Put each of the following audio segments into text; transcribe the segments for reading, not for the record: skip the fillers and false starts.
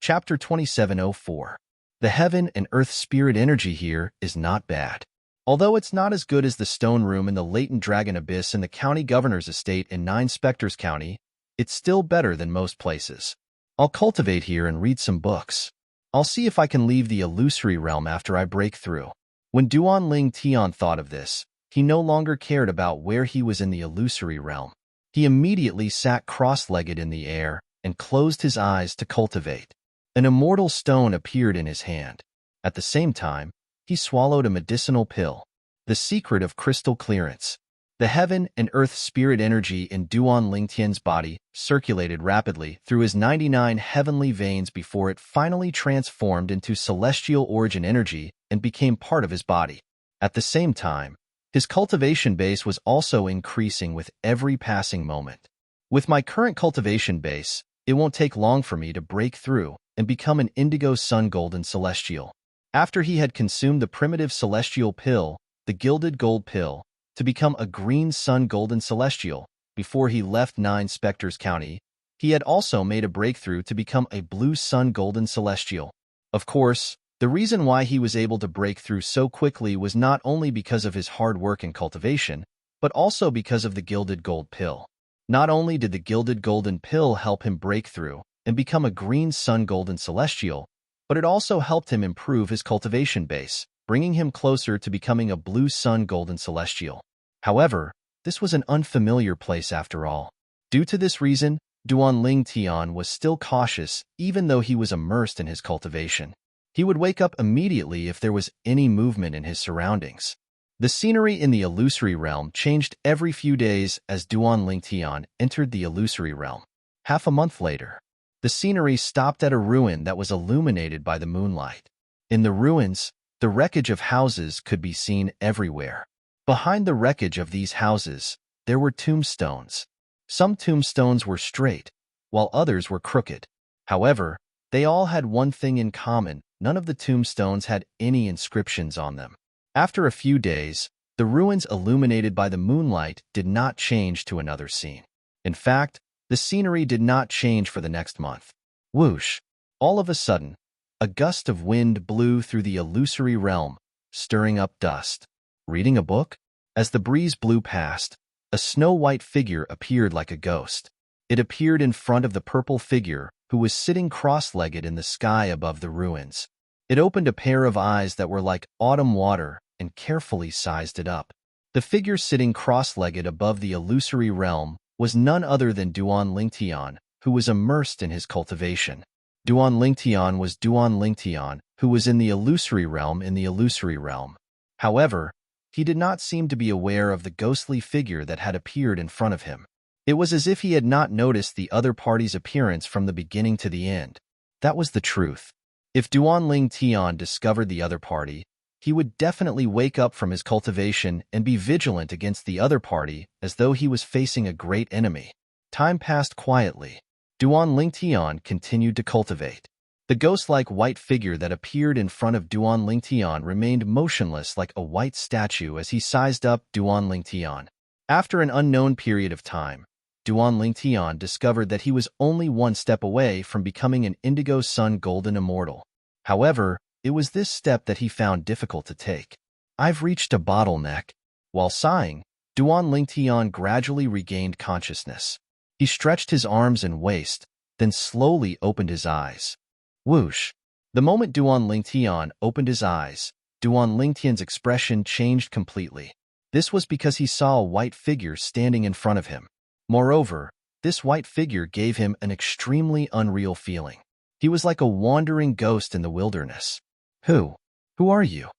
Chapter 2704. The heaven and earth spirit energy here is not bad. Although it's not as good as the stone room in the latent dragon abyss in the county governor's estate in 9 Spectres County, it's still better than most places. I'll cultivate here and read some books. I'll see if I can leave the illusory realm after I break through. When Duan Ling Tian thought of this, he no longer cared about where he was in the illusory realm. He immediately sat cross-legged in the air and closed his eyes to cultivate. An immortal stone appeared in his hand. At the same time, he swallowed a medicinal pill. The secret of crystal clearance. The heaven and earth spirit energy in Duan Lingtian's body circulated rapidly through his 99 heavenly veins before it finally transformed into celestial origin energy and became part of his body. At the same time, his cultivation base was also increasing with every passing moment. With my current cultivation base, it won't take long for me to break through and become an indigo sun golden celestial. After he had consumed the primitive celestial pill, the gilded gold pill, to become a green sun golden celestial, before he left 9 Spectres County, he had also made a breakthrough to become a blue sun golden celestial. Of course, the reason why he was able to break through so quickly was not only because of his hard work and cultivation, but also because of the gilded gold pill. Not only did the gilded golden pill help him break through and become a green sun golden celestial, but it also helped him improve his cultivation base, bringing him closer to becoming a blue sun golden celestial. However, this was an unfamiliar place after all. Due to this reason, Duan Ling Tian was still cautious even though he was immersed in his cultivation. He would wake up immediately if there was any movement in his surroundings. The scenery in the illusory realm changed every few days as Duan Ling Tian entered the illusory realm. Half a month later, the scenery stopped at a ruin that was illuminated by the moonlight. In the ruins, the wreckage of houses could be seen everywhere. Behind the wreckage of these houses, there were tombstones. Some tombstones were straight, while others were crooked. However, they all had one thing in common: none of the tombstones had any inscriptions on them. After a few days, the ruins illuminated by the moonlight did not change to another scene. In fact, the scenery did not change for the next month. Whoosh! All of a sudden, a gust of wind blew through the illusory realm, stirring up dust. Reading a book? As the breeze blew past, a snow-white figure appeared like a ghost. It appeared in front of the purple figure, who was sitting cross-legged in the sky above the ruins. It opened a pair of eyes that were like autumn water and carefully sized it up. The figure sitting cross-legged above the illusory realm was none other than Duan Lingtian, who was immersed in his cultivation. Duan Lingtian was Duan Lingtian, who was in the illusory realm in the illusory realm. However, he did not seem to be aware of the ghostly figure that had appeared in front of him. It was as if he had not noticed the other party's appearance from the beginning to the end. That was the truth. If Duan Ling Tian discovered the other party, he would definitely wake up from his cultivation and be vigilant against the other party as though he was facing a great enemy. Time passed quietly. Duan Ling Tian continued to cultivate. The ghost-like white figure that appeared in front of Duan Ling Tian remained motionless like a white statue as he sized up Duan Ling Tian. After an unknown period of time, Duan Ling Tian discovered that he was only one step away from becoming an indigo sun golden immortal. However, it was this step that he found difficult to take. I've reached a bottleneck. While sighing, Duan Ling Tian gradually regained consciousness. He stretched his arms and waist, then slowly opened his eyes. Whoosh! The moment Duan Ling Tian opened his eyes, Duan Ling Tian's expression changed completely. This was because he saw a white figure standing in front of him. Moreover, this white figure gave him an extremely unreal feeling. He was like a wandering ghost in the wilderness. Who are you?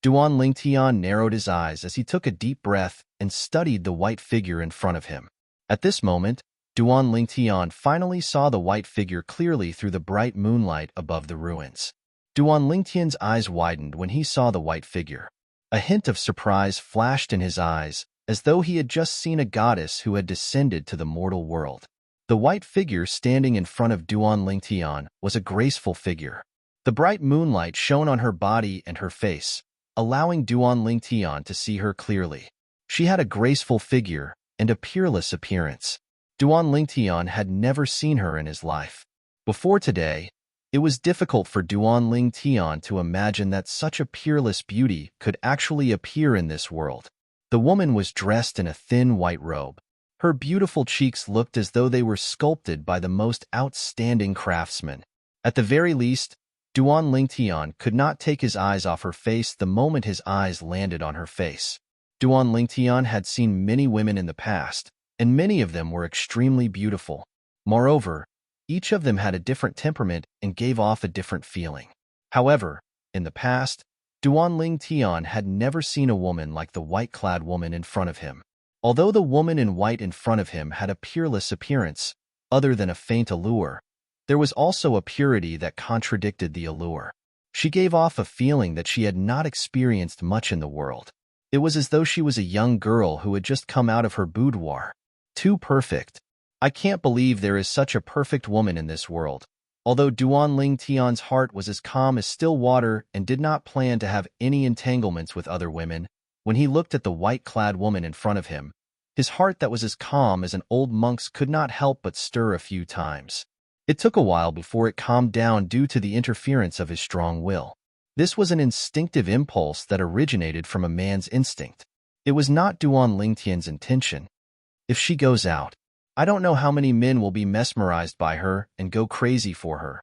Duan Ling Tian narrowed his eyes as he took a deep breath and studied the white figure in front of him. At this moment, Duan Ling Tian finally saw the white figure clearly through the bright moonlight above the ruins. Duan Ling Tian's eyes widened when he saw the white figure. A hint of surprise flashed in his eyes, as though he had just seen a goddess who had descended to the mortal world. The white figure standing in front of Duan Ling Tian was a graceful figure. The bright moonlight shone on her body and her face, allowing Duan Ling Tian to see her clearly. She had a graceful figure and a peerless appearance. Duan Ling Tian had never seen her in his life. Before today, It was difficult for Duan Ling Tian to imagine that such a peerless beauty could actually appear in this world. The woman was dressed in a thin white robe. Her beautiful cheeks looked as though they were sculpted by the most outstanding craftsmen. At the very least, Duan Ling Tian could not take his eyes off her face the moment his eyes landed on her face. Duan Ling Tian had seen many women in the past, and many of them were extremely beautiful. Moreover, each of them had a different temperament and gave off a different feeling. However, in the past, Duan Ling Tian had never seen a woman like the white-clad woman in front of him. Although the woman in white in front of him had a peerless appearance, other than a faint allure, there was also a purity that contradicted the allure. She gave off a feeling that she had not experienced much in the world. It was as though she was a young girl who had just come out of her boudoir. Too perfect. I can't believe there is such a perfect woman in this world. Although Duan Ling Tian's heart was as calm as still water and did not plan to have any entanglements with other women, when he looked at the white-clad woman in front of him, his heart that was as calm as an old monk's could not help but stir a few times. It took a while before it calmed down due to the interference of his strong will. This was an instinctive impulse that originated from a man's instinct. It was not Duan Ling Tian's intention. If she goes out, I don't know how many men will be mesmerized by her and go crazy for her.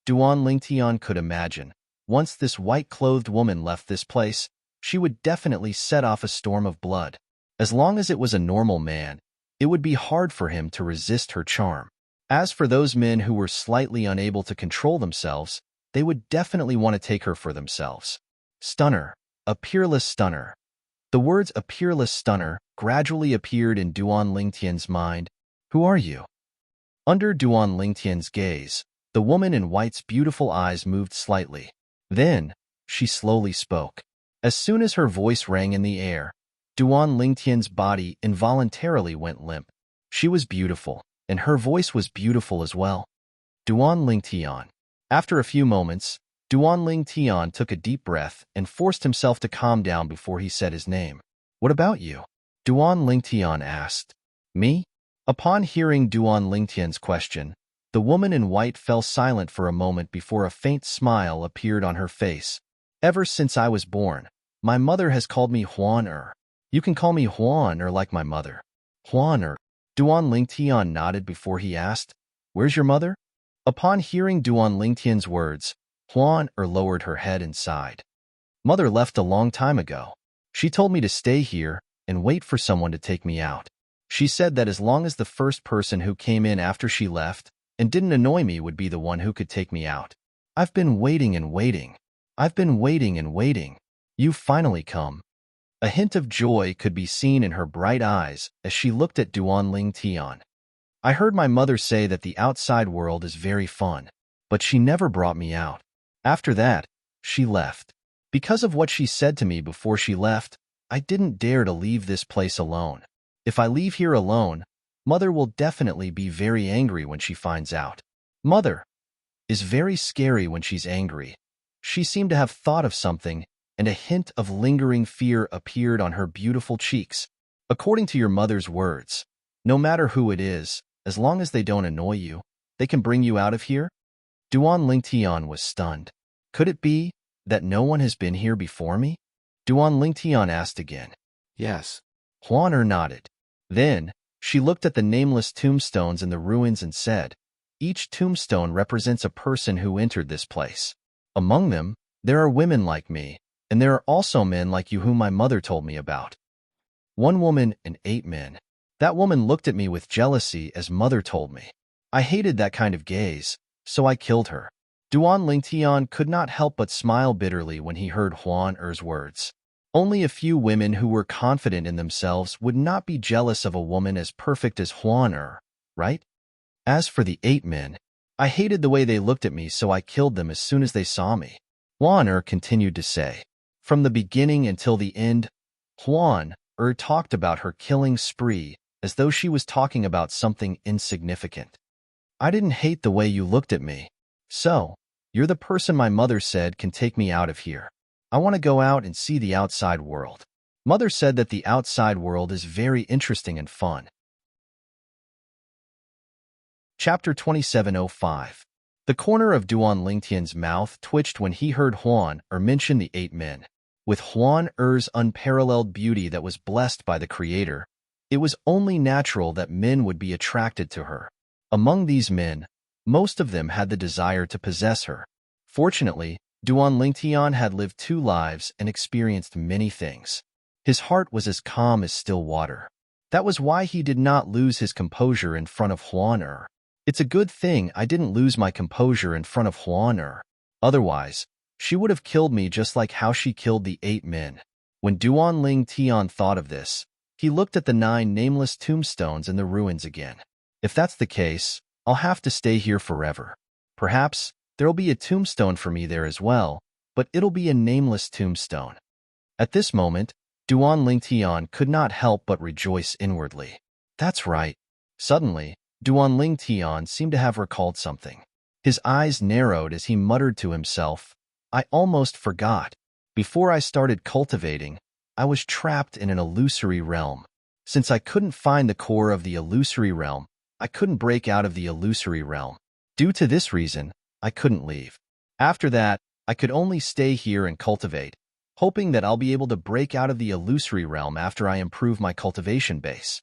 Duan Ling Tian could imagine. Once this white-clothed woman left this place, she would definitely set off a storm of blood. As long as it was a normal man, it would be hard for him to resist her charm. As for those men who were slightly unable to control themselves, they would definitely want to take her for themselves. Stunner. A peerless stunner. The words "a peerless stunner" gradually appeared in Duan Ling Tian's mind. Who are you? Under Duan Ling Tian's gaze, the woman in white's beautiful eyes moved slightly. Then, she slowly spoke. As soon as her voice rang in the air, Duan Ling Tian's body involuntarily went limp. She was beautiful, and her voice was beautiful as well. Duan Ling Tian. After a few moments, Duan Ling Tian took a deep breath and forced himself to calm down before he said his name. What about you? Duan Ling Tian asked. Me? Upon hearing Duan Ling Tian's question, the woman in white fell silent for a moment before a faint smile appeared on her face. Ever since I was born, my mother has called me Huan-er. You can call me Huan-er like my mother. Huan-er. Duan Ling Tian nodded before he asked, Where's your mother? Upon hearing Duan Ling Tian's words, Huan-er lowered her head and sighed. Mother left a long time ago. She told me to stay here and wait for someone to take me out. She said that as long as the first person who came in after she left and didn't annoy me would be the one who could take me out. I've been waiting and waiting. I've been waiting and waiting. You've finally come. A hint of joy could be seen in her bright eyes as she looked at Duan Ling Tian. I heard my mother say that the outside world is very fun, but she never brought me out. After that, she left. Because of what she said to me before she left, I didn't dare to leave this place alone. If I leave here alone, Mother will definitely be very angry when she finds out. Mother is very scary when she's angry. She seemed to have thought of something, and a hint of lingering fear appeared on her beautiful cheeks. According to your mother's words, no matter who it is, as long as they don't annoy you, they can bring you out of here? Duan Ling Tian was stunned. Could it be that no one has been here before me? Duan Ling Tian asked again. Yes. Huan-er nodded. Then, she looked at the nameless tombstones in the ruins and said, Each tombstone represents a person who entered this place. Among them, there are women like me, and there are also men like you whom my mother told me about. 1 woman and 8 men. That woman looked at me with jealousy as Mother told me. I hated that kind of gaze, so I killed her. Duan Ling Tian could not help but smile bitterly when he heard Huan-er's words. Only a few women who were confident in themselves would not be jealous of a woman as perfect as Huan-er, right? As for the 8 men, I hated the way they looked at me, so I killed them as soon as they saw me. Huan-er continued to say. From the beginning until the end, Huan-er talked about her killing spree as though she was talking about something insignificant. I didn't hate the way you looked at me. So, you're the person my mother said can take me out of here. I want to go out and see the outside world. Mother said that the outside world is very interesting and fun. Chapter 2705. The corner of Duan Lingtian's mouth twitched when he heard Huan mention the 8 men. With Huan Er's unparalleled beauty that was blessed by the Creator, it was only natural that men would be attracted to her. Among these men, most of them had the desire to possess her. Fortunately, Duan Lingtian had lived 2 lives and experienced many things. His heart was as calm as still water. That was why he did not lose his composure in front of Huan Er. It's a good thing I didn't lose my composure in front of Huan Er. Otherwise, she would have killed me just like how she killed the 8 men. When Duan Lingtian thought of this, he looked at the 9 nameless tombstones in the ruins again. If that's the case, I'll have to stay here forever. Perhaps there'll be a tombstone for me there as well, but it'll be a nameless tombstone. At this moment, Duan Lingtian could not help but rejoice inwardly. That's right. Suddenly, Duan Lingtian seemed to have recalled something. His eyes narrowed as he muttered to himself, I almost forgot. Before I started cultivating, I was trapped in an illusory realm. Since I couldn't find the core of the illusory realm, I couldn't break out of the illusory realm. Due to this reason, I couldn't leave. After that, I could only stay here and cultivate, hoping that I'll be able to break out of the illusory realm after I improve my cultivation base.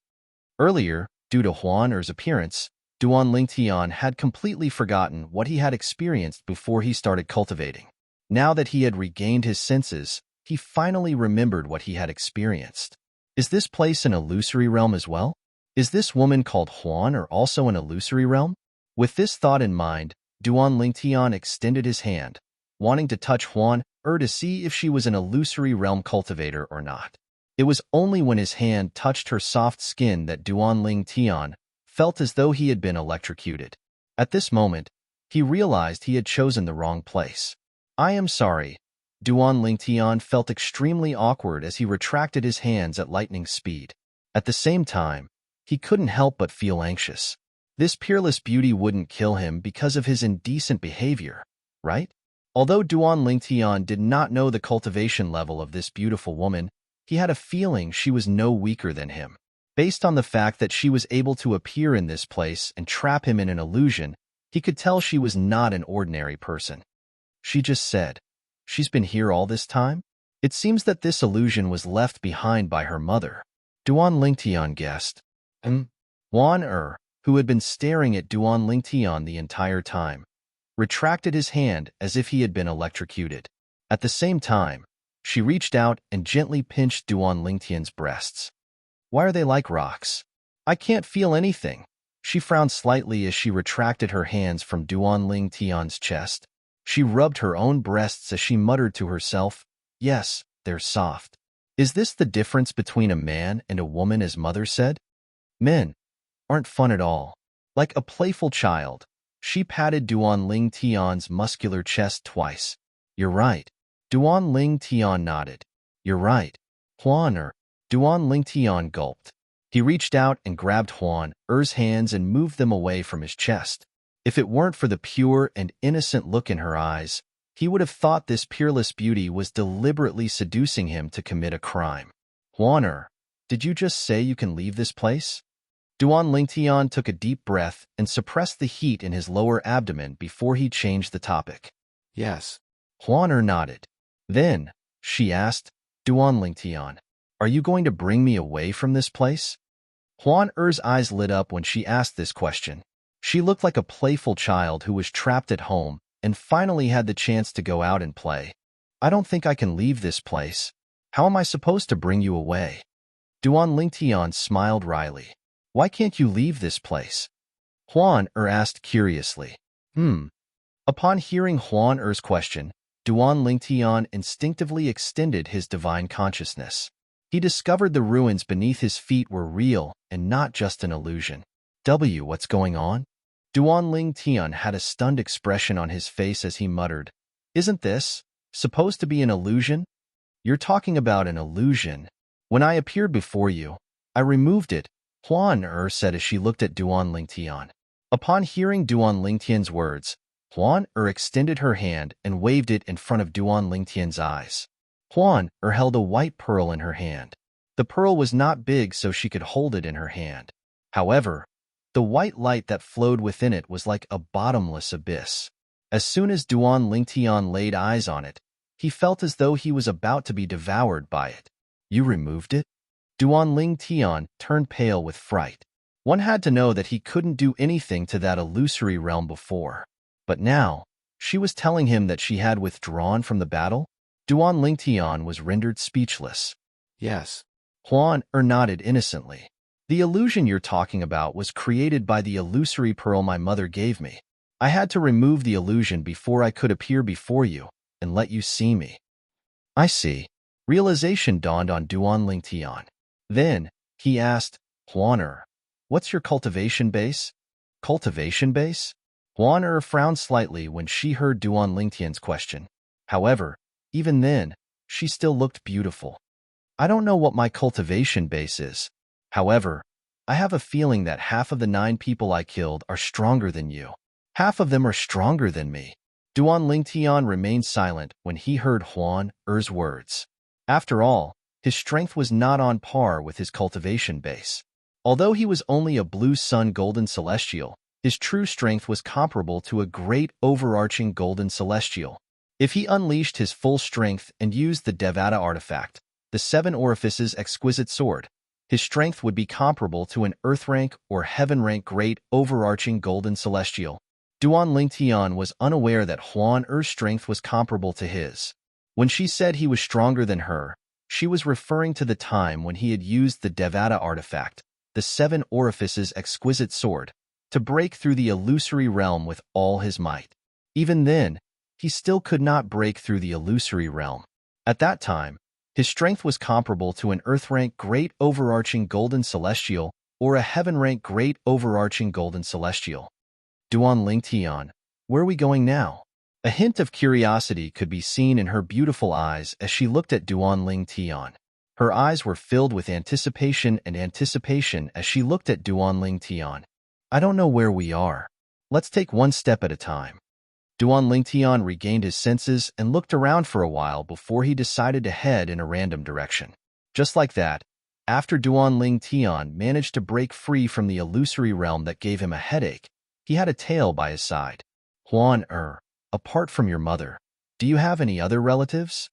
Earlier, due to Huan Er's appearance, Duan Lingtian had completely forgotten what he had experienced before he started cultivating. Now that he had regained his senses, he finally remembered what he had experienced. Is this place an illusory realm as well? Is this woman called Huan Er also an illusory realm? With this thought in mind, Duan Lingtian extended his hand, wanting to touch Huan Er to see if she was an illusory realm cultivator or not. It was only when his hand touched her soft skin that Duan Lingtian felt as though he had been electrocuted. At this moment, he realized he had chosen the wrong place. I am sorry. Duan Lingtian felt extremely awkward as he retracted his hands at lightning speed. At the same time, he couldn't help but feel anxious. This peerless beauty wouldn't kill him because of his indecent behavior, right? Although Duan Lingtian did not know the cultivation level of this beautiful woman, he had a feeling she was no weaker than him. Based on the fact that she was able to appear in this place and trap him in an illusion, he could tell she was not an ordinary person. She just said, she's been here all this time? It seems that this illusion was left behind by her mother. Duan Lingtian guessed. Huan Er, who had been staring at Duan Lingtian the entire time, retracted his hand as if he had been electrocuted. At the same time, she reached out and gently pinched Duan Lingtian's breasts. Why are they like rocks? I can't feel anything. She frowned slightly as she retracted her hands from Duan Lingtian's chest. She rubbed her own breasts as she muttered to herself, yes, they're soft. Is this the difference between a man and a woman, as mother said? Men aren't fun at all. Like a playful child, she patted Duan Lingtian's muscular chest twice. You're right. Duan Lingtian nodded. You're right. Huan Er. Duan Lingtian gulped. He reached out and grabbed Huan Er's hands and moved them away from his chest. If it weren't for the pure and innocent look in her eyes, he would have thought this peerless beauty was deliberately seducing him to commit a crime. Huan Er, did you just say you can leave this place? Duan Lingtian took a deep breath and suppressed the heat in his lower abdomen before he changed the topic. Yes. Huan Er nodded. Then, she asked, Duan Lingtian, are you going to bring me away from this place? Huan Er's eyes lit up when she asked this question. She looked like a playful child who was trapped at home and finally had the chance to go out and play. I don't think I can leave this place. How am I supposed to bring you away? Duan Lingtian smiled wryly. Why can't you leave this place? Huan Er asked curiously. Upon hearing Huan Er's question, Duan Lingtian instinctively extended his divine consciousness. He discovered the ruins beneath his feet were real and not just an illusion. What's going on? Duan Lingtian had a stunned expression on his face as he muttered, Isn't this supposed to be an illusion? You're talking about an illusion. When I appeared before you, I removed it, Huan Er said as she looked at Duan Lingtian. Upon hearing Duan Lingtian's words, Huan Er extended her hand and waved it in front of Duan Lingtian's eyes. Huan Er held a white pearl in her hand. The pearl was not big so she could hold it in her hand. However, the white light that flowed within it was like a bottomless abyss. As soon as Duan Lingtian laid eyes on it, he felt as though he was about to be devoured by it. You removed it? Duan Lingtian turned pale with fright. One had to know that he couldn't do anything to that illusory realm before. But now, she was telling him that she had withdrawn from the battle? Duan Lingtian was rendered speechless. Yes. Huan nodded innocently. The illusion you're talking about was created by the illusory pearl my mother gave me. I had to remove the illusion before I could appear before you and let you see me. I see. Realization dawned on Duan Lingtian. Then, he asked, Huan, what's your cultivation base? Cultivation base? Huan frowned slightly when she heard Duan Lingtian's question. However, even then, she still looked beautiful. I don't know what my cultivation base is. However, I have a feeling that half of the 9 people I killed are stronger than you. Half of them are stronger than me. Duan Lingtian remained silent when he heard Huan's words. After all, his strength was not on par with his cultivation base. Although he was only a blue sun golden celestial, his true strength was comparable to a great overarching golden celestial. If he unleashed his full strength and used the Devata artifact, the 7 Orifices exquisite sword, his strength would be comparable to an earth rank or heaven rank great overarching golden celestial. Duan Lingtian was unaware that Huan's strength was comparable to his. When she said he was stronger than her, she was referring to the time when he had used the Devata artifact, the 7 Orifices exquisite sword, to break through the illusory realm with all his might. Even then, he still could not break through the illusory realm. At that time, his strength was comparable to an earth-rank great overarching golden celestial or a heaven-rank great overarching golden celestial. Duan Lingtian, where are we going now? A hint of curiosity could be seen in her beautiful eyes as she looked at Duan Lingtian. Her eyes were filled with anticipation as she looked at Duan Lingtian. I don't know where we are. Let's take one step at a time. Duan Lingtian regained his senses and looked around for a while before he decided to head in a random direction. Just like that, after Duan Lingtian managed to break free from the illusory realm that gave him a headache, he had a tail by his side. Huan, apart from your mother, do you have any other relatives?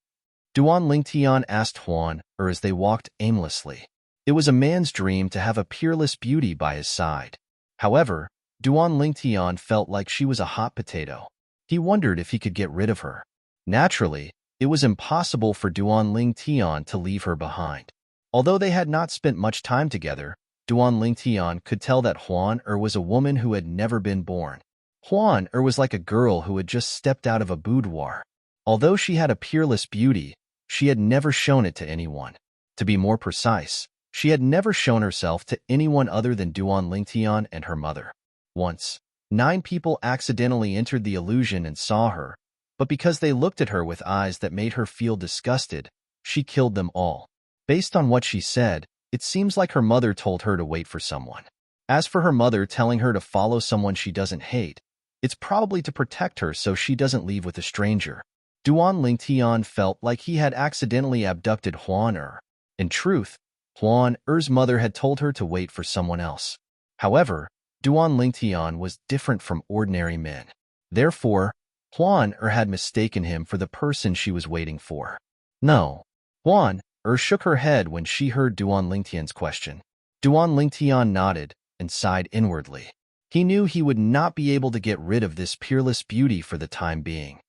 Duan Lingtian asked Huan as they walked aimlessly. It was a man's dream to have a peerless beauty by his side. However, Duan Lingtian felt like she was a hot potato. He wondered if he could get rid of her. Naturally, it was impossible for Duan Lingtian to leave her behind. Although they had not spent much time together, Duan Lingtian could tell that Huan was a woman who had never been born. Huan was like a girl who had just stepped out of a boudoir. Although she had a peerless beauty, she had never shown it to anyone. To be more precise, she had never shown herself to anyone other than Duan Lingtian and her mother. Once, 9 people accidentally entered the illusion and saw her, but because they looked at her with eyes that made her feel disgusted, she killed them all. Based on what she said, it seems like her mother told her to wait for someone. As for her mother telling her to follow someone she doesn't hate, it's probably to protect her so she doesn't leave with a stranger. Duan Lingtian felt like he had accidentally abducted Huan. In truth, Huan's mother had told her to wait for someone else. However, Duan Lingtian was different from ordinary men. Therefore, Huan had mistaken him for the person she was waiting for. No. Huan shook her head when she heard Duan Lingtian's question. Duan Lingtian nodded and sighed inwardly. He knew he would not be able to get rid of this peerless beauty for the time being.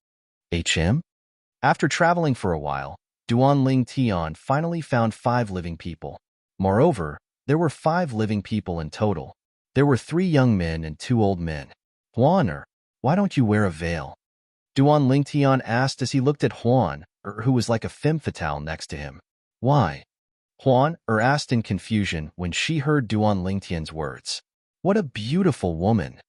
After traveling for a while, Duan Lingtian finally found 5 living people. Moreover, there were 5 living people in total. There were 3 young men and 2 old men. Huan, why don't you wear a veil? Duan Lingtian asked as he looked at Huan, who was like a femme fatale next to him. Why? Huan asked in confusion when she heard Duan Lingtian's words. What a beautiful woman!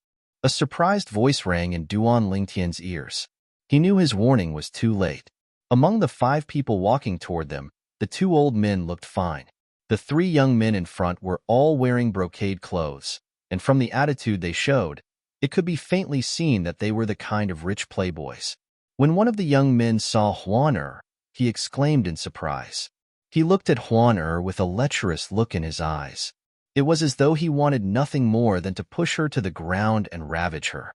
A surprised voice rang in Duan Lingtian's ears. He knew his warning was too late. Among the 5 people walking toward them, the 2 old men looked fine. The 3 young men in front were all wearing brocade clothes, and from the attitude they showed, it could be faintly seen that they were the kind of rich playboys. When one of the young men saw Huan, he exclaimed in surprise. He looked at Huan with a lecherous look in his eyes. It was as though he wanted nothing more than to push her to the ground and ravage her.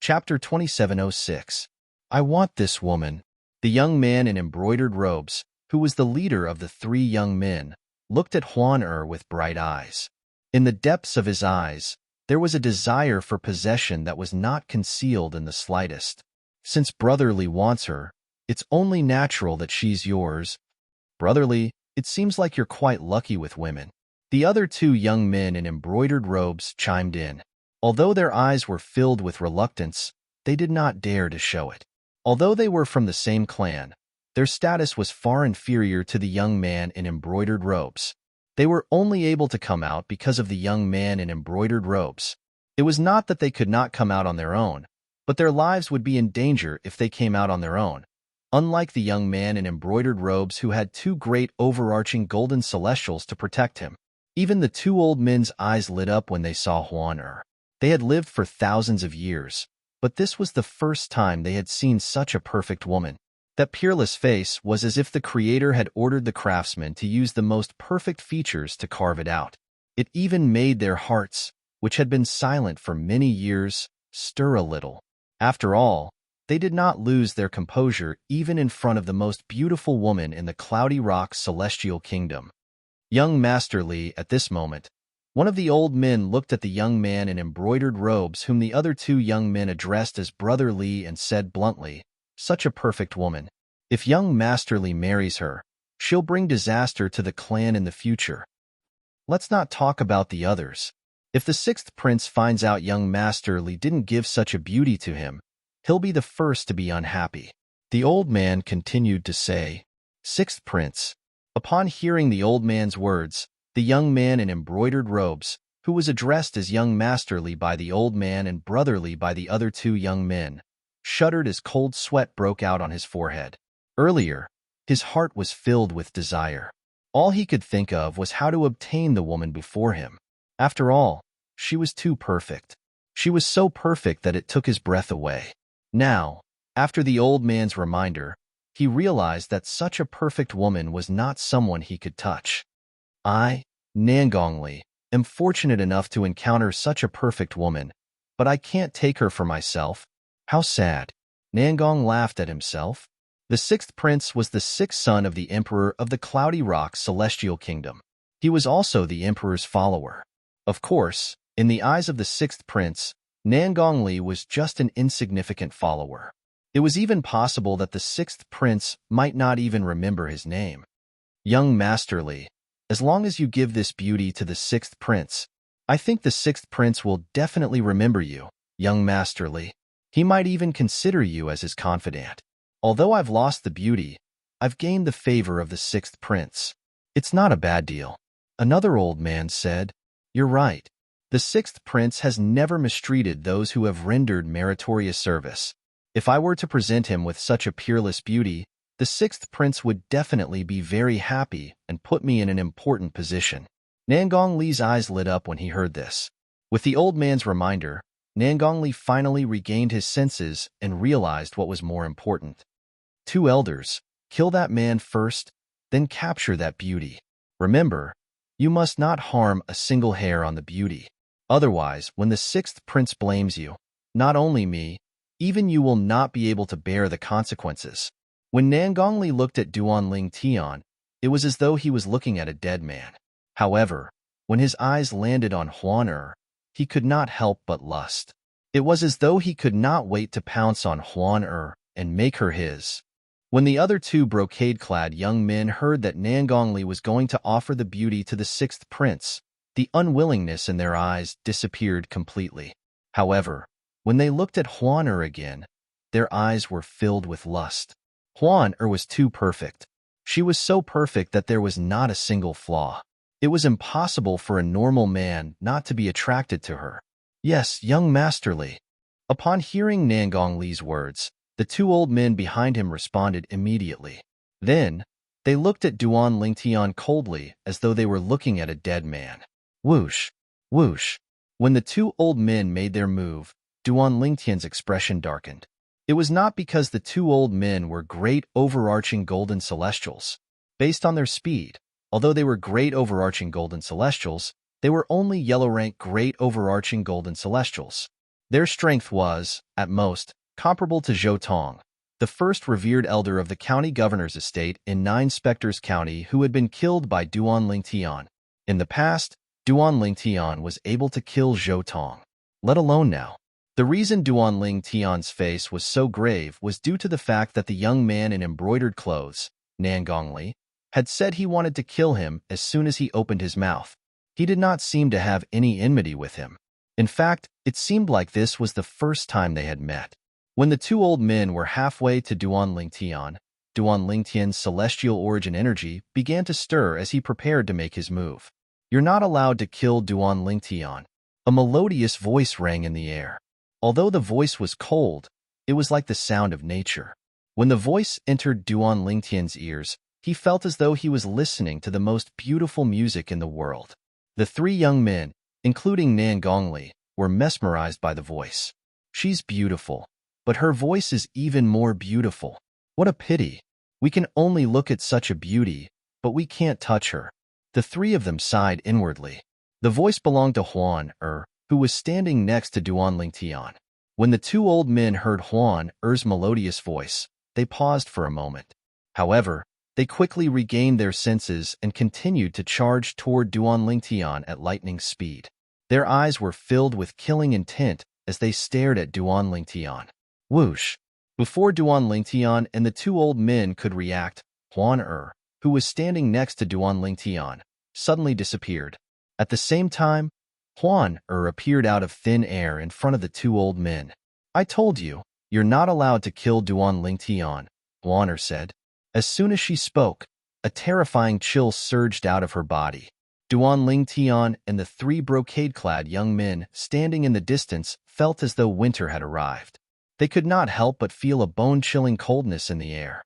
Chapter 2706. I want this woman. The young man in embroidered robes, who was the leader of the three young men, looked at Huan with bright eyes. In the depths of his eyes, there was a desire for possession that was not concealed in the slightest. Since Brotherly wants her, it's only natural that she's yours. Brotherly, it seems like you're quite lucky with women. The other two young men in embroidered robes chimed in. Although their eyes were filled with reluctance, they did not dare to show it. Although they were from the same clan, their status was far inferior to the young man in embroidered robes. They were only able to come out because of the young man in embroidered robes. It was not that they could not come out on their own, but their lives would be in danger if they came out on their own. Unlike the young man in embroidered robes who had two great overarching golden celestials to protect him, even the two old men's eyes lit up when they saw Huan. They had lived for thousands of years, but this was the first time they had seen such a perfect woman. That peerless face was as if the Creator had ordered the craftsman to use the most perfect features to carve it out. It even made their hearts, which had been silent for many years, stir a little. After all, they did not lose their composure even in front of the most beautiful woman in the Cloudy Rock celestial kingdom. Young Master Li, at this moment, one of the old men looked at the young man in embroidered robes whom the other two young men addressed as Brother Li and said bluntly, "Such a perfect woman. If young Master Li marries her, she'll bring disaster to the clan in the future. Let's not talk about the others. If the sixth prince finds out young Master Li didn't give such a beauty to him, he'll be the first to be unhappy." The old man continued to say, "Sixth prince." Upon hearing the old man's words, the young man in embroidered robes, who was addressed as young Master Li by the old man and Brotherly by the other two young men, shuddered as cold sweat broke out on his forehead. Earlier, his heart was filled with desire. All he could think of was how to obtain the woman before him. After all, she was too perfect. She was so perfect that it took his breath away. Now, after the old man's reminder, he realized that such a perfect woman was not someone he could touch. I, Nangongli, am fortunate enough to encounter such a perfect woman, but I can't take her for myself. How sad. Nangong laughed at himself. The sixth prince was the sixth son of the emperor of the Cloudy Rock celestial kingdom. He was also the emperor's follower. Of course, in the eyes of the sixth prince, Nangongli was just an insignificant follower. It was even possible that the sixth prince might not even remember his name. Young Master Li, as long as you give this beauty to the sixth prince, I think the sixth prince will definitely remember you, young Master Li. He might even consider you as his confidant. Although I've lost the beauty, I've gained the favor of the sixth prince. It's not a bad deal. Another old man said, "You're right. The sixth prince has never mistreated those who have rendered meritorious service. If I were to present him with such a peerless beauty, the sixth prince would definitely be very happy and put me in an important position." Nangong Li's eyes lit up when he heard this. With the old man's reminder, Nangong Li finally regained his senses and realized what was more important. Two elders, kill that man first, then capture that beauty. Remember, you must not harm a single hair on the beauty. Otherwise, when the sixth prince blames you, not only me, even you will not be able to bear the consequences. When Nangong Li looked at Duanling Tian, it was as though he was looking at a dead man. However, when his eyes landed on Huan, he could not help but lust. It was as though he could not wait to pounce on Huan and make her his. When the other two brocade-clad young men heard that Nangong Li was going to offer the beauty to the sixth prince, the unwillingness in their eyes disappeared completely. However, when they looked at Huan again, their eyes were filled with lust. Huan was too perfect. She was so perfect that there was not a single flaw. It was impossible for a normal man not to be attracted to her. Yes, young Master Li. Upon hearing Nangong Li's words, the two old men behind him responded immediately. Then, they looked at Duan Lingtian coldly as though they were looking at a dead man. Whoosh, whoosh. When the two old men made their move, Duan Lingtian's expression darkened. It was not because the two old men were great overarching golden celestials. Based on their speed, although they were great overarching golden celestials, they were only yellow rank great overarching golden celestials. Their strength was, at most, comparable to Zhou Tong, the first revered elder of the county governor's estate in Nine Spectres County who had been killed by Duan Lingtian. In the past, Duan Lingtian was able to kill Zhou Tong, let alone now. The reason Duan Lingtian's face was so grave was due to the fact that the young man in embroidered clothes, Nan Gongli, had said he wanted to kill him as soon as he opened his mouth. He did not seem to have any enmity with him. In fact, it seemed like this was the first time they had met. When the two old men were halfway to Duan Lingtian's celestial origin energy began to stir as he prepared to make his move. "You're not allowed to kill Duan Lingtian." A melodious voice rang in the air. Although the voice was cold, it was like the sound of nature. When the voice entered Duan Lingtian's ears, he felt as though he was listening to the most beautiful music in the world. The three young men, including Nan Gongli, were mesmerized by the voice. "She's beautiful, but her voice is even more beautiful. What a pity. We can only look at such a beauty, but we can't touch her." The three of them sighed inwardly. The voice belonged to Huan who was standing next to Duan Lingtian. When the two old men heard Huan melodious voice, they paused for a moment. However, they quickly regained their senses and continued to charge toward Duan Lingtian at lightning speed. Their eyes were filled with killing intent as they stared at Duan Lingtian. Whoosh! Before Duan Lingtian and the two old men could react, Huan who was standing next to Duan Lingtian, suddenly disappeared. At the same time, Huan appeared out of thin air in front of the two old men. "I told you, you're not allowed to kill Duan Lingtian," Huan said. As soon as she spoke, a terrifying chill surged out of her body. Duan Lingtian and the three brocade-clad young men standing in the distance felt as though winter had arrived. They could not help but feel a bone-chilling coldness in the air.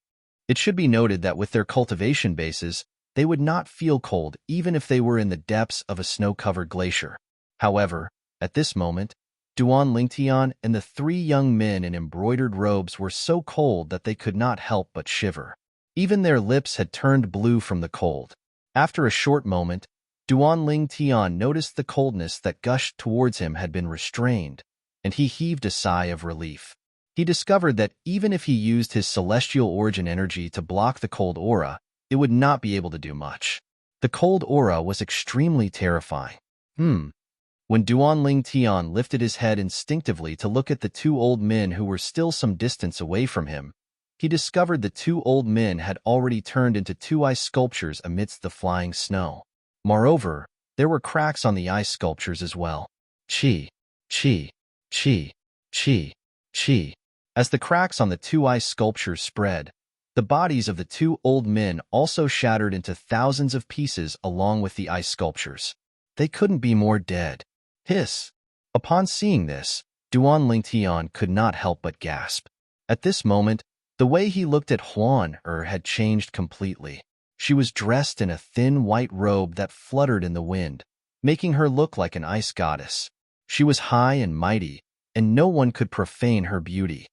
It should be noted that with their cultivation bases, they would not feel cold even if they were in the depths of a snow-covered glacier. However, at this moment, Duan Lingtian and the three young men in embroidered robes were so cold that they could not help but shiver. Even their lips had turned blue from the cold. After a short moment, Duan Lingtian noticed the coldness that gushed towards him had been restrained, and he heaved a sigh of relief. He discovered that even if he used his celestial origin energy to block the cold aura, it would not be able to do much. The cold aura was extremely terrifying. When Duan Lingtian lifted his head instinctively to look at the two old men who were still some distance away from him, he discovered the two old men had already turned into two ice sculptures amidst the flying snow. Moreover, there were cracks on the ice sculptures as well. Chi, chi, chi, chi, chi. As the cracks on the two ice sculptures spread, the bodies of the two old men also shattered into thousands of pieces along with the ice sculptures. They couldn't be more dead. Hiss! Upon seeing this, Duan Lingtian could not help but gasp. At this moment, the way he looked at Huan had changed completely. She was dressed in a thin white robe that fluttered in the wind, making her look like an ice goddess. She was high and mighty, and no one could profane her beauty.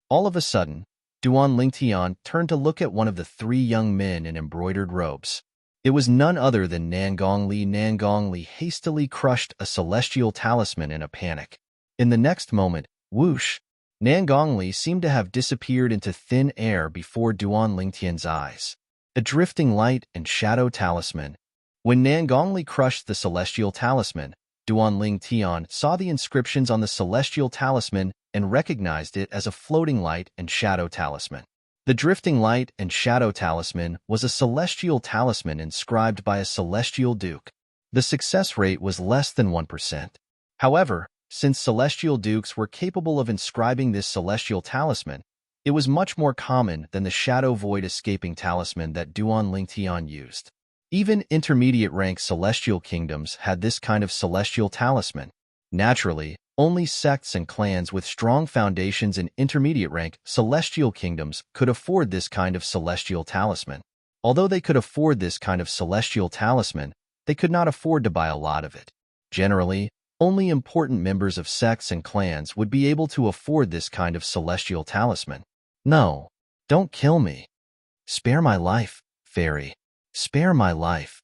All of a sudden, Duan Lingtian turned to look at one of the three young men in embroidered robes. It was none other than Nan Gongli. Nan Gongli hastily crushed a celestial talisman in a panic. In the next moment, whoosh, Nan Gongli seemed to have disappeared into thin air before Duan Lingtian's eyes. A drifting light and shadow talisman. When Nan Gongli crushed the celestial talisman, Duan Lingtian saw the inscriptions on the celestial talisman and recognized it as a floating light and shadow talisman. The drifting light and shadow talisman was a celestial talisman inscribed by a celestial duke. The success rate was less than 1%. However, since celestial dukes were capable of inscribing this celestial talisman, it was much more common than the shadow void escaping talisman that Duan Lingtian used. Even intermediate-rank celestial kingdoms had this kind of celestial talisman. Naturally, only sects and clans with strong foundations in intermediate-rank celestial kingdoms could afford this kind of celestial talisman. Although they could afford this kind of celestial talisman, they could not afford to buy a lot of it. Generally, only important members of sects and clans would be able to afford this kind of celestial talisman. "No, don't kill me. Spare my life, fairy. Spare my life."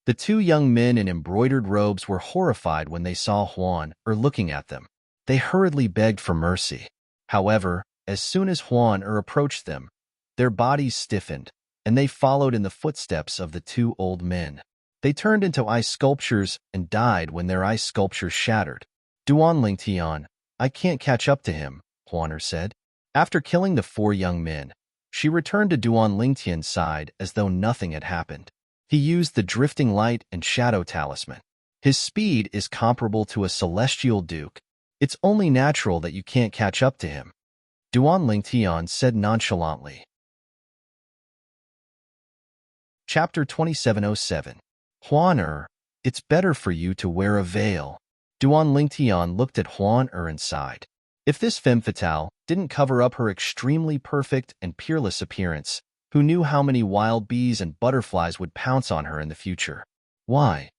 The two young men in embroidered robes were horrified when they saw Huan looking at them. They hurriedly begged for mercy. However, as soon as Huan approached them, their bodies stiffened, and they followed in the footsteps of the two old men. They turned into ice sculptures and died when their ice sculptures shattered. Duan Lingtian, I can't catch up to him, Huan said. After killing the four young men, she returned to Duan Lingtian's side as though nothing had happened. He used the drifting light and shadow talisman. His speed is comparable to a celestial duke. It's only natural that you can't catch up to him, Duan Lingtian said nonchalantly. Chapter 2707. Huan it's better for you to wear a veil. Duan Lingtian looked at Huan and sighed. If this femme fatale didn't cover up her extremely perfect and peerless appearance, who knew how many wild bees and butterflies would pounce on her in the future? Why?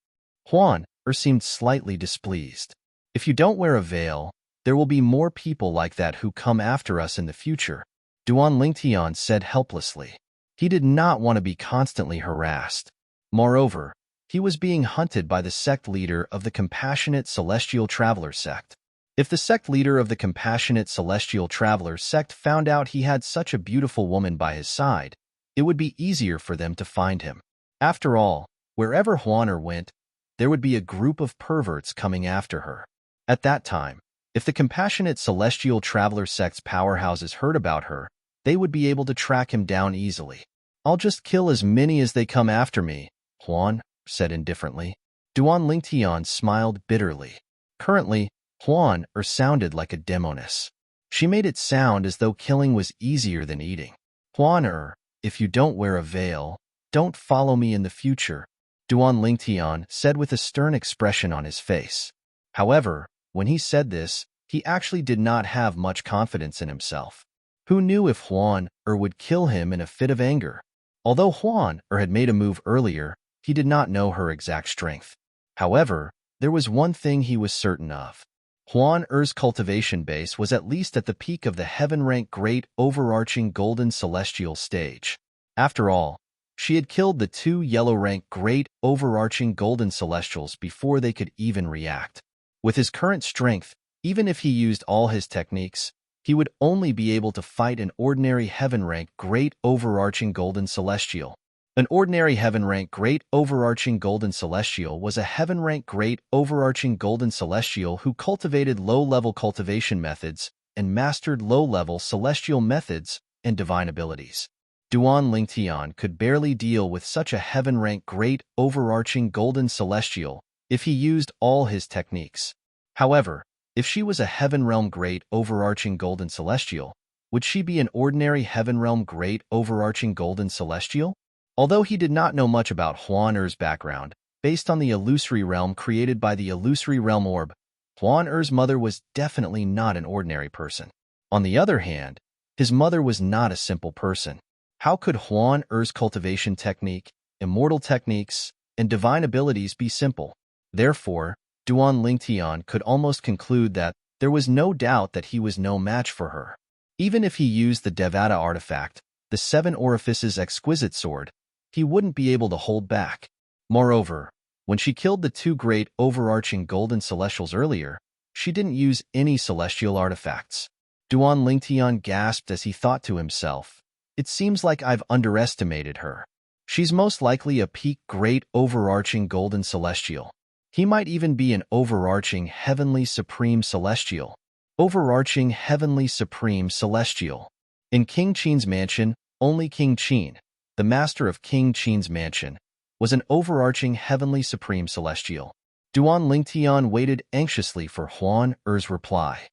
Huan seemed slightly displeased. If you don't wear a veil, there will be more people like that who come after us in the future, Duan Lingtian said helplessly. He did not want to be constantly harassed. Moreover, he was being hunted by the sect leader of the Compassionate Celestial Traveler sect. If the sect leader of the Compassionate Celestial Traveler sect found out he had such a beautiful woman by his side, it would be easier for them to find him. After all, wherever Huan went, there would be a group of perverts coming after her. At that time, if the Compassionate Celestial Traveler sect's powerhouses heard about her, they would be able to track him down easily. I'll just kill as many as they come after me, Huan said indifferently. Duan Lingtian smiled bitterly. Currently, Huan sounded like a demoness. She made it sound as though killing was easier than eating. Huan if you don't wear a veil, don't follow me in the future, Duan Lingtian said with a stern expression on his face. However, when he said this, he actually did not have much confidence in himself. Who knew if Huan would kill him in a fit of anger? Although Huan had made a move earlier, he did not know her exact strength. However, there was one thing he was certain of. Huan cultivation base was at least at the peak of the heaven-rank great overarching golden celestial stage. After all, she had killed the two yellow-rank great overarching golden celestials before they could even react. With his current strength, even if he used all his techniques, he would only be able to fight an ordinary heaven-rank great overarching golden celestial. An ordinary heaven-rank great overarching golden celestial was a heaven-rank great overarching golden celestial who cultivated low-level cultivation methods and mastered low-level celestial methods and divine abilities. Duan Lingtian could barely deal with such a heaven-rank great overarching golden celestial if he used all his techniques. However, if she was a heaven realm great overarching golden celestial, would she be an ordinary heaven realm great overarching golden celestial? Although he did not know much about Huan background, based on the illusory realm created by the illusory realm orb, Huan mother was definitely not an ordinary person. On the other hand, his mother was not a simple person. How could Huan cultivation technique, immortal techniques, and divine abilities be simple? Therefore, Duan Lingtian could almost conclude that there was no doubt that he was no match for her. Even if he used the Devata artifact, the Seven Orifices exquisite sword, he wouldn't be able to hold back. Moreover, when she killed the two great overarching golden celestials earlier, she didn't use any celestial artifacts. Duan Lingtian gasped as he thought to himself, it seems like I've underestimated her. She's most likely a peak great overarching golden celestial. He might even be an overarching heavenly supreme celestial. Overarching heavenly supreme celestial. In King Qin's mansion, only King Qin, the master of King Qin's mansion, was an overarching heavenly supreme celestial. Duan Lingtian waited anxiously for Huan-er's reply.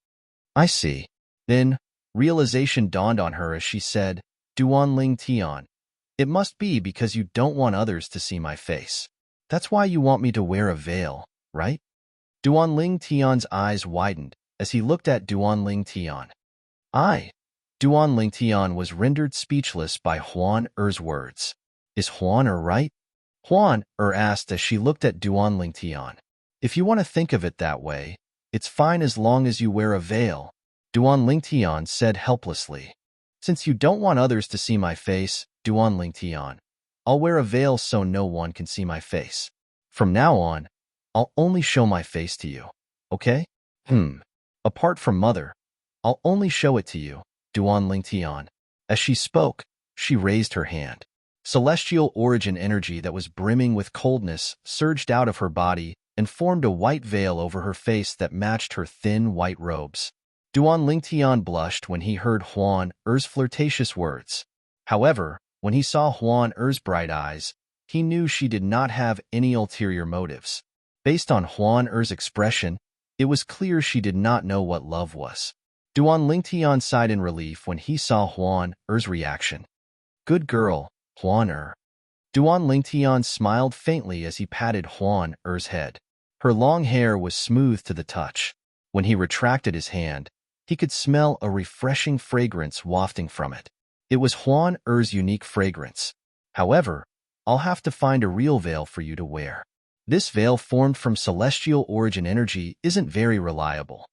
I see. Then, realization dawned on her as she said, Duan Lingtian, it must be because you don't want others to see my face. That's why you want me to wear a veil, right? Duan Lingtian's eyes widened as he looked at Duan Lingtian. Duan Lingtian was rendered speechless by Huan-er's words. Is Huan-er right? Huan-er asked as she looked at Duan Lingtian. If you want to think of it that way, it's fine as long as you wear a veil, Duan Lingtian said helplessly. Since you don't want others to see my face, Duan Lingtian, I'll wear a veil so no one can see my face. From now on, I'll only show my face to you, okay? Apart from Mother, I'll only show it to you, Duan Lingtian. As she spoke, she raised her hand. Celestial origin energy that was brimming with coldness surged out of her body and formed a white veil over her face that matched her thin white robes. Duan Lingtian blushed when he heard Huan Er's flirtatious words. However, when he saw Huan Er's bright eyes, he knew she did not have any ulterior motives. Based on Huan Er's expression, it was clear she did not know what love was. Duan Lingtian sighed in relief when he saw Huan Er's reaction. Good girl, Huan Er. Duan Lingtian smiled faintly as he patted Huan Er's head. Her long hair was smooth to the touch. When he retracted his hand, he could smell a refreshing fragrance wafting from it. It was Huan Er's unique fragrance. However, I'll have to find a real veil for you to wear. This veil formed from celestial origin energy isn't very reliable,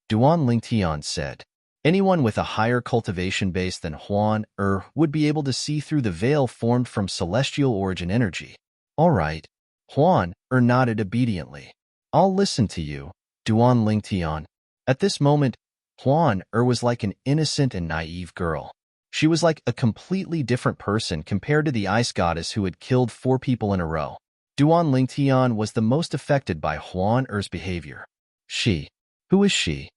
Duan Lingtian said. Anyone with a higher cultivation base than Huan Er would be able to see through the veil formed from celestial origin energy. All right. Huan Er nodded obediently. I'll listen to you, Duan Lingtian. At this moment, Huan Er was like an innocent and naive girl. She was like a completely different person compared to the ice goddess who had killed 4 people in a row. Duan Lingtian was the most affected by Huan Er's behavior. She. Who is she?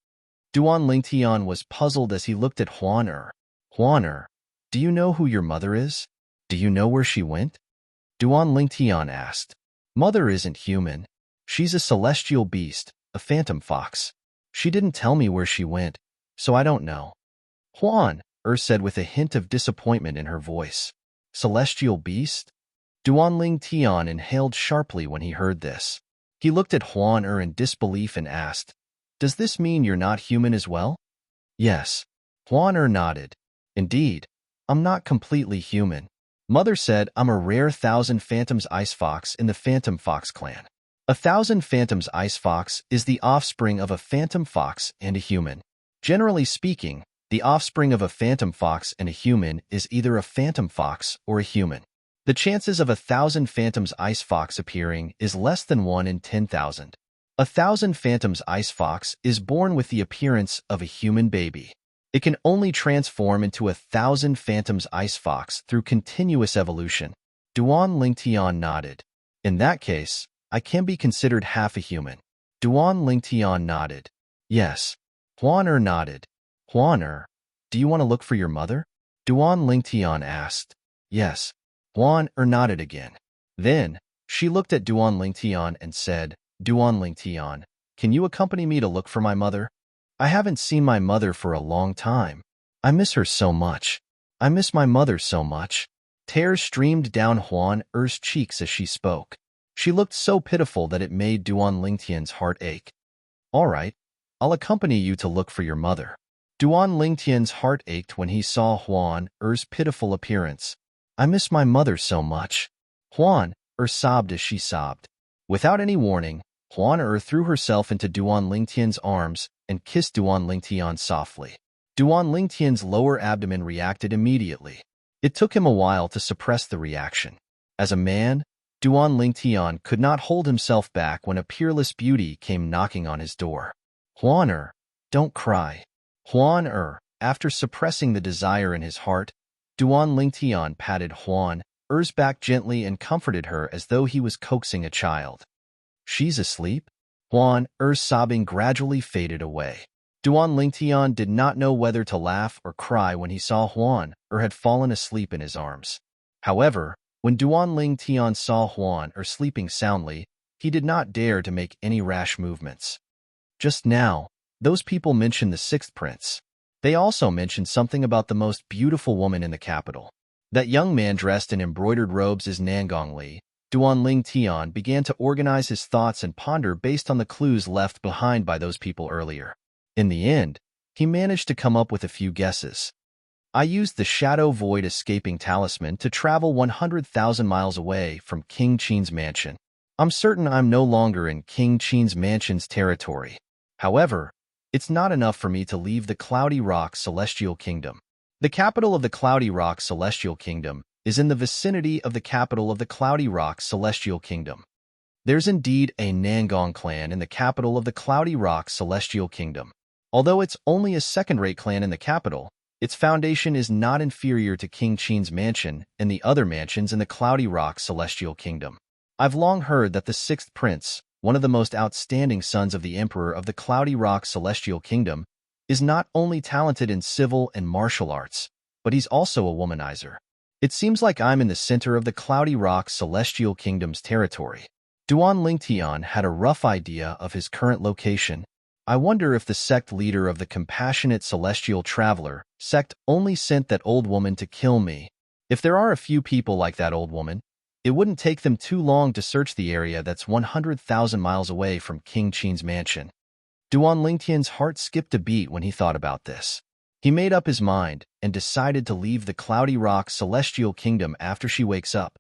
Duan Lingtian was puzzled as he looked at Huan Er. Huan Er, do you know who your mother is? Do you know where she went? Duan Lingtian asked. Mother isn't human. She's a celestial beast, a phantom fox. She didn't tell me where she went, so I don't know. Huan Er said with a hint of disappointment in her voice. Celestial beast? Duan Lingtian inhaled sharply when he heard this. He looked at Huan Er in disbelief and asked, Does this mean you're not human as well? Yes. Huan Er nodded. Indeed, I'm not completely human. Mother said I'm a rare 1,000 Phantoms Ice Fox in the Phantom Fox clan. 1,000 Phantoms Ice Fox is the offspring of a Phantom Fox and a human. Generally speaking, the offspring of a Phantom Fox and a human is either a Phantom Fox or a human. The chances of 1,000 Phantoms Ice Fox appearing is less than 1 in 10,000. 1,000 Phantoms Ice Fox is born with the appearance of a human baby. It can only transform into 1,000 Phantoms Ice Fox through continuous evolution. Duan Lingtian nodded. In that case, I can be considered half a human. Duan Lingtian nodded. Yes. Huan Er nodded. Huan Er, do you want to look for your mother? Duan Lingtian asked. Yes. Huan Er nodded again. Then, she looked at Duan Lingtian and said, Duan Lingtian, can you accompany me to look for my mother? I haven't seen my mother for a long time. I miss her so much. I miss my mother so much. Tears streamed down Huan Er's cheeks as she spoke. She looked so pitiful that it made Duan Lingtian's heart ache. All right, I'll accompany you to look for your mother. Duan Lingtian's heart ached when he saw Huan Er's pitiful appearance. I miss my mother so much. Huan Er sobbed as she sobbed. Without any warning, Huan Er threw herself into Duan Lingtian's arms and kissed Duan Lingtian softly. Duan Lingtian's lower abdomen reacted immediately. It took him a while to suppress the reaction. As a man, Duan Lingtian could not hold himself back when a peerless beauty came knocking on his door. Huan Er, don't cry. Huan Er, after suppressing the desire in his heart, Duan Lingtian patted Huan Er's back gently and comforted her as though he was coaxing a child. She's asleep? Huan Er's sobbing gradually faded away. Duan Lingtian did not know whether to laugh or cry when he saw Huan Er had fallen asleep in his arms. However, when Duan Lingtian saw Huan Er sleeping soundly, he did not dare to make any rash movements. Just now, those people mentioned the 6th prince. They also mentioned something about the most beautiful woman in the capital. That young man dressed in embroidered robes is Nangong Li. Duan Lingtian began to organize his thoughts and ponder based on the clues left behind by those people earlier. In the end, he managed to come up with a few guesses. I used the Shadow Void Escaping Talisman to travel 100,000 miles away from King Qin's mansion. I'm certain I'm no longer in King Qin's mansion's territory. However, it's not enough for me to leave the Cloudy Rock Celestial Kingdom. The capital of the Cloudy Rock Celestial Kingdom is in the vicinity of the capital of the Cloudy Rock Celestial Kingdom. There's indeed a Nangong clan in the capital of the Cloudy Rock Celestial Kingdom. Although it's only a second-rate clan in the capital, its foundation is not inferior to King Qin's mansion and the other mansions in the Cloudy Rock Celestial Kingdom. I've long heard that the sixth prince, one of the most outstanding sons of the Emperor of the Cloudy Rock Celestial Kingdom, is not only talented in civil and martial arts, but he's also a womanizer. It seems like I'm in the center of the Cloudy Rock Celestial Kingdom's territory. Duan Lingtian had a rough idea of his current location. I wonder if the sect leader of the Compassionate Celestial Traveler sect only sent that old woman to kill me. If there are a few people like that old woman, it wouldn't take them too long to search the area that's 100,000 miles away from King Qin's mansion. Duan Lingtian's heart skipped a beat when he thought about this. He made up his mind and decided to leave the Cloudy Rock Celestial Kingdom after she wakes up.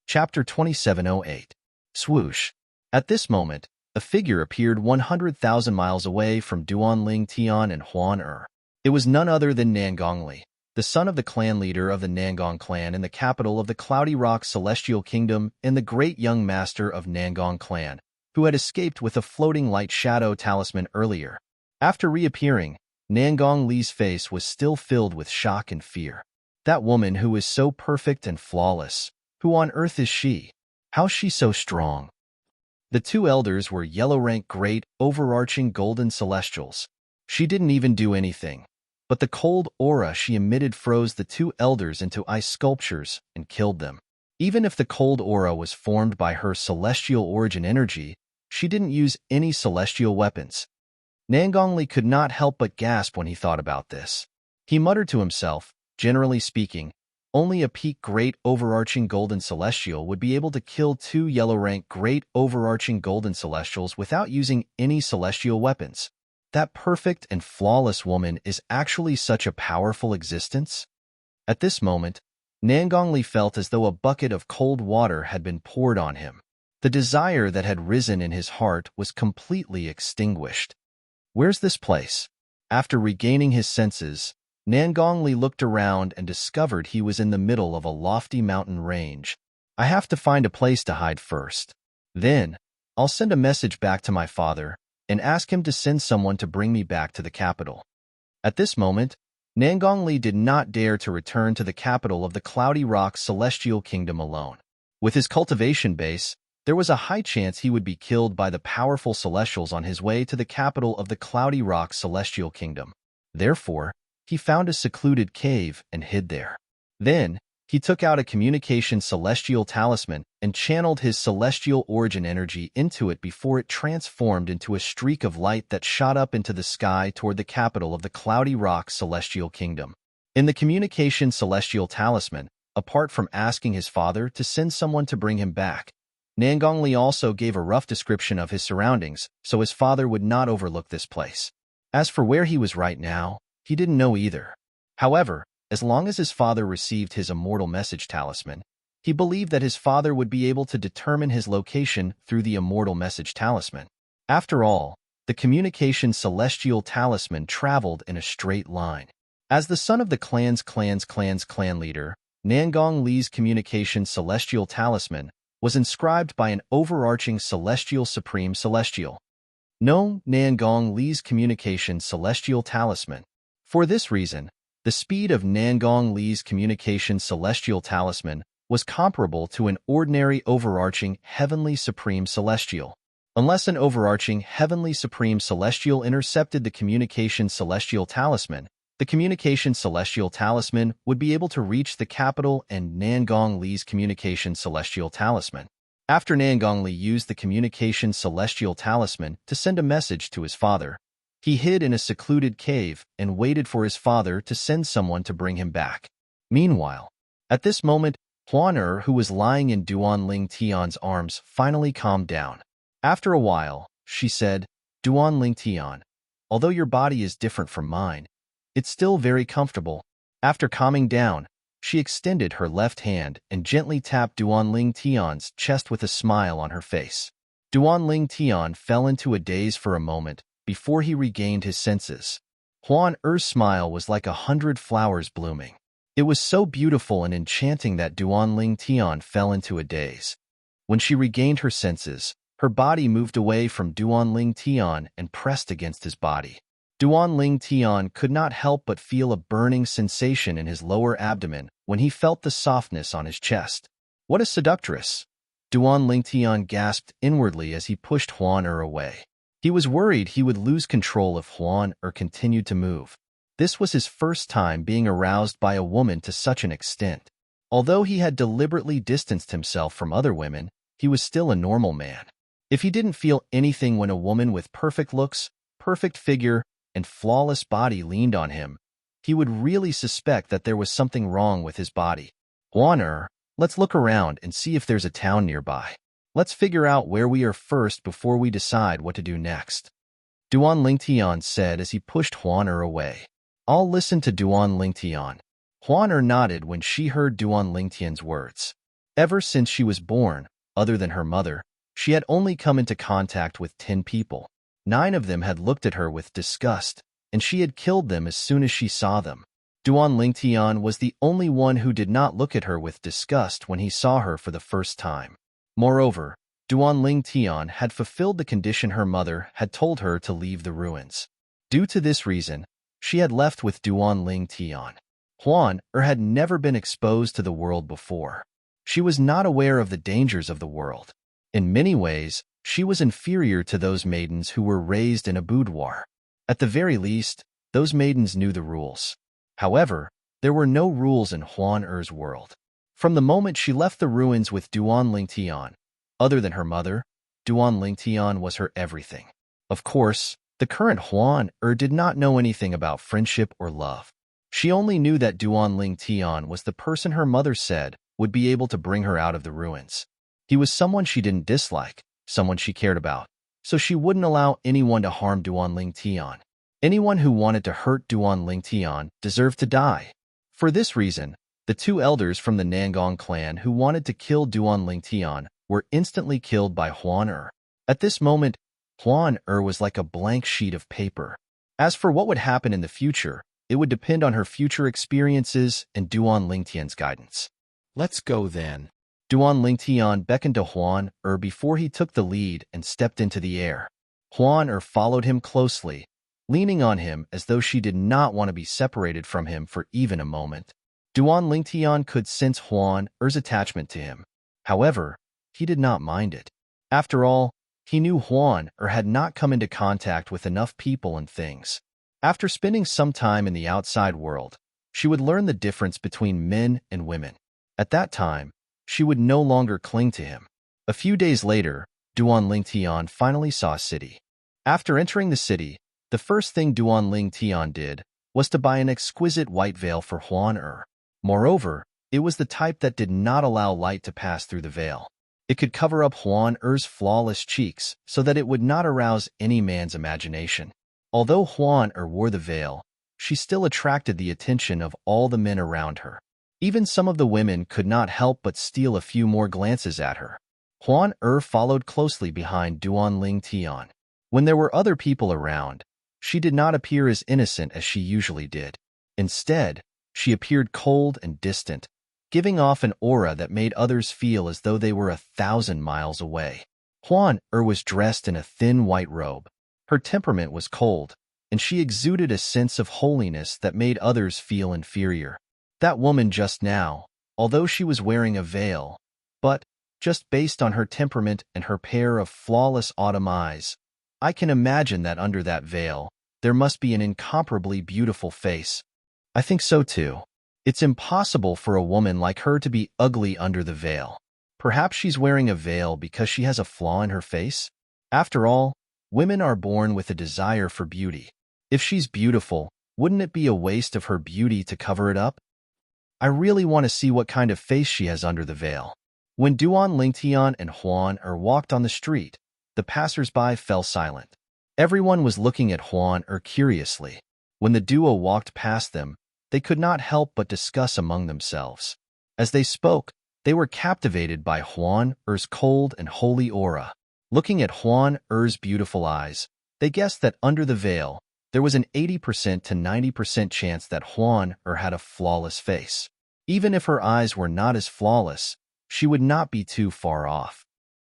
Chapter 2708. Swoosh. At this moment, a figure appeared 100,000 miles away from Duan Lingtian and Huan Er. It was none other than Nangong Li, the son of the clan leader of the Nangong clan in the capital of the Cloudy Rock Celestial Kingdom and the great young master of Nangong clan, who had escaped with a floating light shadow talisman earlier. After reappearing, Nangong Li's face was still filled with shock and fear. That woman who is so perfect and flawless, who on earth is she? How's she so strong? The two elders were yellow-rank great, overarching golden celestials. She didn't even do anything, but the cold aura she emitted froze the two elders into ice sculptures and killed them. Even if the cold aura was formed by her celestial origin energy, she didn't use any celestial weapons. Nangongli could not help but gasp when he thought about this. He muttered to himself, generally speaking, only a peak great overarching golden celestial would be able to kill two yellow-rank great overarching golden celestials without using any celestial weapons. That perfect and flawless woman is actually such a powerful existence? At this moment, Nangongli felt as though a bucket of cold water had been poured on him. The desire that had risen in his heart was completely extinguished. Where's this place? After regaining his senses, Nangongli looked around and discovered he was in the middle of a lofty mountain range. I have to find a place to hide first. Then, I'll send a message back to my father and ask him to send someone to bring me back to the capital. At this moment, Nangongli did not dare to return to the capital of the Cloudy Rock Celestial Kingdom alone. With his cultivation base, there was a high chance he would be killed by the powerful celestials on his way to the capital of the Cloudy Rock Celestial Kingdom. Therefore, he found a secluded cave and hid there. Then, he took out a communication celestial talisman and channeled his celestial origin energy into it before it transformed into a streak of light that shot up into the sky toward the capital of the Cloudy Rock Celestial Kingdom. In the communication celestial talisman, apart from asking his father to send someone to bring him back, Nangongli also gave a rough description of his surroundings so his father would not overlook this place. As for where he was right now, he didn't know either. However, as long as his father received his immortal message talisman, he believed that his father would be able to determine his location through the immortal message talisman. After all, the communication celestial talisman traveled in a straight line. As the son of the clan leader, Nangong Li's communication celestial talisman was inscribed by an overarching celestial supreme celestial. No, Nangong Li's communication celestial talisman. For this reason, the speed of Nangong Li's communication celestial talisman was comparable to an ordinary overarching heavenly supreme celestial. Unless an overarching heavenly supreme celestial intercepted the communication celestial talisman, the communication celestial talisman would be able to reach the capital and Nangong Li's communication celestial talisman. After Nangong Li used the communication celestial talisman to send a message to his father, he hid in a secluded cave and waited for his father to send someone to bring him back. Meanwhile, at this moment, Huan Er, who was lying in Duan Lingtian's arms, finally calmed down. After a while, she said, Duan Lingtian, although your body is different from mine, it's still very comfortable. After calming down, she extended her left hand and gently tapped Duan Lingtian's chest with a smile on her face. Duan Lingtian fell into a daze for a moment before he regained his senses. Huan Er's smile was like 100 flowers blooming. It was so beautiful and enchanting that Duan Lingtian fell into a daze. When she regained her senses, Her body moved away from Duan Ling Tian and pressed against his body. Duan Ling Tian could not help but feel a burning sensation in his lower abdomen when he felt the softness on his chest. What a seductress! Duan Ling Tian gasped inwardly as he pushed Huan away. He was worried he would lose control if Huan continued to move. This was his first time being aroused by a woman to such an extent. Although he had deliberately distanced himself from other women, he was still a normal man. If he didn't feel anything when a woman with perfect looks, perfect figure, and flawless body leaned on him, he would really suspect that there was something wrong with his body. Huan, let's look around and see if there's a town nearby. Let's figure out where we are first before we decide what to do next. Duan Ling Tian said as he pushed Huan away. I'll listen to Duan Ling Tian. Huan nodded when she heard Duan Ling Tian's words. Ever since she was born, other than her mother, she had only come into contact with 10 people. 9 of them had looked at her with disgust, and she had killed them as soon as she saw them. Duan Ling Tian was the only one who did not look at her with disgust when he saw her for the first time. Moreover, Duan Ling Tian had fulfilled the condition her mother had told her to leave the ruins. Due to this reason, she had left with Duan Ling Tian. Huan had never been exposed to the world before. She was not aware of the dangers of the world. In many ways, she was inferior to those maidens who were raised in a boudoir. At the very least, those maidens knew the rules. However, there were no rules in Huan world. From the moment she left the ruins with Duan Ling Tian, other than her mother, Duan Ling Tian was her everything. Of course, the current Huan did not know anything about friendship or love. She only knew that Duan Ling Tian was the person her mother said would be able to bring her out of the ruins. He was someone she didn't dislike, someone she cared about, so she wouldn't allow anyone to harm Duan Ling Tian. Anyone who wanted to hurt Duan Ling Tian deserved to die. For this reason, the 2 elders from the Nangong clan who wanted to kill Duan Ling Tian were instantly killed by Huan. At this moment, Huan was like a blank sheet of paper. As for what would happen in the future, it would depend on her future experiences and Duan Ling Tian's guidance. Let's go then. Duan Ling Tian beckoned to Huan before he took the lead and stepped into the air. Huan followed him closely, leaning on him as though she did not want to be separated from him for even a moment. Duan Ling Tian could sense Huan's attachment to him. However, he did not mind it. After all, he knew Huan had not come into contact with enough people and things. After spending some time in the outside world, she would learn the difference between men and women. At that time, she would no longer cling to him. A few days later, Duan Ling Tian finally saw a city. After entering the city, the first thing Duan Ling Tian did was to buy an exquisite white veil for Huan. Moreover, it was the type that did not allow light to pass through the veil. It could cover up Huan's flawless cheeks so that it would not arouse any man's imagination. Although Huan wore the veil, she still attracted the attention of all the men around her. Even some of the women could not help but steal a few more glances at her. Huan followed closely behind Duan Ling Tian. When there were other people around, she did not appear as innocent as she usually did. Instead, she appeared cold and distant, giving off an aura that made others feel as though they were 1,000 miles away. Huan was dressed in a thin white robe. Her temperament was cold, and she exuded a sense of holiness that made others feel inferior. That woman just now, although she was wearing a veil, but, just based on her temperament and her pair of flawless autumn eyes, I can imagine that under that veil, there must be an incomparably beautiful face. I think so too. It's impossible for a woman like her to be ugly under the veil. Perhaps she's wearing a veil because she has a flaw in her face? After all, women are born with a desire for beauty. If she's beautiful, wouldn't it be a waste of her beauty to cover it up? I really want to see what kind of face she has under the veil. When Duan Ling Tian and Huan walked on the street, the passers-by fell silent. Everyone was looking at Huan curiously. When the duo walked past them, they could not help but discuss among themselves. As they spoke, they were captivated by Huan's cold and holy aura. Looking at Huan's beautiful eyes, they guessed that under the veil, there was an 80% to 90% chance that Huan had a flawless face. Even if her eyes were not as flawless, she would not be too far off.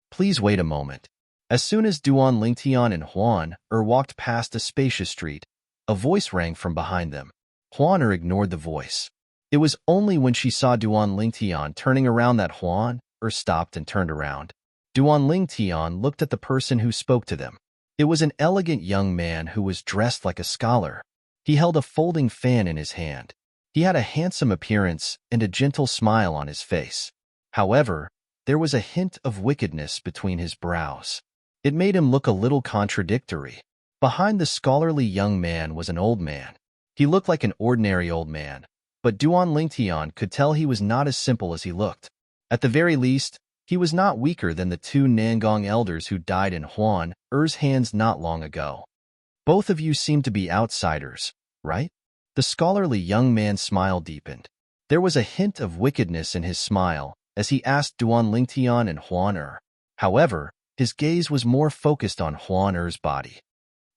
Please wait a moment. As soon as Duan Lingtian and Huan walked past a spacious street, a voice rang from behind them. Huan ignored the voice. It was only when she saw Duan Lingtian turning around that Huan stopped and turned around. Duan Lingtian looked at the person who spoke to them. It was an elegant young man who was dressed like a scholar. He held a folding fan in his hand. He had a handsome appearance and a gentle smile on his face. However, there was a hint of wickedness between his brows. It made him look a little contradictory. Behind the scholarly young man was an old man. He looked like an ordinary old man, but Duan Lingtian could tell he was not as simple as he looked. At the very least, he was not weaker than the two Nangong elders who died in Huan Er's hands not long ago. Both of you seem to be outsiders, right? The scholarly young man's smile deepened. There was a hint of wickedness in his smile as he asked Duan Lingtian and Huan Er. However, his gaze was more focused on Huan Er's body.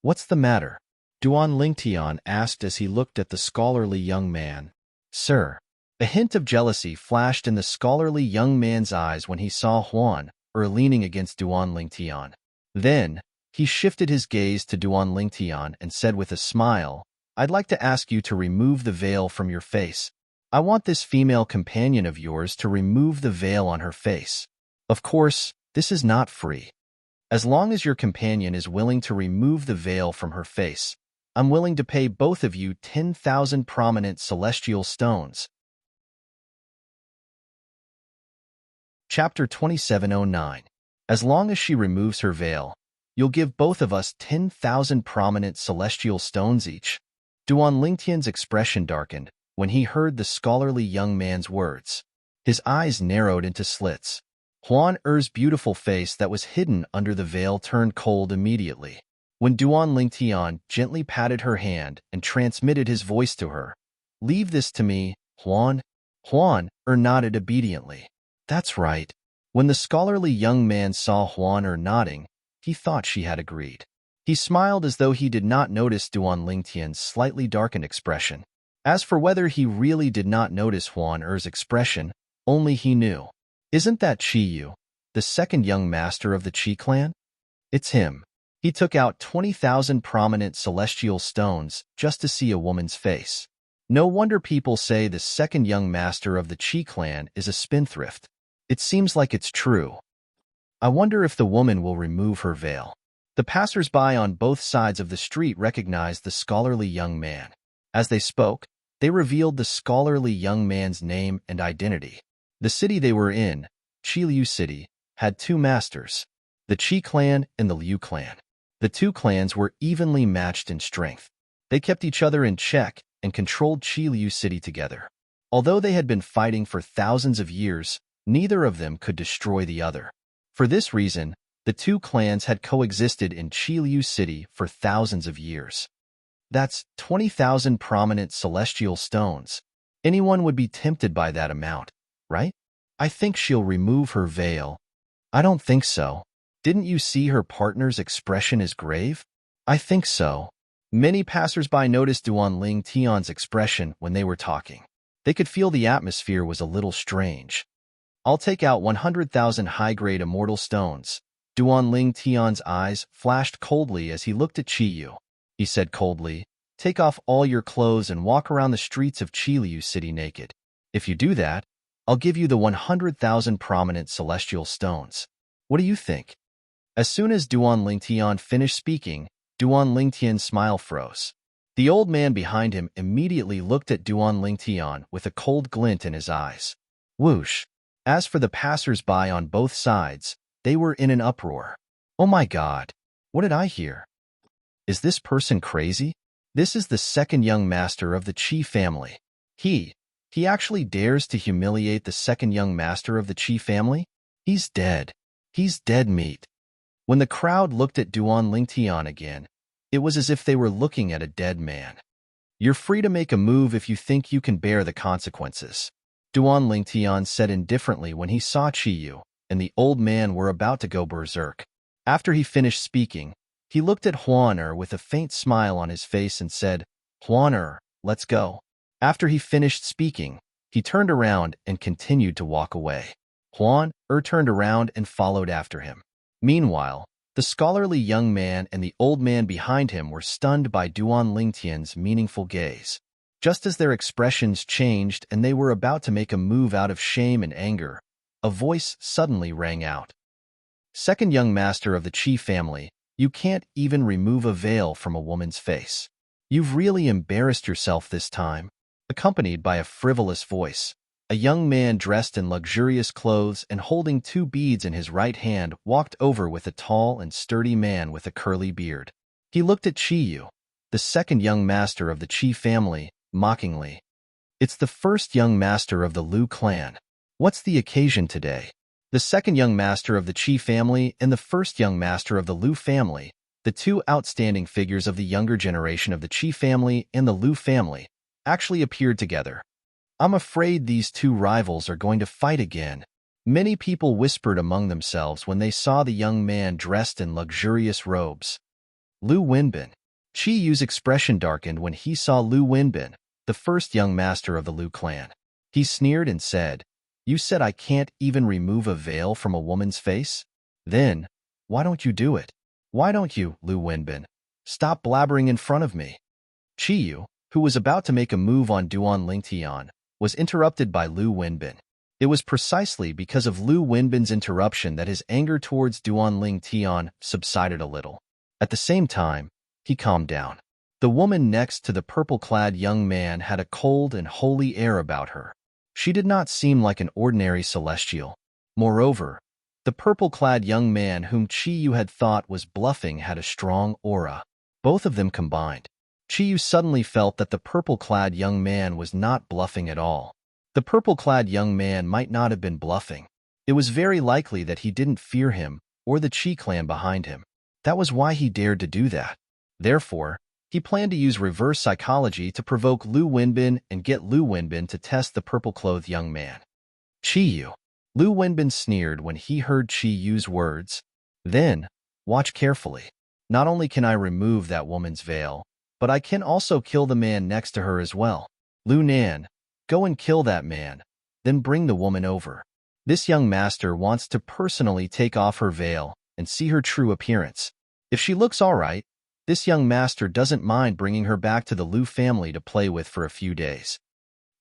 What's the matter? Duan Lingtian asked as he looked at the scholarly young man. Sir. A hint of jealousy flashed in the scholarly young man's eyes when he saw Huan leaning against Duan Lingtian. Then, he shifted his gaze to Duan Lingtian and said with a smile, I'd like to ask you to remove the veil from your face. I want this female companion of yours to remove the veil on her face. Of course, this is not free. As long as your companion is willing to remove the veil from her face, I'm willing to pay both of you 10,000 prominent celestial stones. Chapter 2709. As long as she removes her veil, you'll give both of us 10,000 prominent celestial stones each. Duan Lingtian's expression darkened when he heard the scholarly young man's words. His eyes narrowed into slits. Huan Er's beautiful face that was hidden under the veil turned cold immediately. When Duan Lingtian gently patted her hand and transmitted his voice to her, Leave this to me, Huan. Huan nodded obediently. That's right. When the scholarly young man saw Huan nodding, he thought she had agreed. He smiled as though he did not notice Duan Lingtian's slightly darkened expression. As for whether he really did not notice Huan Er's expression, only he knew. Isn't that Qi Yu, the second young master of the Qi clan? It's him. He took out 20,000 prominent celestial stones just to see a woman's face. No wonder people say the second young master of the Qi clan is a spendthrift. It seems like it's true. I wonder if the woman will remove her veil. The passers-by on both sides of the street recognized the scholarly young man. As they spoke, they revealed the scholarly young man's name and identity. The city they were in, Qi Liu City, had two masters, the Qi clan and the Liu clan. The two clans were evenly matched in strength. They kept each other in check and controlled Qi Liu City together. Although they had been fighting for thousands of years, neither of them could destroy the other. For this reason, the two clans had coexisted in Qi Liu City for thousands of years. That's 20,000 prominent celestial stones. Anyone would be tempted by that amount, right? I think she'll remove her veil. I don't think so. Didn't you see her partner's expression is grave? I think so. Many passers-by noticed Duan Lingtian's expression when they were talking. They could feel the atmosphere was a little strange. I'll take out 100,000 high-grade immortal stones. Duan Lingtian's eyes flashed coldly as he looked at Qi Yu. He said coldly, Take off all your clothes and walk around the streets of Qi Liu City naked. If you do that, I'll give you the 100,000 prominent celestial stones. What do you think? As soon as Duan Lingtian finished speaking, Duan Lingtian's smile froze. The old man behind him immediately looked at Duan Lingtian with a cold glint in his eyes. Whoosh! As for the passers-by on both sides, they were in an uproar. Oh my God! What did I hear? Is this person crazy? This is the second young master of the Qi family. He actually dares to humiliate the second young master of the Qi family? He's dead. He's dead meat. When the crowd looked at Duan Lingtian again, it was as if they were looking at a dead man. You're free to make a move if you think you can bear the consequences. Duan Lingtian said indifferently when he saw Qi Yu and the old man were about to go berserk. After he finished speaking, he looked at Huan with a faint smile on his face and said, Huan, let's go. After he finished speaking, he turned around and continued to walk away. Huan turned around and followed after him. Meanwhile, the The scholarly young man and the old man behind him were stunned by Duan Lingtian's meaningful gaze. Just as their expressions changed and they were about to make a move out of shame and anger, a voice suddenly rang out. Second young master of the Qi family, you can't even remove a veil from a woman's face. You've really embarrassed yourself this time. Accompanied by a frivolous voice, a young man dressed in luxurious clothes and holding 2 beads in his right hand walked over with a tall and sturdy man with a curly beard. He looked at Qiyu, the second young master of the Qi family, mockingly. It's the first young master of the Lu clan. What's the occasion today? The second young master of the Qi family and the first young master of the Lu family, the 2 outstanding figures of the younger generation of the Qi family and the Lu family, actually appeared together. I'm afraid these 2 rivals are going to fight again. Many people whispered among themselves when they saw the young man dressed in luxurious robes. Lu Wenbin. Qiyu's expression darkened when he saw Lu Wenbin, the first young master of the Lu clan. He sneered and said, "You said I can't even remove a veil from a woman's face? Then, why don't you do it? Why don't you, Lu Wenbin? Stop blabbering in front of me." Qiyu, who was about to make a move on Duan Lingtian, was interrupted by Lu Wenbin. It was precisely because of Lu Wenbin's interruption that his anger towards Duan Lingtian subsided a little. At the same time, he calmed down. The woman next to the purple-clad young man had a cold and holy air about her. She did not seem like an ordinary celestial. Moreover, the purple-clad young man whom Qiyu had thought was bluffing had a strong aura. Both of them combined. Qiyu suddenly felt that the purple-clad young man was not bluffing at all. The purple-clad young man might not have been bluffing. It was very likely that he didn't fear him or the Qi clan behind him. That was why he dared to do that. Therefore, he planned to use reverse psychology to provoke Lu Wenbin and get Lu Wenbin to test the purple-clothed young man. Qiyu. Lu Wenbin sneered when he heard Qiyu's words. Then, watch carefully. Not only can I remove that woman's veil, but I can also kill the man next to her as well. Lu Nan, go and kill that man, then bring the woman over. This young master wants to personally take off her veil and see her true appearance. If she looks all right, this young master doesn't mind bringing her back to the Lu family to play with for a few days.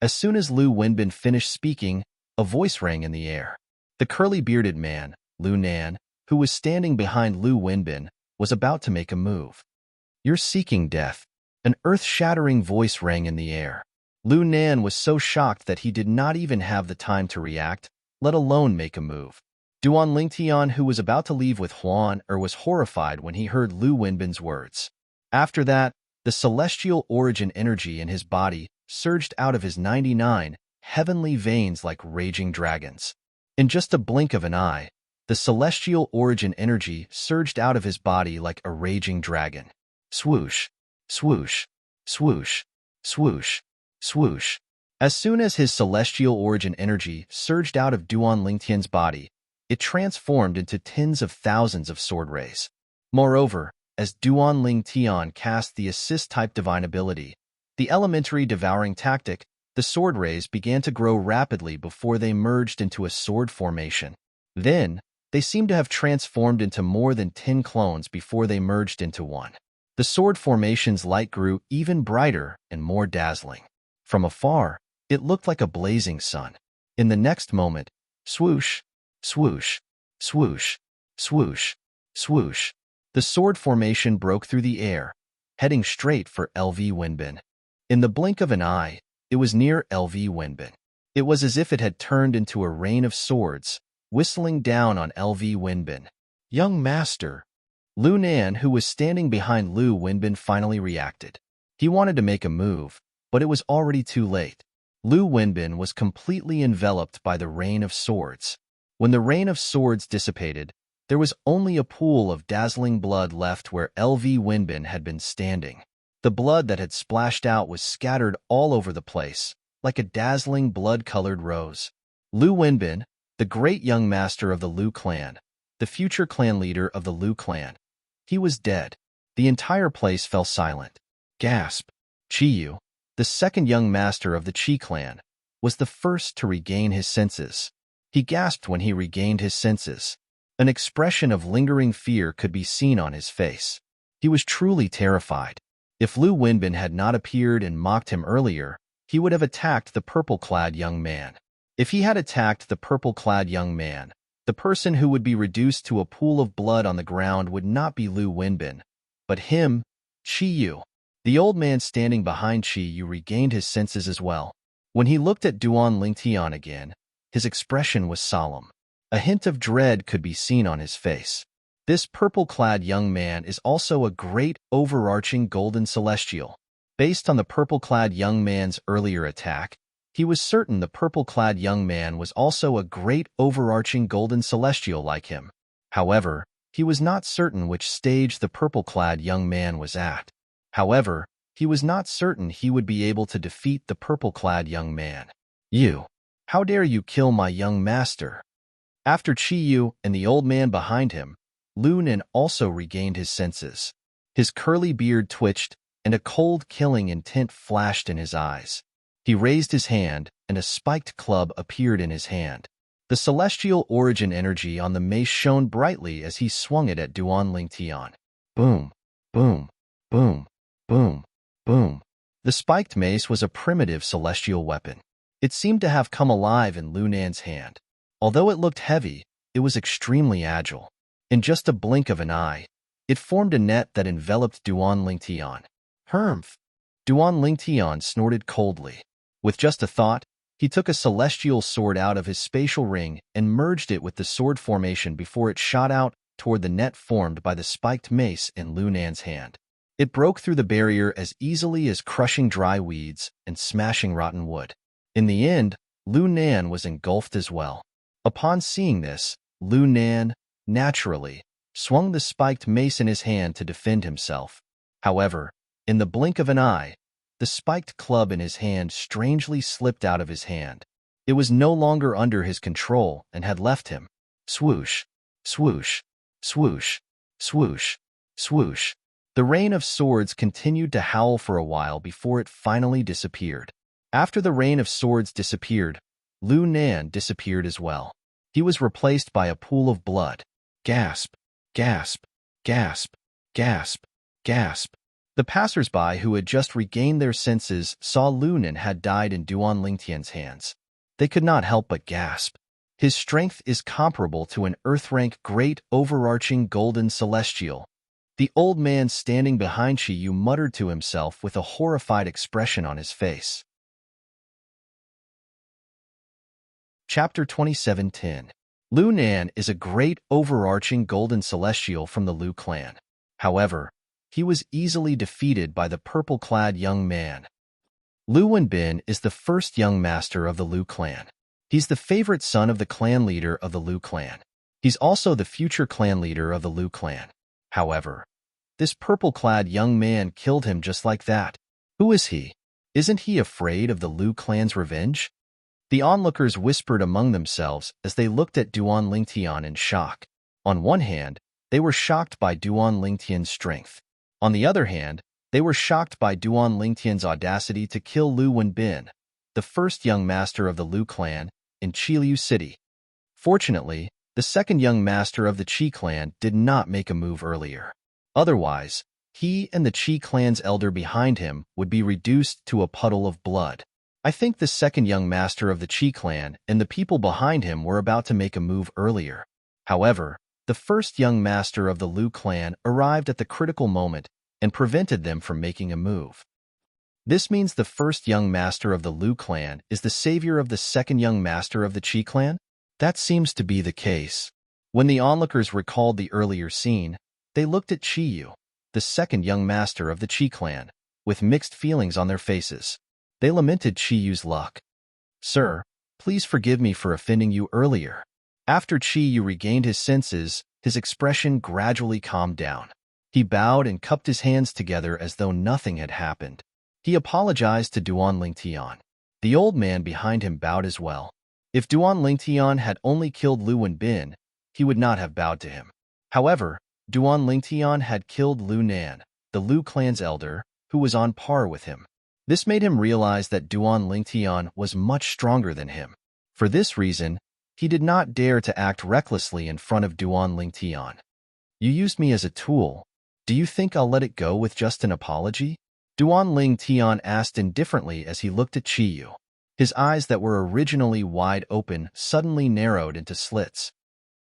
As soon as Lu Wenbin finished speaking, a voice rang in the air. The curly-bearded man, Lu Nan, who was standing behind Lu Wenbin, was about to make a move. You're seeking death. An earth-shattering voice rang in the air. Lu Nan was so shocked that he did not even have the time to react, let alone make a move. Duan Lingtian, who was about to leave with Huan, was horrified when he heard Lu Wenbin's words. After that, the celestial origin energy in his body surged out of his 99 heavenly veins like raging dragons. In just a blink of an eye, the celestial origin energy surged out of his body like a raging dragon. Swoosh, swoosh, swoosh, swoosh, swoosh. As soon as his celestial origin energy surged out of Duan Lingtian's body, it transformed into tens of thousands of sword rays. Moreover, as Duan Lingtian cast the assist-type divine ability, the elementary devouring tactic, the sword rays began to grow rapidly before they merged into a sword formation. Then, they seemed to have transformed into more than 10 clones before they merged into one. The sword formation's light grew even brighter and more dazzling. From afar, it looked like a blazing sun. In the next moment, swoosh, swoosh, swoosh, swoosh, swoosh. The sword formation broke through the air, heading straight for LV Wenbin. In the blink of an eye, it was near LV Wenbin. It was as if it had turned into a rain of swords, whistling down on LV Wenbin. Young master. Lu Nan, who was standing behind Lu Wenbin, finally reacted. He wanted to make a move, but it was already too late. Lu Wenbin was completely enveloped by the rain of swords. When the rain of swords dissipated, there was only a pool of dazzling blood left where LV Wenbin had been standing. The blood that had splashed out was scattered all over the place, like a dazzling blood-colored rose. Lu Wenbin, the great young master of the Lu clan, the future clan leader of the Lu clan. He was dead. The entire place fell silent. Gasp. Qiyu, the second young master of the Qi clan, was the first to regain his senses. He gasped when he regained his senses. An expression of lingering fear could be seen on his face. He was truly terrified. If Lu Wenbin had not appeared and mocked him earlier, he would have attacked the purple-clad young man. If he had attacked the purple-clad young man, the person who would be reduced to a pool of blood on the ground would not be Lu Wenbin, but him, Qi Yu. The old man standing behind Qi Yu regained his senses as well. When he looked at Duan Lingtian again, his expression was solemn. A hint of dread could be seen on his face. This purple-clad young man is also a great, overarching golden celestial. Based on the purple-clad young man's earlier attack, he was certain the purple-clad young man was also a great, overarching golden celestial like him. However, he was not certain which stage the purple-clad young man was at. However, he was not certain he would be able to defeat the purple-clad young man. You! How dare you kill my young master? After Qi Yu and the old man behind him, Lu Nen also regained his senses. His curly beard twitched, and a cold killing intent flashed in his eyes. He raised his hand, and a spiked club appeared in his hand. The celestial origin energy on the mace shone brightly as he swung it at Duan Lingtian. Boom, boom, boom, boom, boom. The spiked mace was a primitive celestial weapon. It seemed to have come alive in Lu Nan's hand. Although it looked heavy, it was extremely agile. In just a blink of an eye, it formed a net that enveloped Duan Lingtian. Humph! Duan Lingtian snorted coldly. With just a thought, he took a celestial sword out of his spatial ring and merged it with the sword formation before it shot out toward the net formed by the spiked mace in Lu Nan's hand. It broke through the barrier as easily as crushing dry weeds and smashing rotten wood. In the end, Lu Nan was engulfed as well. Upon seeing this, Lu Nan, naturally, swung the spiked mace in his hand to defend himself. However, in the blink of an eye, the spiked club in his hand strangely slipped out of his hand. It was no longer under his control and had left him. Swoosh, swoosh, swoosh, swoosh, swoosh. The rain of swords continued to howl for a while before it finally disappeared. After the rain of swords disappeared, Lu Nan disappeared as well. He was replaced by a pool of blood. Gasp, gasp, gasp, gasp, gasp. The passers-by who had just regained their senses saw Lu Nan had died in Duan Lingtian's hands. They could not help but gasp. His strength is comparable to an Earth-rank great overarching golden celestial. The old man standing behind Qi Yu muttered to himself with a horrified expression on his face. Chapter 27:10. Lu Nan is a great overarching golden celestial from the Lu clan. However, he was easily defeated by the purple-clad young man. Lu Wenbin is the first young master of the Lu clan. He's the favorite son of the clan leader of the Lu clan. He's also the future clan leader of the Lu clan. However, this purple-clad young man killed him just like that. Who is he? Isn't he afraid of the Lu clan's revenge? The onlookers whispered among themselves as they looked at Duan Lingtian in shock. On one hand, they were shocked by Duan Lingtian's strength. On the other hand, they were shocked by Duan Lingtian's audacity to kill Lu Wenbin, the first young master of the Lu clan, in Qiliu City. Fortunately, the second young master of the Qi clan did not make a move earlier. Otherwise, he and the Qi clan's elder behind him would be reduced to a puddle of blood. I think the second young master of the Qi clan and the people behind him were about to make a move earlier. However, the first young master of the Lu clan arrived at the critical moment and prevented them from making a move. This means the first young master of the Lu clan is the savior of the second young master of the Qi clan? That seems to be the case. When the onlookers recalled the earlier scene, they looked at Qi Yu, the second young master of the Qi clan, with mixed feelings on their faces. They lamented Qi Yu's luck. Sir, please forgive me for offending you earlier. After Qi Yu regained his senses, his expression gradually calmed down. He bowed and cupped his hands together as though nothing had happened. He apologized to Duan Lingtian. The old man behind him bowed as well. If Duan Lingtian had only killed Lu Wenbin, he would not have bowed to him. However, Duan Lingtian had killed Lu Nan, the Lu clan's elder, who was on par with him. This made him realize that Duan Lingtian was much stronger than him. For this reason, He did not dare to act recklessly in front of Duan Lingtian. You used me as a tool. Do you think I'll let it go with just an apology? Duan Lingtian asked indifferently as he looked at Qiyu. His eyes that were originally wide open suddenly narrowed into slits.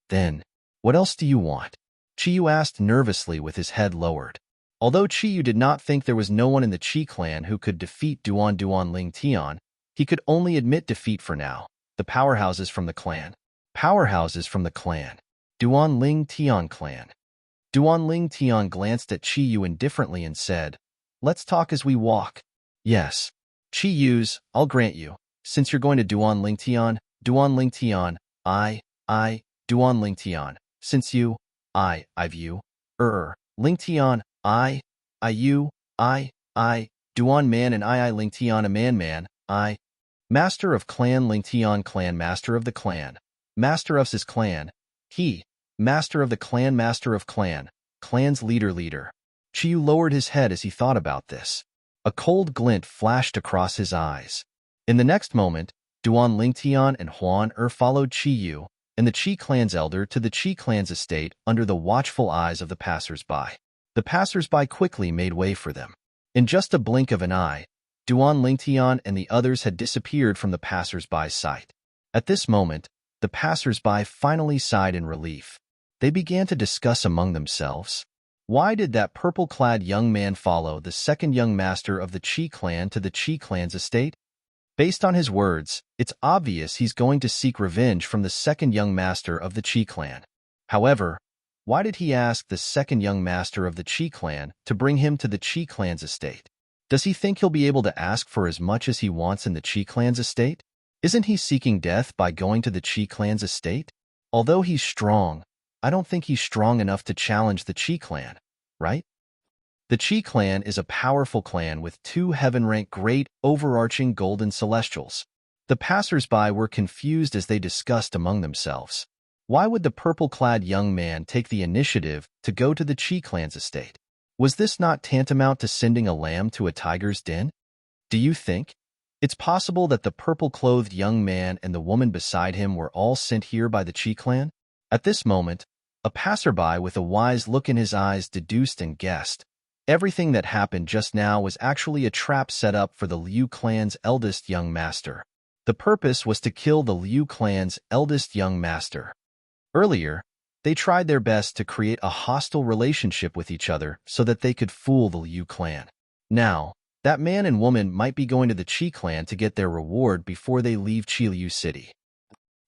Then, what else do you want? Qiyu asked nervously with his head lowered. Although Qiyu did not think there was no one in the Qi clan who could defeat Duan Lingtian, he could only admit defeat for now. The powerhouses from the clan. Powerhouses from the clan. Duan Lingtian clan. Duan Lingtian glanced at Qiyu indifferently and said, "Let's talk as we walk." Yes. Qiyu's, I'll grant you. Since you're going to Duan Lingtian, Duan Lingtian. Since you, I've you. Lingtian, you, Duan man and Lingtian a man, Master of clan Lingtian clan master of the clan. Master of his clan. He, master of the clan master of clan. Clan's leader. Qiyu lowered his head as he thought about this. A cold glint flashed across his eyes. In the next moment, Duan Lingtian and Huan followed Qiyu and the Qi clan's elder to the Qi clan's estate under the watchful eyes of the passers-by. The passers-by quickly made way for them. In just a blink of an eye, Duan Lingtian and the others had disappeared from the passers-by's sight. At this moment, the passers-by finally sighed in relief. They began to discuss among themselves. Why did that purple-clad young man follow the second young master of the Qi clan to the Qi clan's estate? Based on his words, it's obvious he's going to seek revenge from the second young master of the Qi clan. However, why did he ask the second young master of the Qi clan to bring him to the Qi clan's estate? Does he think he'll be able to ask for as much as he wants in the Qi clan's estate? Isn't he seeking death by going to the Qi clan's estate? Although he's strong, I don't think he's strong enough to challenge the Qi clan, right? The Qi clan is a powerful clan with 2 heaven-rank great, overarching golden celestials. The passers-by were confused as they discussed among themselves. Why would the purple-clad young man take the initiative to go to the Qi clan's estate? Was this not tantamount to sending a lamb to a tiger's den? Do you think? It's possible that the purple-clothed young man and the woman beside him were all sent here by the Qi clan? At this moment, a passerby with a wise look in his eyes deduced and guessed. Everything that happened just now was actually a trap set up for the Liu clan's eldest young master. The purpose was to kill the Liu clan's eldest young master. Earlier, they tried their best to create a hostile relationship with each other so that they could fool the Liu clan. Now, that man and woman might be going to the Qi clan to get their reward before they leave Qiliu City.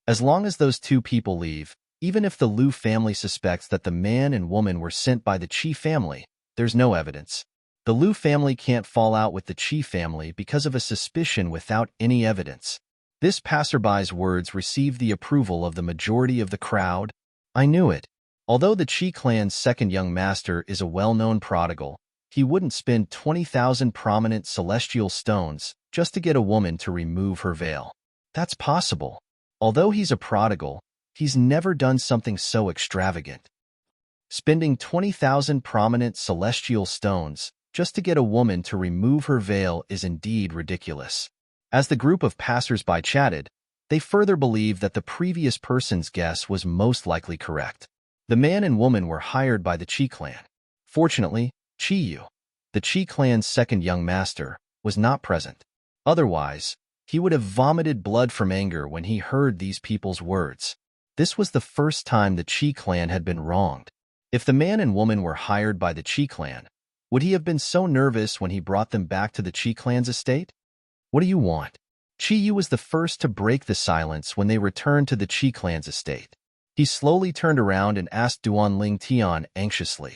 As long as those 2 people leave, even if the Liu family suspects that the man and woman were sent by the Qi family, there's no evidence. The Liu family can't fall out with the Qi family because of a suspicion without any evidence. This passerby's words received the approval of the majority of the crowd. I knew it. Although the Qi clan's second young master is a well-known prodigal, he wouldn't spend 20,000 prominent celestial stones just to get a woman to remove her veil. That's possible. Although he's a prodigal, he's never done something so extravagant. Spending 20,000 prominent celestial stones just to get a woman to remove her veil is indeed ridiculous. As the group of passers-by chatted, they further believed that the previous person's guess was most likely correct. The man and woman were hired by the Qi clan. Fortunately, Qiyu, the Qi clan's second young master, was not present. Otherwise, he would have vomited blood from anger when he heard these people's words. This was the first time the Qi clan had been wronged. If the man and woman were hired by the Qi clan, would he have been so nervous when he brought them back to the Qi clan's estate? What do you want? Qiyu was the first to break the silence when they returned to the Qi clan's estate. He slowly turned around and asked Duan Lingtian anxiously.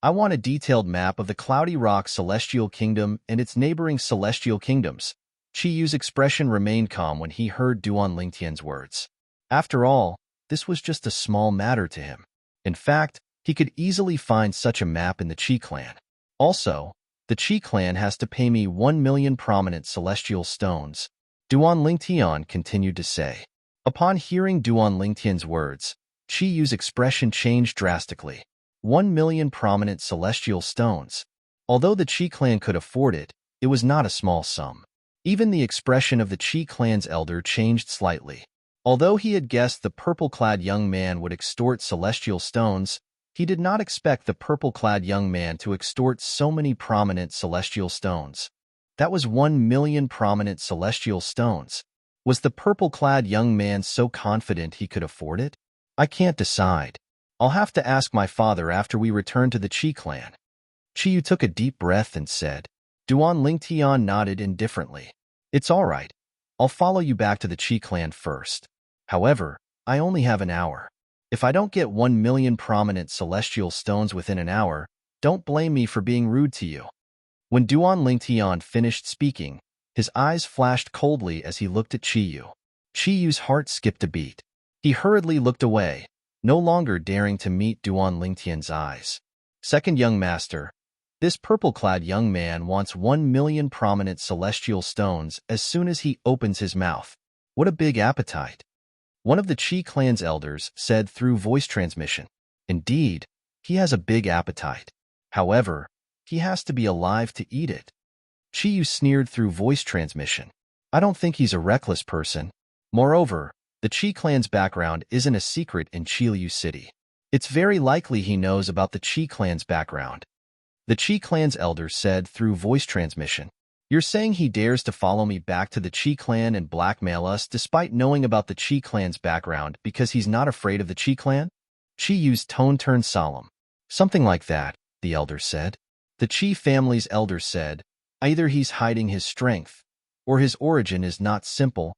I want a detailed map of the Cloudy Rock Celestial Kingdom and its neighboring celestial kingdoms. Qiyu's expression remained calm when he heard Duan Lingtian's words. After all, this was just a small matter to him. In fact, he could easily find such a map in the Qi clan. Also, the Qi clan has to pay me 1 million prominent celestial stones, Duan Lingtian continued to say. Upon hearing Duan Lingtian's words, Qiyu's expression changed drastically. 1 million prominent celestial stones. Although the Qi clan could afford it, it was not a small sum. Even the expression of the Qi clan's elder changed slightly. Although he had guessed the purple-clad young man would extort celestial stones, he did not expect the purple-clad young man to extort so many prominent celestial stones. That was 1,000,000 prominent celestial stones. Was the purple-clad young man so confident he could afford it? I can't decide. I'll have to ask my father after we return to the Qi clan. Chiyu took a deep breath and said. Duan Lingtian nodded indifferently. It's all right. I'll follow you back to the Qi clan first. However, I only have an hour. If I don't get 1,000,000 prominent celestial stones within an hour, don't blame me for being rude to you. When Duan Lingtian finished speaking, his eyes flashed coldly as he looked at Chiyu. Chiyu's heart skipped a beat. He hurriedly looked away, no longer daring to meet Duan Lingtian's eyes. Second young master, this purple-clad young man wants 1,000,000 prominent celestial stones as soon as he opens his mouth. What a big appetite. One of the Qi clan's elders said through voice transmission. Indeed, he has a big appetite. However, he has to be alive to eat it. Chiyu sneered through voice transmission. I don't think he's a reckless person. Moreover, the Qi clan's background isn't a secret in Qiliu City. It's very likely he knows about the Qi clan's background. The Qi clan's elder said through voice transmission. You're saying he dares to follow me back to the Qi clan and blackmail us despite knowing about the Qi clan's background because he's not afraid of the Qi clan? Chiyu's tone turned solemn. Something like that, the elder said. The Qi family's elder said, either he's hiding his strength, or his origin is not simple.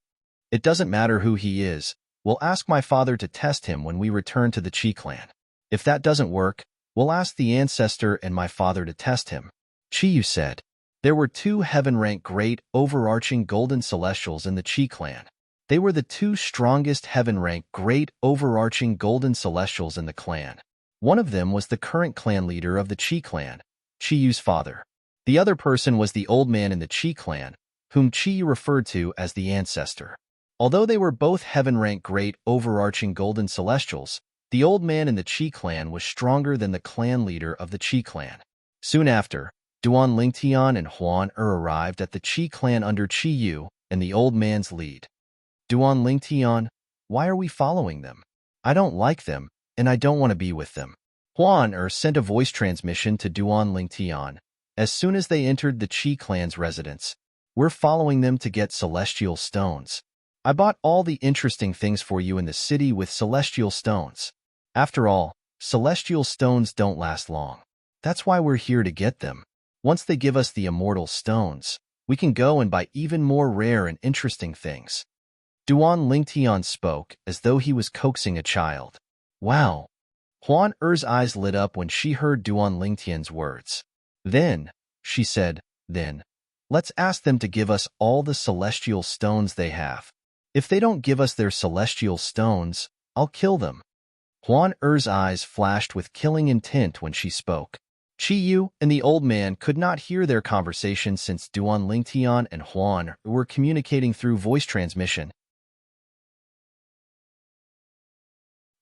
It doesn't matter who he is. We'll ask my father to test him when we return to the Qi clan. If that doesn't work, we'll ask the ancestor and my father to test him. Chiyu said. There were 2 heaven-rank great, overarching golden celestials in the Qi clan. They were the 2 strongest heaven-rank great, overarching golden celestials in the clan. One of them was the current clan leader of the Qi clan, Chiyu's father. The other person was the old man in the Qi clan, whom Chiyu referred to as the ancestor. Although they were both heaven-rank great, overarching golden celestials, the old man in the Qi clan was stronger than the clan leader of the Qi clan. Soon after, Duan Lingtian and Huan arrived at the Qi clan under Chiyu and the old man's lead. Duan Lingtian, why are we following them? I don't like them, and I don't want to be with them. Huan sent a voice transmission to Duan Lingtian. As soon as they entered the Qi clan's residence, we're following them to get celestial stones. I bought all the interesting things for you in the city with celestial stones. After all, celestial stones don't last long. That's why we're here to get them. Once they give us the immortal stones, we can go and buy even more rare and interesting things. Duan Lingtian spoke as though he was coaxing a child. Wow. Huan Er's eyes lit up when she heard Duan Lingtian's words. Then, she said, let's ask them to give us all the celestial stones they have. If they don't give us their celestial stones, I'll kill them. Huan Er's eyes flashed with killing intent when she spoke. Chiyu and the old man could not hear their conversation since Duan Lingtian and Huan were communicating through voice transmission.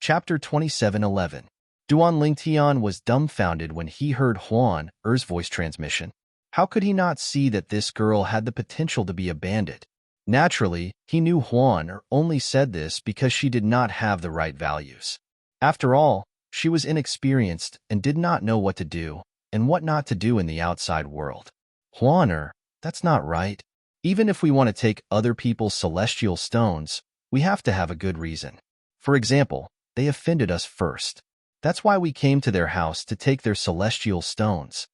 Chapter 27:11. Duan Lingtian was dumbfounded when he heard Huan Er's voice transmission. How could he not see that this girl had the potential to be a bandit? Naturally, he knew Huan Er only said this because she did not have the right values. After all, she was inexperienced and did not know what to do and what not to do in the outside world. Huan Er, that's not right. Even if we want to take other people's celestial stones, we have to have a good reason. For example, they offended us first. That's why we came to their house to take their celestial stones.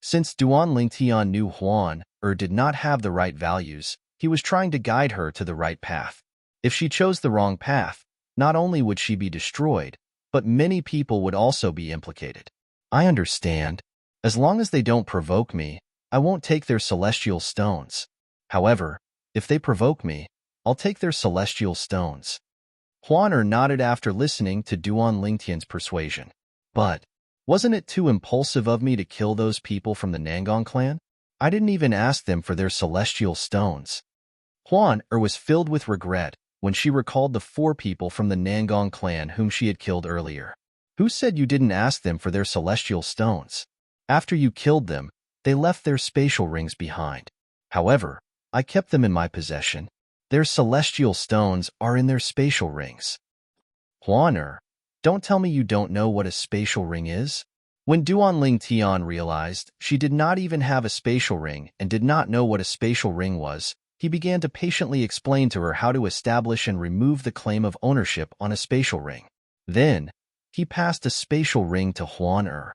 Since Duan Lingtian knew Huan Er did not have the right values, he was trying to guide her to the right path. If she chose the wrong path, not only would she be destroyed, but many people would also be implicated. I understand. As long as they don't provoke me, I won't take their celestial stones. However, if they provoke me, I'll take their celestial stones. Huan Er nodded after listening to Duan Lingtian's persuasion. But, wasn't it too impulsive of me to kill those people from the Nangong clan? I didn't even ask them for their celestial stones. Huan Er was filled with regret when she recalled the 4 people from the Nangong clan whom she had killed earlier. Who said you didn't ask them for their celestial stones? After you killed them, they left their spatial rings behind. However, I kept them in my possession. Their celestial stones are in their spatial rings. Huan, don't tell me you don't know what a spatial ring is? When Duan Tian realized she did not even have a spatial ring and did not know what a spatial ring was, he began to patiently explain to her how to establish and remove the claim of ownership on a spatial ring. Then, he passed a spatial ring to Huan.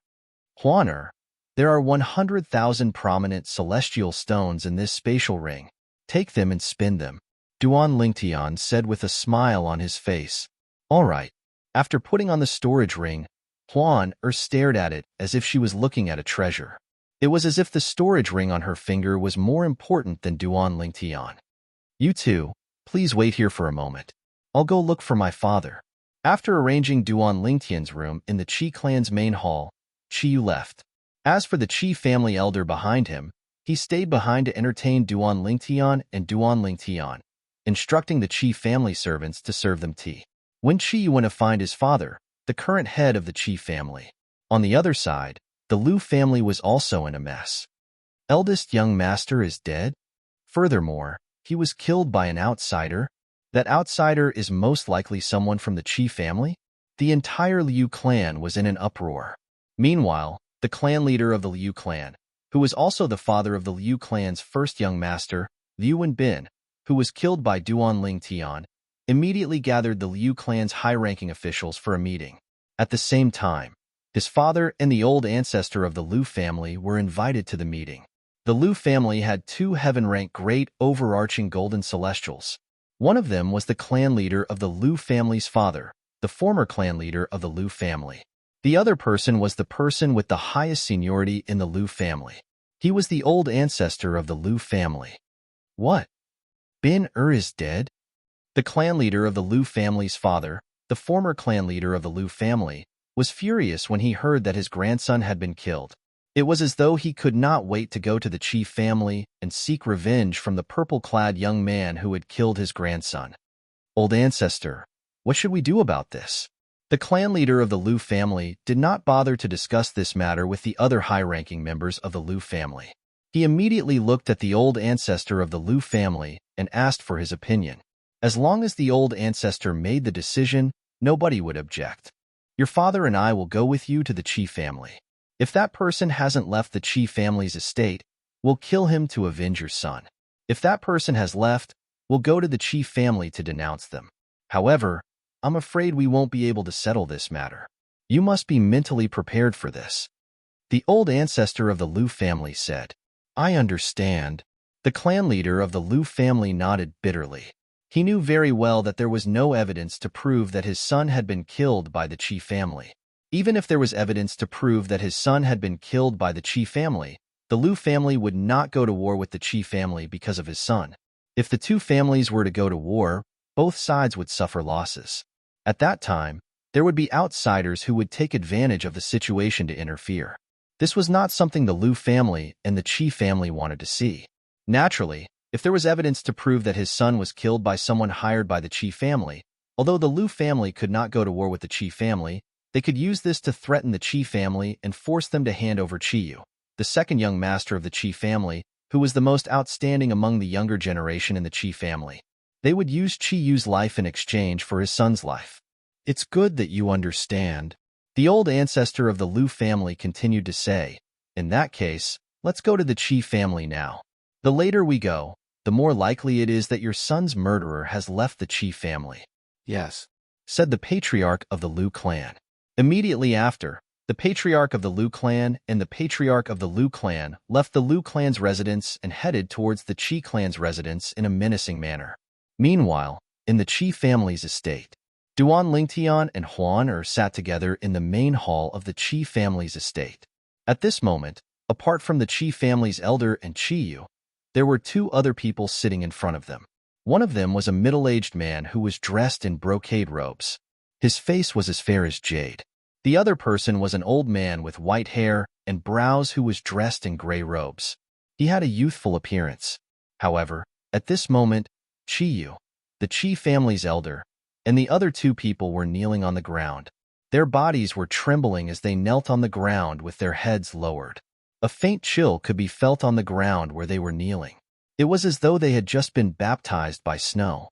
Huan, there are 100,000 prominent celestial stones in this spatial ring. Take them and spin them. Duan Tian said with a smile on his face. All right. After putting on the storage ring, Huan stared at it as if she was looking at a treasure. It was as if the storage ring on her finger was more important than Duan Tian. You two, please wait here for a moment. I'll go look for my father. After arranging Duan Tian's room in the Qi clan's main hall, Qiyu left. As for the Qi family elder behind him, he stayed behind to entertain Duan Tian and Duan Tian, instructing the Qi family servants to serve them tea. When Qiyu went to find his father, the current head of the Qi family. On the other side, the Liu family was also in a mess. Eldest young master is dead? Furthermore, he was killed by an outsider. That outsider is most likely someone from the Qi family? The entire Liu clan was in an uproar. Meanwhile, the clan leader of the Liu clan, who was also the father of the Liu clan's first young master, Liu Wenbin, who was killed by Duan Tian, immediately gathered the Liu clan's high-ranking officials for a meeting. At the same time, his father and the old ancestor of the Liu family were invited to the meeting. The Liu family had two heaven-ranked great overarching golden celestials. One of them was the clan leader of the Liu family's father, the former clan leader of the Liu family. The other person was the person with the highest seniority in the Liu family. He was the old ancestor of the Liu family. What? Bin is dead? The clan leader of the Liu family's father, the former clan leader of the Liu family, was furious when he heard that his grandson had been killed. It was as though he could not wait to go to the Qi family and seek revenge from the purple-clad young man who had killed his grandson. Old ancestor, what should we do about this? The clan leader of the Liu family did not bother to discuss this matter with the other high-ranking members of the Liu family. He immediately looked at the old ancestor of the Liu family and asked for his opinion. As long as the old ancestor made the decision, nobody would object. Your father and I will go with you to the Qi family. If that person hasn't left the Qi family's estate, we'll kill him to avenge your son. If that person has left, we'll go to the Qi family to denounce them. However, I'm afraid we won't be able to settle this matter. You must be mentally prepared for this. The old ancestor of the Liu family said. I understand. The clan leader of the Liu family nodded bitterly. He knew very well that there was no evidence to prove that his son had been killed by the Qi family. Even if there was evidence to prove that his son had been killed by the Qi family, the Liu family would not go to war with the Qi family because of his son. If the two families were to go to war, both sides would suffer losses. At that time, there would be outsiders who would take advantage of the situation to interfere. This was not something the Liu family and the Qi family wanted to see. Naturally, if there was evidence to prove that his son was killed by someone hired by the Qi family, although the Liu family could not go to war with the Qi family, they could use this to threaten the Qi family and force them to hand over Qiyu, the second young master of the Qi family, who was the most outstanding among the younger generation in the Qi family. They would use Qiyu's life in exchange for his son's life. It's good that you understand. The old ancestor of the Liu family continued to say, in that case, let's go to the Qi family now. The later we go, the more likely it is that your son's murderer has left the Qi family. Yes, said the patriarch of the Liu clan. Immediately after, the patriarch of the Liu clan and the patriarch of the Liu clan left the Liu clan's residence and headed towards the Qi clan's residence in a menacing manner. Meanwhile, in the Qi family's estate, Duan Tian and Huan sat together in the main hall of the Qi family's estate. At this moment, apart from the Qi family's elder and Qiyu, there were two other people sitting in front of them. One of them was a middle-aged man who was dressed in brocade robes. His face was as fair as jade. The other person was an old man with white hair and brows who was dressed in gray robes. He had a youthful appearance. However, at this moment, Qiyu, the Qi family's elder, and the other two people were kneeling on the ground. Their bodies were trembling as they knelt on the ground with their heads lowered. A faint chill could be felt on the ground where they were kneeling. It was as though they had just been baptized by snow.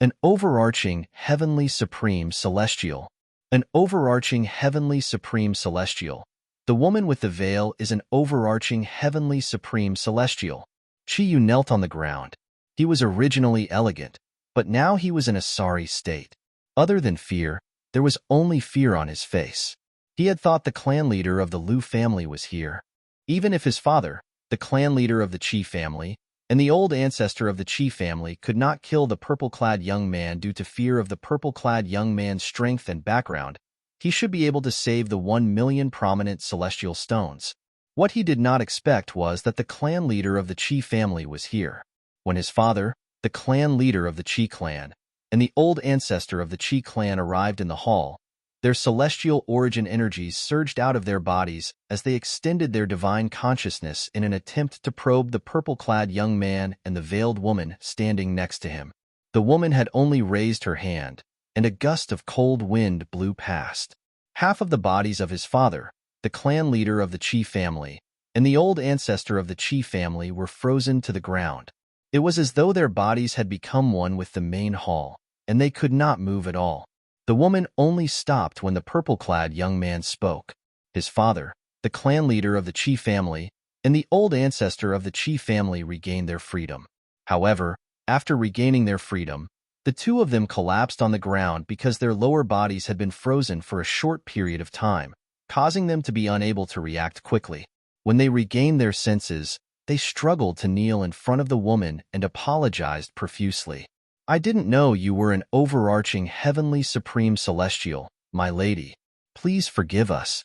An overarching, heavenly, supreme, celestial. An overarching, heavenly, supreme, celestial. The woman with the veil is an overarching, heavenly, supreme, celestial. Chiyu knelt on the ground. He was originally elegant, but now he was in a sorry state. Other than fear, there was only fear on his face. He had thought the clan leader of the Liu family was here. Even if his father, the clan leader of the Qi family, and the old ancestor of the Qi family could not kill the purple-clad young man due to fear of the purple-clad young man's strength and background, he should be able to save the 1,000,000 prominent celestial stones. What he did not expect was that the clan leader of the Qi family was here. When his father, the clan leader of the Qi clan, and the old ancestor of the Qi clan arrived in the hall, their celestial origin energies surged out of their bodies as they extended their divine consciousness in an attempt to probe the purple-clad young man and the veiled woman standing next to him. The woman had only raised her hand, and a gust of cold wind blew past. Half of the bodies of his father, the clan leader of the Qi family, and the old ancestor of the Qi family were frozen to the ground. It was as though their bodies had become one with the main hall, and they could not move at all. The woman only stopped when the purple-clad young man spoke. His father, the clan leader of the Qi family, and the old ancestor of the Qi family regained their freedom. However, after regaining their freedom, the two of them collapsed on the ground because their lower bodies had been frozen for a short period of time, causing them to be unable to react quickly. When they regained their senses, they struggled to kneel in front of the woman and apologized profusely. "I didn't know you were an overarching heavenly supreme celestial, my lady. Please forgive us."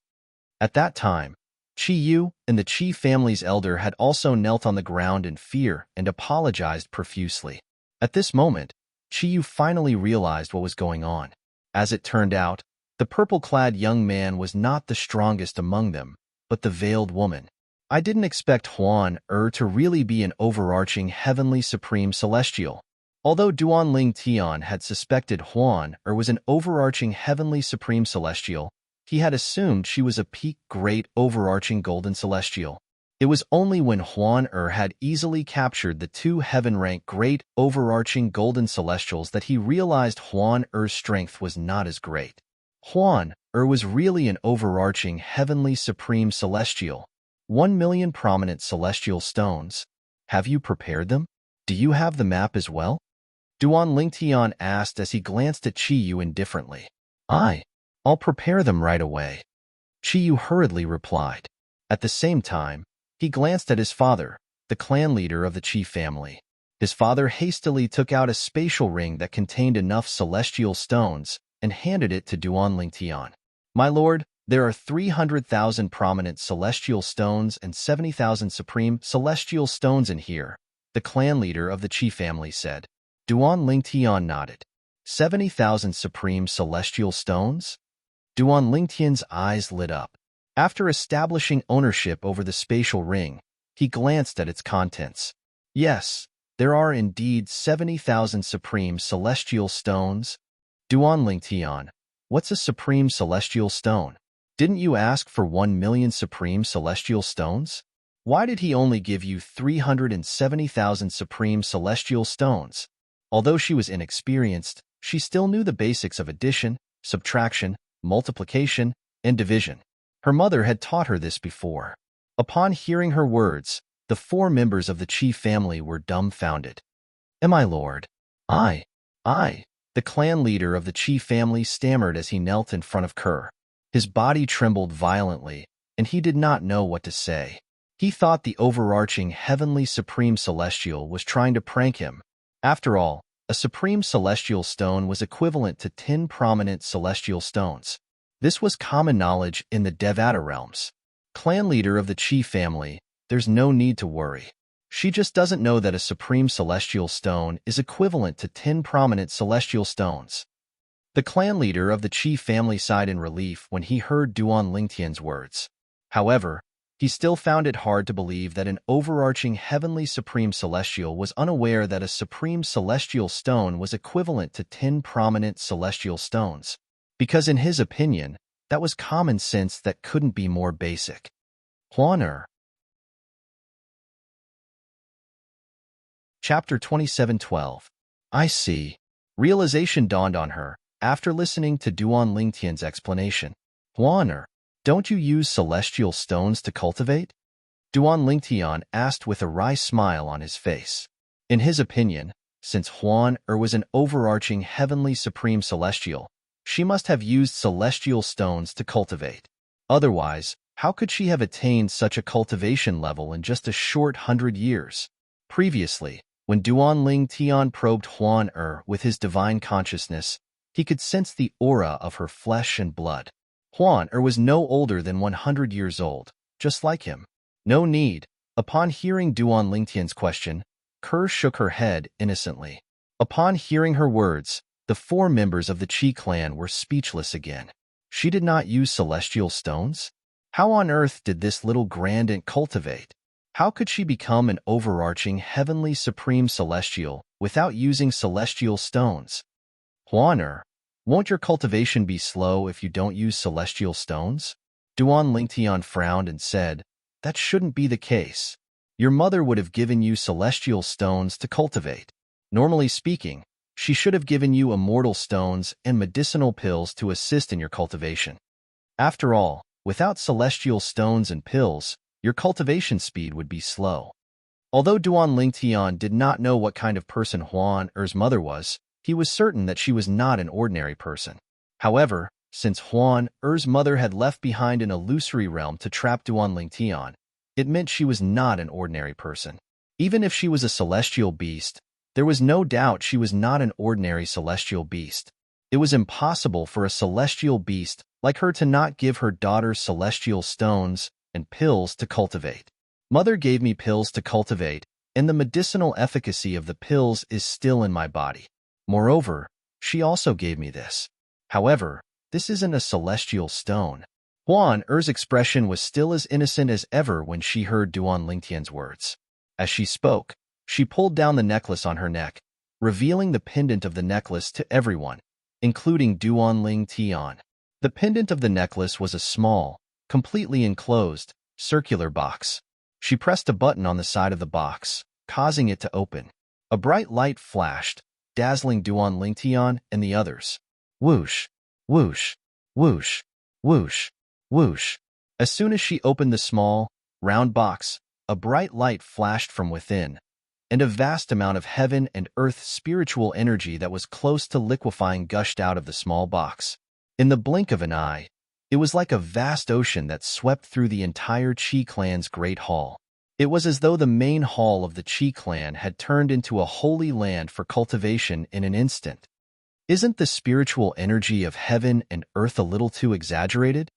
At that time, Chiyu and the Qi family's elder had also knelt on the ground in fear and apologized profusely. At this moment, Chiyu finally realized what was going on. As it turned out, the purple-clad young man was not the strongest among them, but the veiled woman. "I didn't expect Huan to really be an overarching heavenly supreme celestial." Although Duan Ling Tian had suspected Huan was an overarching heavenly supreme celestial, he had assumed she was a peak great overarching golden celestial. It was only when Huan had easily captured the two heaven-rank great overarching golden celestials that he realized Huan strength was not as great. Huan was really an overarching heavenly supreme celestial. 1,000,000 prominent celestial stones. Have you prepared them? Do you have the map as well? Duan Lingtian asked as he glanced at Chiyu indifferently. I'll prepare them right away," Chiyu hurriedly replied. At the same time, he glanced at his father, the clan leader of the Qi family. His father hastily took out a spatial ring that contained enough celestial stones and handed it to Duan Lingtian. "My lord, there are 300,000 prominent celestial stones and 70,000 supreme celestial stones in here," the clan leader of the Qi family said. Duan Lingtian nodded. 70,000 supreme celestial stones? Duan Lingtian's eyes lit up. After establishing ownership over the spatial ring, he glanced at its contents. "Yes, there are indeed 70,000 supreme celestial stones." Duan Lingtian, what's a supreme celestial stone? Didn't you ask for 1,000,000 supreme celestial stones? Why did he only give you 370,000 supreme celestial stones? Although she was inexperienced, she still knew the basics of addition, subtraction, multiplication, and division. Her mother had taught her this before. Upon hearing her words, the 4 members of the Qi family were dumbfounded. "My lord, I. The clan leader of the Qi family stammered as he knelt in front of Kerr. His body trembled violently, and he did not know what to say. He thought the overarching heavenly supreme celestial was trying to prank him. After all, a supreme celestial stone was equivalent to 10 prominent celestial stones. This was common knowledge in the Devata realms. Clan leader of the Qi family, there's no need to worry. She just doesn't know that a supreme celestial stone is equivalent to 10 prominent celestial stones." The clan leader of the Qi family sighed in relief when he heard Duan Lingtian's words. However, he still found it hard to believe that an overarching heavenly supreme celestial was unaware that a supreme celestial stone was equivalent to 10 prominent celestial stones, because in his opinion, that was common sense that couldn't be more basic. Huan Chapter 27:12. I see. Realization dawned on her after listening to Duan Lingtian's explanation. Huan, don't you use celestial stones to cultivate? Duan Lingtian asked with a wry smile on his face. In his opinion, since Huan was an overarching heavenly supreme celestial, she must have used celestial stones to cultivate. Otherwise, how could she have attained such a cultivation level in just a short 100 years? Previously, when Duan Lingtian probed Huan with his divine consciousness, he could sense the aura of her flesh and blood. Huan was no older than 100 years old, just like him. No need. Upon hearing Duan Lingtian's question, Kerr shook her head innocently. Upon hearing her words, the 4 members of the Qi clan were speechless again. She did not use celestial stones? How on earth did this little grandant cultivate? How could she become an overarching heavenly supreme celestial without using celestial stones? Huan, won't your cultivation be slow if you don't use celestial stones? Duan Lingtian frowned and said, that shouldn't be the case. Your mother would have given you celestial stones to cultivate. Normally speaking, she should have given you immortal stones and medicinal pills to assist in your cultivation. After all, without celestial stones and pills, your cultivation speed would be slow. Although Duan Lingtian did not know what kind of person Huan's mother was, he was certain that she was not an ordinary person. However, since Huan's mother had left behind an illusory realm to trap Duan Lingtian, it meant she was not an ordinary person. Even if she was a celestial beast, there was no doubt she was not an ordinary celestial beast. It was impossible for a celestial beast like her to not give her daughter celestial stones and pills to cultivate. Mother gave me pills to cultivate, and the medicinal efficacy of the pills is still in my body. Moreover, she also gave me this. However, this isn't a celestial stone. Huan's expression was still as innocent as ever when she heard Duan Lingtian's words. As she spoke, she pulled down the necklace on her neck, revealing the pendant of the necklace to everyone, including Duan Lingtian. The pendant of the necklace was a small, completely enclosed, circular box. She pressed a button on the side of the box, causing it to open. A bright light flashed, dazzling Duan Lingtian and the others. Whoosh, whoosh, whoosh, whoosh, whoosh. As soon as she opened the small, round box, a bright light flashed from within, and a vast amount of heaven and earth spiritual energy that was close to liquefying gushed out of the small box. In the blink of an eye, it was like a vast ocean that swept through the entire Qi clan's great hall. It was as though the main hall of the Qi clan had turned into a holy land for cultivation in an instant. Isn't the spiritual energy of heaven and earth a little too exaggerated?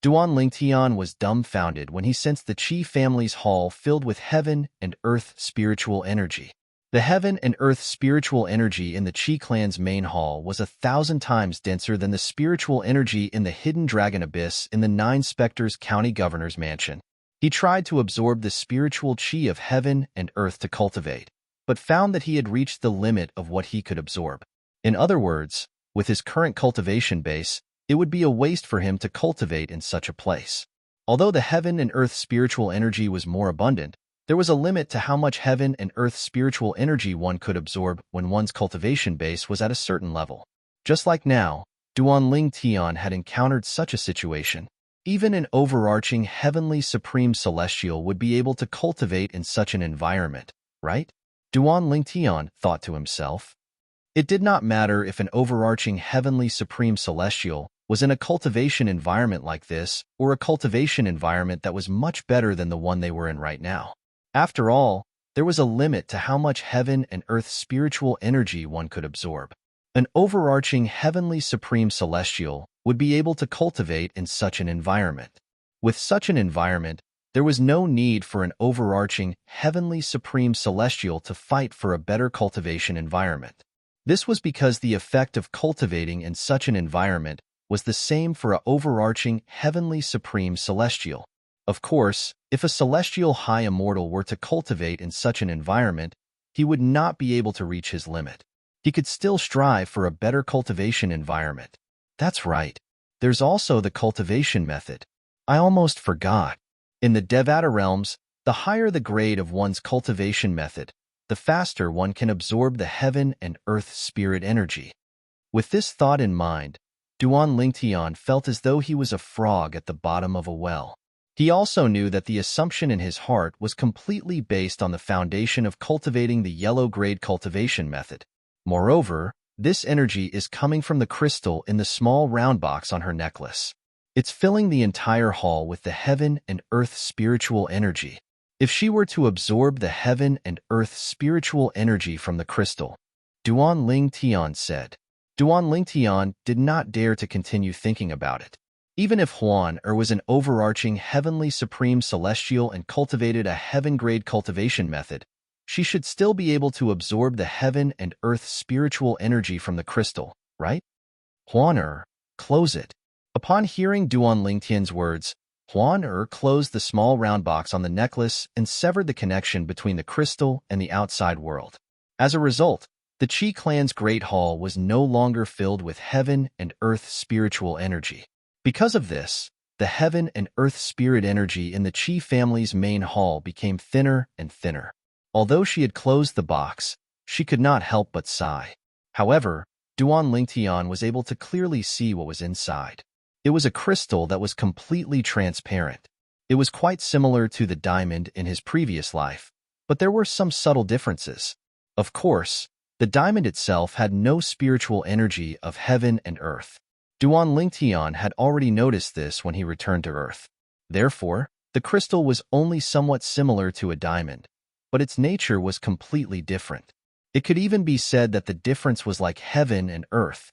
Duan Lingtian was dumbfounded when he sensed the Qi family's hall filled with heaven and earth spiritual energy. The heaven and earth spiritual energy in the Qi clan's main hall was 1,000 times denser than the spiritual energy in the hidden dragon abyss in the 9 Spectres county governor's mansion. He tried to absorb the spiritual Qi of heaven and earth to cultivate, but found that he had reached the limit of what he could absorb. In other words, with his current cultivation base, it would be a waste for him to cultivate in such a place. Although the heaven and earth spiritual energy was more abundant, there was a limit to how much heaven and earth spiritual energy one could absorb when one's cultivation base was at a certain level. Just like now, Duan Lingtian had encountered such a situation. Even an overarching heavenly supreme celestial would be able to cultivate in such an environment, right? Duan Lingtian thought to himself. It did not matter if an overarching heavenly supreme celestial was in a cultivation environment like this or a cultivation environment that was much better than the one they were in right now. After all, there was a limit to how much heaven and earth spiritual energy one could absorb. An overarching heavenly supreme celestial would be able to cultivate in such an environment. With such an environment, there was no need for an overarching heavenly supreme celestial to fight for a better cultivation environment. This was because the effect of cultivating in such an environment was the same for an overarching heavenly supreme celestial. Of course, if a celestial high immortal were to cultivate in such an environment, he would not be able to reach his limit. He could still strive for a better cultivation environment. That's right. There's also the cultivation method. I almost forgot. In the Devata realms, the higher the grade of one's cultivation method, the faster one can absorb the heaven and earth spirit energy. With this thought in mind, Duan Lingtian felt as though he was a frog at the bottom of a well. He also knew that the assumption in his heart was completely based on the foundation of cultivating the yellow-grade cultivation method. Moreover, this energy is coming from the crystal in the small round box on her necklace. It's filling the entire hall with the heaven and earth spiritual energy. If she were to absorb the heaven and earth spiritual energy from the crystal, Duan Lingtian said. Duan Lingtian did not dare to continue thinking about it. Even if Huan was an overarching heavenly supreme celestial and cultivated a heaven-grade cultivation method, she should still be able to absorb the heaven and earth spiritual energy from the crystal, right? Huan close it. Upon hearing Duan Lingtian's words, Huan closed the small round box on the necklace and severed the connection between the crystal and the outside world. As a result, the Qi clan's Great Hall was no longer filled with heaven and earth spiritual energy. Because of this, the heaven and earth spirit energy in the Qi family's main hall became thinner and thinner. Although she had closed the box, she could not help but sigh. However, Duan Lingtian was able to clearly see what was inside. It was a crystal that was completely transparent. It was quite similar to the diamond in his previous life, but there were some subtle differences. Of course, the diamond itself had no spiritual energy of heaven and earth. Duan Lingtian had already noticed this when he returned to Earth. Therefore, the crystal was only somewhat similar to a diamond, but its nature was completely different. It could even be said that the difference was like heaven and earth.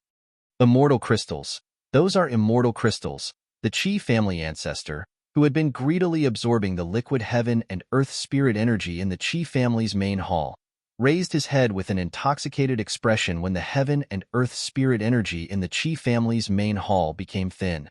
Immortal crystals. Those are immortal crystals. The Qi family ancestor, who had been greedily absorbing the liquid heaven and earth spirit energy in the Qi family's main hall, raised his head with an intoxicated expression when the heaven and earth spirit energy in the Qi family's main hall became thin.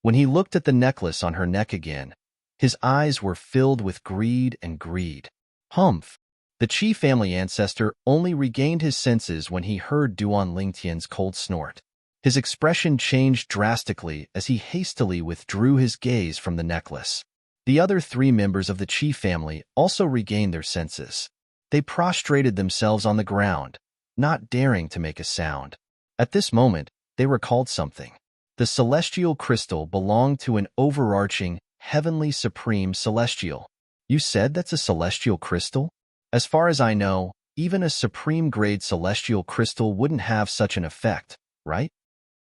When he looked at the necklace on her neck again, his eyes were filled with greed and greed. Humph! The Qi family ancestor only regained his senses when he heard Duan Lingtian's cold snort. His expression changed drastically as he hastily withdrew his gaze from the necklace. The other 3 members of the Qi family also regained their senses. They prostrated themselves on the ground, not daring to make a sound. At this moment, they recalled something. The celestial crystal belonged to an overarching, heavenly supreme celestial. You said that's a celestial crystal? As far as I know, even a supreme-grade celestial crystal wouldn't have such an effect, right?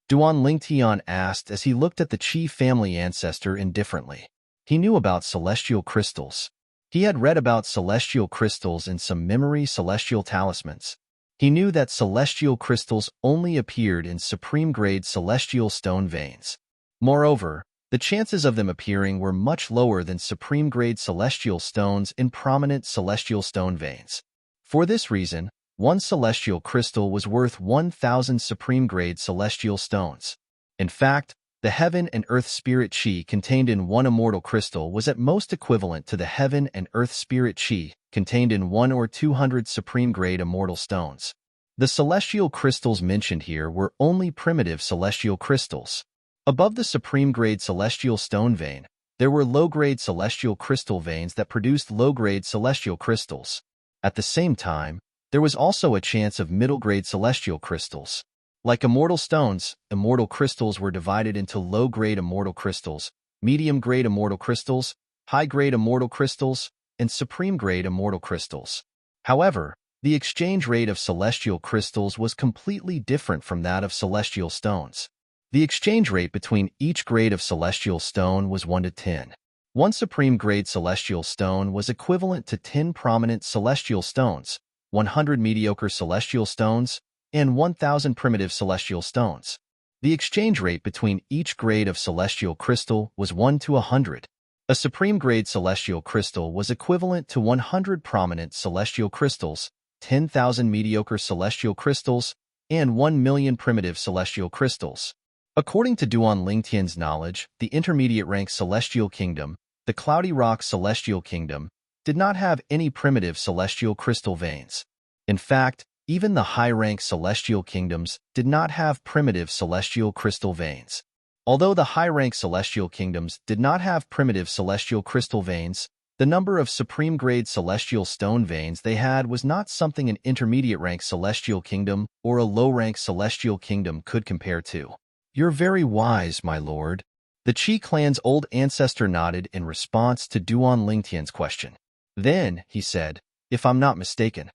Duan Lingtian asked as he looked at the Qi family ancestor indifferently. He knew about celestial crystals. He had read about celestial crystals in some memory celestial talismans. He knew that celestial crystals only appeared in supreme-grade celestial stone veins. Moreover, the chances of them appearing were much lower than supreme-grade celestial stones in prominent celestial stone veins. For this reason, one celestial crystal was worth 1,000 supreme-grade celestial stones. In fact, the heaven and earth spirit Qi contained in one immortal crystal was at most equivalent to the heaven and earth spirit Qi contained in 1 or 200 supreme-grade immortal stones. The celestial crystals mentioned here were only primitive celestial crystals. Above the supreme-grade celestial stone vein, there were low-grade celestial crystal veins that produced low-grade celestial crystals. At the same time, there was also a chance of middle-grade celestial crystals. Like immortal stones, immortal crystals were divided into low-grade immortal crystals, medium-grade immortal crystals, high-grade immortal crystals, and supreme-grade immortal crystals. However, the exchange rate of celestial crystals was completely different from that of celestial stones. The exchange rate between each grade of celestial stone was 1 to 10. One supreme-grade celestial stone was equivalent to 10 prominent celestial stones, 100 mediocre celestial stones, and 1,000 primitive celestial stones. The exchange rate between each grade of celestial crystal was 1 to 100. A supreme-grade celestial crystal was equivalent to 100 prominent celestial crystals, 10,000 mediocre celestial crystals, and 1 million primitive celestial crystals. According to Duan Lingtian's knowledge, the intermediate-rank celestial kingdom, the Cloudy Rock Celestial Kingdom, did not have any primitive celestial crystal veins. In fact, even the high-rank celestial kingdoms did not have primitive celestial crystal veins. Although the high-rank celestial kingdoms did not have primitive celestial crystal veins, The number of supreme-grade celestial stone veins they had was not something an intermediate-rank celestial kingdom or a low-rank celestial kingdom could compare to. "You're very wise, my lord." The Qi clan's old ancestor nodded in response to Duan Lingtian's question. "Then," he said, "if I'm not mistaken,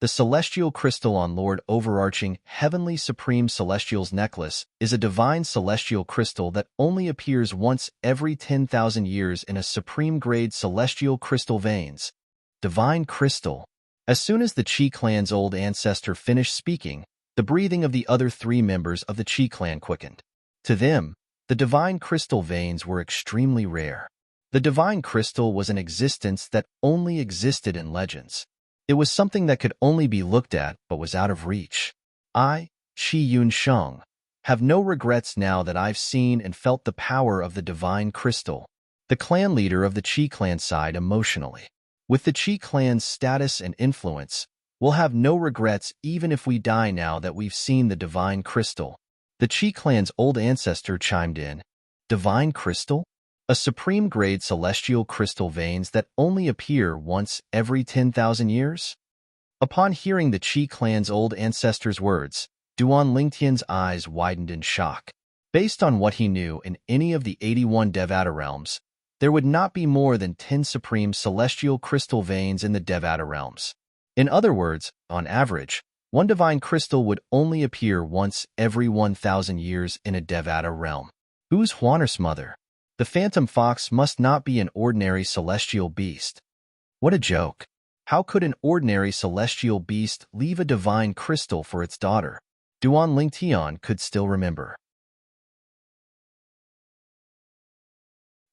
the celestial crystal on Lord Overarching Heavenly Supreme Celestial's necklace is a divine celestial crystal that only appears once every 10,000 years in a supreme-grade celestial crystal veins." Divine crystal. As soon as the Qi clan's old ancestor finished speaking, the breathing of the other three members of the Qi clan quickened. To them, the divine crystal veins were extremely rare. The divine crystal was an existence that only existed in legends. It was something that could only be looked at but was out of reach. I, Qi Yun Sheng, have no regrets now that I've seen and felt the power of the divine crystal. The clan leader of the Qi clan sighed emotionally. With the Qi clan's status and influence, we'll have no regrets even if we die now that we've seen the divine crystal. The Qi clan's old ancestor chimed in. Divine crystal? A supreme-grade celestial crystal veins that only appear once every 10,000 years? Upon hearing the Qi clan's old ancestor's words, Duan Lingtian's eyes widened in shock. Based on what he knew in any of the 81 Devata realms, there would not be more than 10 supreme celestial crystal veins in the Devata realms. In other words, on average, one divine crystal would only appear once every 1,000 years in a Devata realm. Who's Huaner's mother? The phantom fox must not be an ordinary celestial beast. What a joke. How could an ordinary celestial beast leave a divine crystal for its daughter? Duan Lingtian could still remember.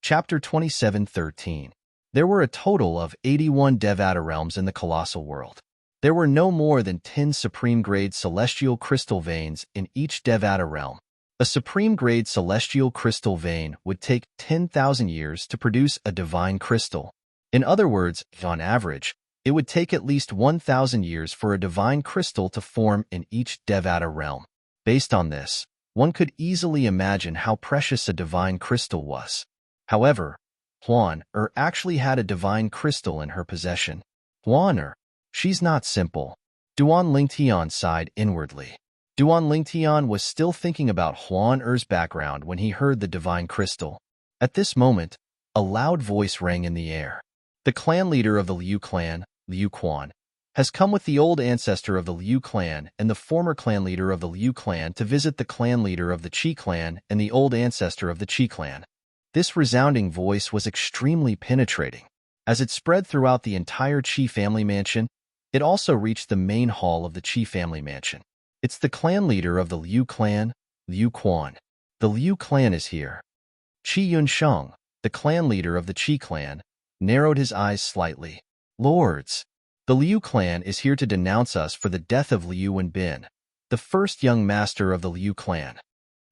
Chapter 27:13. There were a total of 81 Devata realms in the colossal world. There were no more than 10 supreme-grade celestial crystal veins in each Devata realm. A supreme-grade celestial crystal vein would take 10,000 years to produce a divine crystal. In other words, on average, it would take at least 1,000 years for a divine crystal to form in each Devata realm. Based on this, one could easily imagine how precious a divine crystal was. However, Huan actually had a divine crystal in her possession. Huan she's not simple. Duan Lingtian sighed inwardly. Duan Lingtian was still thinking about Huan background when he heard the divine crystal. At this moment, a loud voice rang in the air. The clan leader of the Liu clan, Liu Quan, has come with the old ancestor of the Liu clan and the former clan leader of the Liu clan to visit the clan leader of the Qi clan and the old ancestor of the Qi clan. This resounding voice was extremely penetrating. As it spread throughout the entire Qi family mansion, it also reached the main hall of the Qi family mansion. It's the clan leader of the Liu clan, Liu Quan. The Liu clan is here. Qi Yun Sheng, the clan leader of the Qi clan, narrowed his eyes slightly. Lords, the Liu clan is here to denounce us for the death of Liu Wenbin, the first young master of the Liu clan.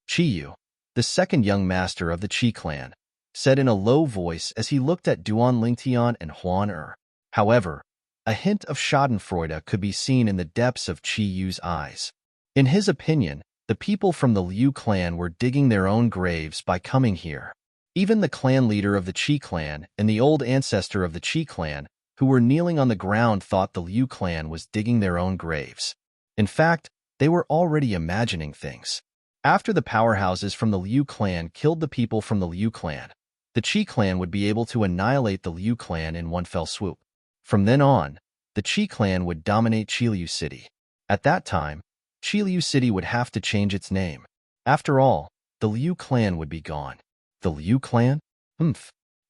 Qi Yu, the second young master of the Qi clan, said in a low voice as he looked at Duan Lingtian and Huan. However, a hint of schadenfreude could be seen in the depths of Qi Yu's eyes. In his opinion, the people from the Liu clan were digging their own graves by coming here. Even the clan leader of the Qi clan and the old ancestor of the Qi clan, who were kneeling on the ground, thought the Liu clan was digging their own graves. In fact, they were already imagining things. After the powerhouses from the Liu clan killed the people from the Liu clan, the Qi clan would be able to annihilate the Liu clan in one fell swoop. From then on, the Qi clan would dominate Qiliu City. At that time, Qiliu City would have to change its name. After all, the Liu clan would be gone. The Liu clan?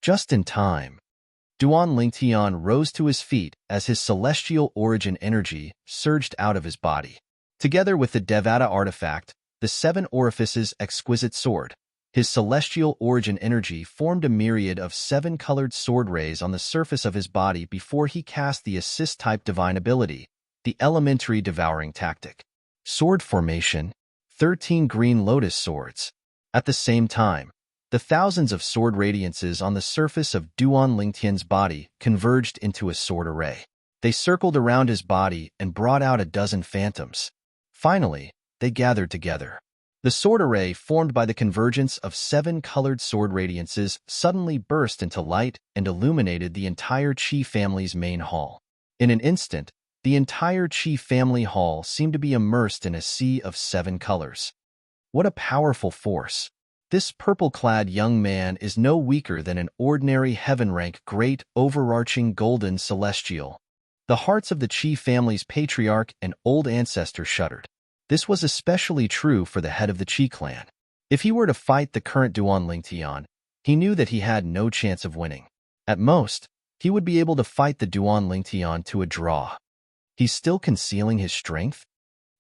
Just in time. Duan Lingtian rose to his feet as his celestial origin energy surged out of his body. Together with the Devata artifact, the seven orifices exquisite sword, his celestial origin energy formed a myriad of seven-colored sword rays on the surface of his body before he cast the assist-type divine ability, the elementary devouring tactic. Sword formation, 13 green lotus swords. At the same time, the thousands of sword radiances on the surface of Duan Lingtian's body converged into a sword array. They circled around his body and brought out a dozen phantoms. Finally, they gathered together. The sword array formed by the convergence of 7 colored sword radiances suddenly burst into light and illuminated the entire Qi family's main hall. In an instant, the entire Qi family hall seemed to be immersed in a sea of 7 colors. What a powerful force! This purple-clad young man is no weaker than an ordinary heaven-rank great overarching golden celestial. The hearts of the Qi family's patriarch and old ancestor shuddered. This was especially true for the head of the Qi clan. If he were to fight the current Duan Tian, he knew that he had no chance of winning. At most, he would be able to fight the Duan Tian to a draw. He's still concealing his strength?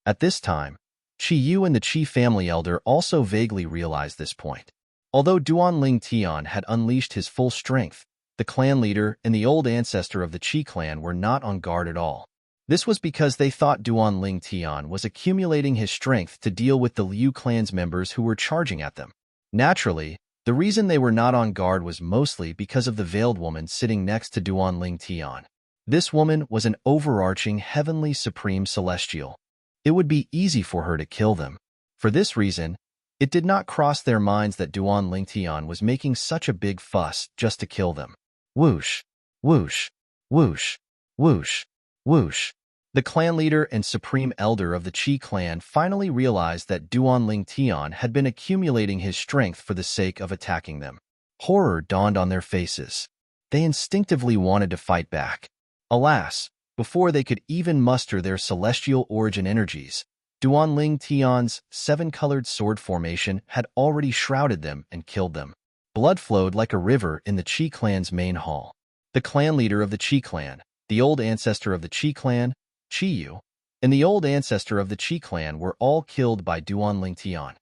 At this time, Qi Yu and the Qi family elder also vaguely realized this point. Although Duan Tian had unleashed his full strength, the clan leader and the old ancestor of the Qi clan were not on guard at all. This was because they thought Duan Tian was accumulating his strength to deal with the Liu clan's members who were charging at them. Naturally, the reason they were not on guard was mostly because of the veiled woman sitting next to Duan Tian. This woman was an overarching heavenly supreme celestial. It would be easy for her to kill them. For this reason, it did not cross their minds that Duan Tian was making such a big fuss just to kill them. Whoosh, whoosh, whoosh, whoosh, whoosh. The clan leader and supreme elder of the Qi clan finally realized that Duan Tian had been accumulating his strength for the sake of attacking them. Horror dawned on their faces. They instinctively wanted to fight back. Alas, before they could even muster their celestial origin energies, Duan Tian's 7-colored sword formation had already shrouded them and killed them. Blood flowed like a river in the Qi clan's main hall. The clan leader of the Qi clan, the old ancestor of the Qi clan, Qi Yu, and the old ancestor of the Qi clan were all killed by Duan Tian.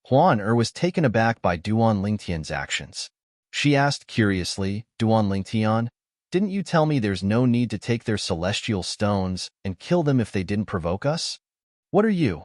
Huan was taken aback by Duan Tian's actions. She asked curiously, Duan Tian, didn't you tell me there's no need to take their celestial stones and kill them if they didn't provoke us? What are you?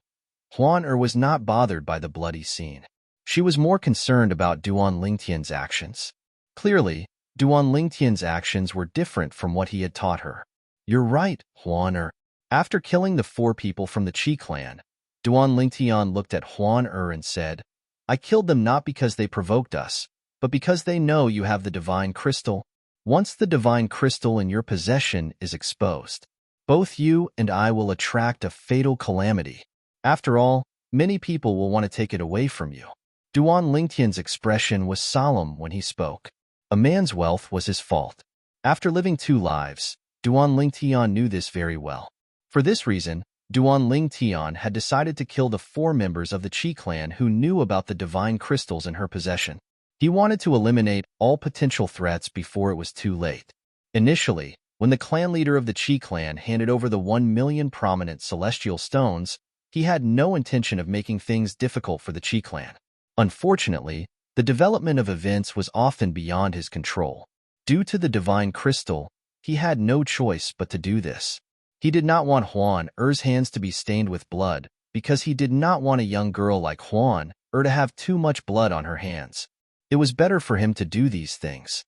Huan was not bothered by the bloody scene. She was more concerned about Duan Tian's actions. Clearly, Duan Tian's actions were different from what he had taught her. You're right, Huan. After killing the 4 people from the Qi clan, Duan Tian looked at Huan and said, I killed them not because they provoked us, but because they know you have the divine crystal. Once the divine crystal in your possession is exposed, both you and I will attract a fatal calamity. After all, many people will want to take it away from you. Duan Tian's expression was solemn when he spoke. A man's wealth was his fault. After living 2 lives, Duan Tian knew this very well. For this reason, Duan Tian had decided to kill the 4 members of the Qi clan who knew about the divine crystals in her possession. He wanted to eliminate all potential threats before it was too late. Initially, when the clan leader of the Qi clan handed over the 1 million prominent celestial stones, he had no intention of making things difficult for the Qi clan. Unfortunately, the development of events was often beyond his control. Due to the divine crystal, he had no choice but to do this. He did not want Huan's hands to be stained with blood because he did not want a young girl like Huan to have too much blood on her hands. It was better for him to do these things.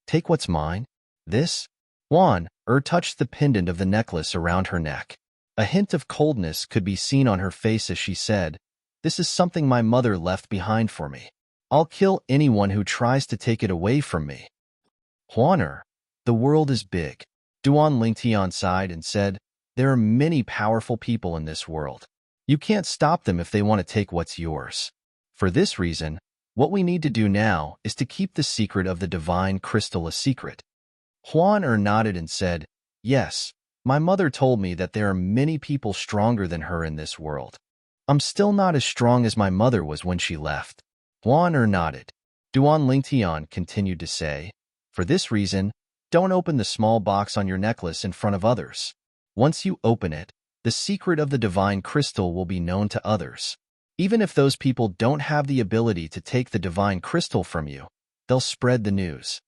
Take what's mine. This? Huan touched the pendant of the necklace around her neck. A hint of coldness could be seen on her face as she said, This is something my mother left behind for me. I'll kill anyone who tries to take it away from me. Huan, the world is big. Duan Tian sighed and said, There are many powerful people in this world. You can't stop them if they want to take what's yours. For this reason, what we need to do now is to keep the secret of the divine crystal a secret. Huan nodded and said, Yes, my mother told me that there are many people stronger than her in this world. I'm still not as strong as my mother was when she left. Huan nodded. Duan Tian continued to say, For this reason, don't open the small box on your necklace in front of others. Once you open it, the secret of the divine crystal will be known to others. Even if those people don't have the ability to take the divine crystal from you, they'll spread the news.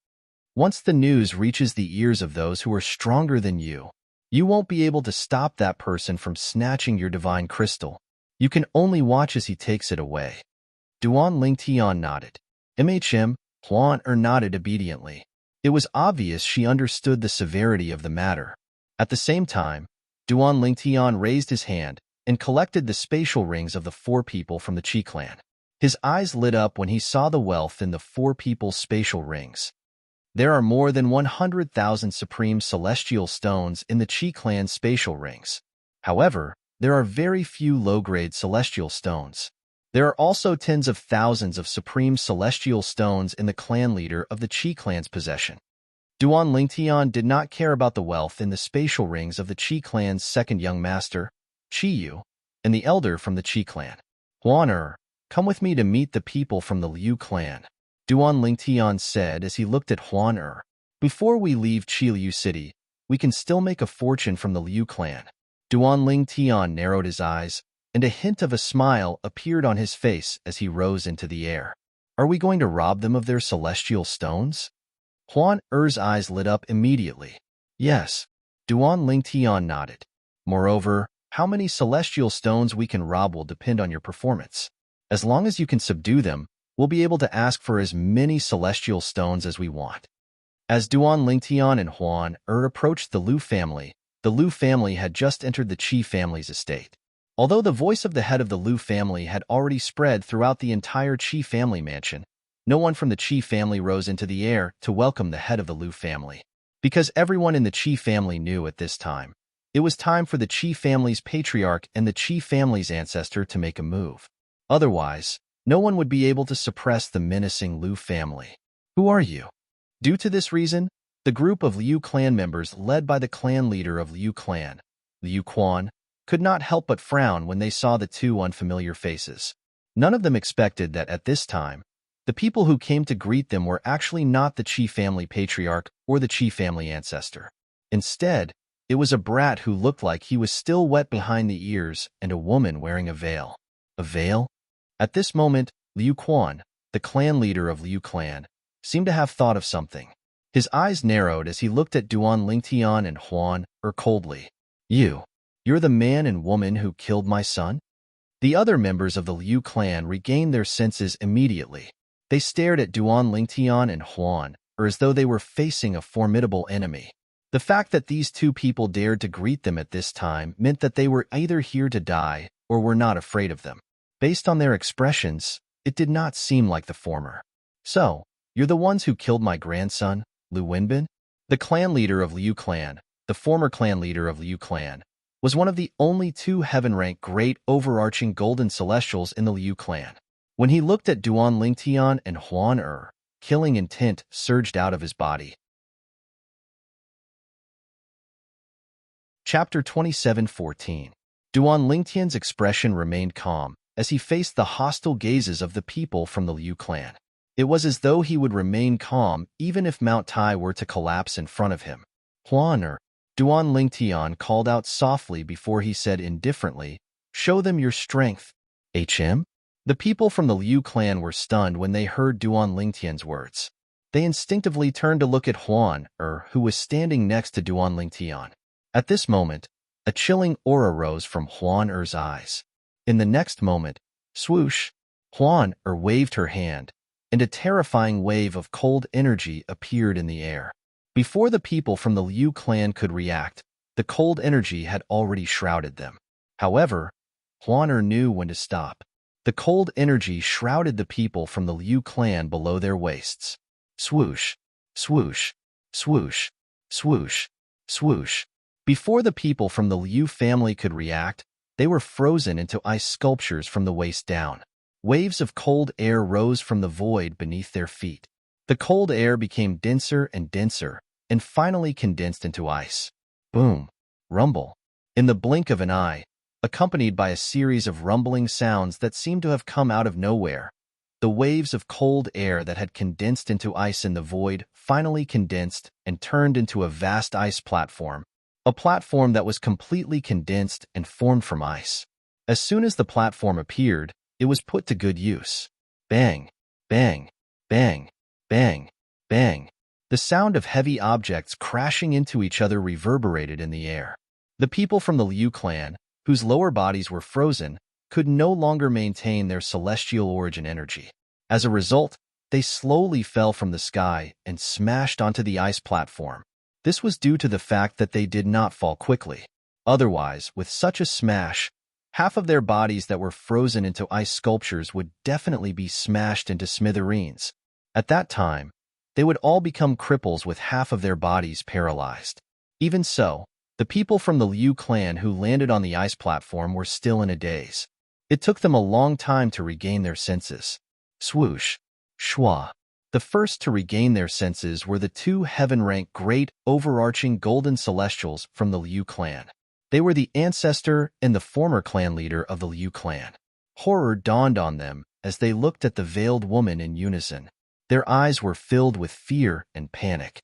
Once the news reaches the ears of those who are stronger than you won't be able to stop that person from snatching your divine crystal. You can only watch as he takes it away. Duan Tian nodded. Huan nodded obediently. It was obvious she understood the severity of the matter. At the same time, Duan Tian raised his hand, and collected the spatial rings of the 4 people from the Chi clan. His eyes lit up when he saw the wealth in the 4 people's spatial rings. There are more than 100,000 supreme celestial stones in the Chi clan's spatial rings. However, there are very few low-grade celestial stones. There are also tens of thousands of supreme celestial stones in the clan leader of the Chi clan's possession. Duan Lingtian did not care about the wealth in the spatial rings of the Chi clan's second young master, Chi Yu, and the elder from the Chi clan. Huan come with me to meet the people from the Liu clan, Duan Lingtian said as he looked at Huan Before we leave Qiliu City, we can still make a fortune from the Liu clan. Duan Lingtian narrowed his eyes, and a hint of a smile appeared on his face as he rose into the air. Are we going to rob them of their celestial stones? Huan eyes lit up immediately. Yes. Duan Lingtian nodded. Moreover, how many celestial stones we can rob will depend on your performance. As long as you can subdue them, we'll be able to ask for as many celestial stones as we want. As Duan Lingtian and Huan approached the Liu family had just entered the Qi family's estate. Although the voice of the head of the Liu family had already spread throughout the entire Qi family mansion, no one from the Qi family rose into the air to welcome the head of the Liu family. Because everyone in the Qi family knew at this time, it was time for the Qi family's patriarch and the Qi family's ancestor to make a move. Otherwise, no one would be able to suppress the menacing Liu family. Who are you? Due to this reason, the group of Liu clan members led by the clan leader of Liu clan, Liu Quan, could not help but frown when they saw the 2 unfamiliar faces. None of them expected that at this time, the people who came to greet them were actually not the Qi family patriarch or the Qi family ancestor. Instead, it was a brat who looked like he was still wet behind the ears and a woman wearing a veil. A veil? At this moment, Liu Quan, the clan leader of Liu clan, seemed to have thought of something. His eyes narrowed as he looked at Duan Lingtian and Huan coldly. You're the man and woman who killed my son? The other members of the Liu clan regained their senses immediately. They stared at Duan Lingtian and Huan, as though they were facing a formidable enemy. The fact that these 2 people dared to greet them at this time meant that they were either here to die or were not afraid of them. Based on their expressions, it did not seem like the former. So, you're the ones who killed my grandson, Liu Wenbin? The clan leader of Liu clan, the former clan leader of Liu clan, was one of the only 2 heaven-ranked great overarching golden celestials in the Liu clan. When he looked at Duan Lingtian and Huan killing intent surged out of his body. Chapter 27:14. Duan Lingtian's expression remained calm as he faced the hostile gazes of the people from the Liu clan. It was as though he would remain calm even if Mount Tai were to collapse in front of him. Huan Duan Lingtian called out softly before he said indifferently, "Show them your strength." HM? The people from the Liu clan were stunned when they heard Duan Lingtian's words. They instinctively turned to look at Huan who was standing next to Duan Lingtian. At this moment, a chilling aura rose from Huan eyes. In the next moment, swoosh, Huan waved her hand, and a terrifying wave of cold energy appeared in the air. Before the people from the Liu clan could react, the cold energy had already shrouded them. However, Huan knew when to stop. The cold energy shrouded the people from the Liu clan below their waists. Swoosh, swoosh, swoosh, swoosh, swoosh. Before the people from the Liu family could react, they were frozen into ice sculptures from the waist down. Waves of cold air rose from the void beneath their feet. The cold air became denser and denser, and finally condensed into ice. Boom. Rumble. In the blink of an eye, accompanied by a series of rumbling sounds that seemed to have come out of nowhere, the waves of cold air that had condensed into ice in the void finally condensed and turned into a vast ice platform, a platform that was completely condensed and formed from ice. As soon as the platform appeared, it was put to good use. Bang, bang, bang, bang, bang. The sound of heavy objects crashing into each other reverberated in the air. The people from the Liu clan, whose lower bodies were frozen, could no longer maintain their celestial origin energy. As a result, they slowly fell from the sky and smashed onto the ice platform. This was due to the fact that they did not fall quickly. Otherwise, with such a smash, Half of their bodies that were frozen into ice sculptures would definitely be smashed into smithereens. At that time, they would all become cripples with half of their bodies paralyzed. Even so, the people from the Liu clan who landed on the ice platform were still in a daze. It took them a long time to regain their senses. Swoosh. Shwa. The first to regain their senses were the two heaven-rank great, overarching golden celestials from the Liu clan. They were the ancestor and the former clan leader of the Liu clan. Horror dawned on them as they looked at the veiled woman in unison. Their eyes were filled with fear and panic.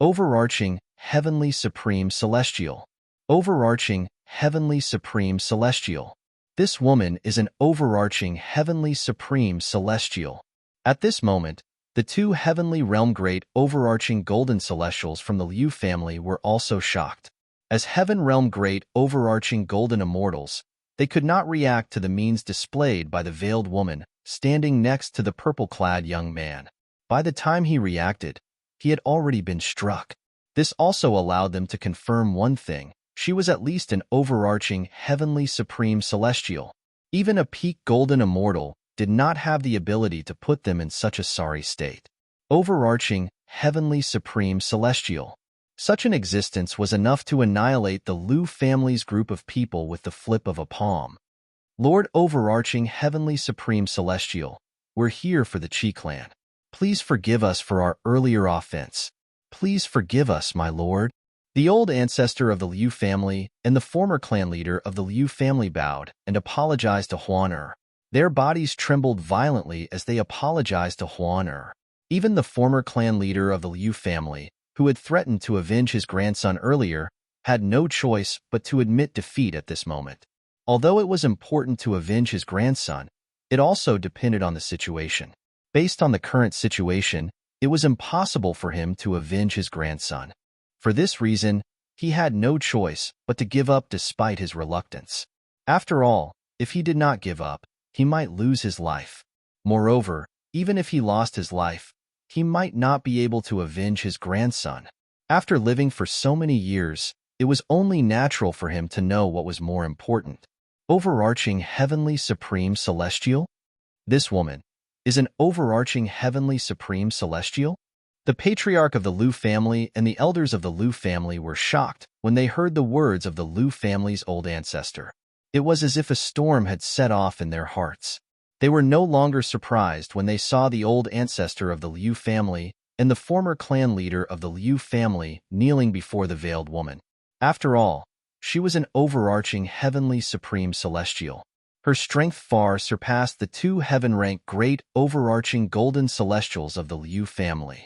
Overarching, heavenly supreme celestial. Overarching, heavenly supreme celestial. This woman is an overarching heavenly supreme celestial. At this moment, the two heavenly realm great overarching golden celestials from the Liu family were also shocked. As heaven realm great overarching golden immortals, they could not react to the means displayed by the veiled woman standing next to the purple-clad young man. By the time he reacted, he had already been struck. This also allowed them to confirm one thing: she was at least an overarching heavenly supreme celestial. Even a peak golden immortal did not have the ability to put them in such a sorry state. Overarching heavenly supreme celestial. Such an existence was enough to annihilate the Liu family's group of people with the flip of a palm. Lord Overarching Heavenly Supreme Celestial, we're here for the Qi clan. Please forgive us for our earlier offense. Please forgive us, my lord. The old ancestor of the Liu family and the former clan leader of the Liu family bowed and apologized to Huan Er. Their bodies trembled violently as they apologized to Huan Er. Even the former clan leader of the Liu family, who had threatened to avenge his grandson earlier, had no choice but to admit defeat at this moment. Although it was important to avenge his grandson, it also depended on the situation. Based on the current situation, it was impossible for him to avenge his grandson. For this reason, he had no choice but to give up despite his reluctance. After all, if he did not give up, he might lose his life. Moreover, even if he lost his life, he might not be able to avenge his grandson. After living for so many years, it was only natural for him to know what was more important. Overarching heavenly supreme celestial? This woman is an overarching heavenly supreme celestial? The patriarch of the Liu family and the elders of the Liu family were shocked when they heard the words of the Liu family's old ancestor. It was as if a storm had set off in their hearts. They were no longer surprised when they saw the old ancestor of the Liu family and the former clan leader of the Liu family kneeling before the veiled woman. After all, she was an overarching heavenly supreme celestial. Her strength far surpassed the two heaven-ranked great overarching golden celestials of the Liu family.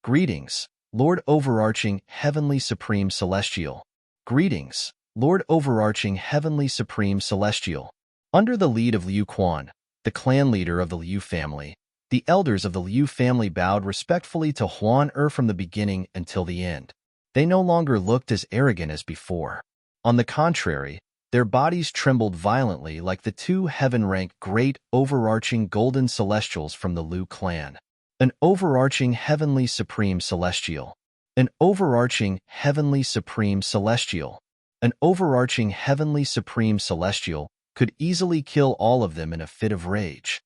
Greetings, Lord Overarching Heavenly Supreme Celestial. Greetings, Lord Overarching Heavenly Supreme Celestial. Under the lead of Liu Quan, the clan leader of the Liu family, the elders of the Liu family bowed respectfully to Huan Er from the beginning until the end. They no longer looked as arrogant as before. On the contrary, their bodies trembled violently like the two heaven-ranked great overarching golden celestials from the Liu clan. An overarching heavenly supreme celestial. An overarching heavenly supreme celestial. An overarching heavenly supreme celestial could easily kill all of them in a fit of rage.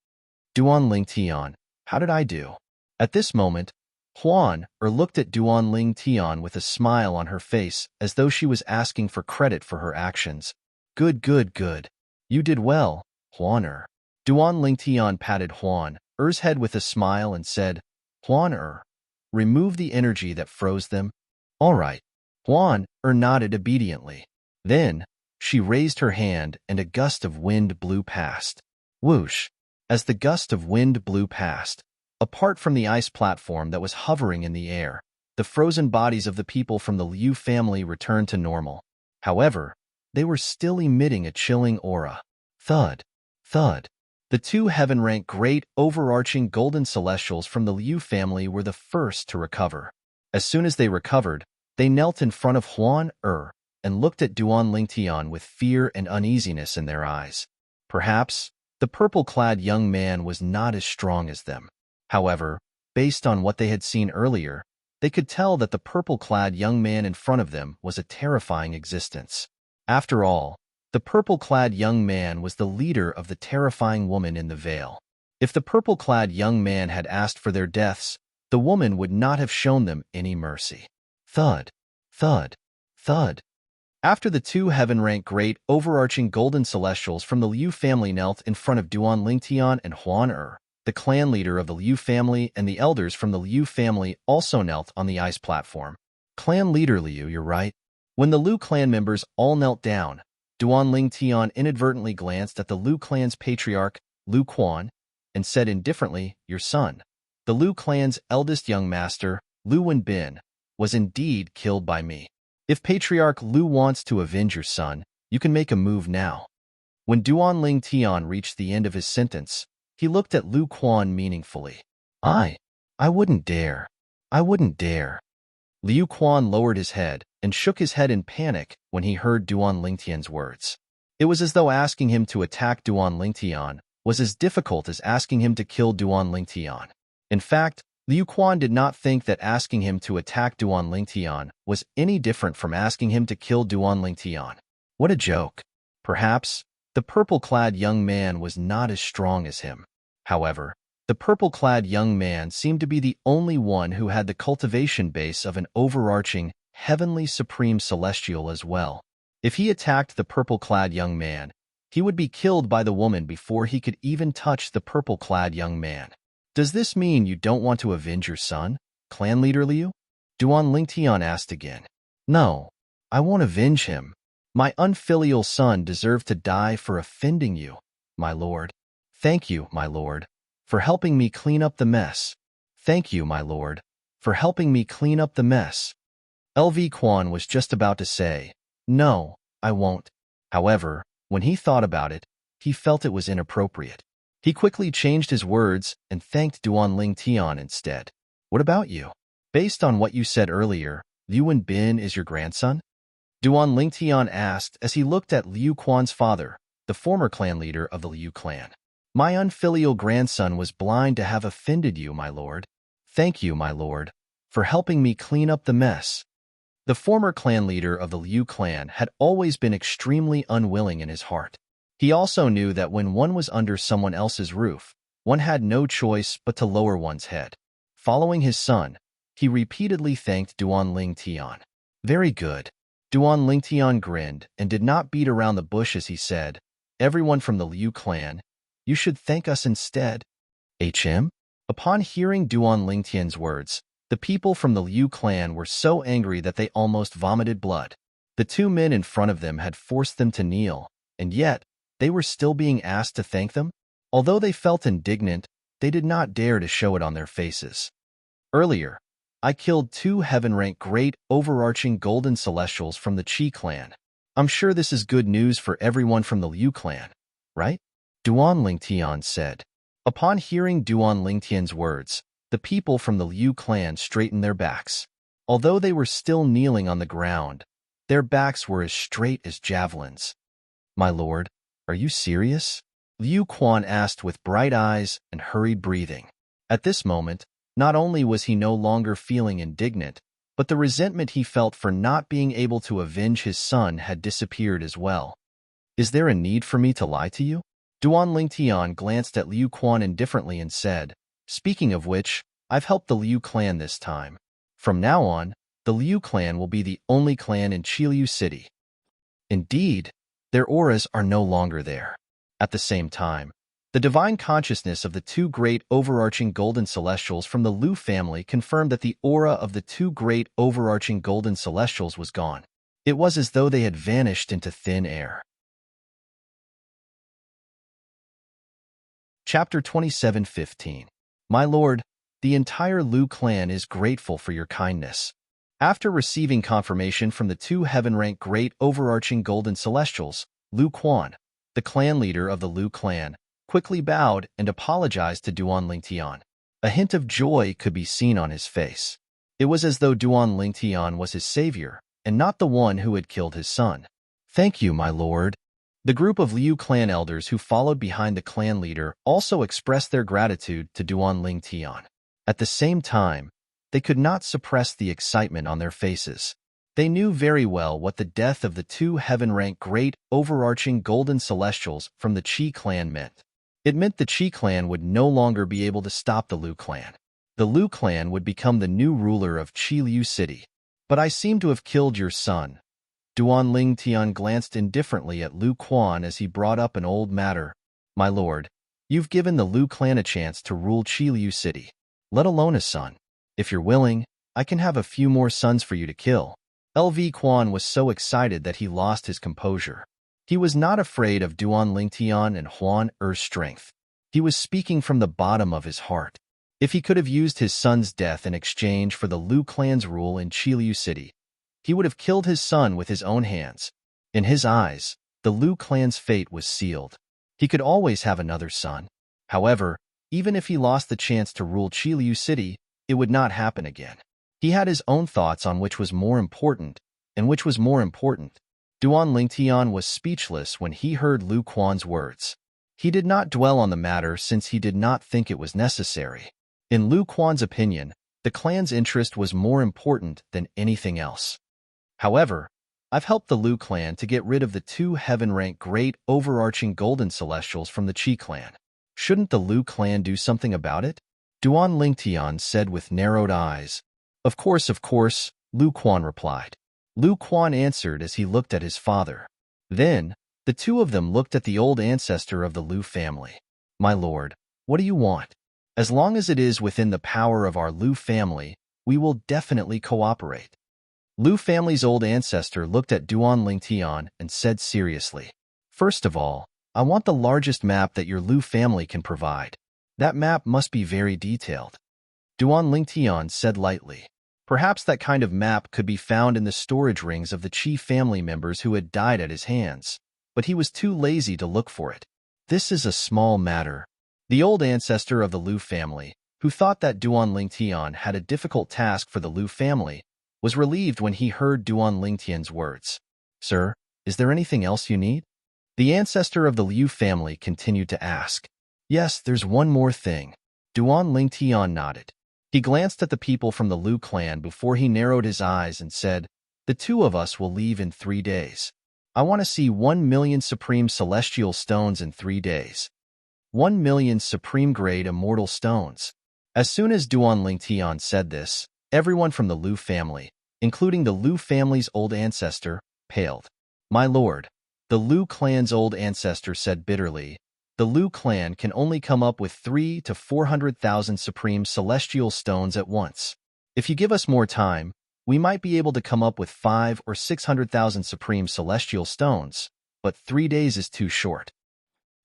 Duan Ling Tian, how did I do? At this moment, Huan Er looked at Duan Ling Tian with a smile on her face as though she was asking for credit for her actions. Good, good, good. You did well, Huan Er. Duan Ling Tian patted Huan Er's head with a smile and said, Huan Er, remove the energy that froze them. All right. Huan Er nodded obediently. Then, she raised her hand and a gust of wind blew past. Whoosh! As the gust of wind blew past, apart from the ice platform that was hovering in the air, the frozen bodies of the people from the Liu family returned to normal. However, they were still emitting a chilling aura. Thud! Thud! The two heaven-ranked great overarching golden celestials from the Liu family were the first to recover. As soon as they recovered, they knelt in front of Huan Er and looked at Duan Lingtian with fear and uneasiness in their eyes. Perhaps, the purple-clad young man was not as strong as them. However, based on what they had seen earlier, they could tell that the purple-clad young man in front of them was a terrifying existence. After all, The purple-clad young man was the leader of the terrifying woman in the veil. If the purple-clad young man had asked for their deaths, the woman would not have shown them any mercy. Thud, thud, thud. After the two heaven-rank great overarching golden celestials from the Liu family knelt in front of Duan Lingtian and Huan the clan leader of the Liu family, and the elders from the Liu family also knelt on the ice platform. Clan leader Liu, you're right. When the Liu clan members all knelt down, Duan Lingtian inadvertently glanced at the Liu clan's patriarch, Liu Quan, and said indifferently, your son, the Liu clan's eldest young master, Liu Wenbin, was indeed killed by me. If Patriarch Liu wants to avenge your son, you can make a move now. When Duan Lingtian reached the end of his sentence, he looked at Liu Quan meaningfully. I wouldn't dare. I wouldn't dare. Liu Quan lowered his head and shook his head in panic when he heard Duan Lingtian's words. It was as though asking him to attack Duan Lingtian was as difficult as asking him to kill Duan Lingtian. In fact, Liu Quan did not think that asking him to attack Duan Lingtian was any different from asking him to kill Duan Lingtian. What a joke. Perhaps the purple-clad young man was not as strong as him. However, the purple-clad young man seemed to be the only one who had the cultivation base of an overarching, heavenly supreme celestial as well. If he attacked the purple-clad young man, he would be killed by the woman before he could even touch the purple-clad young man. Does this mean you don't want to avenge your son, clan leader Liu? Duan Lingtian asked again. No, I won't avenge him. My unfilial son deserved to die for offending you, my lord. Thank you, my lord, for helping me clean up the mess. Thank you, my lord, for helping me clean up the mess. LV Quan was just about to say, no, I won't. However, when he thought about it, he felt it was inappropriate. He quickly changed his words and thanked Duan Lingtian instead. What about you? Based on what you said earlier, Liu Wenbin is your grandson? Duan Lingtian asked as he looked at Liu Quan's father, the former clan leader of the Liu clan. My unfilial grandson was blind to have offended you, my lord. Thank you, my lord, for helping me clean up the mess. The former clan leader of the Liu clan had always been extremely unwilling in his heart. He also knew that when one was under someone else's roof, one had no choice but to lower one's head. Following his son, he repeatedly thanked Duan Lingtian. Very good. Duan Lingtian grinned and did not beat around the bush as he said, everyone from the Liu clan, you should thank us instead. HM? Upon hearing Duan Lingtian's words, the people from the Liu clan were so angry that they almost vomited blood. The two men in front of them had forced them to kneel, and yet they were still being asked to thank them? Although they felt indignant, they did not dare to show it on their faces. Earlier, I killed two heaven-rank great overarching golden celestials from the Qi clan. I'm sure this is good news for everyone from the Liu clan, right? Duan Lingtian said. Upon hearing Duan Lingtian's words, the people from the Liu clan straightened their backs. Although they were still kneeling on the ground, their backs were as straight as javelins. My lord, are you serious? Liu Quan asked with bright eyes and hurried breathing. At this moment, not only was he no longer feeling indignant, but the resentment he felt for not being able to avenge his son had disappeared as well. Is there a need for me to lie to you? Duan Lingtian glanced at Liu Quan indifferently and said, speaking of which, I've helped the Liu clan this time. From now on, the Liu clan will be the only clan in Qiliu City. Indeed, their auras are no longer there. At the same time, the divine consciousness of the two great overarching golden celestials from the Liu family confirmed that the aura of the two great overarching golden celestials was gone. It was as though they had vanished into thin air. Chapter 27:15. My lord, the entire Liu clan is grateful for your kindness. After receiving confirmation from the two heaven-rank great overarching golden celestials, Liu Quan, the clan leader of the Liu clan, quickly bowed and apologized to Duan Lingtian. A hint of joy could be seen on his face. It was as though Duan Lingtian was his savior, and not the one who had killed his son. Thank you, my lord. The group of Liu clan elders who followed behind the clan leader also expressed their gratitude to Duan Lingtian. At the same time, they could not suppress the excitement on their faces. They knew very well what the death of the two heaven-ranked great overarching golden celestials from the Qi clan meant. It meant the Qi clan would no longer be able to stop the Lu clan. The Lu clan would become the new ruler of Qi Liu City. But I seem to have killed your son. Duan Ling Tian glanced indifferently at Lu Quan as he brought up an old matter. My lord, you've given the Lu clan a chance to rule Qi Liu City, let alone a son. If you're willing, I can have a few more sons for you to kill. LV Quan was so excited that he lost his composure. He was not afraid of Duan Lingtian and Huan Er's strength. He was speaking from the bottom of his heart. If he could have used his son's death in exchange for the Lu clan's rule in Qi Liu City, he would have killed his son with his own hands. In his eyes, the Lu clan's fate was sealed. He could always have another son. However, even if he lost the chance to rule Qi Liu City, it would not happen again. He had his own thoughts on which was more important, and which was more important. Duan Lingtian was speechless when he heard Lu Quan's words. He did not dwell on the matter since he did not think it was necessary. In Lu Quan's opinion, the clan's interest was more important than anything else. However, I've helped the Lu clan to get rid of the two heaven-ranked great overarching golden celestials from the Qi clan. Shouldn't the Lu clan do something about it? Duan Lingtian said with narrowed eyes. Of course, Lu Quan replied. Lu Quan answered as he looked at his father. Then, the two of them looked at the old ancestor of the Lu family. My lord, what do you want? As long as it is within the power of our Lu family, we will definitely cooperate. Lu family's old ancestor looked at Duan Lingtian and said seriously. First of all, I want the largest map that your Lu family can provide. That map must be very detailed. Duan Lingtian said lightly. Perhaps that kind of map could be found in the storage rings of the Qi family members who had died at his hands, but he was too lazy to look for it. This is a small matter. The old ancestor of the Lu family, who thought that Duan Lingtian had a difficult task for the Lu family, was relieved when he heard Duan Lingtian's words. Sir, is there anything else you need? The ancestor of the Liu family continued to ask. Yes, there's one more thing. Duan Lingtian nodded. He glanced at the people from the Lu clan before he narrowed his eyes and said, The two of us will leave in 3 days. I want to see 1 million supreme celestial stones in 3 days. 1 million supreme-grade immortal stones. As soon as Duan Lingtian said this, everyone from the Lu family, including the Lu family's old ancestor, paled. My lord, the Lu clan's old ancestor said bitterly, the Lu clan can only come up with 300,000 to 400,000 supreme celestial stones at once. If you give us more time, we might be able to come up with 500,000 or 600,000 supreme celestial stones, but 3 days is too short.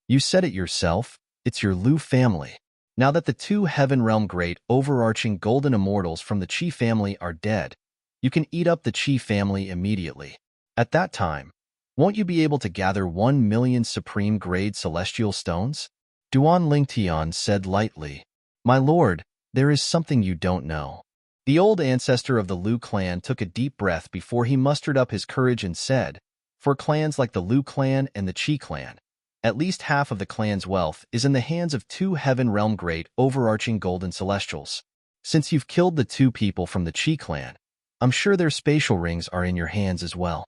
You said it yourself, it's your Lu family. Now that the two Heaven Realm great overarching golden immortals from the Qi family are dead, you can eat up the Qi family immediately. At that time, won't you be able to gather 1 million supreme-grade celestial stones? Duan Lingtian said lightly. My lord, there is something you don't know. The old ancestor of the Lu clan took a deep breath before he mustered up his courage and said, For clans like the Lu clan and the Qi clan, at least half of the clan's wealth is in the hands of two Heaven Realm great overarching golden celestials. Since you've killed the two people from the Qi clan, I'm sure their spatial rings are in your hands as well.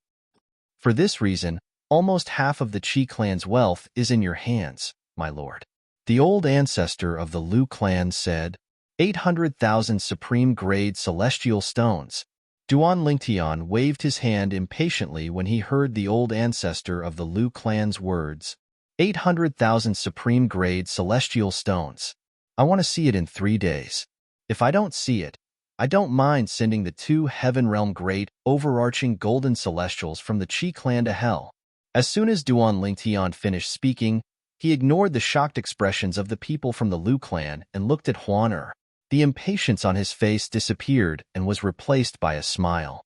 For this reason, almost half of the Qi clan's wealth is in your hands, my lord. The old ancestor of the Lu clan said, 800,000 supreme-grade celestial stones. Duan Lingtian waved his hand impatiently when he heard the old ancestor of the Lu clan's words. 800,000 supreme-grade celestial stones. I want to see it in 3 days. If I don't see it, I don't mind sending the two Heaven Realm great overarching golden celestials from the Qi clan to hell. As soon as Duan Lingtian finished speaking, he ignored the shocked expressions of the people from the Lu clan and looked at Huan Er. The impatience on his face disappeared and was replaced by a smile.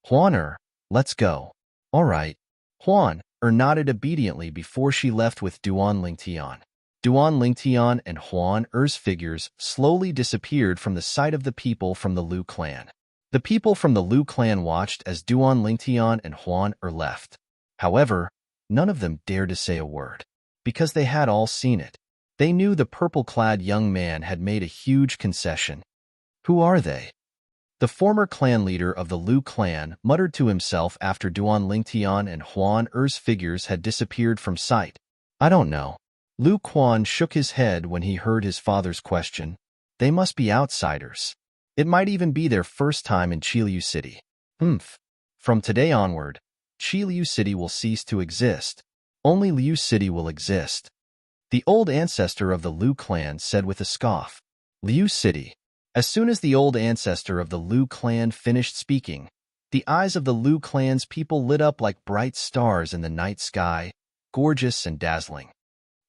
Huan Er, let's go. All right. Huan Er nodded obediently before she left with Duan Lingtian. Duan Lingtian and Huan Er's figures slowly disappeared from the sight of the people from the Lu clan. The people from the Lu clan watched as Duan Lingtian and Huan Er left. However, none of them dared to say a word, because they had all seen it. They knew the purple-clad young man had made a huge concession. Who are they? The former clan leader of the Liu clan muttered to himself after Duan Lingtian and Huan Er's figures had disappeared from sight. I don't know. Liu Quan shook his head when he heard his father's question. They must be outsiders. It might even be their first time in Qiliu City. From today onward, Qiliu City will cease to exist. Only Liu City will exist. The old ancestor of the Liu clan said with a scoff. Liu City. As soon as the old ancestor of the Liu clan finished speaking, the eyes of the Liu clan's people lit up like bright stars in the night sky, gorgeous and dazzling.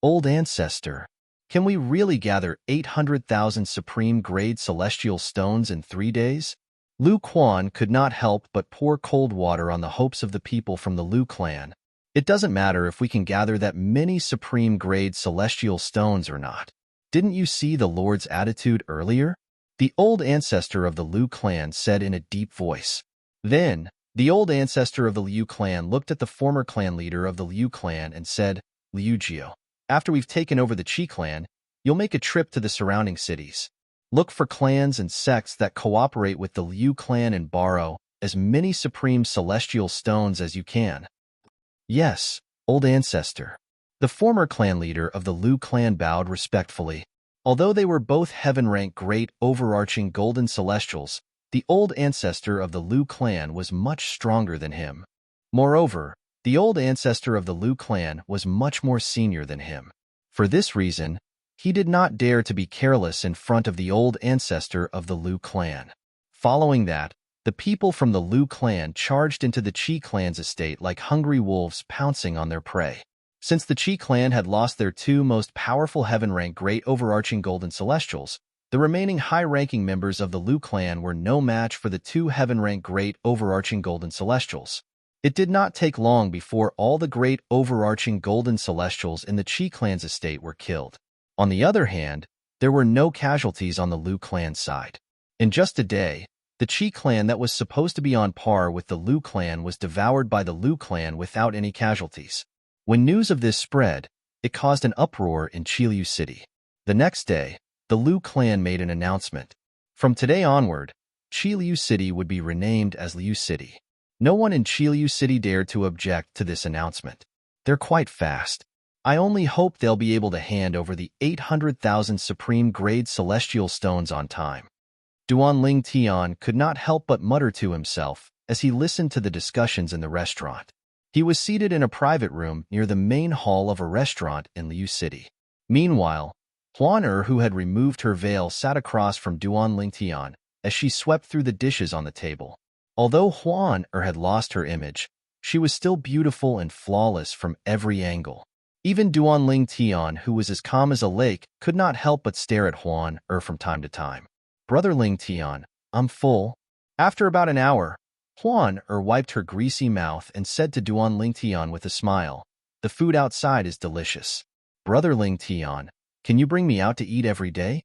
Old ancestor, can we really gather 800,000 supreme-grade celestial stones in 3 days? Liu Quan could not help but pour cold water on the hopes of the people from the Liu clan. It doesn't matter if we can gather that many supreme-grade celestial stones or not. Didn't you see the Lord's attitude earlier? The old ancestor of the Liu clan said in a deep voice. Then, the old ancestor of the Liu clan looked at the former clan leader of the Liu clan and said, Liu Jiu, after we've taken over the Qi clan, you'll make a trip to the surrounding cities. Look for clans and sects that cooperate with the Liu clan and borrow as many supreme celestial stones as you can. Yes, old ancestor. The former clan leader of the Liu clan bowed respectfully. Although they were both heaven-rank great overarching golden celestials, the old ancestor of the Liu clan was much stronger than him. Moreover, the old ancestor of the Liu clan was much more senior than him. For this reason, he did not dare to be careless in front of the old ancestor of the Liu clan. Following that, the people from the Liu clan charged into the Qi clan's estate like hungry wolves pouncing on their prey. Since the Qi clan had lost their 2 most powerful heaven-rank great overarching golden celestials, the remaining high-ranking members of the Liu clan were no match for the 2 heaven-rank great overarching golden celestials. It did not take long before all the great overarching golden celestials in the Qi clan's estate were killed. On the other hand, there were no casualties on the Liu clan side. In just a day, the Qi clan that was supposed to be on par with the Liu clan was devoured by the Liu clan without any casualties. When news of this spread, it caused an uproar in Qiliu City. The next day, the Liu clan made an announcement. From today onward, Qiliu City would be renamed as Liu City. No one in Qiliu City dared to object to this announcement. They're quite fast. I only hope they'll be able to hand over the 800,000 supreme-grade celestial stones on time. Duan Ling Tian could not help but mutter to himself as he listened to the discussions in the restaurant. He was seated in a private room near the main hall of a restaurant in Liu City. Meanwhile, Huan Er, who had removed her veil, sat across from Duan Lingtian as she swept through the dishes on the table. Although Huan Er had lost her image, she was still beautiful and flawless from every angle. Even Duan Lingtian, who was as calm as a lake, could not help but stare at Huan Er from time to time. Brother Lingtian, I'm full. After about an hour, Huan Er wiped her greasy mouth and said to Duan Lingtian with a smile, the food outside is delicious. Brother Lingtian, can you bring me out to eat every day?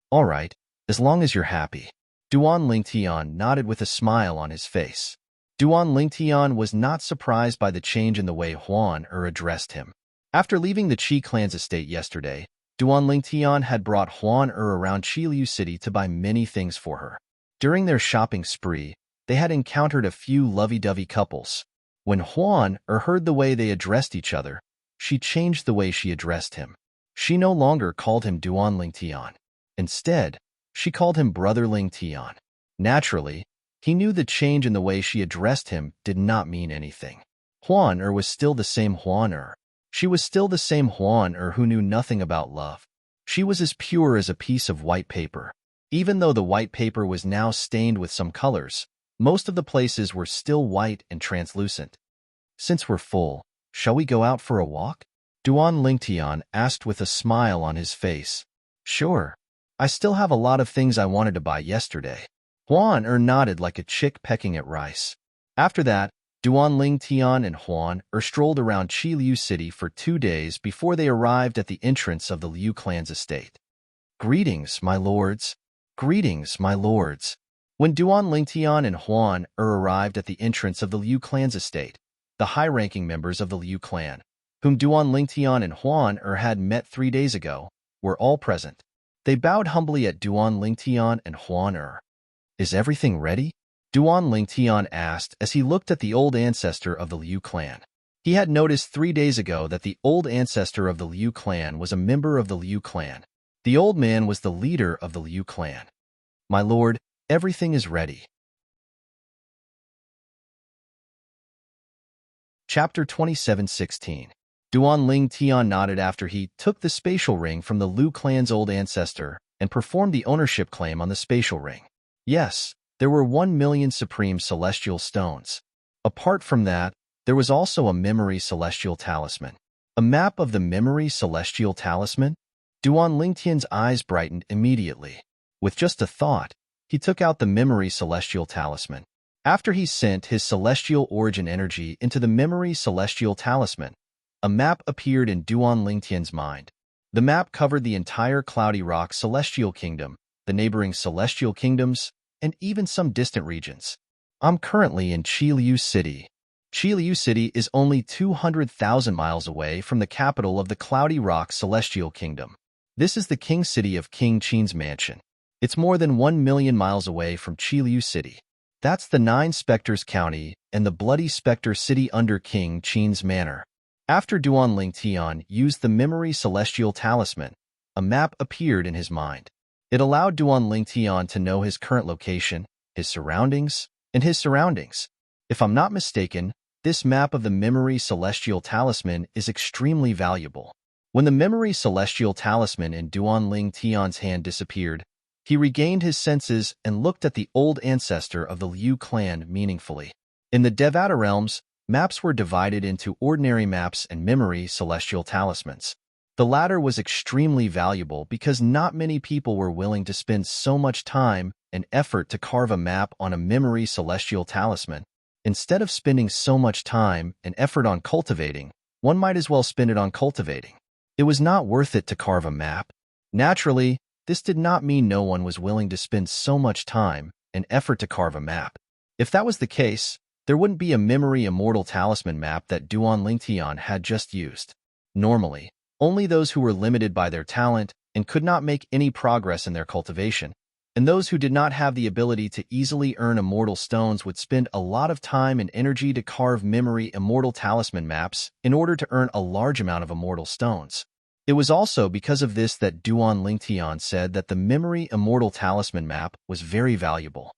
All right, as long as you're happy. Duan Lingtian nodded with a smile on his face. Duan Lingtian was not surprised by the change in the way Huan Er addressed him. After leaving the Qi clan's estate yesterday, Duan Lingtian had brought Huan Er around Qiliu City to buy many things for her. During their shopping spree, they had encountered a few lovey-dovey couples. When Huan Er heard the way they addressed each other, she changed the way she addressed him. She no longer called him Duan Lingtian. Instead, she called him Brother Lingtian. Naturally, he knew the change in the way she addressed him did not mean anything. Huan Er was still the same Huan Er. She was still the same Huan Er who knew nothing about love. She was as pure as a piece of white paper. Even though the white paper was now stained with some colors, most of the places were still white and translucent. Since we're full, shall we go out for a walk? Duan Lingtian asked with a smile on his face. Sure. I still have a lot of things I wanted to buy yesterday. Huan Er nodded like a chick pecking at rice. After that, Duan Lingtian and Huan Er strolled around Qiliu City for 2 days before they arrived at the entrance of the Liu clan's estate. Greetings, my lords. Greetings, my lords. When Duan Lingtian and Huan Er arrived at the entrance of the Liu clan's estate, the high-ranking members of the Liu clan, whom Duan Lingtian and Huan Er had met 3 days ago, were all present. They bowed humbly at Duan Lingtian and Huan Er. Is everything ready? Duan Lingtian asked as he looked at the old ancestor of the Liu clan. He had noticed 3 days ago that the old ancestor of the Liu clan was a member of the Liu clan. The old man was the leader of the Liu clan. My lord, everything is ready. Chapter 27:16. Duan Lingtian nodded after he took the spatial ring from the Liu clan's old ancestor and performed the ownership claim on the spatial ring. Yes, there were 1 million supreme celestial stones. Apart from that, there was also a memory celestial talisman. A map of the memory celestial talisman? Duan Lingtian's eyes brightened immediately. With just a thought, he took out the memory celestial talisman. After he sent his celestial origin energy into the memory celestial talisman, a map appeared in Duan Lingtian's mind. The map covered the entire Cloudy Rock celestial kingdom, the neighboring celestial kingdoms, and even some distant regions. I'm currently in Qiliu City. Qiliu City is only 200,000 miles away from the capital of the Cloudy Rock celestial kingdom. This is the king city of King Qin's mansion. It's more than 1 million miles away from Qiliu City. That's the 9 Spectres County and the Bloody Spectre City under King Qin's manor. After Duan Lingtian used the memory celestial talisman, a map appeared in his mind. It allowed Duan Lingtian to know his current location, his surroundings, and his surroundings. If I'm not mistaken, this map of the memory celestial talisman is extremely valuable. When the memory celestial talisman in Duan Lingtian's hand disappeared, he regained his senses and looked at the old ancestor of the Liu clan meaningfully. In the Devata realms, maps were divided into ordinary maps and memory celestial talismans. The latter was extremely valuable because not many people were willing to spend so much time and effort to carve a map on a memory celestial talisman. Instead of spending so much time and effort on cultivating, one might as well spend it on cultivating. It was not worth it to carve a map. Naturally, this did not mean no one was willing to spend so much time and effort to carve a map. If that was the case, there wouldn't be a memory immortal talisman map that Duan Lingtian had just used. Normally, only those who were limited by their talent and could not make any progress in their cultivation, and those who did not have the ability to easily earn immortal stones would spend a lot of time and energy to carve memory immortal talisman maps in order to earn a large amount of immortal stones. It was also because of this that Duan Lingtian said that the memory immortal talisman map was very valuable.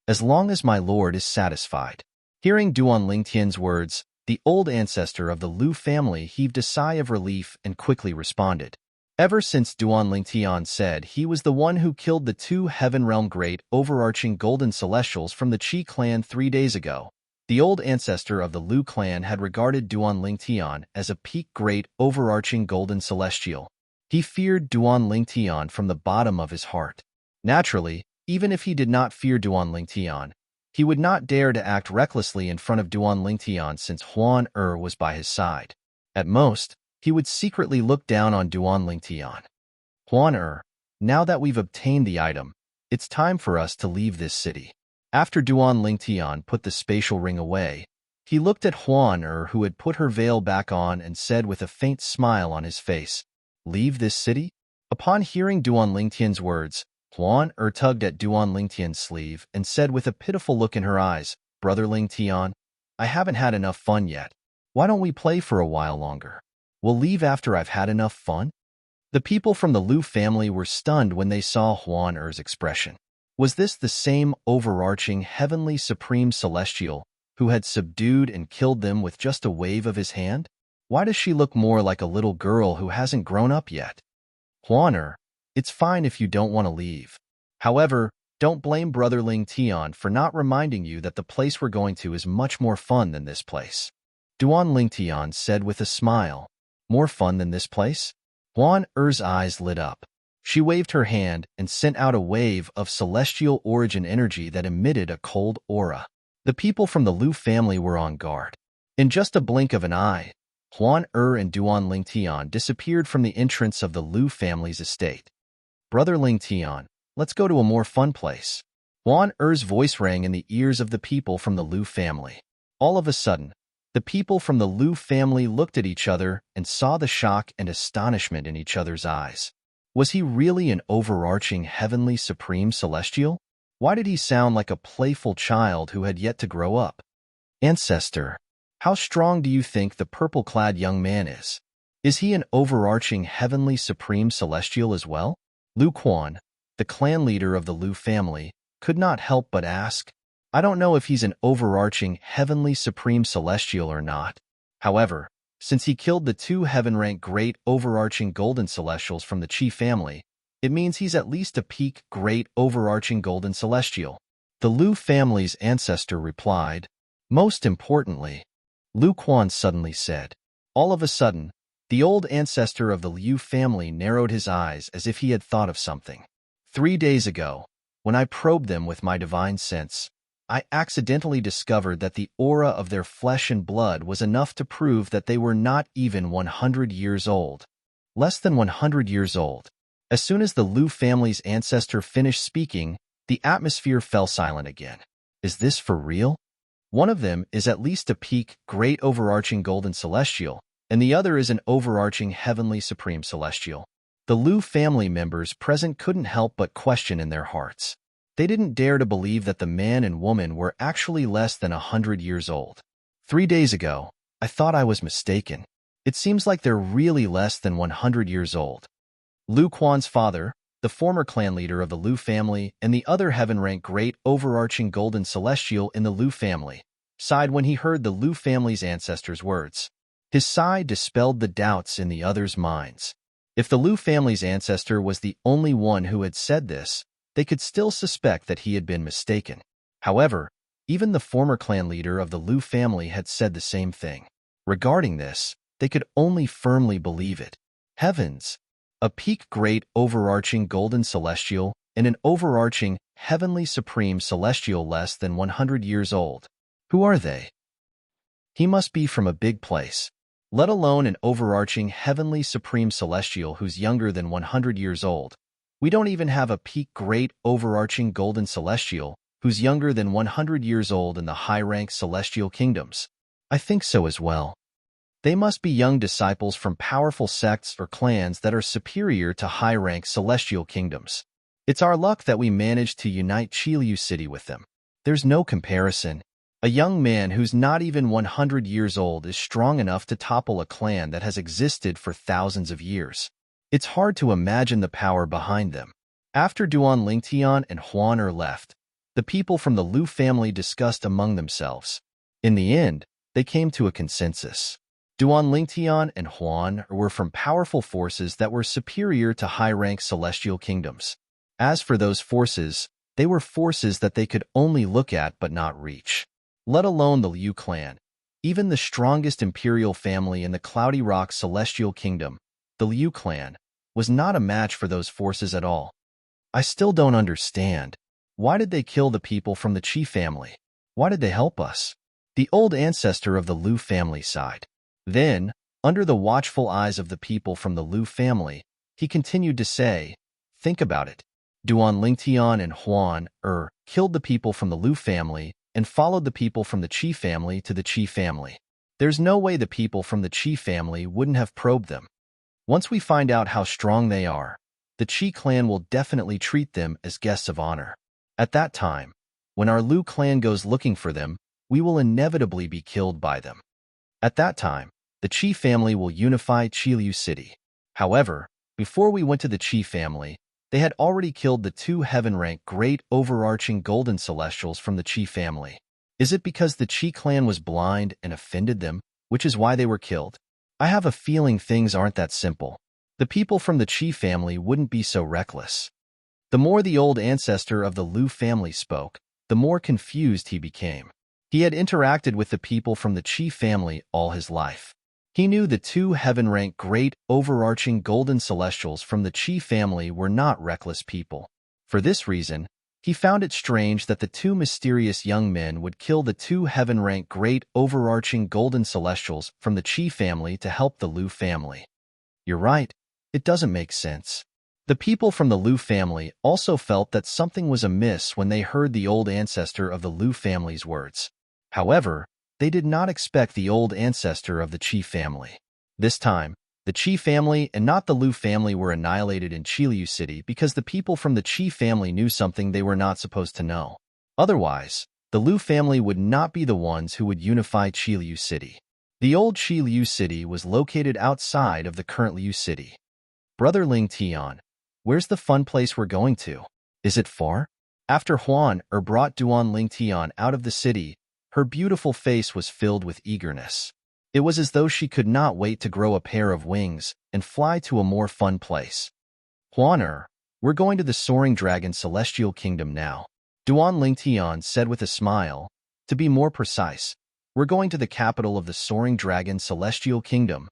As long as my lord is satisfied. Hearing Duan Lingtian's words, the old ancestor of the Liu family heaved a sigh of relief and quickly responded. Ever since Duan Lingtian said he was the one who killed the 2 Heaven Realm great overarching golden celestials from the Qi clan 3 days ago, the old ancestor of the Liu clan had regarded Duan Lingtian as a peak great overarching golden celestial. He feared Duan Lingtian from the bottom of his heart. Naturally, even if he did not fear Duan Lingtian, he would not dare to act recklessly in front of Duan Lingtian since Huan was by his side. At most, he would secretly look down on Duan Lingtian. Huan now that we've obtained the item, it's time for us to leave this city. After Duan Lingtian put the spatial ring away, he looked at Huan who had put her veil back on and said with a faint smile on his face, "Leave this city?" Upon hearing Duan Lingtian's words, Huan tugged at Duan Lingtian's sleeve and said with a pitiful look in her eyes, "Brother Lingtian, I haven't had enough fun yet. Why don't we play for a while longer? We'll leave after I've had enough fun?" The people from the Liu family were stunned when they saw Huan expression. Was this the same overarching heavenly supreme celestial who had subdued and killed them with just a wave of his hand? Why does she look more like a little girl who hasn't grown up yet? Huan it's fine if you don't want to leave. However, don't blame Brother Lingtian for not reminding you that the place we're going to is much more fun than this place. Duan Lingtian said with a smile. More fun than this place? Huan eyes lit up. She waved her hand and sent out a wave of celestial origin energy that emitted a cold aura. The people from the Liu family were on guard. In just a blink of an eye, Huan and Duan Lingtian disappeared from the entrance of the Liu family's estate. Brother Lingtian, let's go to a more fun place. Huan voice rang in the ears of the people from the Liu family. All of a sudden, the people from the Liu family looked at each other and saw the shock and astonishment in each other's eyes. Was he really an overarching heavenly supreme celestial? Why did he sound like a playful child who had yet to grow up? Ancestor, how strong do you think the purple-clad young man is? Is he an overarching heavenly supreme celestial as well? Lu Quan, the clan leader of the Lu family, could not help but ask. I don't know if he's an overarching heavenly supreme celestial or not. However, since he killed the two heaven-ranked great overarching golden celestials from the Chi family, it means he's at least a peak great overarching golden celestial. The Lu family's ancestor replied. Most importantly, Lu Quan suddenly said. All of a sudden, the old ancestor of the Liu family narrowed his eyes as if he had thought of something. 3 days ago, when I probed them with my divine sense, I accidentally discovered that the aura of their flesh and blood was enough to prove that they were not even 100 years old. Less than 100 years old. As soon as the Liu family's ancestor finished speaking, the atmosphere fell silent again. Is this for real? One of them is at least a peak, great overarching golden celestial, and the other is an overarching heavenly supreme celestial. The Liu family members present couldn't help but question in their hearts. They didn't dare to believe that the man and woman were actually less than 100 years old. 3 days ago, I thought I was mistaken. It seems like they're really less than 100 years old. Lu Quan's father, the former clan leader of the Liu family and the other heaven-ranked great overarching golden celestial in the Liu family, sighed when he heard the Liu family's ancestors' words. His sigh dispelled the doubts in the others' minds. If the Liu family's ancestor was the only one who had said this, they could still suspect that he had been mistaken. However, even the former clan leader of the Liu family had said the same thing. Regarding this, they could only firmly believe it. Heavens! A peak great overarching golden celestial and an overarching heavenly supreme celestial less than 100 years old. Who are they? He must be from a big place, let alone an overarching heavenly supreme celestial who's younger than 100 years old. We don't even have a peak great overarching golden celestial who's younger than 100 years old in the high-ranked celestial kingdoms. I think so as well. They must be young disciples from powerful sects or clans that are superior to high-ranked celestial kingdoms. It's our luck that we managed to unite Qiliu City with them. There's no comparison. A young man who's not even 100 years old is strong enough to topple a clan that has existed for thousands of years. It's hard to imagine the power behind them. After Duan Lingtian and Huan Er left, the people from the Liu family discussed among themselves. In the end, they came to a consensus. Duan Lingtian and Huan Er were from powerful forces that were superior to high-ranked celestial kingdoms. As for those forces, they were forces that they could only look at but not reach. Let alone the Liu clan. Even the strongest imperial family in the Cloudy Rock Celestial Kingdom, the Liu clan, was not a match for those forces at all. I still don't understand. Why did they kill the people from the Qi family? Why did they help us? The old ancestor of the Liu family sighed. Then, under the watchful eyes of the people from the Liu family, he continued to say, think about it. Duan Lingtian and Huan Er killed the people from the Liu family and followed the people from the Qi family to the Qi family. There's no way the people from the Qi family wouldn't have probed them. Once we find out how strong they are, the Qi clan will definitely treat them as guests of honor. At that time, when our Liu clan goes looking for them, we will inevitably be killed by them. At that time, the Qi family will unify Qiliu City. However, before we went to the Qi family, they had already killed the two heaven-ranked great overarching golden celestials from the Qi family. Is it because the Qi clan was blind and offended them, which is why they were killed? I have a feeling things aren't that simple. The people from the Qi family wouldn't be so reckless. The more the old ancestor of the Liu family spoke, the more confused he became. He had interacted with the people from the Qi family all his life. He knew the two heaven-ranked great overarching golden celestials from the Qi family were not reckless people. For this reason, he found it strange that the two mysterious young men would kill the two heaven-ranked great overarching golden celestials from the Qi family to help the Liu family. You're right, it doesn't make sense. The people from the Liu family also felt that something was amiss when they heard the old ancestor of the Liu family's words. However, they did not expect the old ancestor of the Qi family. This time, The Qi family and not the Liu family were annihilated in Qiliu City because the people from the Qi family knew something they were not supposed to know. Otherwise, the Liu family would not be the ones who would unify Qiliu City. The old Qiliu City was located outside of the current Liu City. Brother Ling Tian, where's the fun place we're going to? Is it far? After Huan brought Duan Ling Tian out of the city, her beautiful face was filled with eagerness. It was as though she could not wait to grow a pair of wings and fly to a more fun place. Huan we're going to the Soaring Dragon Celestial Kingdom now. Duan Ling Tian said with a smile. To be more precise, we're going to the capital of the Soaring Dragon Celestial Kingdom.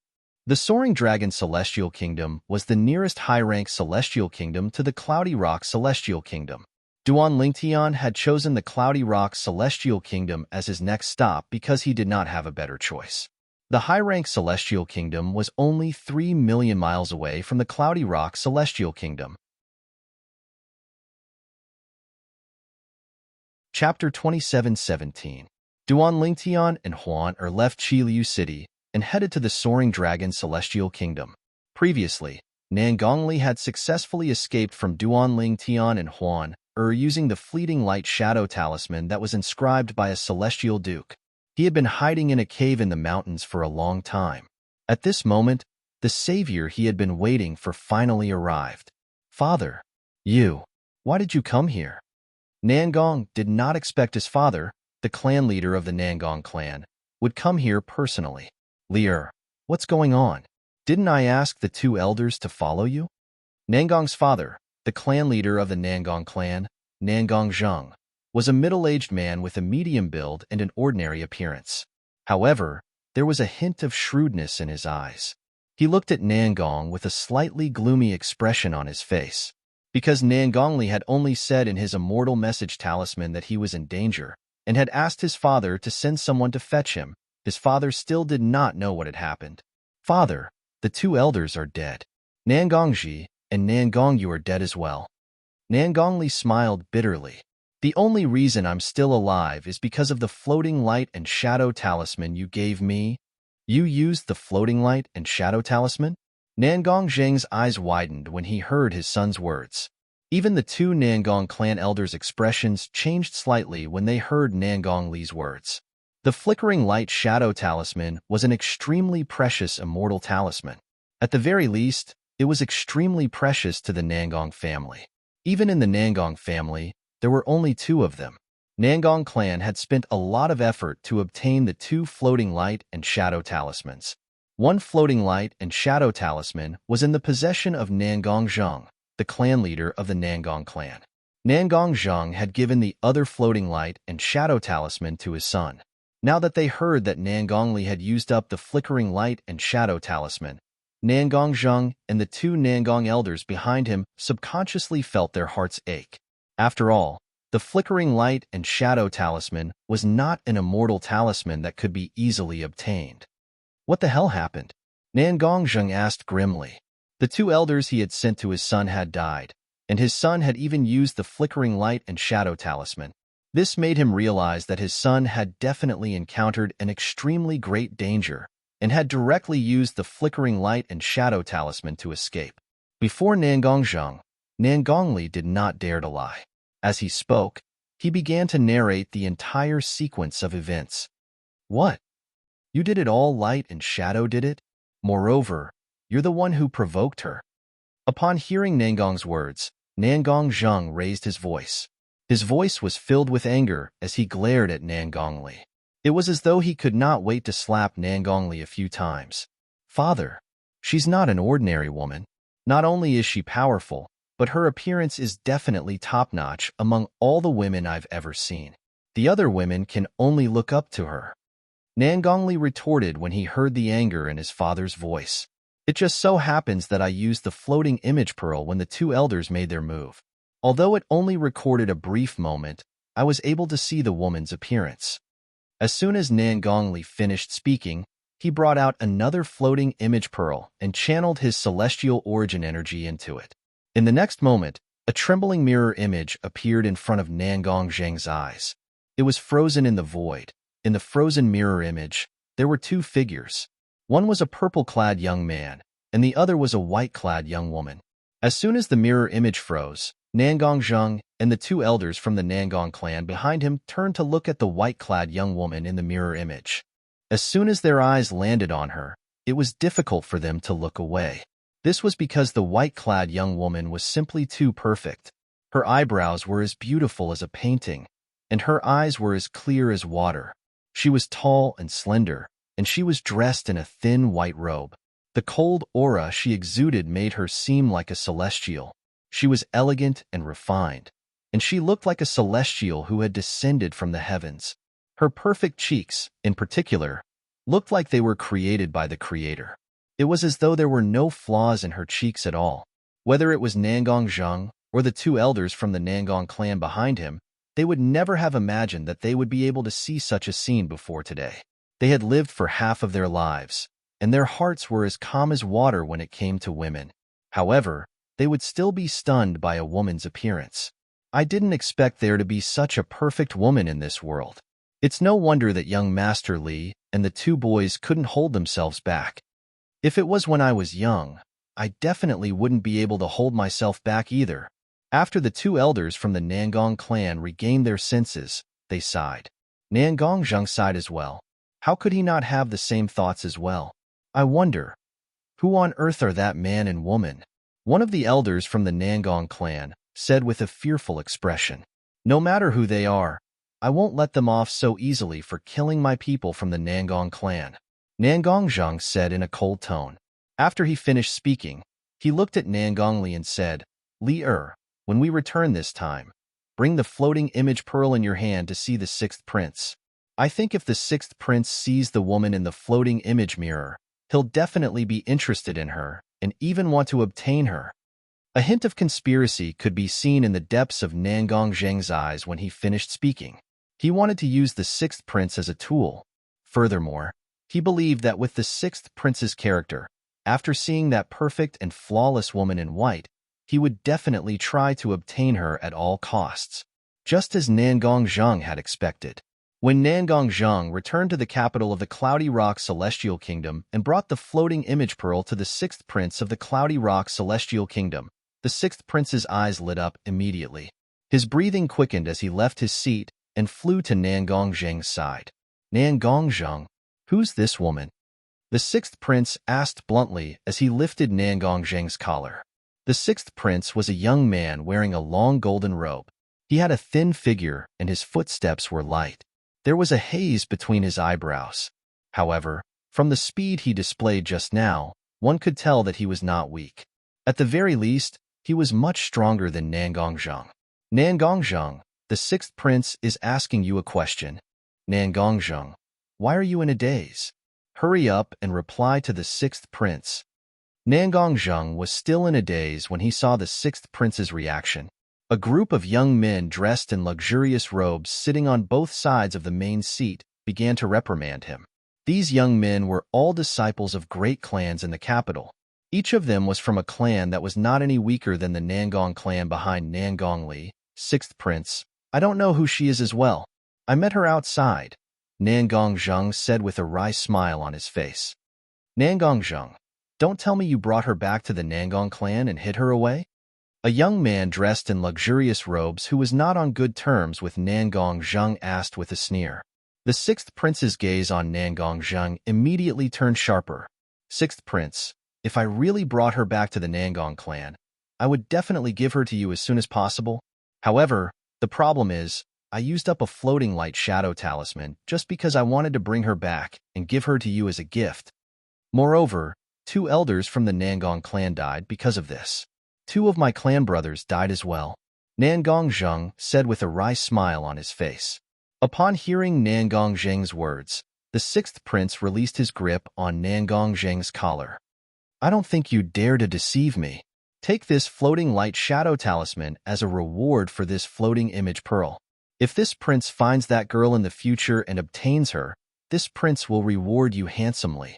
The Soaring Dragon Celestial Kingdom was the nearest high-rank Celestial Kingdom to the Cloudy Rock Celestial Kingdom. Duan Ling Tian had chosen the Cloudy Rock Celestial Kingdom as his next stop because he did not have a better choice. The high-rank Celestial Kingdom was only 3 million miles away from the Cloudy Rock Celestial Kingdom. Chapter 27:17. Duan Ling Tian and Huan left Qiliu City and headed to the Soaring Dragon Celestial Kingdom. Previously, Nan Gongli had successfully escaped from Duan Ling Tian and Huan using the fleeting light shadow talisman that was inscribed by a celestial duke. He had been hiding in a cave in the mountains for a long time. At this moment, the savior he had been waiting for finally arrived. Father, why did you come here? Nangong did not expect his father, the clan leader of the Nangong clan, would come here personally. Lier, what's going on? Didn't I ask the two elders to follow you? Nangong's father, the clan leader of the Nangong clan, Nangong Zheng, was a middle-aged man with a medium build and an ordinary appearance. However, there was a hint of shrewdness in his eyes. He looked at Nangong with a slightly gloomy expression on his face. Because Nangongli had only said in his immortal message talisman that he was in danger, and had asked his father to send someone to fetch him, his father still did not know what had happened. Father, the two elders are dead. Nangongji and Nangongyu are dead as well. Nangongli smiled bitterly. The only reason I'm still alive is because of the floating light and shadow talisman you gave me. You used the floating light and shadow talisman? Nangong Zheng's eyes widened when he heard his son's words. Even the two Nangong clan elders' expressions changed slightly when they heard Nangong Li's words. The flickering light shadow talisman was an extremely precious immortal talisman. At the very least, it was extremely precious to the Nangong family. Even in the Nangong family, there were only two of them. Nangong clan had spent a lot of effort to obtain the two floating light and shadow talismans. One floating light and shadow talisman was in the possession of Nangong Zheng, the clan leader of the Nangong clan. Nangong Zheng had given the other floating light and shadow talisman to his son. Now that they heard that Nangongli had used up the flickering light and shadow talisman, Nangong Zheng and the two Nangong elders behind him subconsciously felt their hearts ache. After all, the flickering light and shadow talisman was not an immortal talisman that could be easily obtained. What the hell happened? Nangong Zheng asked grimly. The two elders he had sent to his son had died, and his son had even used the flickering light and shadow talisman. This made him realize that his son had definitely encountered an extremely great danger and had directly used the flickering light and shadow talisman to escape. Before Nangong Zheng, Nangongli did not dare to lie. As he spoke, he began to narrate the entire sequence of events. What? You did it all, light and shadow did it? Moreover, you're the one who provoked her. Upon hearing Nangong's words, Nangong Zheng raised his voice. His voice was filled with anger as he glared at Nangongli. It was as though he could not wait to slap Nangongli a few times. Father, she's not an ordinary woman. Not only is she powerful, but her appearance is definitely top-notch among all the women I've ever seen. The other women can only look up to her. Nangongli retorted when he heard the anger in his father's voice. It just so happens that I used the floating image pearl when the two elders made their move. Although it only recorded a brief moment, I was able to see the woman's appearance. As soon as Nangongli finished speaking, he brought out another floating image pearl and channeled his celestial origin energy into it. In the next moment, a trembling mirror image appeared in front of Nangong Zheng's eyes. It was frozen in the void. In the frozen mirror image, there were two figures. One was a purple-clad young man, and the other was a white-clad young woman. As soon as the mirror image froze, Nangong Zheng and the two elders from the Nangong clan behind him turned to look at the white-clad young woman in the mirror image. As soon as their eyes landed on her, it was difficult for them to look away. This was because the white-clad young woman was simply too perfect. Her eyebrows were as beautiful as a painting, and her eyes were as clear as water. She was tall and slender, and she was dressed in a thin white robe. The cold aura she exuded made her seem like a celestial. She was elegant and refined, and she looked like a celestial who had descended from the heavens. Her perfect cheeks, in particular, looked like they were created by the Creator. It was as though there were no flaws in her cheeks at all. Whether it was Nangong Zheng or the two elders from the Nangong clan behind him, they would never have imagined that they would be able to see such a scene before today. They had lived for half of their lives, and their hearts were as calm as water when it came to women. However, they would still be stunned by a woman's appearance. I didn't expect there to be such a perfect woman in this world. It's no wonder that young Master Li and the two boys couldn't hold themselves back. If it was when I was young, I definitely wouldn't be able to hold myself back either. After the two elders from the Nangong clan regained their senses, they sighed. Nangong Zheng sighed as well. How could he not have the same thoughts as well? I wonder, who on earth are that man and woman? One of the elders from the Nangong clan said with a fearful expression. No matter who they are, I won't let them off so easily for killing my people from the Nangong clan. Nangong Zheng said in a cold tone. After he finished speaking, he looked at Nangong Li and said, Li when we return this time, bring the floating image pearl in your hand to see the sixth prince. I think if the sixth prince sees the woman in the floating image mirror, he'll definitely be interested in her and even want to obtain her. A hint of conspiracy could be seen in the depths of Nangong Zheng's eyes when he finished speaking. He wanted to use the sixth prince as a tool. Furthermore, he believed that with the sixth prince's character, after seeing that perfect and flawless woman in white, he would definitely try to obtain her at all costs, just as Nangong Zheng had expected. When Nangong Zheng returned to the capital of the Cloudy Rock Celestial Kingdom and brought the floating image pearl to the sixth prince of the Cloudy Rock Celestial Kingdom, the sixth prince's eyes lit up immediately. His breathing quickened as he left his seat and flew to Nangong Zheng's side. Nangong Zheng, who's this woman? The sixth prince asked bluntly as he lifted Nangong Zheng's collar. The sixth prince was a young man wearing a long golden robe. He had a thin figure and his footsteps were light. There was a haze between his eyebrows. However, from the speed he displayed just now, one could tell that he was not weak. At the very least, he was much stronger than Nangong Zheng. Nangong Zheng, the sixth prince is asking you a question. Nangong Zheng, why are you in a daze? Hurry up and reply to the sixth prince. Nangong Zheng was still in a daze when he saw the sixth prince's reaction. A group of young men dressed in luxurious robes sitting on both sides of the main seat began to reprimand him. These young men were all disciples of great clans in the capital. Each of them was from a clan that was not any weaker than the Nangong clan behind Nangong Li, sixth prince. I don't know who she is as well. I met her outside, Nangong Zheng said with a wry smile on his face. Nangong Zheng, don't tell me you brought her back to the Nangong clan and hid her away? A young man dressed in luxurious robes who was not on good terms with Nangong Zheng asked with a sneer. The sixth prince's gaze on Nangong Zheng immediately turned sharper. Sixth prince, if I really brought her back to the Nangong clan, I would definitely give her to you as soon as possible. However, the problem is, I used up a floating light shadow talisman just because I wanted to bring her back and give her to you as a gift. Moreover, 2 elders from the Nangong clan died because of this. 2 of my clan brothers died as well, Nangong Zheng said with a wry smile on his face. Upon hearing Nangong Zheng's words, the sixth prince released his grip on Nangong Zheng's collar. I don't think you dare to deceive me. Take this floating light shadow talisman as a reward for this floating image pearl. If this prince finds that girl in the future and obtains her, this prince will reward you handsomely.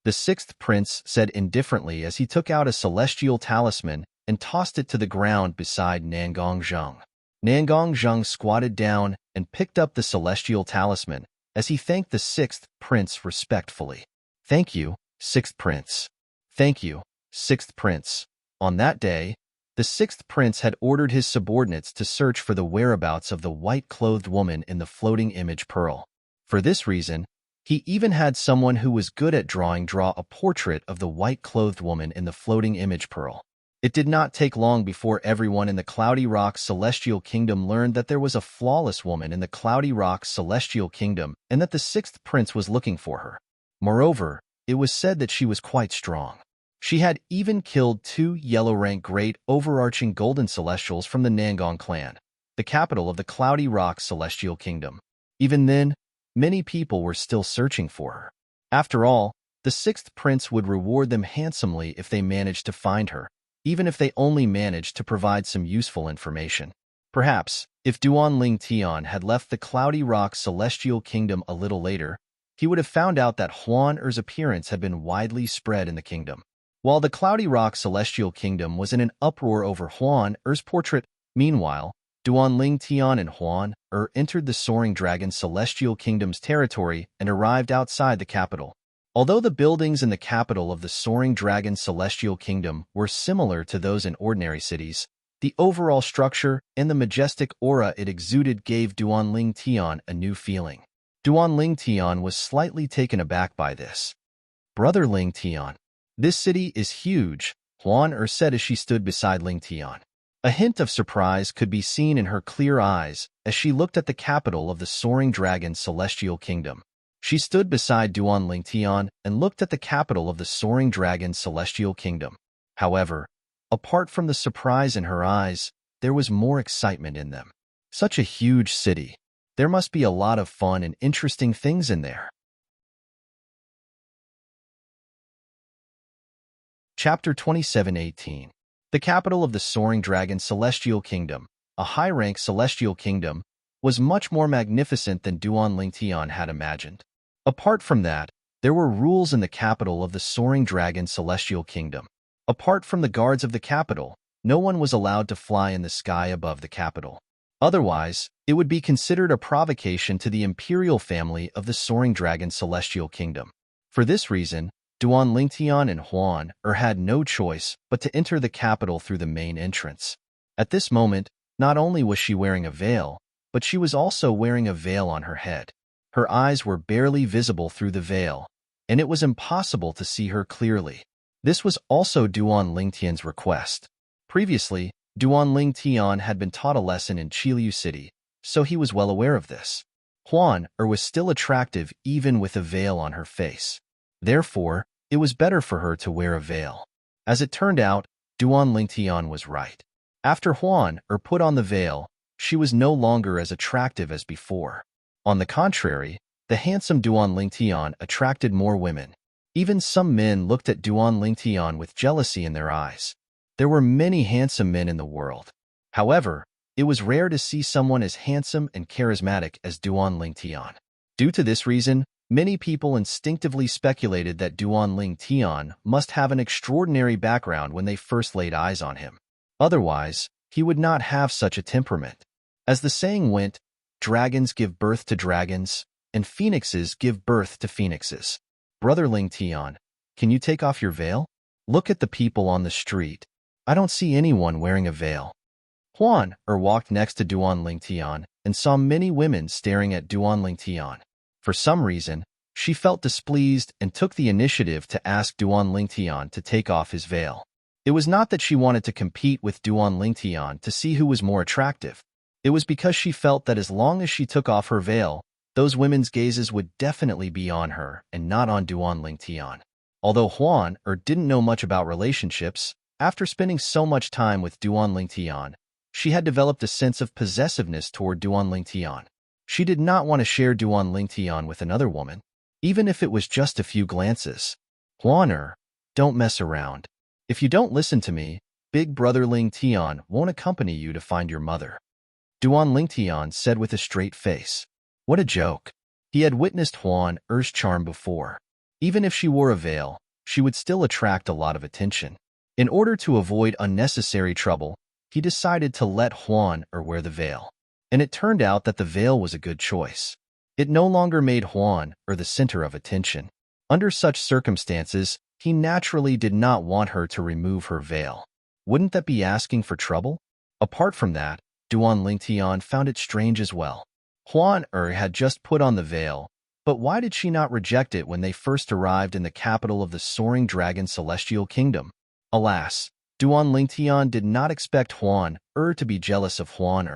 The sixth prince said indifferently as he took out a celestial talisman and tossed it to the ground beside Nangong Zheng. Nangong Zheng squatted down and picked up the celestial talisman as he thanked the sixth prince respectfully. Thank you, sixth prince. Thank you. Sixth Prince. On that day, the sixth prince had ordered his subordinates to search for the whereabouts of the white-clothed woman in the floating image pearl. For this reason, he even had someone who was good at drawing draw a portrait of the white-clothed woman in the floating image pearl. It did not take long before everyone in the Cloudy Rocks Celestial Kingdom learned that there was a flawless woman in the Cloudy Rocks Celestial Kingdom and that the sixth prince was looking for her. Moreover, it was said that she was quite strong. She had even killed 2 yellow-rank great overarching golden celestials from the Nangong clan, the capital of the Cloudy Rocks Celestial Kingdom. Even then, many people were still searching for her. After all, the sixth prince would reward them handsomely if they managed to find her, even if they only managed to provide some useful information. Perhaps, if Duan Ling Tian had left the Cloudy Rock Celestial Kingdom a little later, he would have found out that Huan Er's appearance had been widely spread in the kingdom. While the Cloudy Rock Celestial Kingdom was in an uproar over Huan Er's portrait, meanwhile, Duan Ling Tian and Huan Er entered the Soaring Dragon Celestial Kingdom's territory and arrived outside the capital. Although the buildings in the capital of the Soaring Dragon Celestial Kingdom were similar to those in ordinary cities, the overall structure and the majestic aura it exuded gave Duan Ling Tian a new feeling. Duan Ling Tian was slightly taken aback by this. "Brother Ling Tian, this city is huge," Huan Er said as she stood beside Ling Tian. A hint of surprise could be seen in her clear eyes as she looked at the capital of the Soaring Dragon Celestial Kingdom. She stood beside Duan Ling Tian and looked at the capital of the Soaring Dragon Celestial Kingdom. However, apart from the surprise in her eyes, there was more excitement in them. Such a huge city. There must be a lot of fun and interesting things in there. Chapter 27:18. The capital of the Soaring Dragon Celestial Kingdom, a high-rank celestial kingdom, was much more magnificent than Duan Ling Tian had imagined. Apart from that, there were rules in the capital of the Soaring Dragon Celestial Kingdom. Apart from the guards of the capital, no one was allowed to fly in the sky above the capital. Otherwise, it would be considered a provocation to the imperial family of the Soaring Dragon Celestial Kingdom. For this reason, Duan Ling Tian and Huan Er had no choice but to enter the capital through the main entrance. At this moment, not only was she wearing a veil, but she was also wearing a veil on her head. Her eyes were barely visible through the veil, and it was impossible to see her clearly. This was also Duan Ling Tian's request. Previously, Duan Ling Tian had been taught a lesson in Qiliu City, so he was well aware of this. Huan Er was still attractive even with a veil on her face. Therefore, it was better for her to wear a veil. As it turned out, Duan Ling Tian was right. After Huan Er put on the veil, she was no longer as attractive as before. On the contrary, the handsome Duan Ling Tian attracted more women. Even some men looked at Duan Ling Tian with jealousy in their eyes. There were many handsome men in the world. However, it was rare to see someone as handsome and charismatic as Duan Ling Tian. Due to this reason, many people instinctively speculated that Duan Ling Tian must have an extraordinary background when they first laid eyes on him. Otherwise, he would not have such a temperament. As the saying went, dragons give birth to dragons, and phoenixes give birth to phoenixes. Brother Ling Tian, can you take off your veil? Look at the people on the street. I don't see anyone wearing a veil. Huan Er walked next to Duan Ling Tian and saw many women staring at Duan Ling Tian. For some reason, she felt displeased and took the initiative to ask Duan Ling Tian to take off his veil. It was not that she wanted to compete with Duan Ling Tian to see who was more attractive. It was because she felt that as long as she took off her veil, those women's gazes would definitely be on her and not on Duan Ling Tian. Although Huan Er didn't know much about relationships, after spending so much time with Duan Ling Tian, she had developed a sense of possessiveness toward Duan Ling Tian. She did not want to share Duan Ling Tian with another woman, even if it was just a few glances. Huan Er, don't mess around. If you don't listen to me, Big Brother Ling Tian won't accompany you to find your mother. Duan Ling Tian said with a straight face. What a joke. He had witnessed Huan Er's charm before. Even if she wore a veil, she would still attract a lot of attention. In order to avoid unnecessary trouble, he decided to let Huan Er wear the veil. And it turned out that the veil was a good choice. It no longer made Huan Er the center of attention. Under such circumstances, he naturally did not want her to remove her veil. Wouldn't that be asking for trouble? Apart from that, Duan Lingtian found it strange as well. Huan had just put on the veil, but why did she not reject it when they first arrived in the capital of the soaring dragon celestial kingdom? Alas, Duan Lingtian did not expect Huan to be jealous of Huan.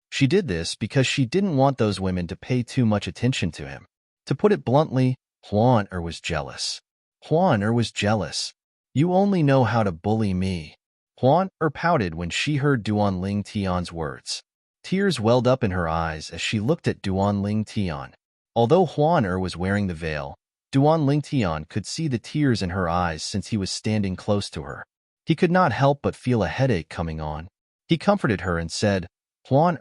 She did this because she didn't want those women to pay too much attention to him. To put it bluntly, Huan was jealous. Huan was jealous. You only know how to bully me. Huan pouted when she heard Duan Lingtian's words. Tears welled up in her eyes as she looked at Duan Lingtian. Although Huan was wearing the veil, Duan Lingtian could see the tears in her eyes since he was standing close to her. He could not help but feel a headache coming on. He comforted her and said, Huan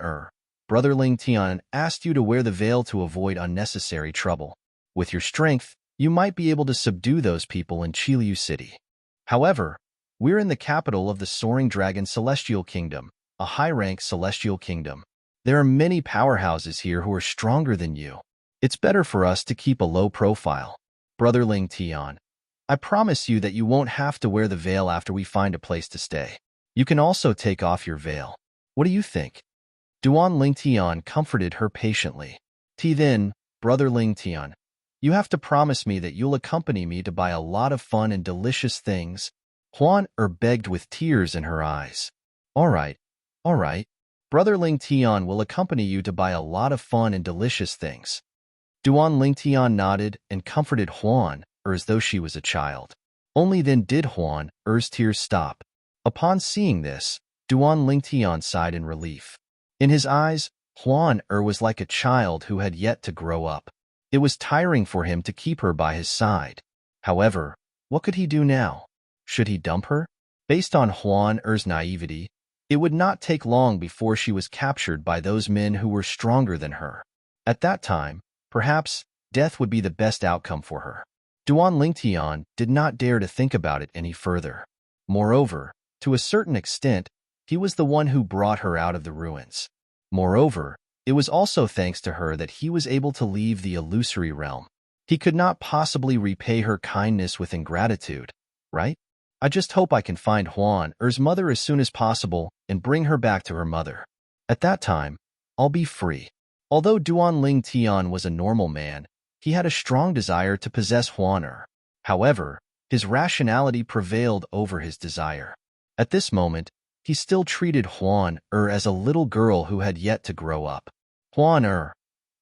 Brother Lingtian asked you to wear the veil to avoid unnecessary trouble. With your strength, you might be able to subdue those people in Qiliu City. However, we're in the capital of the Soaring Dragon Celestial Kingdom, a high-rank celestial kingdom. There are many powerhouses here who are stronger than you. It's better for us to keep a low profile. Brother Lingtian, I promise you that you won't have to wear the veil after we find a place to stay. You can also take off your veil. What do you think? Duan Lingtian comforted her patiently. Then, Brother Lingtian, you have to promise me that you'll accompany me to buy a lot of fun and delicious things. Huan begged with tears in her eyes. All right. Brother Lingtian will accompany you to buy a lot of fun and delicious things. Duan Lingtian nodded and comforted Huan as though she was a child. Only then did Huan's tears stop. Upon seeing this, Duan Lingtian sighed in relief. In his eyes, Huan was like a child who had yet to grow up. It was tiring for him to keep her by his side. However, what could he do now? Should he dump her? Based on Huan's naivety, it would not take long before she was captured by those men who were stronger than her. At that time, perhaps, death would be the best outcome for her. Duan Lingtian did not dare to think about it any further. Moreover, to a certain extent, he was the one who brought her out of the ruins. Moreover, it was also thanks to her that he was able to leave the illusory realm. He could not possibly repay her kindness with ingratitude, right? I just hope I can find Huan's mother as soon as possible and bring her back to her mother. At that time, I'll be free. Although Duan Lingtian was a normal man, he had a strong desire to possess Huan. However, his rationality prevailed over his desire. At this moment, he still treated Huan as a little girl who had yet to grow up. Huan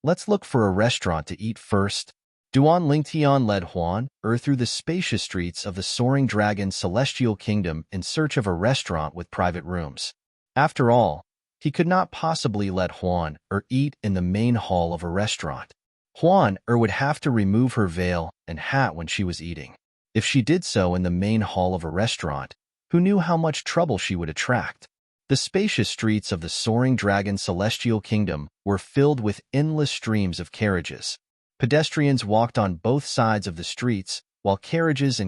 let's look for a restaurant to eat first. Duan Lingtian led Huan through the spacious streets of the Soaring Dragon Celestial Kingdom in search of a restaurant with private rooms. After all, he could not possibly let Huan eat in the main hall of a restaurant. Huan would have to remove her veil and hat when she was eating. If she did so in the main hall of a restaurant, who knew how much trouble she would attract? The spacious streets of the Soaring Dragon Celestial Kingdom were filled with endless streams of carriages. Pedestrians walked on both sides of the streets, while carriages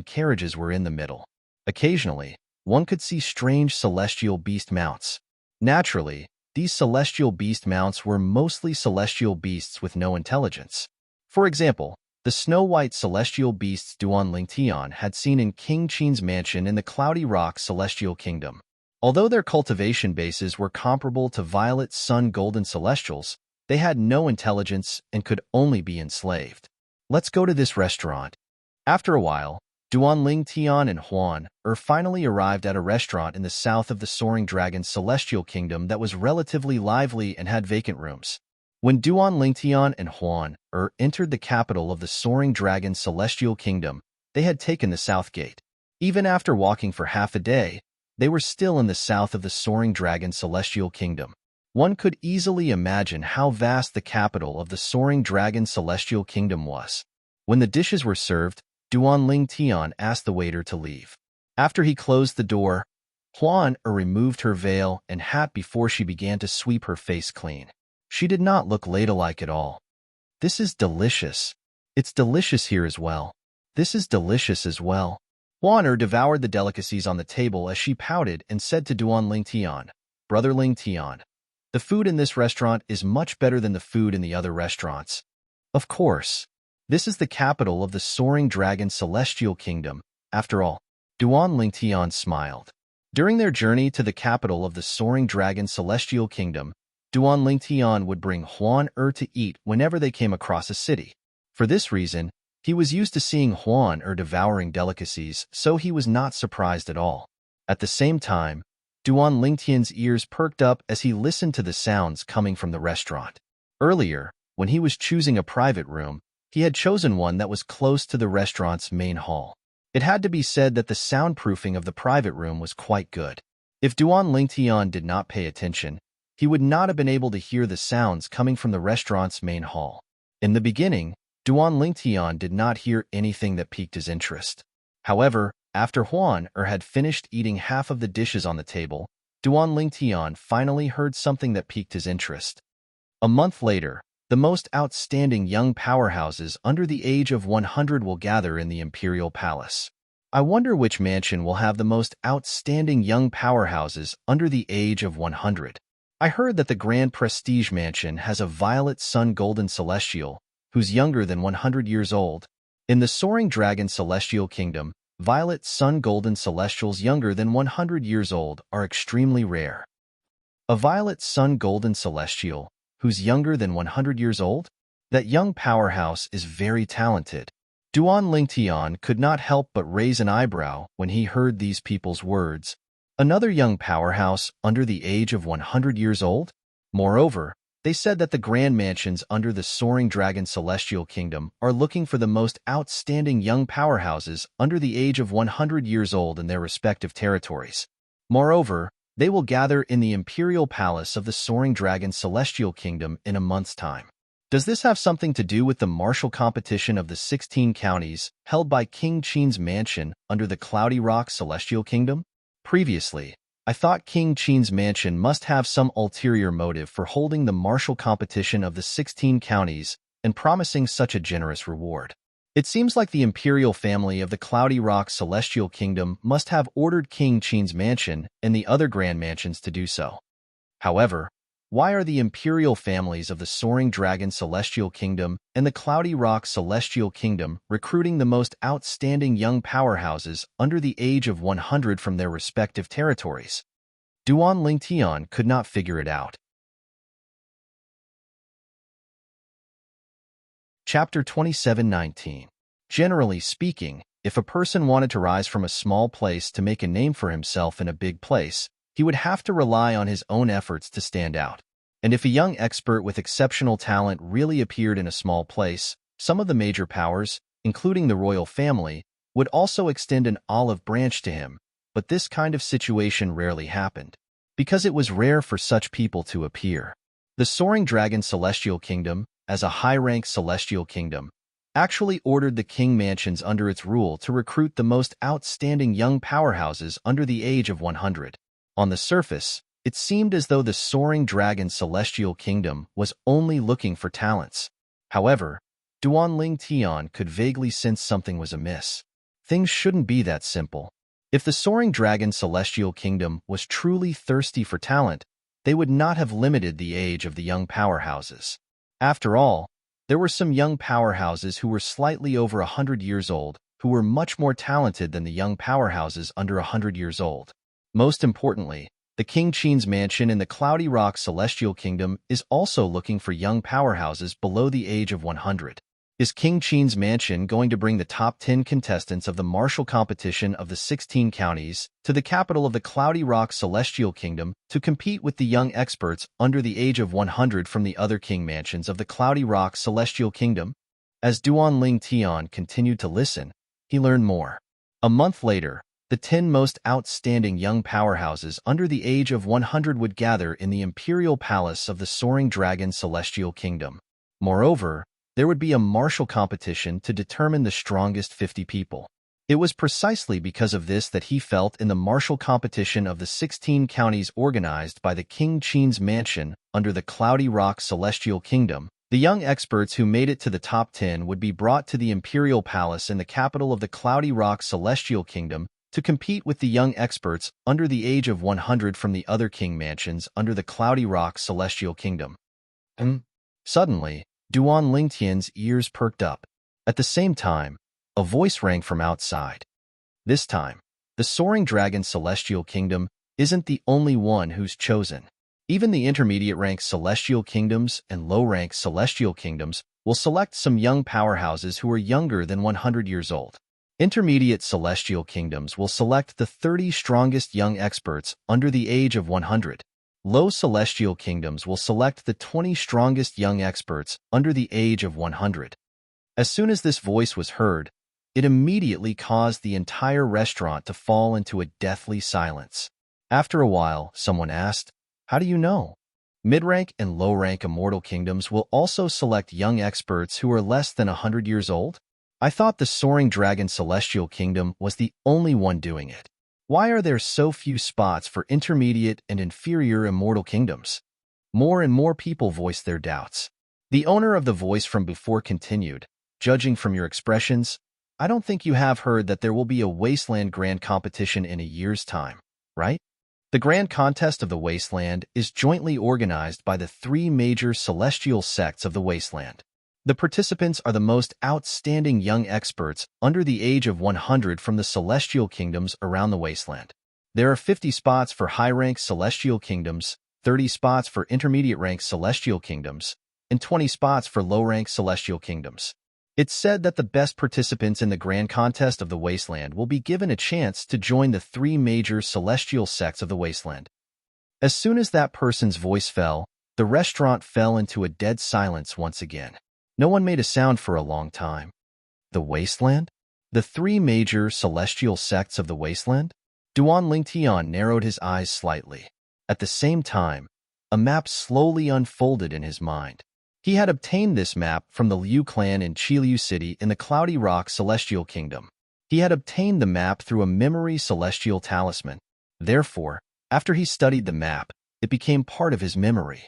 were in the middle. Occasionally, one could see strange celestial beast mounts. Naturally, these celestial beast mounts were mostly celestial beasts with no intelligence. For example, the snow-white celestial beasts Duan Lingtian had seen in King Qin's mansion in the Cloudy Rock Celestial Kingdom. Although their cultivation bases were comparable to violet sun golden celestials, they had no intelligence and could only be enslaved. Let's go to this restaurant. After a while, Duan Lingtian and Huan finally arrived at a restaurant in the south of the Soaring Dragon Celestial Kingdom that was relatively lively and had vacant rooms. When Duan Lingtian and Huan entered the capital of the Soaring Dragon Celestial Kingdom, they had taken the south gate. Even after walking for half a day, they were still in the south of the Soaring Dragon Celestial Kingdom. One could easily imagine how vast the capital of the Soaring Dragon Celestial Kingdom was. When the dishes were served, Duan Lingtian asked the waiter to leave. After he closed the door, Huan removed her veil and hat before she began to sweep her face clean. She did not look ladylike at all. This is delicious. It's delicious here as well. This is delicious as well. Huan devoured the delicacies on the table as she pouted and said to Duan Lingtian, Brother Lingtian, the food in this restaurant is much better than the food in the other restaurants. Of course. This is the capital of the Soaring Dragon Celestial Kingdom, After all, Duan Lingtian smiled. During their journey to the capital of the soaring dragon celestial kingdom, Duan Lingtian would bring Huan to eat whenever they came across a city. For this reason, he was used to seeing Huan devouring delicacies, so he was not surprised at all. At the same time, Duan Lingtian's ears perked up as he listened to the sounds coming from the restaurant. Earlier, when he was choosing a private room, he had chosen one that was close to the restaurant's main hall. It had to be said that the soundproofing of the private room was quite good. If Duan Lingtian did not pay attention, he would not have been able to hear the sounds coming from the restaurant's main hall. In the beginning, Duan Lingtian did not hear anything that piqued his interest. However, after Huan had finished eating half of the dishes on the table, Duan Lingtian finally heard something that piqued his interest. A month later, the most outstanding young powerhouses under the age of 100 will gather in the Imperial Palace. I wonder which mansion will have the most outstanding young powerhouses under the age of 100. I heard that the Grand Prestige Mansion has a Violet Sun Golden Celestial, who's younger than 100 years old. In the Soaring Dragon Celestial Kingdom, Violet Sun Golden Celestials younger than 100 years old are extremely rare. A Violet Sun Golden Celestial, who's younger than 100 years old? That young powerhouse is very talented. Duan Lingtian could not help but raise an eyebrow when he heard these people's words. Another young powerhouse under the age of 100 years old? Moreover, they said that the grand mansions under the Soaring Dragon Celestial Kingdom are looking for the most outstanding young powerhouses under the age of 100 years old in their respective territories. Moreover, they will gather in the Imperial Palace of the Soaring Dragon Celestial Kingdom in a month's time. Does this have something to do with the martial competition of the 16 counties held by King Qin's mansion under the Cloudy Rock Celestial Kingdom? Previously, I thought King Qin's mansion must have some ulterior motive for holding the martial competition of the 16 counties and promising such a generous reward. It seems like the imperial family of the Cloudy Rock Celestial Kingdom must have ordered King Qin's mansion and the other grand mansions to do so. However, why are the imperial families of the Soaring Dragon Celestial Kingdom and the Cloudy Rock Celestial Kingdom recruiting the most outstanding young powerhouses under the age of 100 from their respective territories? Duan Lingtian could not figure it out. Chapter 27:19. Generally speaking, if a person wanted to rise from a small place to make a name for himself in a big place, he would have to rely on his own efforts to stand out. And if a young expert with exceptional talent really appeared in a small place, some of the major powers, including the royal family, would also extend an olive branch to him. But this kind of situation rarely happened, because it was rare for such people to appear. The Soaring Dragon Celestial Kingdom, as a high-rank celestial kingdom, actually ordered the king mansions under its rule to recruit the most outstanding young powerhouses under the age of 100. On the surface, it seemed as though the Soaring Dragon Celestial Kingdom was only looking for talents. However, Duan Lingtian could vaguely sense something was amiss. Things shouldn't be that simple. If the Soaring Dragon Celestial Kingdom was truly thirsty for talent, they would not have limited the age of the young powerhouses. After all, there were some young powerhouses who were slightly over 100 years old, who were much more talented than the young powerhouses under 100 years old. Most importantly, the King Qin's mansion in the Cloudy Rock Celestial Kingdom is also looking for young powerhouses below the age of 100. Is King Qin's mansion going to bring the top 10 contestants of the martial competition of the 16 counties to the capital of the Cloudy Rock Celestial Kingdom to compete with the young experts under the age of 100 from the other king mansions of the Cloudy Rock Celestial Kingdom? As Duan Lingtian continued to listen, he learned more. A month later, the 10 most outstanding young powerhouses under the age of 100 would gather in the Imperial Palace of the Soaring Dragon Celestial Kingdom. Moreover, there would be a martial competition to determine the strongest 50 people. It was precisely because of this that he felt in the martial competition of the 16 counties organized by the King Qin's mansion under the Cloudy Rock Celestial Kingdom. The young experts who made it to the top 10 would be brought to the Imperial Palace in the capital of the Cloudy Rock Celestial Kingdom to compete with the young experts under the age of 100 from the other king mansions under the Cloudy Rock Celestial Kingdom. Suddenly, Duan Lingtian's ears perked up. At the same time, a voice rang from outside. This time, the Soaring Dragon Celestial Kingdom isn't the only one who's chosen. Even the intermediate-rank Celestial Kingdoms and low-rank Celestial Kingdoms will select some young powerhouses who are younger than 100 years old. Intermediate Celestial Kingdoms will select the 30 strongest young experts under the age of 100. Low Celestial Kingdoms will select the 20 strongest young experts under the age of 100. As soon as this voice was heard, it immediately caused the entire restaurant to fall into a deathly silence. After a while, someone asked, "How do you know?" Mid-rank and low-rank Immortal Kingdoms will also select young experts who are less than 100 years old. I thought the Soaring Dragon Celestial Kingdom was the only one doing it. Why are there so few spots for intermediate and inferior Immortal Kingdoms? More and more people voiced their doubts. The owner of the voice from before continued, "Judging from your expressions, I don't think you have heard that there will be a Wasteland Grand Competition in a year's time, right?" The Grand Contest of the Wasteland is jointly organized by the 3 major celestial sects of the Wasteland. The participants are the most outstanding young experts under the age of 100 from the celestial kingdoms around the Wasteland. There are 50 spots for high-rank celestial kingdoms, 30 spots for intermediate-rank celestial kingdoms, and 20 spots for low-rank celestial kingdoms. It's said that the best participants in the Grand Contest of the Wasteland will be given a chance to join the 3 major celestial sects of the Wasteland. As soon as that person's voice fell, the restaurant fell into a dead silence once again. No one made a sound for a long time. The Wasteland? The 3 major celestial sects of the Wasteland? Duan Lingtian narrowed his eyes slightly. At the same time, a map slowly unfolded in his mind. He had obtained this map from the Liu clan in Qiliu City in the Cloudy Rock Celestial Kingdom. He had obtained the map through a memory celestial talisman. Therefore, after he studied the map, it became part of his memory.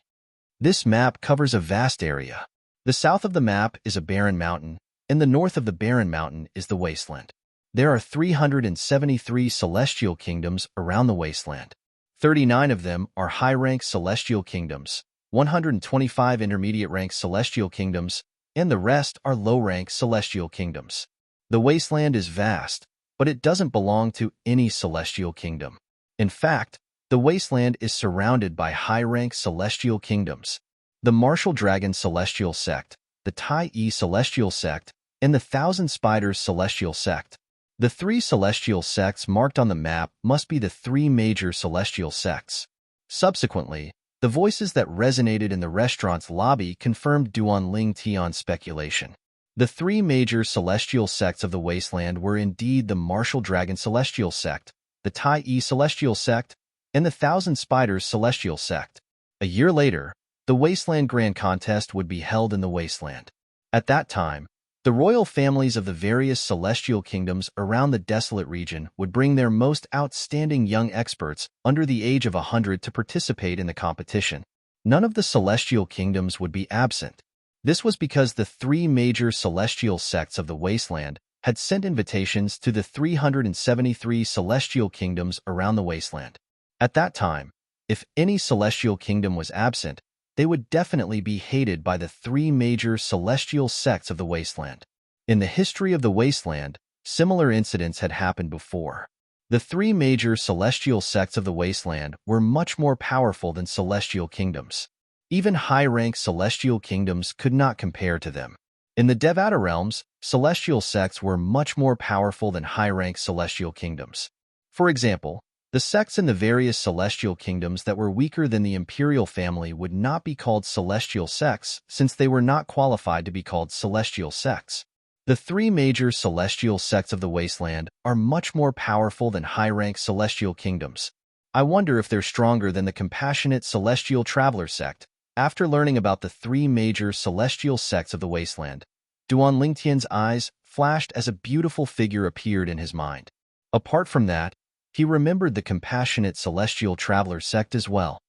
This map covers a vast area. The south of the map is a barren mountain, and the north of the barren mountain is the Wasteland. There are 373 celestial kingdoms around the Wasteland. 39 of them are high-rank celestial kingdoms, 125 intermediate-rank celestial kingdoms, and the rest are low-rank celestial kingdoms. The Wasteland is vast, but it doesn't belong to any celestial kingdom. In fact, the Wasteland is surrounded by high-rank celestial kingdoms. The Martial Dragon Celestial Sect, the Tai Yi Celestial Sect, and the Thousand Spiders Celestial Sect. The 3 celestial sects marked on the map must be the 3 major celestial sects. Subsequently, the voices that resonated in the restaurant's lobby confirmed Duan Ling Tian's speculation. The 3 major celestial sects of the Wasteland were indeed the Martial Dragon Celestial Sect, the Tai Yi Celestial Sect, and the Thousand Spiders Celestial Sect. A year later, the Wasteland Grand Contest would be held in the Wasteland. At that time, the royal families of the various celestial kingdoms around the desolate region would bring their most outstanding young experts under the age of 100 to participate in the competition. None of the celestial kingdoms would be absent. This was because the 3 major celestial sects of the Wasteland had sent invitations to the 373 celestial kingdoms around the Wasteland. At that time, if any celestial kingdom was absent, they would definitely be hated by the 3 major celestial sects of the Wasteland. In the history of the Wasteland, similar incidents had happened before. The 3 major celestial sects of the Wasteland were much more powerful than celestial kingdoms. Even high-rank celestial kingdoms could not compare to them. In the Devata realms, celestial sects were much more powerful than high-rank celestial kingdoms. For example, the sects in the various celestial kingdoms that were weaker than the imperial family would not be called celestial sects since they were not qualified to be called celestial sects. The 3 major celestial sects of the Wasteland are much more powerful than high-rank celestial kingdoms. I wonder if they're stronger than the compassionate celestial traveler sect. After learning about the 3 major celestial sects of the Wasteland, Duan Lingtian's eyes flashed as a beautiful figure appeared in his mind. Apart from that, he remembered the compassionate celestial traveler sect as well.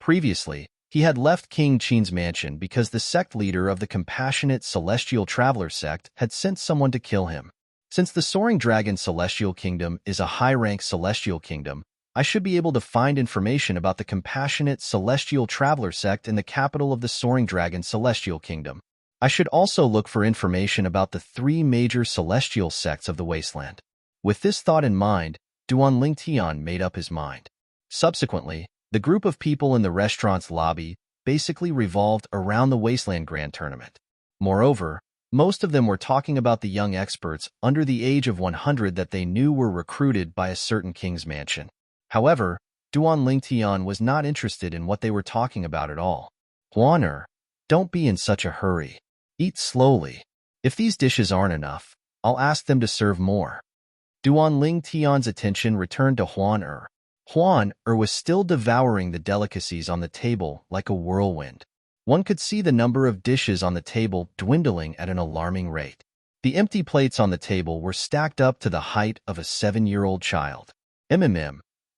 Previously, he had left King Qin's mansion because the sect leader of the compassionate celestial traveler sect had sent someone to kill him. Since the Soaring Dragon Celestial Kingdom is a high-rank celestial kingdom, I should be able to find information about the compassionate celestial traveler sect in the capital of the Soaring Dragon Celestial Kingdom. I should also look for information about the 3 major celestial sects of the Wasteland. With this thought in mind, Duan Lingtian made up his mind. Subsequently, the group of people in the restaurant's lobby basically revolved around the Wasteland Grand Tournament. Moreover, most of them were talking about the young experts under the age of 100 that they knew were recruited by a certain king's mansion. However, Duan Lingtian was not interested in what they were talking about at all. Huan don't be in such a hurry. Eat slowly. If these dishes aren't enough, I'll ask them to serve more. Duan Lingtian's attention returned to Huan Huan was still devouring the delicacies on the table like a whirlwind. One could see the number of dishes on the table dwindling at an alarming rate. The empty plates on the table were stacked up to the height of a 7-year-old child.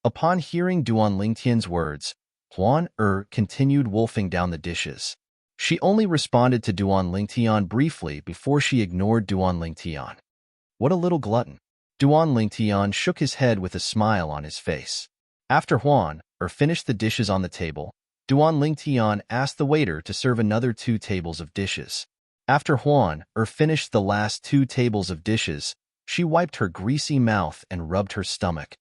Upon hearing Duan Lingtian's words, Huan continued wolfing down the dishes. She only responded to Duan Lingtian briefly before she ignored Duan Lingtian. What a little glutton. Duan Lingtian shook his head with a smile on his face. After Huan finished the dishes on the table, Duan Lingtian asked the waiter to serve another 2 tables of dishes. After Huan finished the last 2 tables of dishes, she wiped her greasy mouth and rubbed her stomach.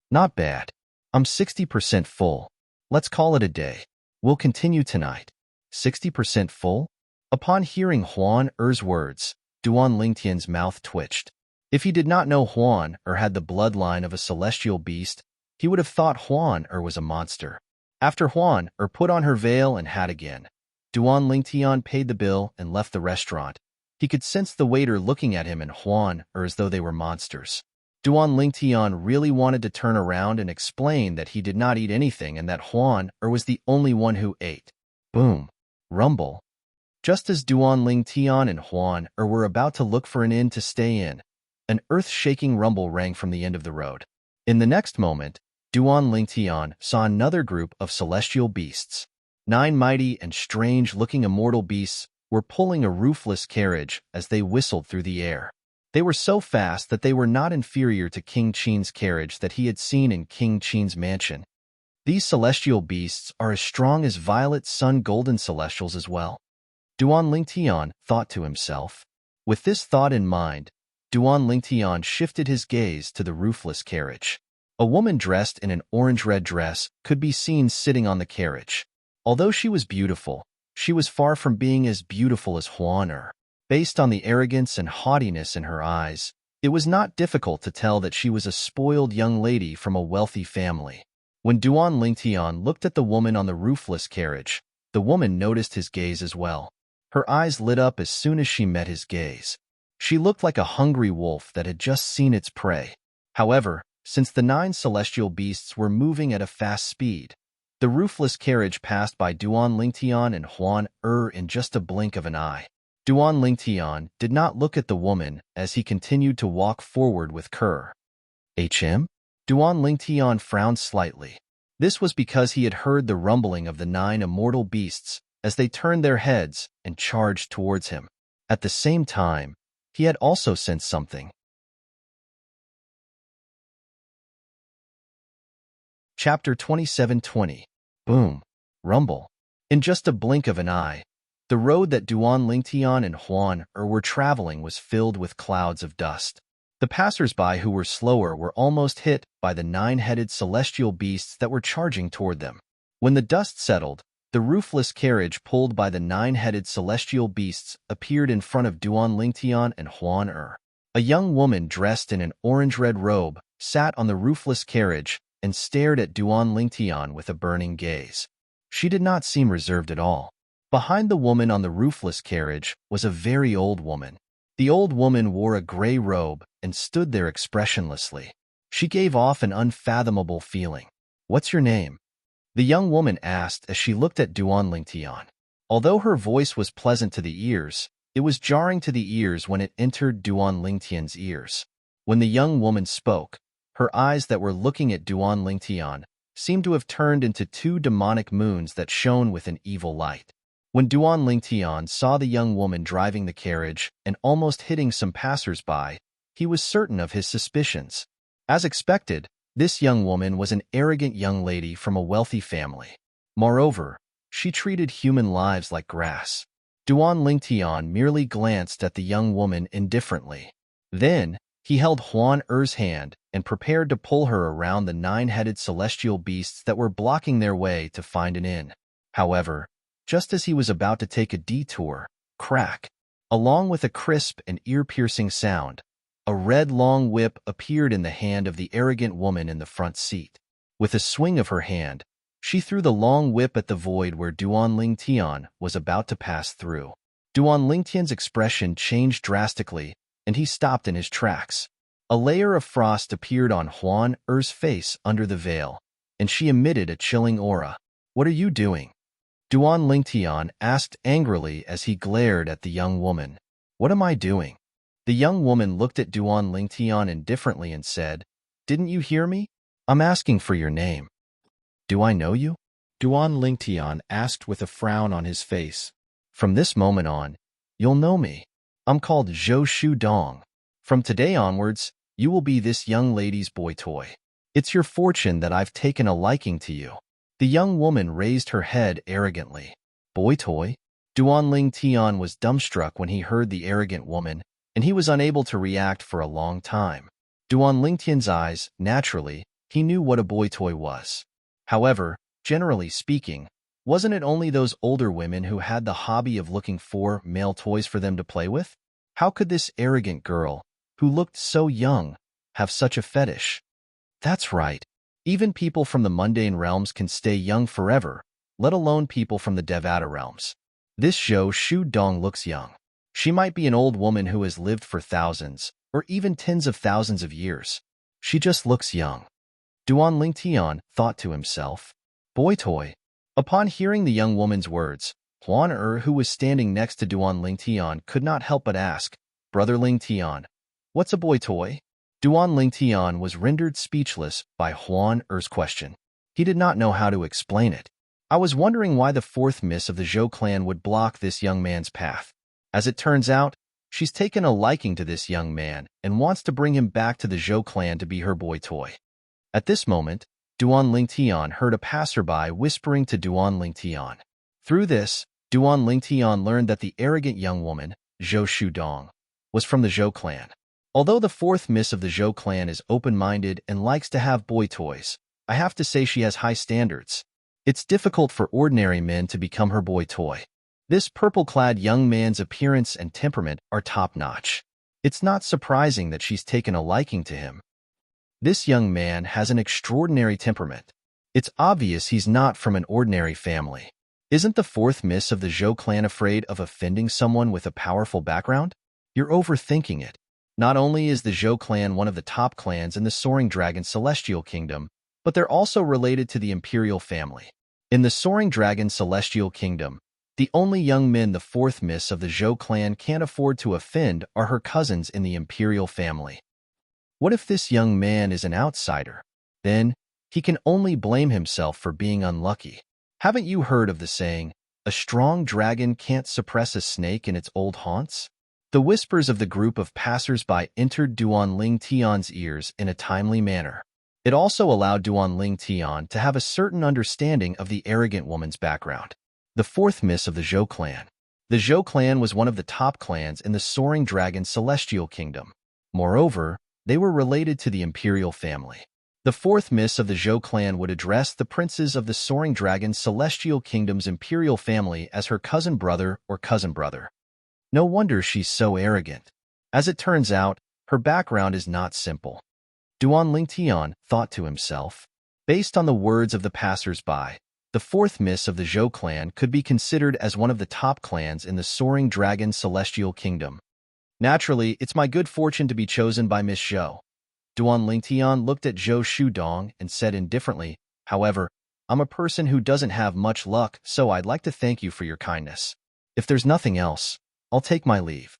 Not bad. I'm 60% full. Let's call it a day. We'll continue tonight. 60% full? Upon hearing Huan's words, Duan Lingtian's mouth twitched. If he did not know Huan had the bloodline of a celestial beast, he would have thought Huan was a monster. After Huan put on her veil and hat again, Duan Lingtian paid the bill and left the restaurant. He could sense the waiter looking at him and Huan as though they were monsters. Duan Lingtian really wanted to turn around and explain that he did not eat anything and that Huan was the only one who ate. Boom. Rumble. Just as Duan Lingtian and Huan were about to look for an inn to stay in, an earth-shaking rumble rang from the end of the road. In the next moment, Duan Lingtian saw another group of celestial beasts. 9 mighty and strange-looking immortal beasts were pulling a roofless carriage as they whistled through the air. They were so fast that they were not inferior to King Qin's carriage that he had seen in King Qin's mansion. These celestial beasts are as strong as violet sun golden celestials as well. Duan Lingtian thought to himself. With this thought in mind, Duan Lingtian shifted his gaze to the roofless carriage. A woman dressed in an orange-red dress could be seen sitting on the carriage. Although she was beautiful, she was far from being as beautiful as Huan. Based on the arrogance and haughtiness in her eyes, it was not difficult to tell that she was a spoiled young lady from a wealthy family. When Duan Lingtian looked at the woman on the roofless carriage, the woman noticed his gaze as well. Her eyes lit up as soon as she met his gaze. She looked like a hungry wolf that had just seen its prey. However, since the 9 celestial beasts were moving at a fast speed, the roofless carriage passed by Duan Lingtian and Huan in just a blink of an eye. Duan Lingtian did not look at the woman as he continued to walk forward with Duan Lingtian frowned slightly. This was because he had heard the rumbling of the 9 immortal beasts as they turned their heads and charged towards him. At the same time, he had also sensed something. Chapter 27:20. Boom. Rumble. In just a blink of an eye, the road that Duan Lingtian and Huan were traveling was filled with clouds of dust. The passers-by who were slower were almost hit by the 9-headed celestial beasts that were charging toward them. When the dust settled, the roofless carriage pulled by the 9-headed celestial beasts appeared in front of Duan Lingtian and Huan. A young woman dressed in an orange-red robe sat on the roofless carriage and stared at Duan Lingtian with a burning gaze. She did not seem reserved at all. Behind the woman on the roofless carriage was a very old woman. The old woman wore a gray robe and stood there expressionlessly. She gave off an unfathomable feeling. "What's your name?" the young woman asked as she looked at Duan Lingtian. Although her voice was pleasant to the ears, it was jarring to the ears when it entered Duan Lingtian's ears. When the young woman spoke, her eyes that were looking at Duan Lingtian seemed to have turned into 2 demonic moons that shone with an evil light. When Duan Lingtian saw the young woman driving the carriage and almost hitting some passers-by, he was certain of his suspicions. As expected, this young woman was an arrogant young lady from a wealthy family. Moreover, she treated human lives like grass. Duan Lingtian merely glanced at the young woman indifferently. Then, He held Huan Er's hand and prepared to pull her around the nine-headed celestial beasts that were blocking their way to find an inn. However, just as he was about to take a detour, crack! Along with a crisp and ear-piercing sound, a red long whip appeared in the hand of the arrogant woman in the front seat. With a swing of her hand, she threw the long whip at the void where Duan Lingtian was about to pass through. Duan Lingtian's expression changed drastically, and he stopped in his tracks. A layer of frost appeared on Huan Er's face under the veil, and she emitted a chilling aura. "What are you doing?" Duan Lingtian asked angrily as he glared at the young woman. "What am I doing?" The young woman looked at Duan Lingtian indifferently and said, "Didn't you hear me? I'm asking for your name." "Do I know you?" Duan Lingtian asked with a frown on his face. "From this moment on, you'll know me. I'm called Zhou Shu Dong. From today onwards, you will be this young lady's boy toy. It's your fortune that I've taken a liking to you." The young woman raised her head arrogantly. "Boy toy?" Duan Lingtian was dumbstruck when he heard the arrogant woman, and he was unable to react for a long time. Duan Lingtian's eyes, naturally, he knew what a boy toy was. However, generally speaking, wasn't it only those older women who had the hobby of looking for male toys for them to play with? How could this arrogant girl, who looked so young, have such a fetish? That's right. Even people from the mundane realms can stay young forever, let alone people from the Devata realms. This Zhou Shu Dong looks young. She might be an old woman who has lived for thousands, or even tens of thousands of years. She just looks young. Duan Lingtian thought to himself. Boy toy. Upon hearing the young woman's words, Huan Er, who was standing next to Duan Lingtian, could not help but ask, "Brother Lingtian, what's a boy toy?" Duan Lingtian was rendered speechless by Huan Er's question. He did not know how to explain it. I was wondering why the fourth miss of the Zhou clan would block this young man's path. As it turns out, she's taken a liking to this young man and wants to bring him back to the Zhou clan to be her boy toy. At this moment, Duan Lingtian heard a passerby whispering to Duan Lingtian. Through this, Duan Lingtian learned that the arrogant young woman, Zhou Shudong, was from the Zhou clan. Although the fourth miss of the Zhou clan is open-minded and likes to have boy toys, I have to say she has high standards. It's difficult for ordinary men to become her boy toy. This purple-clad young man's appearance and temperament are top-notch. It's not surprising that she's taken a liking to him. This young man has an extraordinary temperament. It's obvious he's not from an ordinary family. Isn't the fourth miss of the Zhou clan afraid of offending someone with a powerful background? You're overthinking it. Not only is the Zhou clan one of the top clans in the Soaring Dragon Celestial Kingdom, but they're also related to the Imperial family. In the Soaring Dragon Celestial Kingdom, the only young men the fourth miss of the Zhou clan can't afford to offend are her cousins in the Imperial family. What if this young man is an outsider? Then, he can only blame himself for being unlucky. Haven't you heard of the saying, "A strong dragon can't suppress a snake in its old haunts"? The whispers of the group of passers-by entered Duan Lingtian's ears in a timely manner. It also allowed Duan Lingtian to have a certain understanding of the arrogant woman's background. The fourth miss of the Zhou clan. The Zhou clan was one of the top clans in the Soaring Dragon Celestial Kingdom. Moreover, they were related to the Imperial family. The fourth miss of the Zhou clan would address the princes of the Soaring Dragon Celestial Kingdom's Imperial family as her cousin brother or cousin brother. No wonder she's so arrogant. As it turns out, her background is not simple. Duan Lingtian thought to himself. Based on the words of the passers-by, the fourth miss of the Zhou clan could be considered as one of the top clans in the Soaring Dragon Celestial Kingdom. Naturally, it's my good fortune to be chosen by Miss Zhou. Duan Lingtian looked at Zhou Shudong and said indifferently, "However, I'm a person who doesn't have much luck, so I'd like to thank you for your kindness. If there's nothing else, I'll take my leave."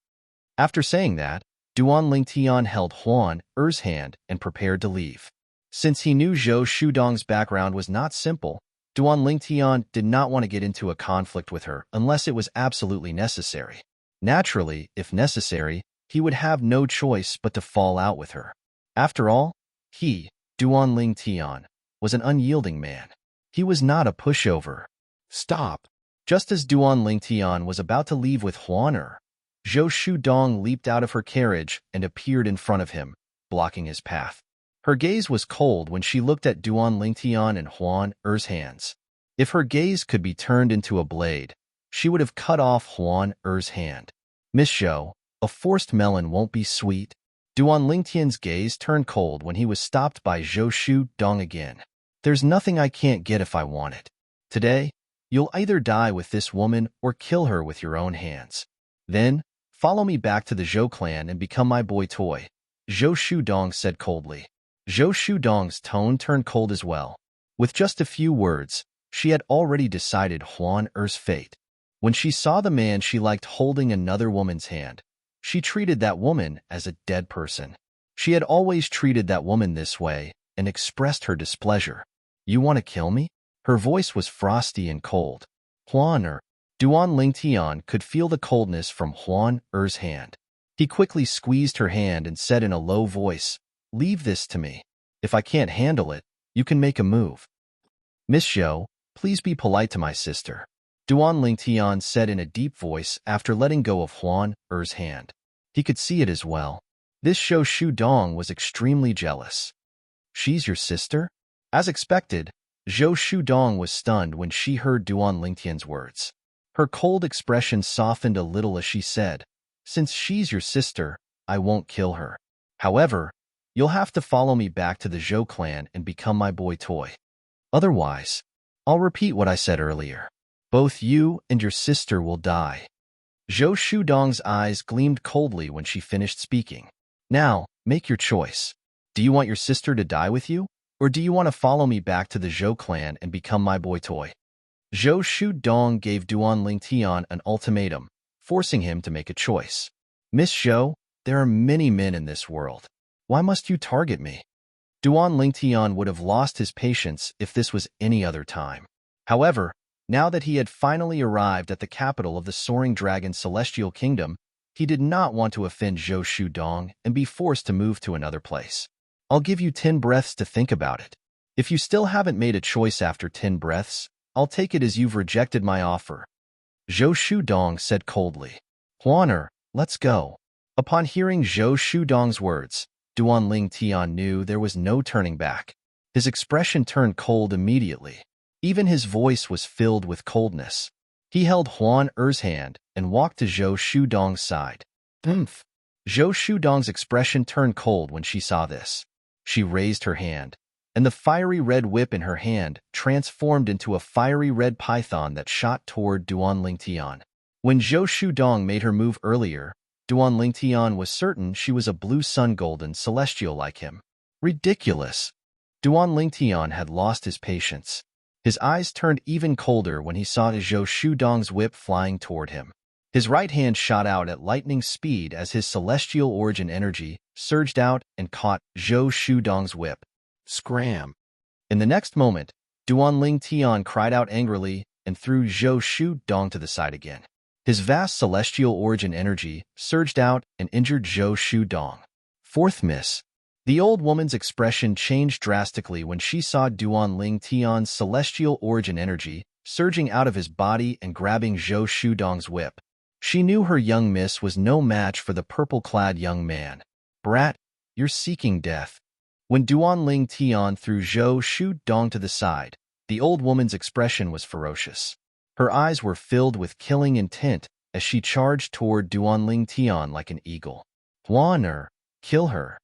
After saying that, Duan Lingtian held Huan Er's hand and prepared to leave. Since he knew Zhou Shudong's background was not simple, Duan Lingtian did not want to get into a conflict with her unless it was absolutely necessary. Naturally, if necessary, he would have no choice but to fall out with her. After all, he, Duan Lingtian, was an unyielding man. He was not a pushover. Stop! Just as Duan Lingtian was about to leave with Huan Er, Zhou Shudong leaped out of her carriage and appeared in front of him, blocking his path. Her gaze was cold when she looked at Duan Lingtian and Huan Er's hands. If her gaze could be turned into a blade, she would have cut off Huan Er's hand. Miss Zhou, a forced melon won't be sweet. Duan Lingtian's gaze turned cold when he was stopped by Zhou Shudong again. There's nothing I can't get if I want it. Today, you'll either die with this woman or kill her with your own hands. Then, follow me back to the Zhou clan and become my boy toy, Zhou Shudong said coldly. Zhou Shudong's tone turned cold as well. With just a few words, she had already decided Huan Er's fate. When she saw the man she liked holding another woman's hand, she treated that woman as a dead person. She had always treated that woman this way and expressed her displeasure. You want to kill me? Her voice was frosty and cold. Huan Er. Duan Lingtian could feel the coldness from Huan Er's hand. He quickly squeezed her hand and said in a low voice, "Leave this to me. If I can't handle it, you can make a move." Miss Zhou, please be polite to my sister, Duan Lingtian said in a deep voice after letting go of Huan Er's hand. He could see it as well. This Zhou Shudong was extremely jealous. She's your sister? As expected, Zhou Shudong was stunned when she heard Duan Lingtian's words. Her cold expression softened a little as she said, "Since she's your sister, I won't kill her. However, you'll have to follow me back to the Zhou clan and become my boy toy. Otherwise, I'll repeat what I said earlier. Both you and your sister will die." Zhou Shudong's eyes gleamed coldly when she finished speaking. Now, make your choice. Do you want your sister to die with you? Or do you want to follow me back to the Zhou clan and become my boy toy? Zhou Shudong gave Duan Lingtian an ultimatum, forcing him to make a choice. Miss Zhou, there are many men in this world. Why must you target me? Duan Lingtian would have lost his patience if this was any other time. However, now that he had finally arrived at the capital of the Soaring Dragon Celestial Kingdom, he did not want to offend Zhou Shudong and be forced to move to another place. I'll give you 10 breaths to think about it. If you still haven't made a choice after 10 breaths, I'll take it as you've rejected my offer, Zhou Shudong said coldly. Huan Er, let's go. Upon hearing Zhou Shudong's words, Duan Lingtian knew there was no turning back. His expression turned cold immediately. Even his voice was filled with coldness. He held Huan Er's hand and walked to Zhou Shudong's side. Zhou Shudong's expression turned cold when she saw this. She raised her hand, and the fiery red whip in her hand transformed into a fiery red python that shot toward Duan Lingtian. When Zhou Shudong made her move earlier, Duan Lingtian was certain she was a blue sun golden celestial like him. Ridiculous! Duan Lingtian had lost his patience. His eyes turned even colder when he saw Zhou Shudong's whip flying toward him. His right hand shot out at lightning speed as his celestial origin energy surged out and caught Zhou Shudong's whip. Scram! In the next moment, Duan Lingtian cried out angrily and threw Zhou Shudong to the side again. His vast celestial origin energy surged out and injured Zhou Shudong. Fourth miss. The old woman's expression changed drastically when she saw Duan Lingtian's celestial origin energy surging out of his body and grabbing Zhou Shudong's whip. She knew her young miss was no match for the purple-clad young man. Brat, you're seeking death. When Duan Lingtian threw Zhou Shudong to the side, the old woman's expression was ferocious. Her eyes were filled with killing intent as she charged toward Duan Lingtian like an eagle. Huan Er, kill her.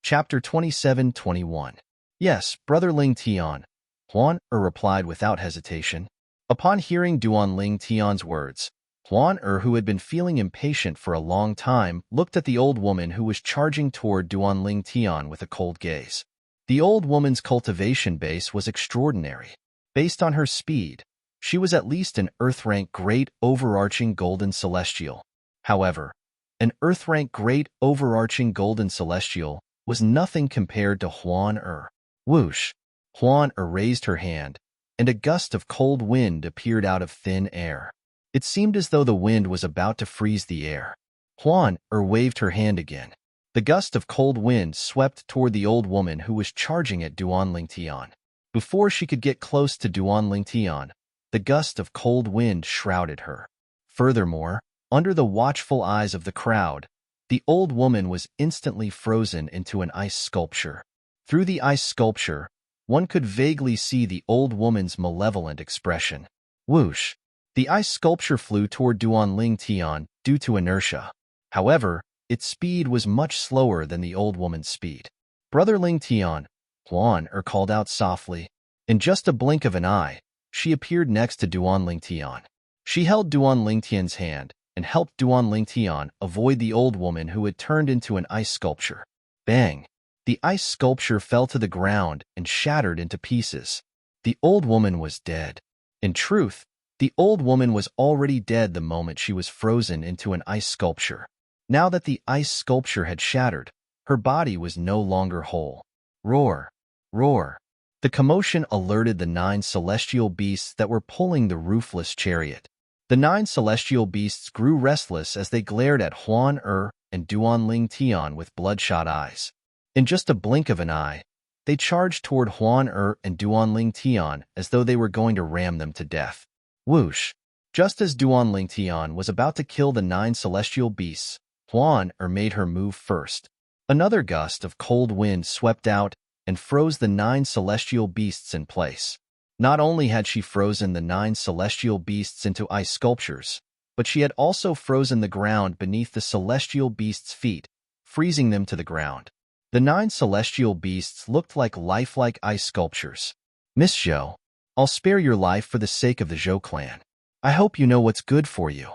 Chapter 27-21. Yes, Brother Lingtian, Huan Er replied without hesitation. Upon hearing Duan Lingtian's words, Huan Er, who had been feeling impatient for a long time, looked at the old woman who was charging toward Duan Lingtian with a cold gaze. The old woman's cultivation base was extraordinary. Based on her speed, she was at least an Earth-rank great overarching golden celestial. However, an Earth-rank great overarching golden celestial was nothing compared to Huan Er. Whoosh! Huan Er raised her hand, and a gust of cold wind appeared out of thin air. It seemed as though the wind was about to freeze the air. Huan Er waved her hand again. The gust of cold wind swept toward the old woman who was charging at Duan Lingtian. Before she could get close to Duan Lingtian, The gust of cold wind shrouded her. Furthermore, under the watchful eyes of the crowd, the old woman was instantly frozen into an ice sculpture. Through the ice sculpture, one could vaguely see the old woman's malevolent expression. Whoosh! The ice sculpture flew toward Duan Ling Tian due to inertia. However, its speed was much slower than the old woman's speed. Brother Ling Tian, Huan called out softly. In just a blink of an eye, she appeared next to Duan Ling Tian. She held Duan Ling Tian's hand and helped Duan Ling Tian avoid the old woman who had turned into an ice sculpture. Bang! The ice sculpture fell to the ground and shattered into pieces. The old woman was dead. In truth, the old woman was already dead the moment she was frozen into an ice sculpture. Now that the ice sculpture had shattered, her body was no longer whole. Roar! Roar! The commotion alerted the 9 celestial beasts that were pulling the roofless chariot. The 9 celestial beasts grew restless as they glared at Huan and Duan Ling Tian with bloodshot eyes. In just a blink of an eye, they charged toward Huan and Duan Ling Tian as though they were going to ram them to death. Whoosh! Just as Duan Ling Tian was about to kill the 9 celestial beasts, Huan made her move first. Another gust of cold wind swept out and froze the 9 celestial beasts in place. Not only had she frozen the 9 celestial beasts into ice sculptures, but she had also frozen the ground beneath the celestial beasts' feet, freezing them to the ground. The 9 celestial beasts looked like lifelike ice sculptures. Miss Zhou, I'll spare your life for the sake of the Zhou clan. I hope you know what's good for you.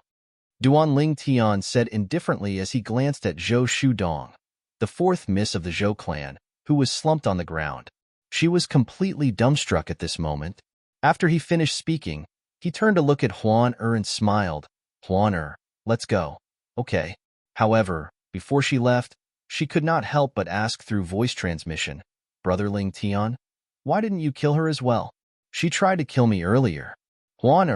Duan Ling Tian said indifferently as he glanced at Zhou Shudong, the 4th miss of the Zhou clan, who was slumped on the ground. She was completely dumbstruck at this moment. After he finished speaking, he turned to look at Huan and smiled. Huan let's go. Okay. However, before she left, she could not help but ask through voice transmission, Brother Ling Tian, why didn't you kill her as well? She tried to kill me earlier. Huan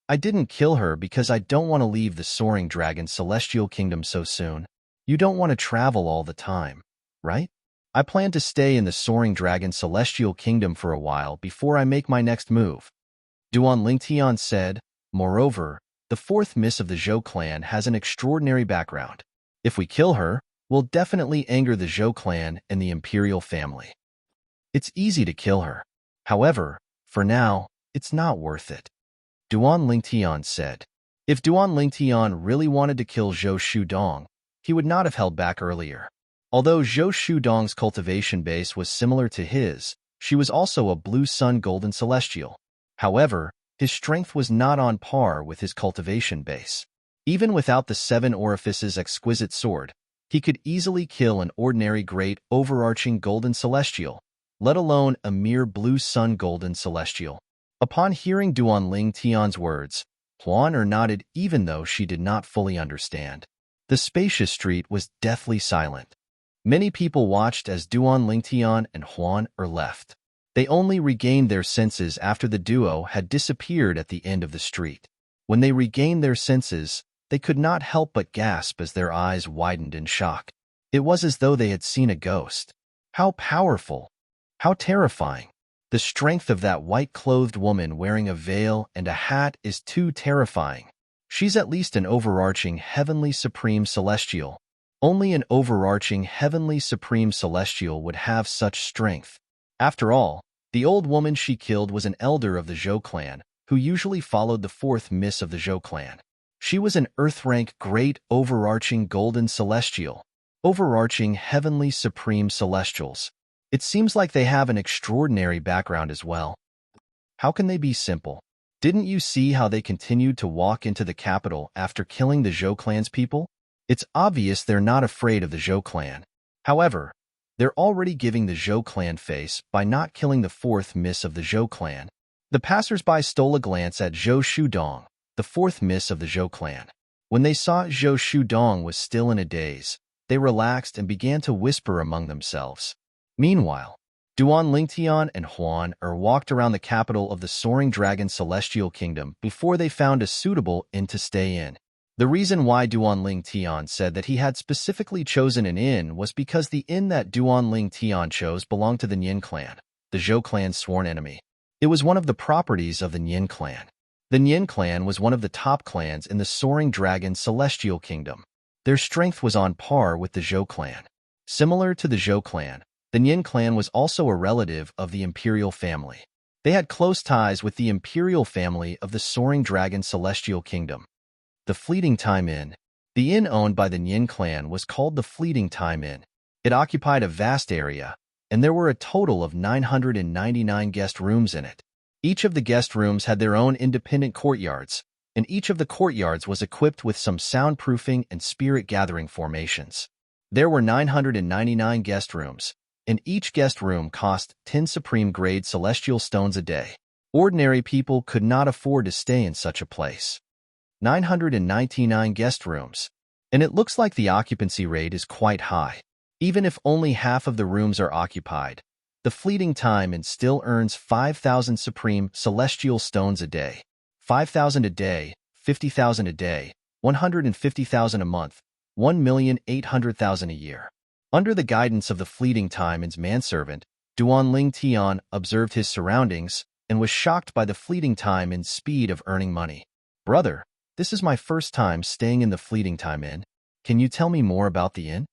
I didn't kill her because I don't want to leave the Soaring Dragon Celestial Kingdom so soon. You don't want to travel all the time, right? I plan to stay in the Soaring Dragon Celestial Kingdom for a while before I make my next move. Duan Ling Tian said. Moreover, the 4th miss of the Zhou clan has an extraordinary background. If we kill her, we'll definitely anger the Zhou clan and the imperial family. It's easy to kill her. However, for now, it's not worth it. Duan Ling Tian said. If Duan Ling Tian really wanted to kill Zhou Shudong, he would not have held back earlier. Although Zhou Shudong's cultivation base was similar to his, she was also a Blue Sun Golden Celestial. However, his strength was not on par with his cultivation base. Even without the 7 Orifices exquisite sword, he could easily kill an ordinary great overarching Golden Celestial, let alone a mere Blue Sun Golden Celestial. Upon hearing Duan Ling Tian's words, Huan nodded even though she did not fully understand. The spacious street was deathly silent. Many people watched as Duan Ling Tian and Huan left. They only regained their senses after the duo had disappeared at the end of the street. When they regained their senses, they could not help but gasp as their eyes widened in shock. It was as though they had seen a ghost. How powerful! How terrifying! The strength of that white-clothed woman wearing a veil and a hat is too terrifying. She's at least an overarching Heavenly Supreme Celestial. Only an overarching Heavenly Supreme Celestial would have such strength. After all, the old woman she killed was an elder of the Zhou clan, who usually followed the 4th miss of the Zhou clan. She was an Earth-rank Great Overarching Golden Celestial. Overarching Heavenly Supreme Celestials. It seems like they have an extraordinary background as well. How can they be simple? Didn't you see how they continued to walk into the capital after killing the Zhou clan's people? It's obvious they're not afraid of the Zhou clan. However, they're already giving the Zhou clan face by not killing the 4th miss of the Zhou clan. The passersby stole a glance at Zhou Shudong, the 4th miss of the Zhou clan. When they saw Zhou Shudong was still in a daze, they relaxed and began to whisper among themselves. Meanwhile, Duan Ling Tian and Huan walked around the capital of the Soaring Dragon Celestial Kingdom before they found a suitable inn to stay in. The reason why Duan Ling Tian said that he had specifically chosen an inn was because the inn that Duan Ling Tian chose belonged to the Nian clan, the Zhou clan's sworn enemy. It was one of the properties of the Nian clan. The Yin clan was one of the top clans in the Soaring Dragon Celestial Kingdom. Their strength was on par with the Zhou clan. Similar to the Zhou clan, the Yin clan was also a relative of the imperial family. They had close ties with the imperial family of the Soaring Dragon Celestial Kingdom. The Fleeting Time Inn. The inn owned by the Yin clan was called the Fleeting Time Inn. It occupied a vast area, and there were a total of 999 guest rooms in it. Each of the guest rooms had their own independent courtyards, and each of the courtyards was equipped with some soundproofing and spirit-gathering formations. There were 999 guest rooms, and each guest room cost 10 supreme-grade celestial stones a day. Ordinary people could not afford to stay in such a place. 999 guest rooms, and it looks like the occupancy rate is quite high. Even if only half of the rooms are occupied, the Fleeting Time Inn still earns 5,000 supreme celestial stones a day. 5,000 a day, 50,000 a day, 150,000 a month, 1,800,000 a year. Under the guidance of the Fleeting Time Inn's manservant, Duan Ling Tian observed his surroundings and was shocked by the Fleeting Time Inn's speed of earning money. Brother, this is my first time staying in the Fleeting Time Inn. Can you tell me more about the inn?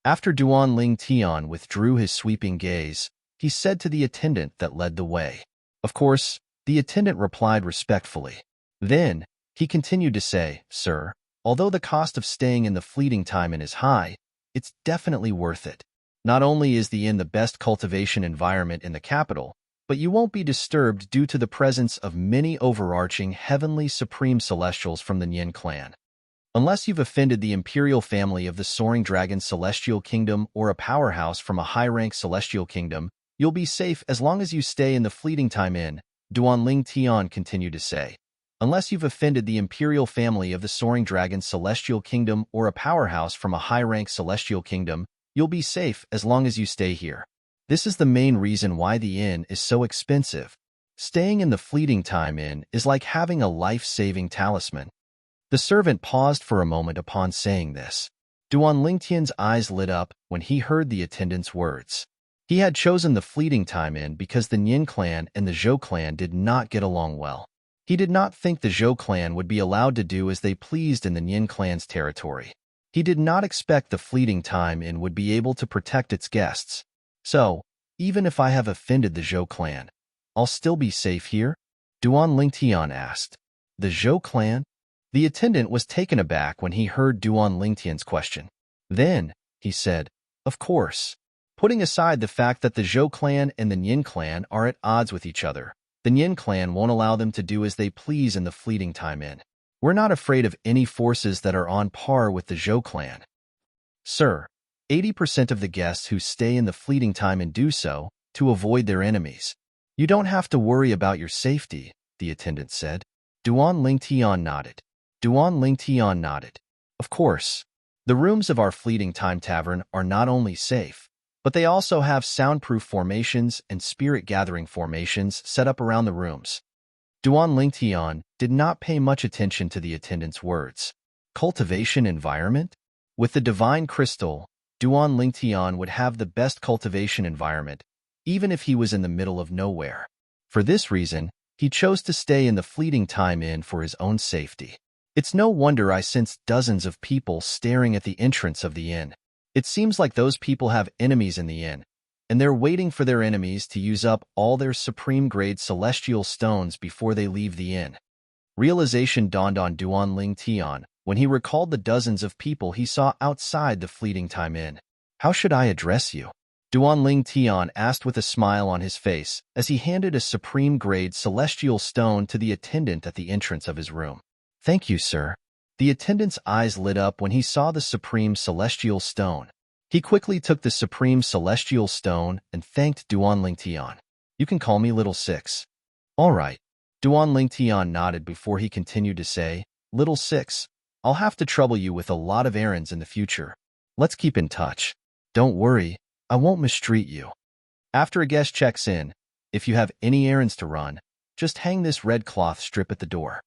After Duan Ling Tian withdrew his sweeping gaze, he said to the attendant that led the way. Of course, the attendant replied respectfully. Then, he continued to say, Sir, although the cost of staying in the Fleeting Time Inn is high, it's definitely worth it. Not only is the inn the best cultivation environment in the capital, but you won't be disturbed due to the presence of many overarching heavenly supreme celestials from the Yin clan. Unless you've offended the imperial family of the Soaring Dragon Celestial Kingdom or a powerhouse from a high-rank celestial kingdom, you'll be safe as long as you stay in the Fleeting Time Inn, Duan Ling Tian continued to say. Unless you've offended the imperial family of the Soaring Dragon Celestial Kingdom or a powerhouse from a high-rank celestial kingdom, you'll be safe as long as you stay here. This is the main reason why the inn is so expensive. Staying in the Fleeting Time Inn is like having a life-saving talisman. The servant paused for a moment upon saying this. Duan Lingtian's eyes lit up when he heard the attendant's words. He had chosen the Fleeting Time Inn because the Yin clan and the Zhou clan did not get along well. He did not think the Zhou clan would be allowed to do as they pleased in the Yin clan's territory. He did not expect the Fleeting Time Inn would be able to protect its guests. So, even if I have offended the Zhou clan, I'll still be safe here? Duan Lingtian asked. The Zhou clan? The attendant was taken aback when he heard Duan Lingtian's question. Then, he said, Of course. Putting aside the fact that the Zhou clan and the Yin clan are at odds with each other, the Yin clan won't allow them to do as they please in the Fleeting Time Inn. We're not afraid of any forces that are on par with the Zhou clan. Sir, 80% of the guests who stay in the Fleeting Time Inn do so to avoid their enemies. You don't have to worry about your safety, the attendant said. Duan Lingtian nodded. Of course. The rooms of our Fleeting Time Tavern are not only safe, but they also have soundproof formations and spirit-gathering formations set up around the rooms. Duan Lingtian did not pay much attention to the attendant's words. Cultivation environment? With the divine crystal, Duan Lingtian would have the best cultivation environment, even if he was in the middle of nowhere. For this reason, he chose to stay in the Fleeting Time Inn for his own safety. It's no wonder I sensed dozens of people staring at the entrance of the inn. It seems like those people have enemies in the inn, and they're waiting for their enemies to use up all their supreme-grade celestial stones before they leave the inn. Realization dawned on Duan Lingtian when he recalled the dozens of people he saw outside the Fleeting Time Inn. How should I address you? Duan Lingtian asked with a smile on his face as he handed a supreme-grade celestial stone to the attendant at the entrance of his room. Thank you, sir. The attendant's eyes lit up when he saw the supreme celestial stone. He quickly took the supreme celestial stone and thanked Duan Lingtian. You can call me Little Six. All right. Duan Lingtian nodded before he continued to say, Little Six, I'll have to trouble you with a lot of errands in the future. Let's keep in touch. Don't worry, I won't mistreat you. After a guest checks in, if you have any errands to run, just hang this red cloth strip at the door.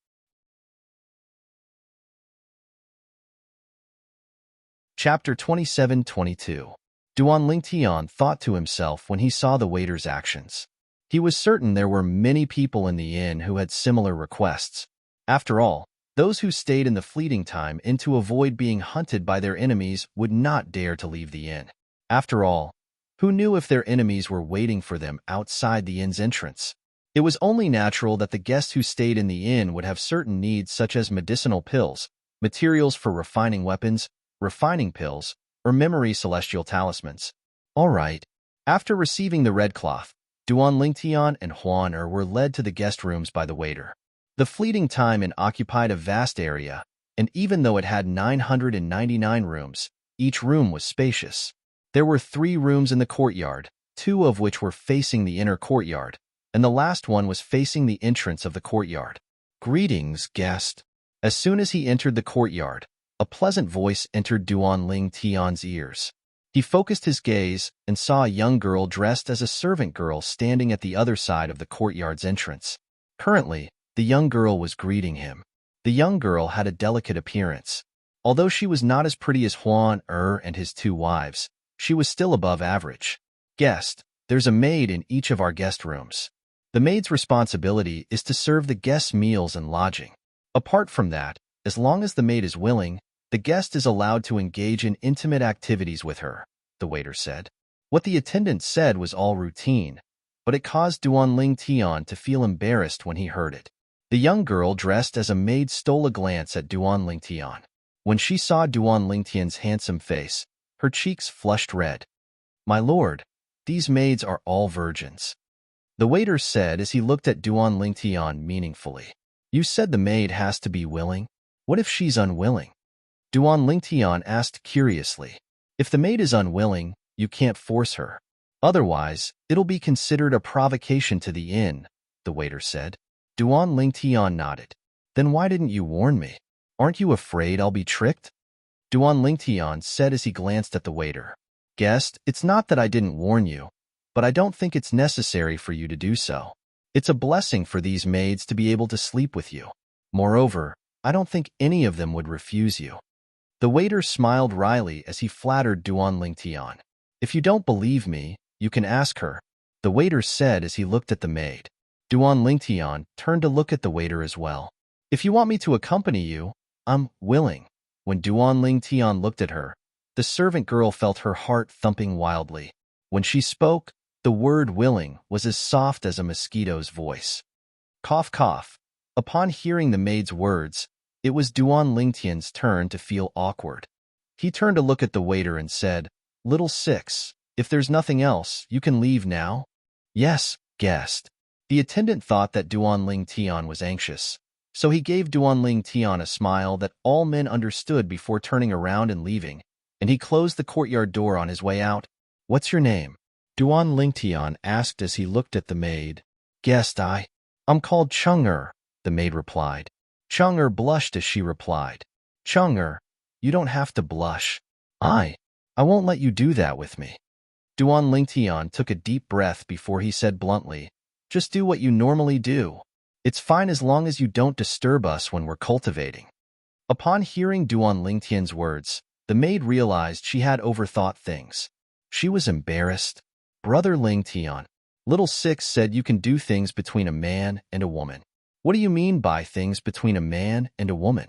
Chapter 27-22. Duan Lingtian thought to himself when he saw the waiter's actions. He was certain there were many people in the inn who had similar requests. After all, those who stayed in the fleeting time inn to avoid being hunted by their enemies would not dare to leave the inn. After all, who knew if their enemies were waiting for them outside the inn's entrance? It was only natural that the guests who stayed in the inn would have certain needs such as medicinal pills, materials for refining weapons, refining pills, or memory celestial talismans. All right. After receiving the red cloth, Duan Lingtian and Huan were led to the guest rooms by the waiter. The fleeting time inn occupied a vast area, and even though it had 999 rooms, each room was spacious. There were 3 rooms in the courtyard, 2 of which were facing the inner courtyard, and the last one was facing the entrance of the courtyard. Greetings, guest. As soon as he entered the courtyard, a pleasant voice entered Duan Ling Tian's ears. He focused his gaze and saw a young girl dressed as a servant girl standing at the other side of the courtyard's entrance. Currently, the young girl was greeting him. The young girl had a delicate appearance. Although she was not as pretty as Huan and his 2 wives, she was still above average. Guest, there's a maid in each of our guest rooms. The maid's responsibility is to serve the guests meals and lodging. Apart from that, as long as the maid is willing, the guest is allowed to engage in intimate activities with her, the waiter said. What the attendant said was all routine, but it caused Duan Ling Tian to feel embarrassed when he heard it. The young girl dressed as a maid stole a glance at Duan Ling Tian. When she saw Duan Ling Tian's handsome face, her cheeks flushed red. My lord, these maids are all virgins, the waiter said as he looked at Duan Ling Tian meaningfully. You said the maid has to be willing? What if she's unwilling? Duan Ling Tian asked curiously. If the maid is unwilling, you can't force her. Otherwise, it'll be considered a provocation to the inn, the waiter said. Duan Ling Tian nodded. Then why didn't you warn me? Aren't you afraid I'll be tricked? Duan Ling Tian said as he glanced at the waiter. Guest, it's not that I didn't warn you, but I don't think it's necessary for you to do so. It's a blessing for these maids to be able to sleep with you. Moreover, I don't think any of them would refuse you. The waiter smiled wryly as he flattered Duan Ling Tian. If you don't believe me, you can ask her, the waiter said as he looked at the maid. Duan Ling Tian turned to look at the waiter as well. If you want me to accompany you, I'm willing. When Duan Ling Tian looked at her, the servant girl felt her heart thumping wildly. When she spoke, the word willing was as soft as a mosquito's voice. Cough, cough. Upon hearing the maid's words, it was Duan Ling Tian's turn to feel awkward. He turned to look at the waiter and said, Little Six, if there's nothing else, you can leave now? Yes, guest. The attendant thought that Duan Ling Tian was anxious, so he gave Duan Ling Tian a smile that all men understood before turning around and leaving, and he closed the courtyard door on his way out. What's your name? Duan Ling Tian asked as he looked at the maid. Guest, I'm called Cheng-er, the maid replied. Cheng-er blushed as she replied. Cheng-er, you don't have to blush. I won't let you do that with me. Duan Ling Tian took a deep breath before he said bluntly, Just do what you normally do. It's fine as long as you don't disturb us when we're cultivating. Upon hearing Duan Ling Tian's words, the maid realized she had overthought things. She was embarrassed. Brother Ling Tian, Little Six said you can do things between a man and a woman. What do you mean by things between a man and a woman?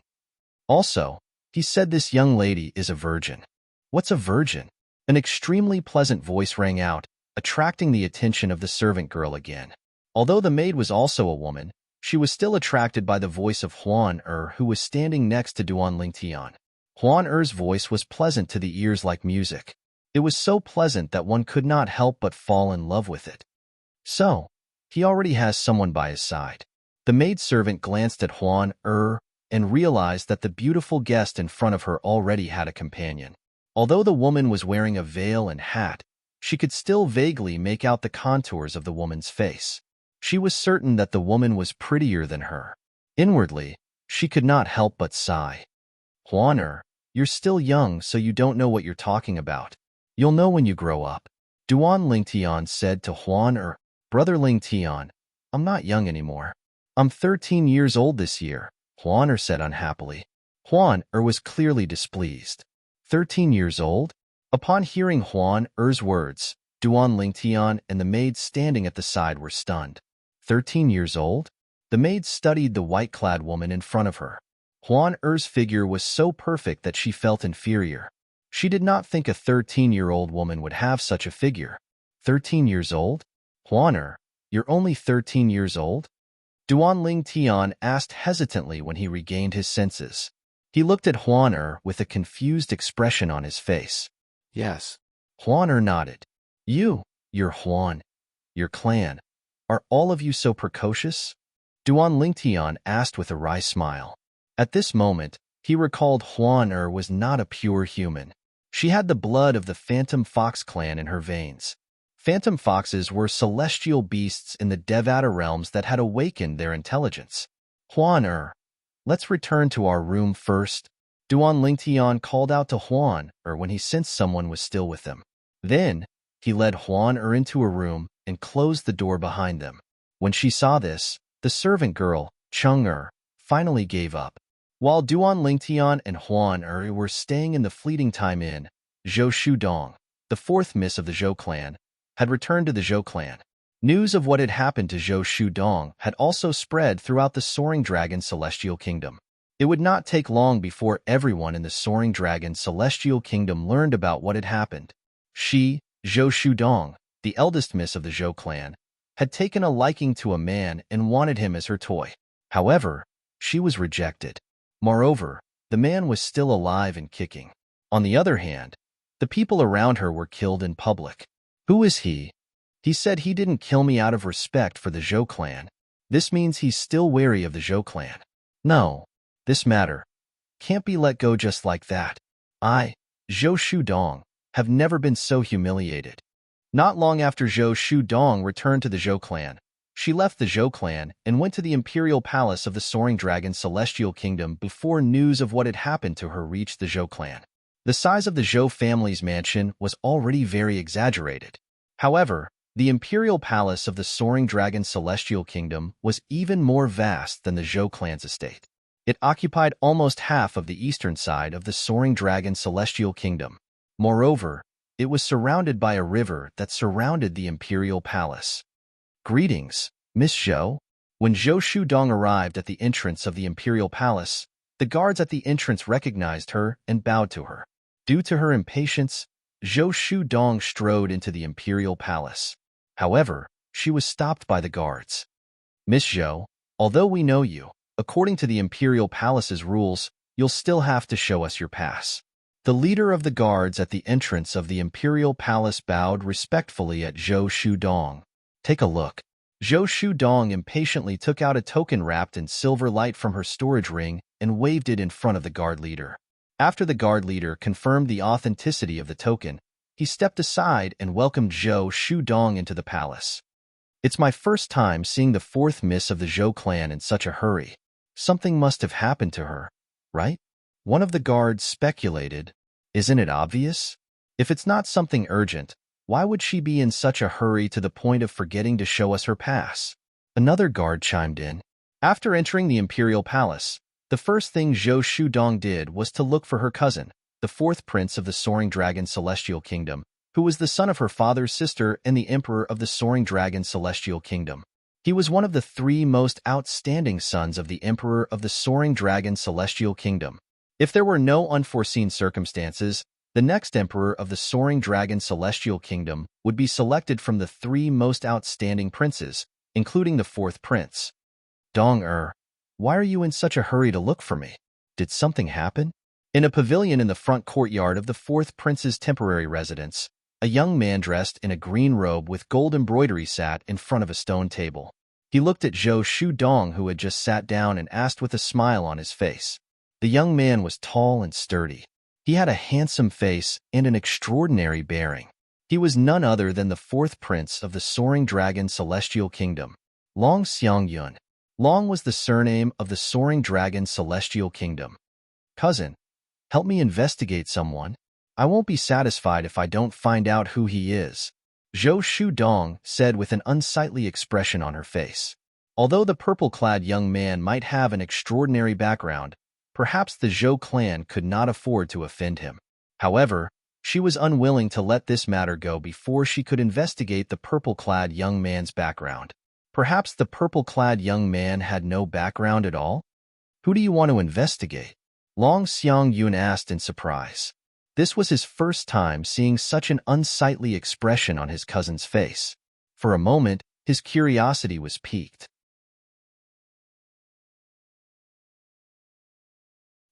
Also, he said this young lady is a virgin. What's a virgin? An extremely pleasant voice rang out, attracting the attention of the servant girl again. Although the maid was also a woman, she was still attracted by the voice of Huan who was standing next to Duan Ling Tian. Huan voice was pleasant to the ears like music. It was so pleasant that one could not help but fall in love with it. So, he already has someone by his side. The maidservant glanced at Huan and realized that the beautiful guest in front of her already had a companion. Although the woman was wearing a veil and hat, she could still vaguely make out the contours of the woman's face. She was certain that the woman was prettier than her. Inwardly, she could not help but sigh. Huan, you're still young, so you don't know what you're talking about. You'll know when you grow up. Duan Ling Tian said to Huan Brother Ling Tian, I'm not young anymore. I'm 13 years old this year, Huan said unhappily. Huan was clearly displeased. 13 years old? Upon hearing Huan words, Duan Lingtian and the maid standing at the side were stunned. 13 years old? The maid studied the white-clad woman in front of her. Huan Er's figure was so perfect that she felt inferior. She did not think a 13-year-old woman would have such a figure. 13 years old? Huan Er, you're only 13 years old? Duan Lingtian asked hesitantly when he regained his senses. He looked at Huan Er with a confused expression on his face. Yes. Huan Er nodded. You're Huan. Your clan. Are all of you so precocious? Duan Lingtian asked with a wry smile. At this moment, he recalled Huan Er was not a pure human. She had the blood of the Phantom Fox clan in her veins. Phantom foxes were celestial beasts in the Devata realms that had awakened their intelligence. Huan Er, let's return to our room first. Duan Lingtian called out to Huan Er when he sensed someone was still with him. Then, he led Huan Er into a room and closed the door behind them. When she saw this, the servant girl, Chung Er, finally gave up. While Duan Lingtian and Huan Er were staying in the Fleeting Time Inn, Zhou Shudong, the fourth miss of the Zhou clan, had returned to the Zhou clan. News of what had happened to Zhou Shudong had also spread throughout the Soaring Dragon Celestial Kingdom. It would not take long before everyone in the Soaring Dragon Celestial Kingdom learned about what had happened. She, Zhou Shudong, the eldest miss of the Zhou clan, had taken a liking to a man and wanted him as her toy. However, she was rejected. Moreover, the man was still alive and kicking. On the other hand, the people around her were killed in public. Who is he? He said he didn't kill me out of respect for the Zhou clan. This means he's still wary of the Zhou clan. No, this matter can't be let go just like that. I, Zhou Shudong, have never been so humiliated. Not long after Zhou Shudong returned to the Zhou clan, she left the Zhou clan and went to the imperial palace of the Soaring Dragon Celestial Kingdom before news of what had happened to her reached the Zhou clan. The size of the Zhou family's mansion was already very exaggerated. However, the imperial palace of the Soaring Dragon Celestial Kingdom was even more vast than the Zhou clan's estate. It occupied almost half of the eastern side of the Soaring Dragon Celestial Kingdom. Moreover, it was surrounded by a river that surrounded the imperial palace. Greetings, Miss Zhou. When Zhou Shudong arrived at the entrance of the imperial palace, the guards at the entrance recognized her and bowed to her. Due to her impatience, Zhou Shudong strode into the imperial palace. However, she was stopped by the guards. Miss Zhou, although we know you, according to the imperial palace's rules, you'll still have to show us your pass. The leader of the guards at the entrance of the imperial palace bowed respectfully at Zhou Shudong. Take a look. Zhou Shudong impatiently took out a token wrapped in silver light from her storage ring and waved it in front of the guard leader. After the guard leader confirmed the authenticity of the token, he stepped aside and welcomed Zhou Shudong into the palace. It's my first time seeing the fourth miss of the Zhou clan in such a hurry. Something must have happened to her, right? One of the guards speculated. Isn't it obvious? If it's not something urgent, why would she be in such a hurry to the point of forgetting to show us her pass? Another guard chimed in. After entering the imperial palace, the first thing Zhou Shudong did was to look for her cousin, the fourth prince of the Soaring Dragon Celestial Kingdom, who was the son of her father's sister and the emperor of the Soaring Dragon Celestial Kingdom. He was one of the three most outstanding sons of the emperor of the Soaring Dragon Celestial Kingdom. If there were no unforeseen circumstances, the next emperor of the Soaring Dragon Celestial Kingdom would be selected from the three most outstanding princes, including the fourth prince. Dong why are you in such a hurry to look for me? Did something happen? In a pavilion in the front courtyard of the fourth prince's temporary residence, a young man dressed in a green robe with gold embroidery sat in front of a stone table. He looked at Zhou Shudong, who had just sat down, and asked with a smile on his face. The young man was tall and sturdy. He had a handsome face and an extraordinary bearing. He was none other than the fourth prince of the Soaring Dragon Celestial Kingdom, Long Xiangyun. Long was the surname of the Soaring Dragon Celestial Kingdom. Cousin, help me investigate someone. I won't be satisfied if I don't find out who he is, Zhou Shudong said with an unsightly expression on her face. Although the purple-clad young man might have an extraordinary background, perhaps the Zhou clan could not afford to offend him. However, She was unwilling to let this matter go before she could investigate the purple-clad young man's background. Perhaps the purple-clad young man had no background at all? Who do you want to investigate? Long Xiang-yun asked in surprise. This was his first time seeing such an unsightly expression on his cousin's face. For a moment, his curiosity was piqued.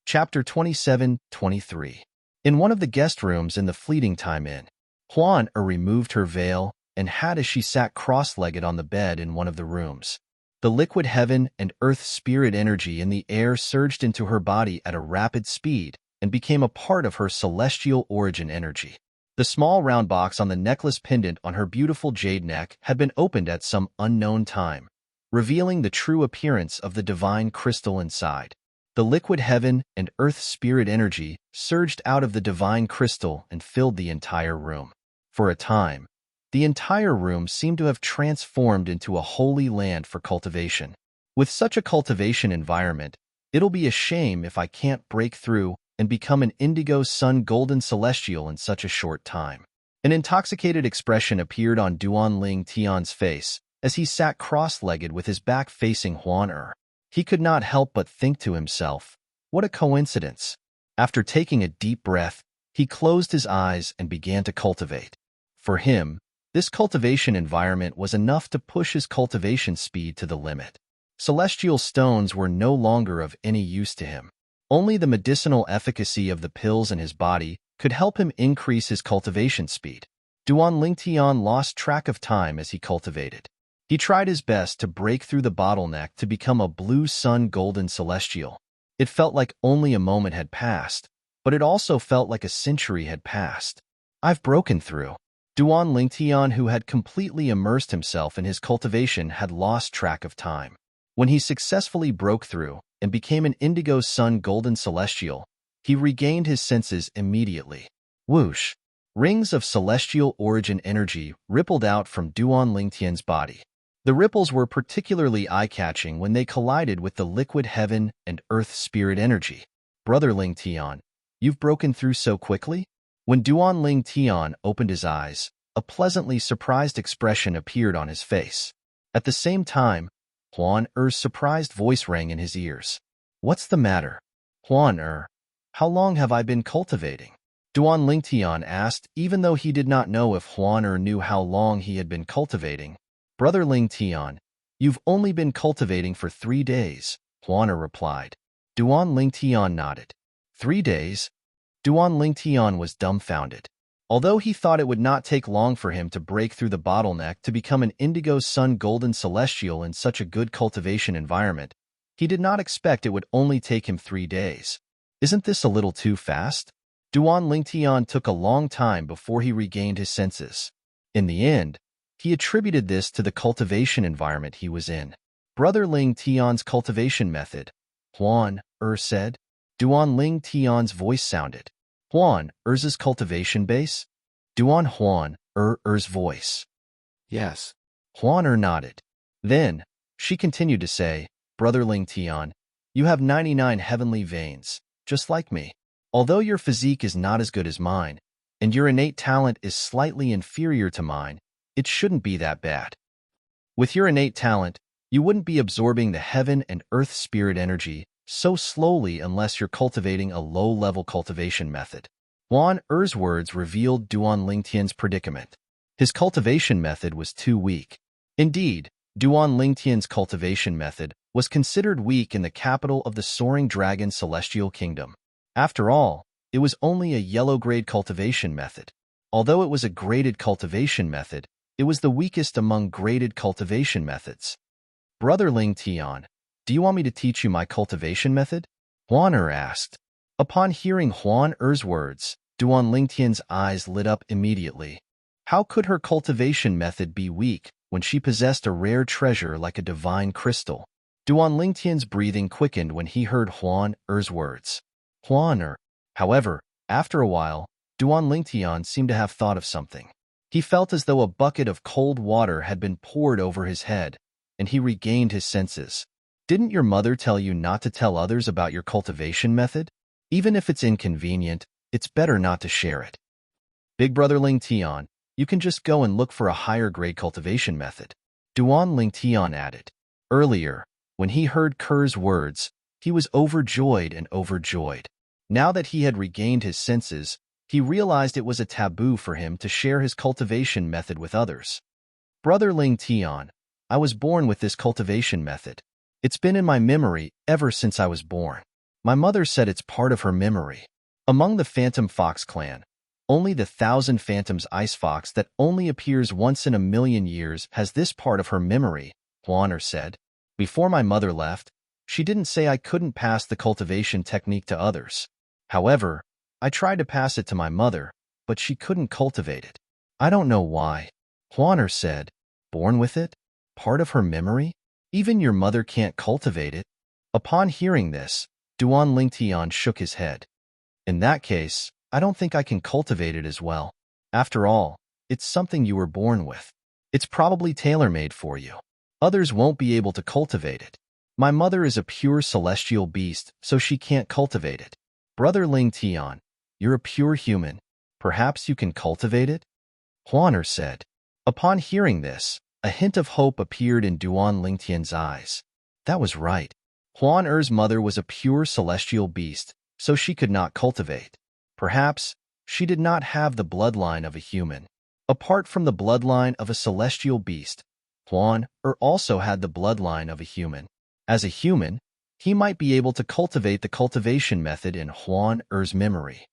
Chapter 27-23. In one of the guest rooms in the Fleeting Time Inn, Huan-er removed her veil and had as she sat cross-legged on the bed in one of the rooms. The liquid heaven and earth spirit energy in the air surged into her body at a rapid speed and became a part of her celestial origin energy. The small round box on the necklace pendant on her beautiful jade neck had been opened at some unknown time, revealing the true appearance of the divine crystal inside. The liquid heaven and earth spirit energy surged out of the divine crystal and filled the entire room. For a time, the entire room seemed to have transformed into a holy land for cultivation. With such a cultivation environment, it'll be a shame if I can't break through and become an indigo sun golden celestial in such a short time. An intoxicated expression appeared on Duanling Tian's face as he sat cross-legged with his back facing Huan-er. He could not help but think to himself, what a coincidence. After taking a deep breath, he closed his eyes and began to cultivate. For him, this cultivation environment was enough to push his cultivation speed to the limit. Celestial stones were no longer of any use to him. Only the medicinal efficacy of the pills in his body could help him increase his cultivation speed. Duanling Tian lost track of time as he cultivated. He tried his best to break through the bottleneck to become a blue sun golden celestial. It felt like only a moment had passed, but it also felt like a century had passed. I've broken through. Duanling Tian, who had completely immersed himself in his cultivation, had lost track of time. When he successfully broke through and became an indigo sun golden celestial, he regained his senses immediately. Whoosh! Rings of celestial origin energy rippled out from Duanling Tian's body. The ripples were particularly eye-catching when they collided with the liquid heaven and earth spirit energy. Brother Ling Tian, you've broken through so quickly? When Duanling Tian opened his eyes, a pleasantly surprised expression appeared on his face. At the same time, Huan-er's surprised voice rang in his ears. What's the matter? Huan-er, how long have I been cultivating? Duanling Tian asked, even though he did not know if Huan-er knew how long he had been cultivating. Brother Ling Tian, you've only been cultivating for 3 days, Huan-er replied. Duanling Tian nodded. 3 days? Duanling Tian was dumbfounded. Although he thought it would not take long for him to break through the bottleneck to become an indigo sun golden celestial in such a good cultivation environment, he did not expect it would only take him 3 days. Isn't this a little too fast? Duanling Tian took a long time before he regained his senses. In the end, he attributed this to the cultivation environment he was in. Brother Ling Tian's cultivation method, Huan-er said. Duanling Tian's voice sounded. Huan-er's cultivation base? Huan-er's voice. Yes. Huan-er nodded. Then, she continued to say, Brother Ling Tian, you have 99 heavenly veins, just like me. Although your physique is not as good as mine, and your innate talent is slightly inferior to mine, it shouldn't be that bad. With your innate talent, you wouldn't be absorbing the heaven and earth spirit energy so slowly unless you're cultivating a low-level cultivation method. Huan-er's words revealed Duanling Tian's predicament. His cultivation method was too weak. Indeed, Duanling Tian's cultivation method was considered weak in the capital of the Soaring Dragon Celestial Kingdom. After all, it was only a yellow-grade cultivation method. Although it was a graded cultivation method, it was the weakest among graded cultivation methods. Brother Ling Tian, do you want me to teach you my cultivation method? Huan-er asked. Upon hearing Huan-er's words, Duanling Tian's eyes lit up immediately. How could her cultivation method be weak when she possessed a rare treasure like a divine crystal? Duanling Tian's breathing quickened when he heard Huan-er's words. Huan-er, however, after a while, Duanling Tian seemed to have thought of something. He felt as though a bucket of cold water had been poured over his head, and he regained his senses. Didn't your mother tell you not to tell others about your cultivation method? Even if it's inconvenient, it's better not to share it. Big brother Ling Tian, you can just go and look for a higher grade cultivation method. Duan Ling Tian added. Earlier, when he heard Ker's words, he was overjoyed and overjoyed. Now that he had regained his senses, he realized it was a taboo for him to share his cultivation method with others. Brother Ling Tian, I was born with this cultivation method. It's been in my memory ever since I was born. My mother said it's part of her memory. Among the Phantom Fox clan, only the 1,000 Phantoms Ice Fox that only appears once in a million years has this part of her memory, Huaner said. Before my mother left, she didn't say I couldn't pass the cultivation technique to others. However, I tried to pass it to my mother, but she couldn't cultivate it. I don't know why. Huaner said, born with it? Part of her memory? Even your mother can't cultivate it? Upon hearing this, Duan Lingtian shook his head. In that case, I don't think I can cultivate it as well. After all, it's something you were born with. It's probably tailor-made for you. Others won't be able to cultivate it. My mother is a pure celestial beast, so she can't cultivate it. Brother Ling Tian, you're a pure human. Perhaps you can cultivate it? Huaner said. Upon hearing this, a hint of hope appeared in Duan Lingtian's eyes. That was right. Huaner's mother was a pure celestial beast, so she could not cultivate. Perhaps she did not have the bloodline of a human. Apart from the bloodline of a celestial beast, Huaner also had the bloodline of a human. As a human, he might be able to cultivate the cultivation method in Huaner's memory.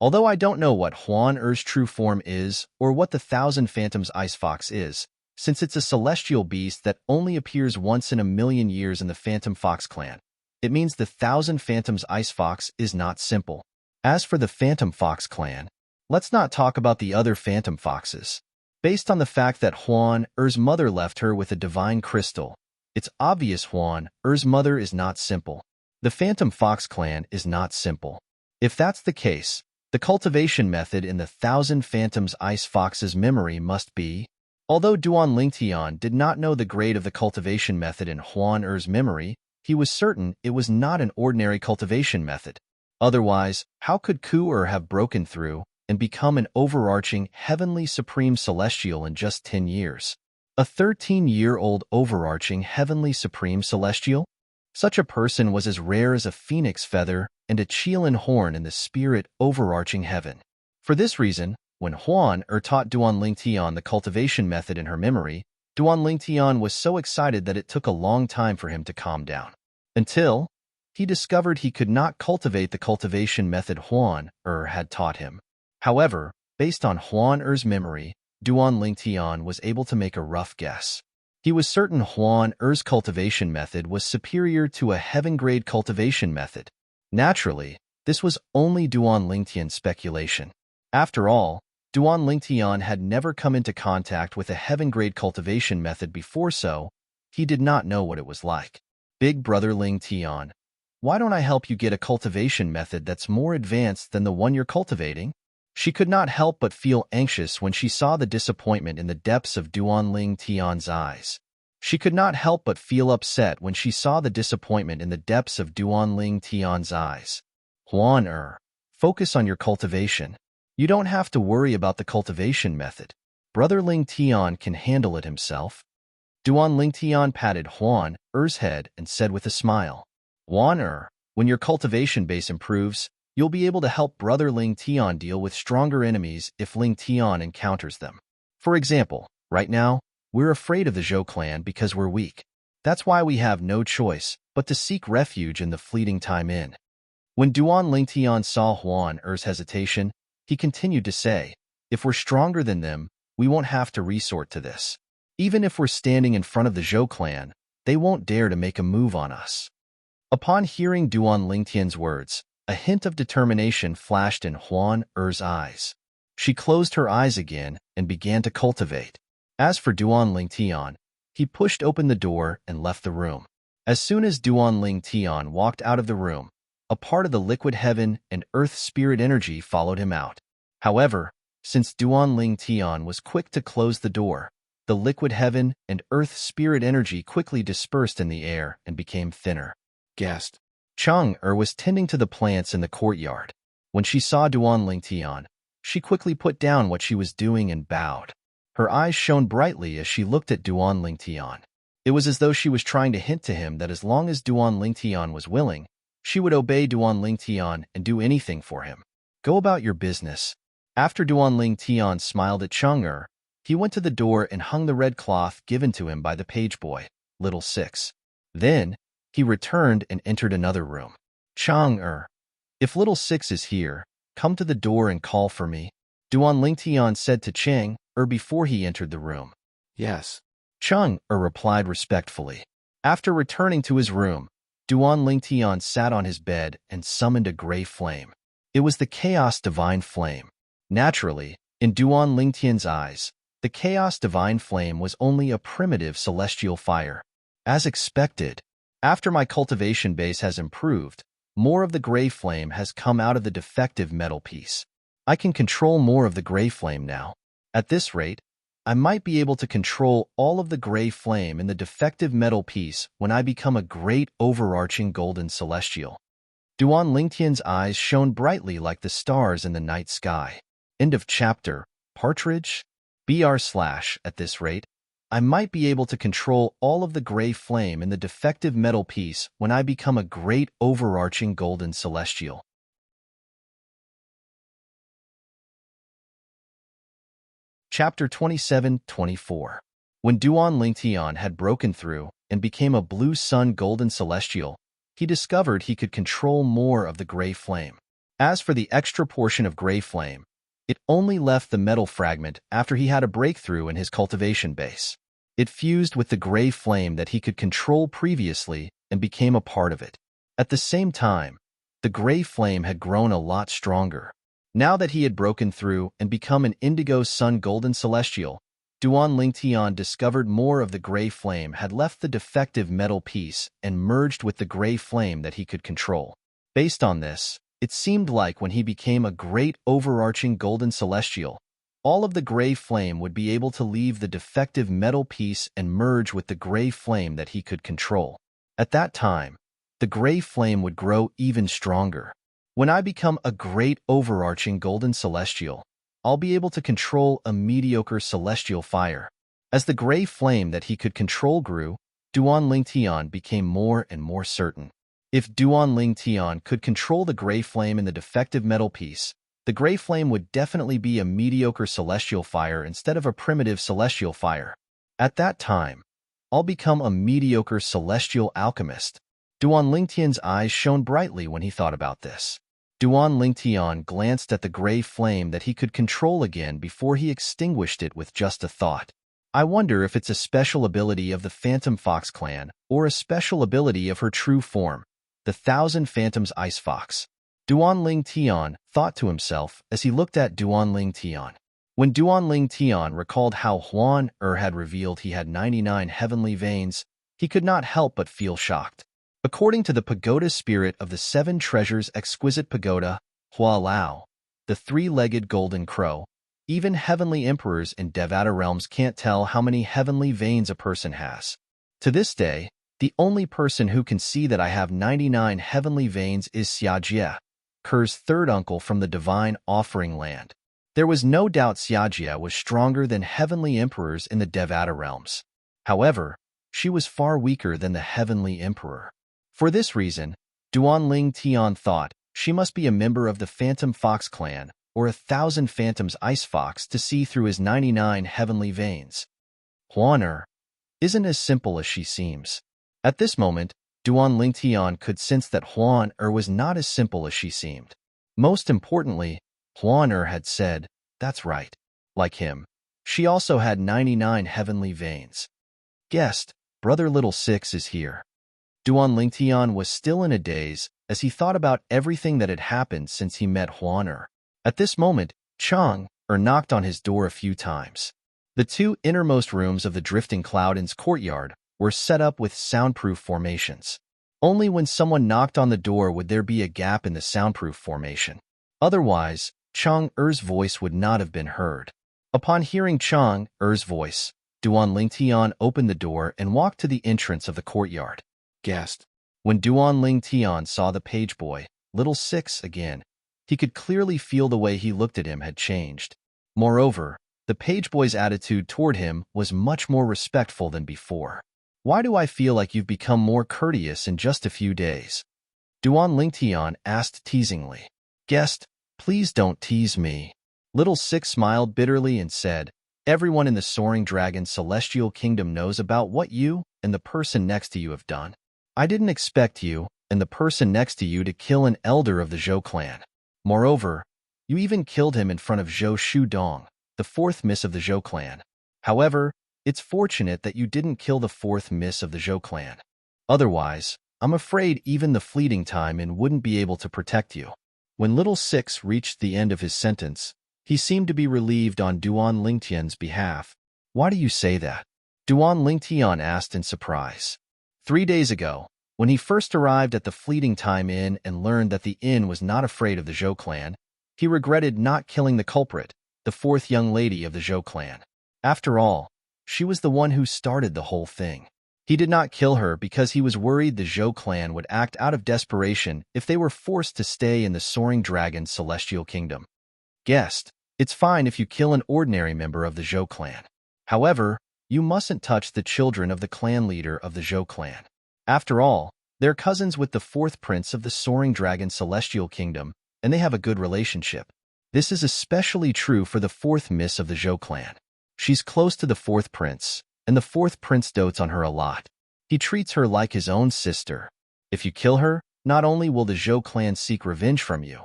Although I don't know what Huaner's true form is or what the 1,000 Phantoms Ice Fox is, since it's a celestial beast that only appears once in a million years in the Phantom Fox clan, it means the 1,000 Phantoms Ice Fox is not simple. As for the Phantom Fox clan, let's not talk about the other Phantom Foxes. Based on the fact that Huaner's mother left her with a divine crystal, it's obvious Huaner's mother is not simple. The Phantom Fox clan is not simple. If that's the case, the cultivation method in the 1,000 Phantoms Ice Fox's memory must be. Although Duan Lingtian did not know the grade of the cultivation method in Huaner's memory, he was certain it was not an ordinary cultivation method. Otherwise, how could Ku have broken through and become an overarching, heavenly supreme celestial in just 10 years? A 13-year-old overarching, heavenly supreme celestial? Such a person was as rare as a phoenix feather and a Qilin horn in the spirit overarching heaven. For this reason, when Huaner taught Duan Lingtian the cultivation method in her memory, Duan Lingtian was so excited that it took a long time for him to calm down. Until he discovered he could not cultivate the cultivation method Huaner had taught him. However, based on Huaner's memory, Duan Lingtian was able to make a rough guess. He was certain Huaner's cultivation method was superior to a heaven-grade cultivation method. Naturally, this was only Duan Lingtian's speculation. After all, Duan Lingtian had never come into contact with a heaven-grade cultivation method before, so he did not know what it was like. Big brother Ling Tian, why don't I help you get a cultivation method that's more advanced than the one you're cultivating? She could not help but feel anxious when she saw the disappointment in the depths of Duan Ling Tian's eyes. She could not help but feel upset when she saw the disappointment in the depths of Duan Ling Tian's eyes. Huaner, focus on your cultivation. You don't have to worry about the cultivation method. Brother Ling Tian can handle it himself. Duan Ling Tian patted Huaner's head and said with a smile, Huaner, when your cultivation base improves, you'll be able to help Brother Ling Tian deal with stronger enemies if Ling Tian encounters them. For example, right now, we're afraid of the Zhou clan because we're weak. That's why we have no choice but to seek refuge in the fleeting time inn. When Duan Ling Tian saw Huaner's hesitation, he continued to say, if we're stronger than them, we won't have to resort to this. Even if we're standing in front of the Zhou clan, they won't dare to make a move on us. Upon hearing Duan Lingtian's words, a hint of determination flashed in Huaner's eyes. She closed her eyes again and began to cultivate. As for Duan Lingtian, he pushed open the door and left the room. As soon as Duan Lingtian walked out of the room, a part of the liquid heaven and earth spirit energy followed him out. However, since Duan Lingtian was quick to close the door, the liquid heaven and earth spirit energy quickly dispersed in the air and became thinner. Guest. Chang'er was tending to the plants in the courtyard. When she saw Duan Lingtian, She quickly put down what she was doing and bowed. Her eyes shone brightly as she looked at Duan Lingtian. It was as though she was trying to hint to him that as long as Duan Lingtian was willing, she would obey Duan Lingtian and do anything for him. Go about your business. After Duan Lingtian smiled at Chang'er, he went to the door and hung the red cloth given to him by the page boy, Little Six. Then, he returned and entered another room. Chang'er, if Little Six is here, come to the door and call for me, Duan Lingtian said to Chang'er before he entered the room. Yes. Chang'er replied respectfully. After returning to his room, Duan Lingtian sat on his bed and summoned a gray flame. It was the Chaos Divine Flame. Naturally, in Duan Lingtian's eyes, the Chaos Divine Flame was only a primitive celestial fire. As expected, after my cultivation base has improved, more of the gray flame has come out of the defective metal piece. I can control more of the gray flame now. At this rate, I might be able to control all of the gray flame in the defective metal piece when I become a great overarching golden celestial. Duan Lingtian's eyes shone brightly like the stars in the night sky. End of chapter. Partridge? At this rate, I might be able to control all of the gray flame in the defective metal piece when I become a great overarching golden celestial. Chapter 27-24. When Duan Lingtian had broken through and became a blue sun golden celestial, he discovered he could control more of the gray flame. As for the extra portion of gray flame, it only left the metal fragment after he had a breakthrough in his cultivation base. It fused with the gray flame that he could control previously and became a part of it. At the same time, the gray flame had grown a lot stronger. Now that he had broken through and become an indigo sun golden celestial, Duan Lingtian discovered more of the gray flame had left the defective metal piece and merged with the gray flame that he could control. Based on this, it seemed like when he became a great overarching golden celestial, all of the gray flame would be able to leave the defective metal piece and merge with the gray flame that he could control. At that time, the gray flame would grow even stronger. When I become a great overarching golden celestial, I'll be able to control a mediocre celestial fire. As the gray flame that he could control grew, Duan Lingtian became more and more certain. If Duan Lingtian could control the gray flame in the defective metal piece, the gray flame would definitely be a mediocre celestial fire instead of a primitive celestial fire. At that time, I'll become a mediocre celestial alchemist. Duan Lingtian's eyes shone brightly when he thought about this. Duan Lingtian glanced at the gray flame that he could control again before he extinguished it with just a thought. I wonder if it's a special ability of the Phantom Fox clan or a special ability of her true form, the Thousand Phantoms Ice Fox. Duan Lingtian thought to himself as he looked at Duan Lingtian. When Duan Lingtian recalled how Huan had revealed he had 99 heavenly veins, he could not help but feel shocked. According to the pagoda spirit of the Seven Treasures Exquisite Pagoda, Hua Lao, the three-legged golden crow, even heavenly emperors in Devata realms can't tell how many heavenly veins a person has. To this day, the only person who can see that I have 99 heavenly veins is Xiajie, Ker's third uncle from the divine offering land. There was no doubt Xiajie was stronger than heavenly emperors in the Devata realms. However, she was far weaker than the heavenly emperor. For this reason, Duan Lingtian thought she must be a member of the Phantom Fox clan or a Thousand Phantoms Ice Fox to see through his 99 heavenly veins. Huan isn't as simple as she seems. At this moment, Duan Lingtian could sense that Huan was not as simple as she seemed. Most importantly, Huan had said, "That's right." Like him, she also had 99 heavenly veins. Guest, Brother Little Six is here. Duan Lingtian was still in a daze as he thought about everything that had happened since he met Huan. At this moment, Chang'er knocked on his door a few times. The two innermost rooms of the Drifting Cloud Inn's courtyard were set up with soundproof formations. Only when someone knocked on the door would there be a gap in the soundproof formation. Otherwise, Chang'er's voice would not have been heard. Upon hearing Chang'er's voice, Duan Lingtian opened the door and walked to the entrance of the courtyard. Guest. When Duan Lingtian saw the page boy, Little Six again, He could clearly feel the way he looked at him had changed. Moreover, the page boy's attitude toward him was much more respectful than before. Why do I feel like you've become more courteous in just a few days? Duan Lingtian asked teasingly. Guest, please don't tease me. Little Six smiled bitterly and said, everyone in the Soaring Dragon Celestial Kingdom knows about what you and the person next to you have done. I didn't expect you and the person next to you to kill an elder of the Zhou clan. Moreover, you even killed him in front of Zhou Shudong, the fourth miss of the Zhou clan. However, it's fortunate that you didn't kill the fourth miss of the Zhou clan. Otherwise, I'm afraid even the fleeting time in wouldn't be able to protect you. When Little Six reached the end of his sentence, he seemed to be relieved on Duan Lingtian's behalf. Why do you say that? Duan Lingtian asked in surprise. 3 days ago, when he first arrived at the Fleeting Time Inn and learned that the inn was not afraid of the Zhou clan, he regretted not killing the culprit, the fourth young lady of the Zhou clan. After all, she was the one who started the whole thing. He did not kill her because he was worried the Zhou clan would act out of desperation if they were forced to stay in the Soaring Dragon Celestial Kingdom. Guest, it's fine if you kill an ordinary member of the Zhou clan. However, you mustn't touch the children of the clan leader of the Zhou clan. After all, they're cousins with the fourth prince of the Soaring Dragon Celestial Kingdom, and they have a good relationship. This is especially true for the fourth miss of the Zhou clan. She's close to the fourth prince, and the fourth prince dotes on her a lot. He treats her like his own sister. If you kill her, not only will the Zhou clan seek revenge from you,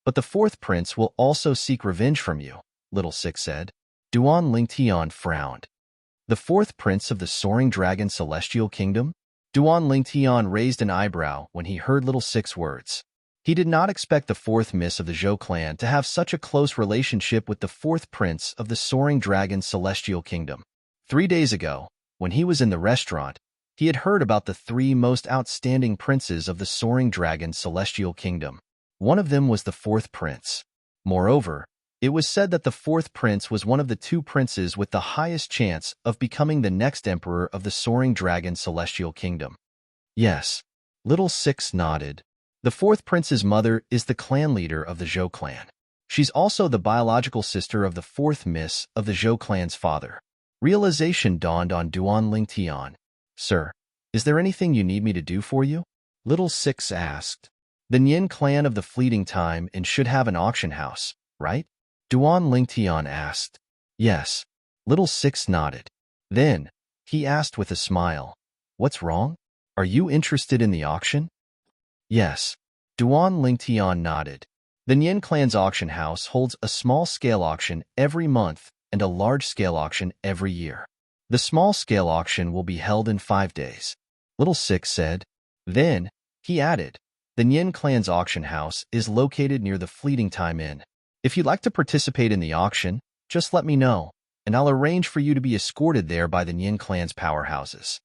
but the fourth prince will also seek revenge from you, Little Six said. Duan Lingtian frowned. The fourth prince of the Soaring Dragon Celestial Kingdom? Duan Lingtian raised an eyebrow when he heard Little Six words. He did not expect the fourth miss of the Zhou clan to have such a close relationship with the fourth prince of the Soaring Dragon Celestial Kingdom. 3 days ago, when he was in the restaurant, he had heard about the 3 most outstanding princes of the Soaring Dragon Celestial Kingdom. One of them was the fourth prince. Moreover, it was said that the fourth prince was one of the 2 princes with the highest chance of becoming the next emperor of the Soaring Dragon Celestial Kingdom. Yes. Little Six nodded. The fourth prince's mother is the clan leader of the Zhou clan. She's also the biological sister of the fourth miss of the Zhou clan's father. Realization dawned on Duan Lingtian. Sir, is there anything you need me to do for you? Little Six asked. The Nyin clan of the Fleeting Time and should have an auction house, right? Duan Lingtian asked. Yes. Little Six nodded. Then, he asked with a smile, what's wrong? Are you interested in the auction? Yes. Duan Lingtian nodded. The Nyin clan's auction house holds a small-scale auction every month and a large-scale auction every year. The small-scale auction will be held in 5 days. Little Six said. Then, he added, the Nyin clan's auction house is located near the Fleeting Time Inn. If you'd like to participate in the auction, just let me know, and I'll arrange for you to be escorted there by the Nyin clan's powerhouses.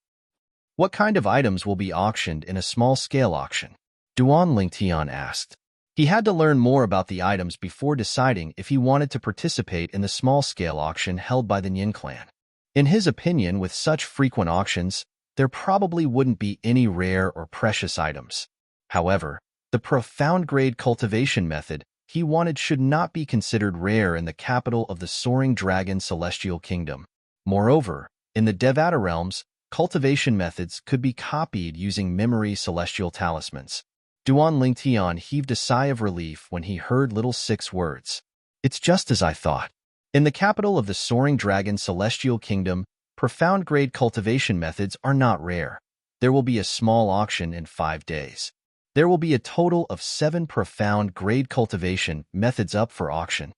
What kind of items will be auctioned in a small-scale auction? Duan Lingtian asked. He had to learn more about the items before deciding if he wanted to participate in the small-scale auction held by the Nyin clan. In his opinion, with such frequent auctions, there probably wouldn't be any rare or precious items. However, the profound-grade cultivation method he wanted should not be considered rare in the capital of the Soaring Dragon Celestial Kingdom. Moreover, in the Devata realms, cultivation methods could be copied using memory celestial talismans. Duan Lingtian heaved a sigh of relief when he heard Little Six words. It's just as I thought. In the capital of the Soaring Dragon Celestial Kingdom, profound-grade cultivation methods are not rare. There will be a small auction in 5 days. There will be a total of 7 profound-grade cultivation methods up for auction.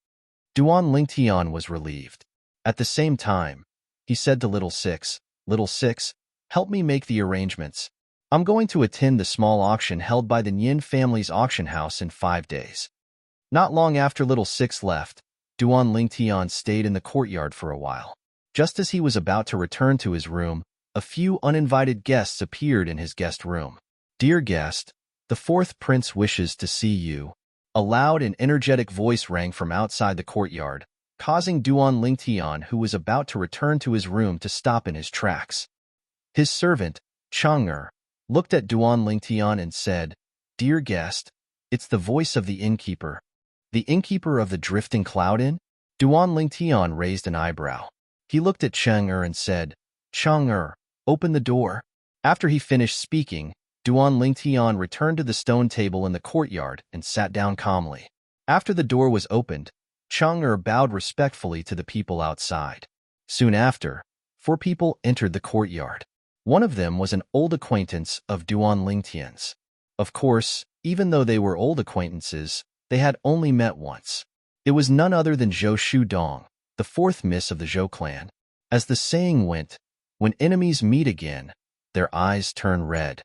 Duan Lingtian was relieved. At the same time, he said to Little Six, help me make the arrangements. I'm going to attend the small auction held by the Nyin family's auction house in 5 days. Not long after Little Six left, Duan Lingtian stayed in the courtyard for a while. Just as he was about to return to his room, a few uninvited guests appeared in his guest room. Dear guest, the fourth prince wishes to see you. A loud and energetic voice rang from outside the courtyard, causing Duan Lingtian, who was about to return to his room, to stop in his tracks. His servant, Chang'er, looked at Duan Lingtian and said, Dear guest, it's the voice of the innkeeper. The innkeeper of the Drifting Cloud Inn? Duan Lingtian raised an eyebrow. He looked at Cheng and said, Cheng, open the door. After he finished speaking, Duan Lingtian returned to the stone table in the courtyard and sat down calmly. After the door was opened, Cheng bowed respectfully to the people outside. Soon after, 4 people entered the courtyard. One of them was an old acquaintance of Duan Lingtian's. Of course, even though they were old acquaintances, they had only met once. It was none other than Zhou Shudong, the 4th miss of the Zhou clan. As the saying went, when enemies meet again, their eyes turn red.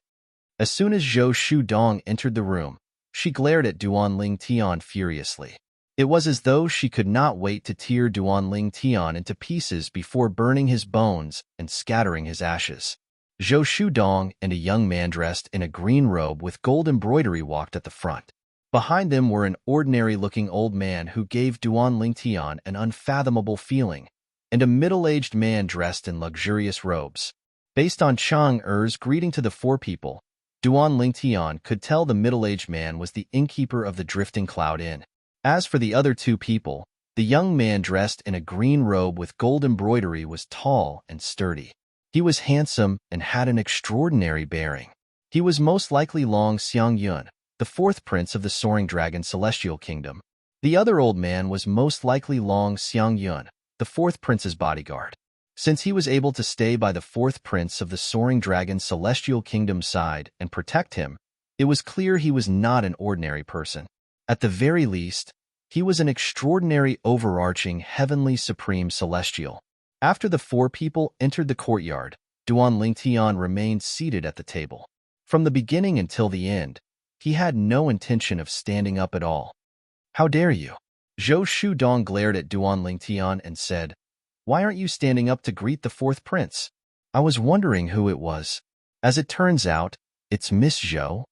As soon as Zhou Shudong entered the room, she glared at Duan Lingtian furiously. It was as though she could not wait to tear Duan Lingtian into pieces before burning his bones and scattering his ashes. Zhou Shudong and a young man dressed in a green robe with gold embroidery walked at the front. Behind them were an ordinary-looking old man who gave Duan Lingtian an unfathomable feeling, and a middle-aged man dressed in luxurious robes. Based on Chang Er's greeting to the 4 people, Duan Lingtian could tell the middle-aged man was the innkeeper of the Drifting Cloud Inn. As for the other 2 people, the young man dressed in a green robe with gold embroidery was tall and sturdy. He was handsome and had an extraordinary bearing. He was most likely Long Xiangyun, the 4th prince of the Soaring Dragon Celestial Kingdom. The other old man was most likely Long Xiangyun, the 4th prince's bodyguard. Since he was able to stay by the 4th prince of the Soaring Dragon Celestial Kingdom's side and protect him, it was clear he was not an ordinary person. At the very least, he was an extraordinary overarching heavenly supreme celestial. After the 4 people entered the courtyard, Duan Lingtian remained seated at the table. From the beginning until the end, he had no intention of standing up at all. How dare you? Zhou Shudong glared at Duan Lingtian and said, Why aren't you standing up to greet the 4th prince? I was wondering who it was. As it turns out, it's Miss Zhou.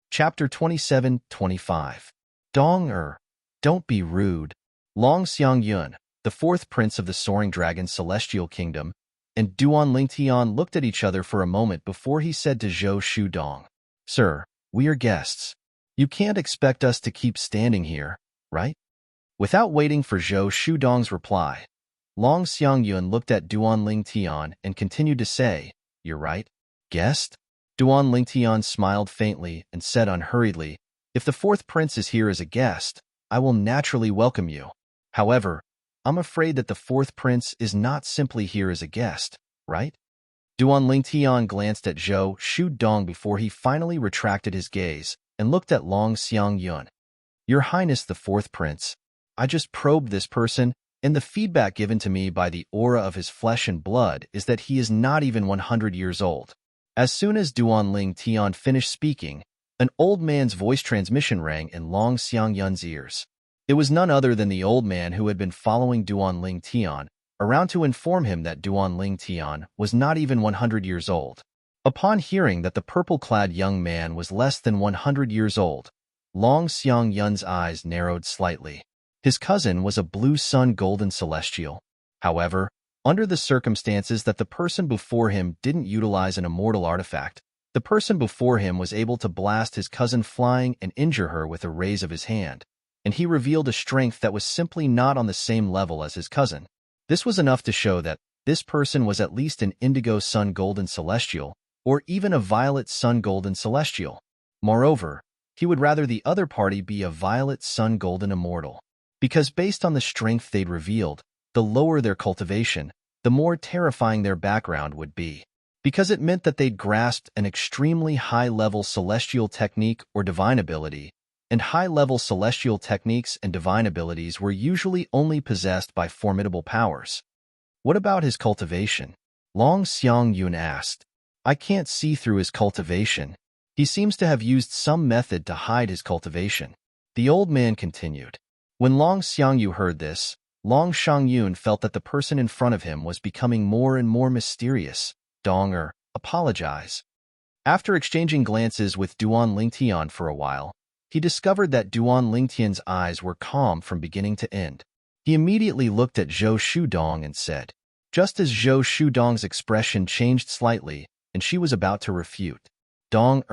Chapter 27-25. Dong don't be rude. Long Xiangyun, the 4th prince of the Soaring Dragon Celestial Kingdom, and Duan Lingtian looked at each other for a moment before he said to Zhou Shudong, Sir, we are guests. You can't expect us to keep standing here, right? Without waiting for Zhou Shudong's reply, Long Xiangyun looked at Duan Lingtian and continued to say, You're right, guest? Duan Lingtian smiled faintly and said unhurriedly, If the 4th prince is here as a guest, I will naturally welcome you. However, I'm afraid that the 4th prince is not simply here as a guest, right? Duan Lingtian glanced at Zhou Shudong before he finally retracted his gaze and looked at Long Xiangyun. Your Highness the 4th prince, I just probed this person, and the feedback given to me by the aura of his flesh and blood is that he is not even 100 years old. As soon as Duan Lingtian finished speaking, an old man's voice transmission rang in Long Xiangyun's ears. It was none other than the old man who had been following Duan Lingtian around to inform him that Duan Lingtian was not even 100 years old. Upon hearing that the purple-clad young man was less than 100 years old, Long Xiangyun's eyes narrowed slightly. His cousin was a blue sun golden celestial. However, under the circumstances that the person before him didn't utilize an immortal artifact, the person before him was able to blast his cousin flying and injure her with a raise of his hand, and he revealed a strength that was simply not on the same level as his cousin. This was enough to show that this person was at least an indigo sun golden celestial, or even a violet sun golden celestial. Moreover, he would rather the other party be a violet sun golden immortal, because based on the strength they'd revealed, the lower their cultivation, the more terrifying their background would be, because it meant that they'd grasped an extremely high-level celestial technique or divine ability, and high-level celestial techniques and divine abilities were usually only possessed by formidable powers. What about his cultivation? Long Xiangyun asked. I can't see through his cultivation. He seems to have used some method to hide his cultivation. The old man continued. When Long Xiangyun heard this, Long Xiangyun felt that the person in front of him was becoming more and more mysterious. Donger, apologize. After exchanging glances with Duan Lingtian for a while, he discovered that Duan Lingtian's eyes were calm from beginning to end. He immediately looked at Zhou Shudong and said, just as Zhou Shudong's expression changed slightly and she was about to refute, Dong,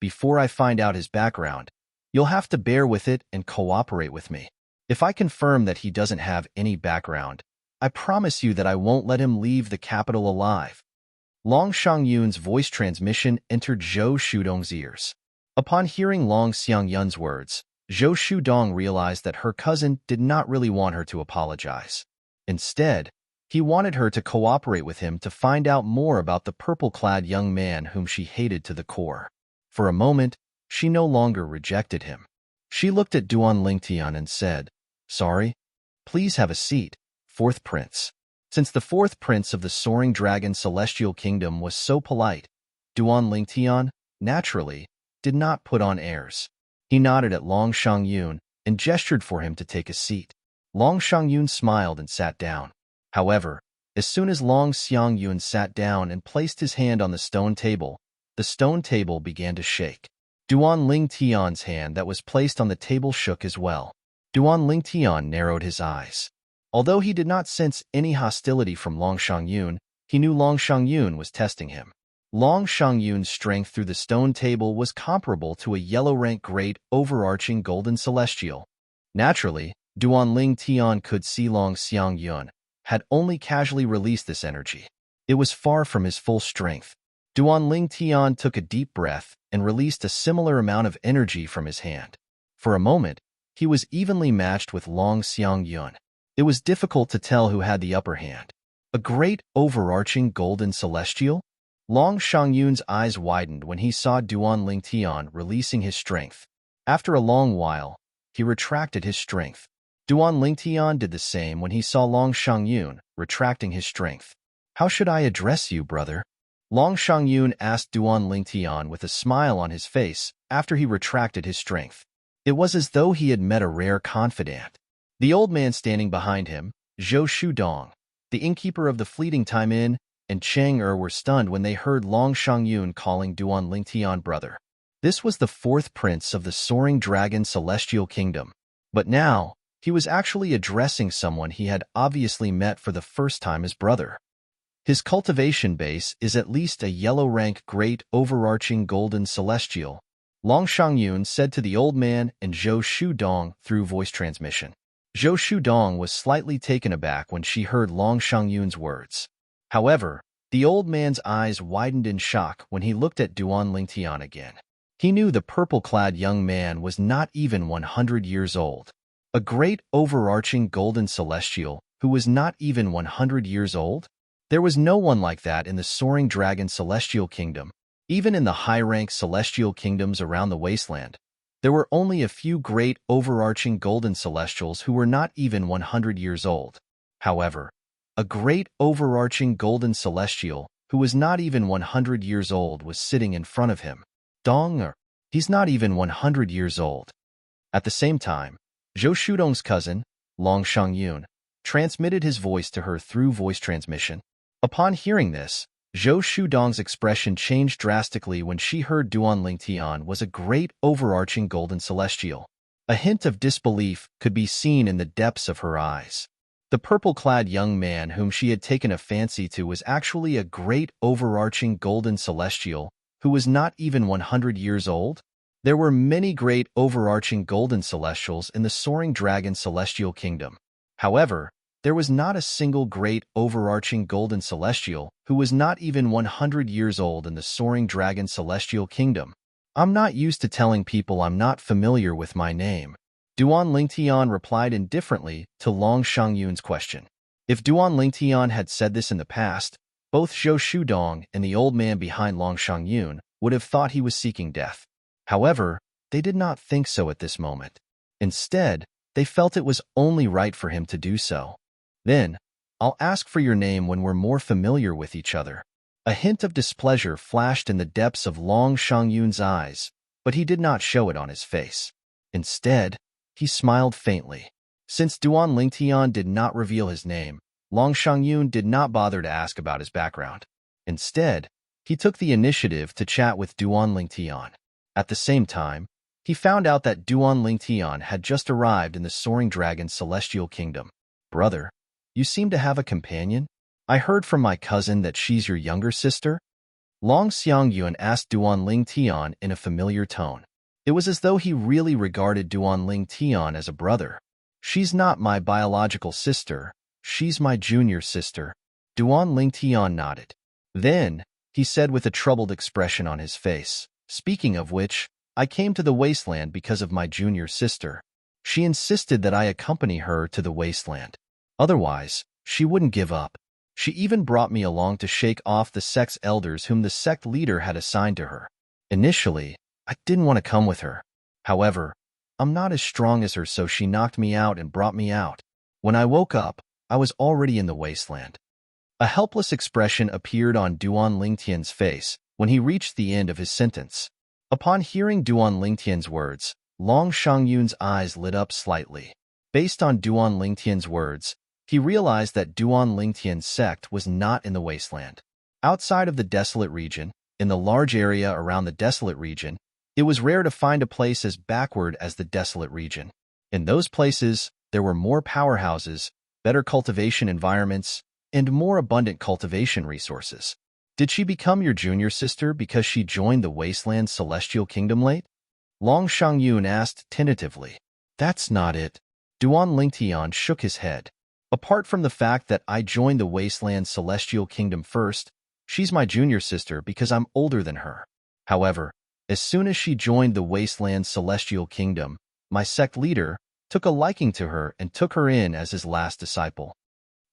before I find out his background, you'll have to bear with it and cooperate with me. If I confirm that he doesn't have any background, I promise you that I won't let him leave the capital alive." Long Xiangyun's voice transmission entered Zhou Shudong's ears. Upon hearing Long Xiangyun's words, Zhou Shudong realized that her cousin did not really want her to apologize. Instead, he wanted her to cooperate with him to find out more about the purple-clad young man whom she hated to the core. For a moment, she no longer rejected him. She looked at Duan Lingtian and said, "Sorry. Please have a seat, fourth prince." Since the fourth prince of the Soaring Dragon Celestial Kingdom was so polite, Duan Lingtian, naturally, did not put on airs. He nodded at Long Xiangyun and gestured for him to take a seat. Long Xiangyun smiled and sat down. However, as soon as Long Xiangyun sat down and placed his hand on the stone table began to shake. Duan Lingtian's hand that was placed on the table shook as well. Duan Lingtian narrowed his eyes. Although he did not sense any hostility from Long Xiangyun, he knew Long Xiangyun was testing him. Long Xiangyun's strength through the stone table was comparable to a yellow-rank great overarching golden celestial. Naturally, Duan Lingtian could see Long Xiangyun had only casually released this energy. It was far from his full strength. Duan Lingtian took a deep breath and released a similar amount of energy from his hand. For a moment, he was evenly matched with Long Xiangyun. It was difficult to tell who had the upper hand. A great overarching golden celestial? Long Xiangyun's eyes widened when he saw Duan Lingtian releasing his strength. After a long while, he retracted his strength. Duan Lingtian did the same when he saw Long Xiangyun retracting his strength. "How should I address you, brother?" Long Xiangyun asked Duan Lingtian with a smile on his face after he retracted his strength. It was as though he had met a rare confidant. The old man standing behind him, Zhou Shudong, the innkeeper of the Fleeting Time Inn, and Chang were stunned when they heard Long Xiangyun calling Duan Lingtian brother. This was the fourth prince of the Soaring Dragon Celestial Kingdom. But now, he was actually addressing someone he had obviously met for the first time as brother. His cultivation base is at least a yellow-rank great overarching golden celestial, Long Xiangyun said to the old man and Zhou Shudong through voice transmission. Zhou Shudong was slightly taken aback when she heard Long Xiangyun's words. However, the old man's eyes widened in shock when he looked at Duan Lingtian again. He knew the purple-clad young man was not even 100 years old. A great overarching golden celestial who was not even 100 years old? There was no one like that in the Soaring Dragon Celestial Kingdom. Even in the high-rank celestial kingdoms around the wasteland, there were only a few great overarching golden celestials who were not even 100 years old. However, a great overarching golden celestial who was not even 100 years old was sitting in front of him. Dong, he's not even 100 years old. At the same time, Zhou Shudong's cousin, Long Xiangyun, transmitted his voice to her through voice transmission. Upon hearing this, Zhou Shudong's expression changed drastically when she heard Duan Lingtian was a great overarching golden celestial. A hint of disbelief could be seen in the depths of her eyes. The purple-clad young man whom she had taken a fancy to was actually a great overarching golden celestial who was not even 100 years old? There were many great overarching golden celestials in the Soaring Dragon Celestial Kingdom. However, there was not a single great overarching golden celestial who was not even 100 years old in the Soaring Dragon Celestial Kingdom. I'm not used to telling people I'm not familiar with my name. Duan Lingtian replied indifferently to Long Xiangyun's question. If Duan Lingtian had said this in the past, both Zhou Shudong and the old man behind Long Xiangyun would have thought he was seeking death. However, they did not think so at this moment. Instead, they felt it was only right for him to do so. Then, I'll ask for your name when we're more familiar with each other. A hint of displeasure flashed in the depths of Long Xiangyun's eyes, but he did not show it on his face. Instead, he smiled faintly. Since Duan Lingtian did not reveal his name, Long Xiangyun did not bother to ask about his background. Instead, he took the initiative to chat with Duan Lingtian. At the same time, he found out that Duan Lingtian had just arrived in the Soaring Dragon Celestial Kingdom. Brother, you seem to have a companion? I heard from my cousin that she's your younger sister? Long Xiangyun asked Duanling Tian in a familiar tone. It was as though he really regarded Duanling Tian as a brother. She's not my biological sister, she's my junior sister. Duanling Tian nodded. Then, he said with a troubled expression on his face, speaking of which, I came to the wasteland because of my junior sister. She insisted that I accompany her to the wasteland. Otherwise, she wouldn't give up. She even brought me along to shake off the sect's elders whom the sect leader had assigned to her. Initially, I didn't want to come with her. However, I'm not as strong as her, so she knocked me out and brought me out. When I woke up, I was already in the wasteland. A helpless expression appeared on Duanling Tian's face when he reached the end of his sentence. Upon hearing Duanling Tian's words, Long Xiangyun's eyes lit up slightly. Based on Duanling Tian's words, he realized that Duanling Tian's sect was not in the wasteland. Outside of the desolate region, in the large area around the desolate region, it was rare to find a place as backward as the desolate region. In those places, there were more powerhouses, better cultivation environments, and more abundant cultivation resources. Did she become your junior sister because she joined the Wasteland Celestial Kingdom late? Long Xiangyun asked tentatively. That's not it. Duanling Tian shook his head. Apart from the fact that I joined the Wasteland Celestial Kingdom first, she's my junior sister because I'm older than her. However, as soon as she joined the Wasteland Celestial Kingdom, my sect leader took a liking to her and took her in as his last disciple.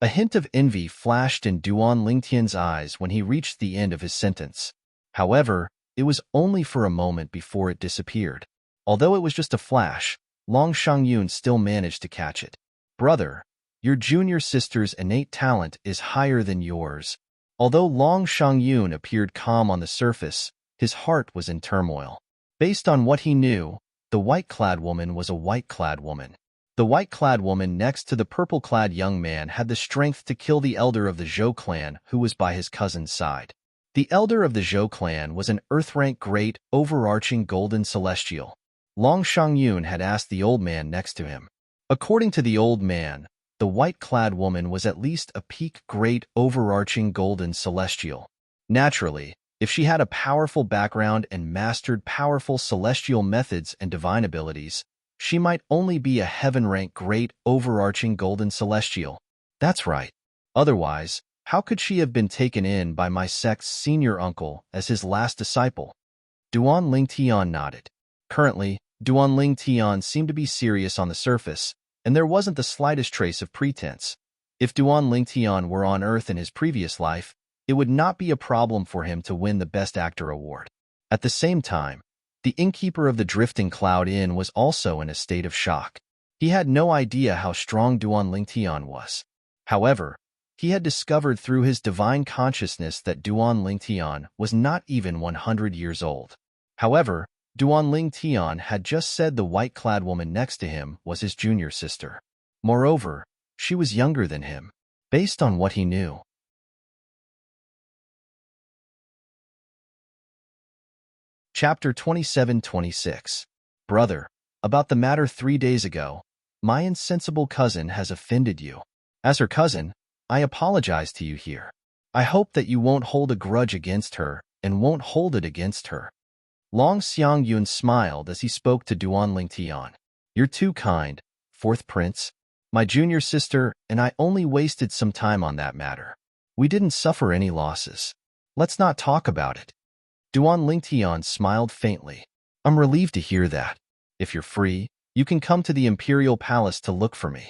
A hint of envy flashed in Duanling Tian's eyes when he reached the end of his sentence. However, it was only for a moment before it disappeared. Although it was just a flash, Long Xiangyun still managed to catch it. Brother, your junior sister's innate talent is higher than yours. Although Long Xiangyun appeared calm on the surface, his heart was in turmoil. Based on what he knew, the white-clad woman was a white-clad woman. The white-clad woman next to the purple-clad young man had the strength to kill the elder of the Zhou clan who was by his cousin's side. The elder of the Zhou clan was an earth-rank great, overarching golden celestial. Long Xiangyun had asked the old man next to him. According to the old man, the white-clad woman was at least a peak great, overarching golden celestial. Naturally, if she had a powerful background and mastered powerful celestial methods and divine abilities, she might only be a heaven-rank great, overarching golden celestial. That's right. Otherwise, how could she have been taken in by my sect's senior uncle as his last disciple? Duanling Tian nodded. Currently, Duanling Tian seemed to be serious on the surface, and there wasn't the slightest trace of pretense. If Duanling Tian were on Earth in his previous life, it would not be a problem for him to win the Best Actor award. At the same time, the innkeeper of the Drifting Cloud Inn was also in a state of shock. He had no idea how strong Duanling Tian was. However, he had discovered through his divine consciousness that Duanling Tian was not even 100 years old. However, Duanling Tian had just said the white-clad woman next to him was his junior sister. Moreover, she was younger than him. Based on what he knew, Chapter 27-26. Brother, about the matter 3 days ago, my insensible cousin has offended you. As her cousin, I apologize to you here. I hope that you won't hold a grudge against her and won't hold it against her. Long Xiangyun smiled as he spoke to Duanling Tian. You're too kind, fourth prince. My junior sister and I only wasted some time on that matter. We didn't suffer any losses. Let's not talk about it. Duanling Tian smiled faintly. I'm relieved to hear that. If you're free, you can come to the Imperial Palace to look for me.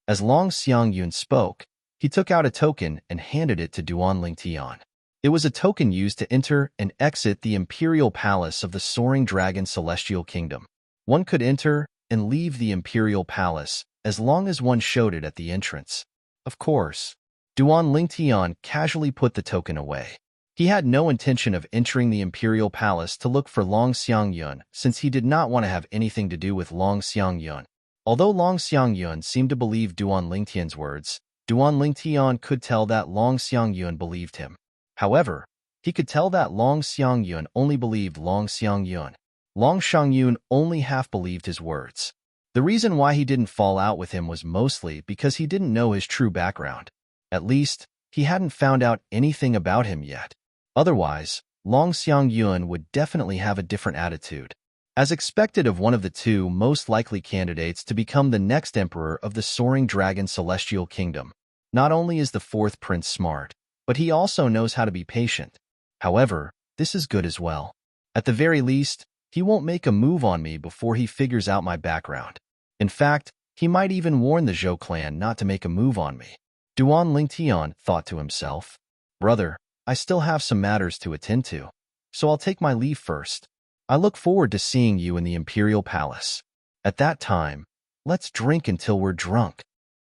As Long Xiangyun spoke, he took out a token and handed it to Duanling Tian. It was a token used to enter and exit the Imperial Palace of the Soaring Dragon Celestial Kingdom. One could enter and leave the Imperial Palace as long as one showed it at the entrance. Of course, Duanling Tian casually put the token away. He had no intention of entering the Imperial Palace to look for Long Xiangyun since he did not want to have anything to do with Long Xiangyun. Although Long Xiangyun seemed to believe Duanling Tian's words, Duanling Tian could tell that Long Xiangyun believed him. However, he could tell that Long Xiangyun only believed Long Xiangyun. Long Xiangyun only half believed his words. The reason why he didn't fall out with him was mostly because he didn't know his true background. At least, he hadn't found out anything about him yet. Otherwise, Long Xiangyun would definitely have a different attitude. As expected of one of the two most likely candidates to become the next emperor of the Soaring Dragon Celestial Kingdom, not only is the fourth prince smart, but he also knows how to be patient. However, this is good as well. At the very least, he won't make a move on me before he figures out my background. In fact, he might even warn the Zhou clan not to make a move on me. Duan Lingtian thought to himself, "Brother, I still have some matters to attend to, so I'll take my leave first. I look forward to seeing you in the Imperial Palace. At that time, let's drink until we're drunk."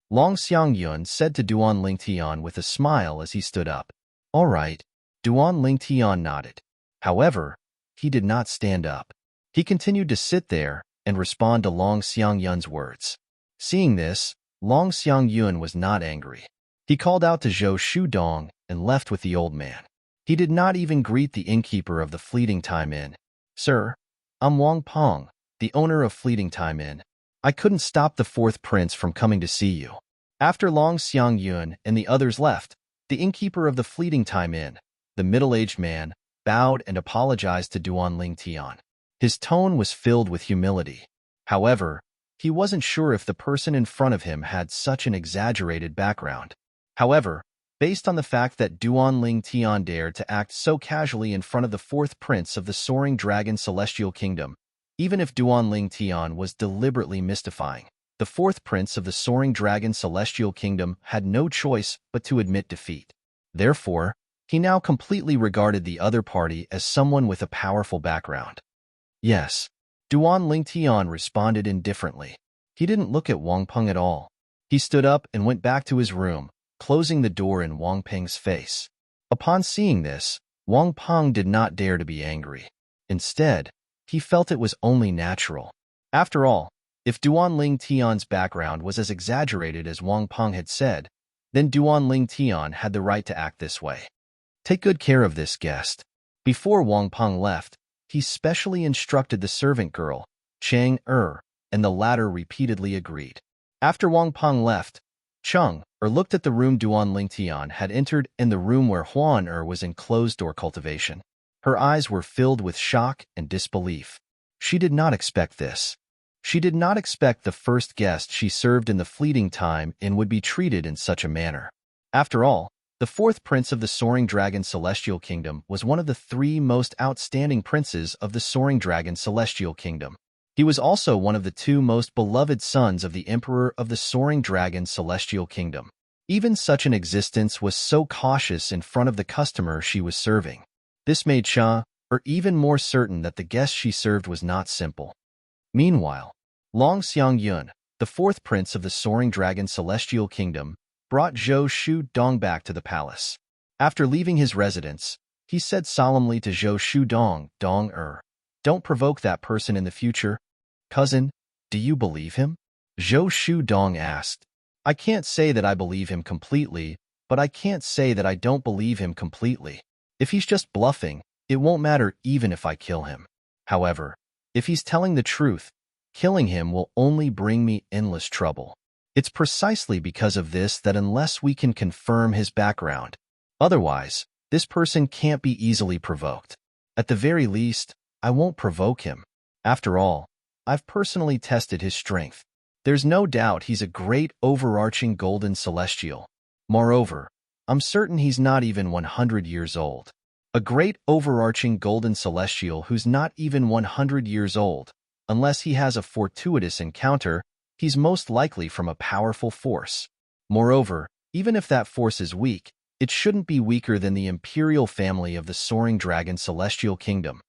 Long Xiangyun said to Duan Lingtian with a smile as he stood up. "All right." Duan Lingtian nodded. However, he did not stand up. He continued to sit there and respond to Long Xiangyun's words. Seeing this, Long Xiangyun was not angry. He called out to Zhou Shudong and left with the old man. He did not even greet the innkeeper of the Fleeting Time Inn. "Sir, I'm Wang Peng, the owner of Fleeting Time Inn. I couldn't stop the fourth prince from coming to see you." After Long Xiangyun and the others left, the innkeeper of the Fleeting Time Inn, the middle-aged man, bowed and apologized to Duan Lingtian. His tone was filled with humility. However, he wasn't sure if the person in front of him had such an exaggerated background. However, based on the fact that Duan Lingtian dared to act so casually in front of the fourth prince of the Soaring Dragon Celestial Kingdom, even if Duan Lingtian was deliberately mystifying, the fourth prince of the Soaring Dragon Celestial Kingdom had no choice but to admit defeat. Therefore, he now completely regarded the other party as someone with a powerful background. "Yes." Duan Lingtian responded indifferently. He didn't look at Wang Peng at all. He stood up and went back to his room, closing the door in Wang Peng's face. Upon seeing this, Wang Peng did not dare to be angry. Instead, he felt it was only natural. After all, if Duan Lingtian's background was as exaggerated as Wang Peng had said, then Duan Lingtian had the right to act this way. "Take good care of this guest." Before Wang Peng left, he specially instructed the servant girl, Chang and the latter repeatedly agreed. After Wang Peng left, Chang looked at the room Duan Lingtian had entered and the room where Huan was in closed-door cultivation. Her eyes were filled with shock and disbelief. She did not expect this. She did not expect the first guest she served in the Fleeting Time Inn would be treated in such a manner. After all, the fourth prince of the Soaring Dragon Celestial Kingdom was one of the three most outstanding princes of the Soaring Dragon Celestial Kingdom. He was also one of the two most beloved sons of the Emperor of the Soaring Dragon Celestial Kingdom. Even such an existence was so cautious in front of the customer she was serving. This made Cha even more certain that the guest she served was not simple. Meanwhile, Long Xiangyun, the fourth prince of the Soaring Dragon Celestial Kingdom, brought Zhou Shudong back to the palace. After leaving his residence, he said solemnly to Zhou Shudong, "Don't provoke that person in the future. Cousin, do you believe him?" Zhou Shudong asked. "I can't say that I believe him completely, but I can't say that I don't believe him completely. If he's just bluffing, it won't matter even if I kill him. However, if he's telling the truth, killing him will only bring me endless trouble. It's precisely because of this that unless we can confirm his background, otherwise, this person can't be easily provoked. At the very least, I won't provoke him. After all, I've personally tested his strength. There's no doubt he's a great overarching golden celestial. Moreover, I'm certain he's not even 100 years old. A great overarching golden celestial who's not even 100 years old, unless he has a fortuitous encounter, he's most likely from a powerful force. Moreover, even if that force is weak, it shouldn't be weaker than the imperial family of the Soaring Dragon Celestial Kingdom."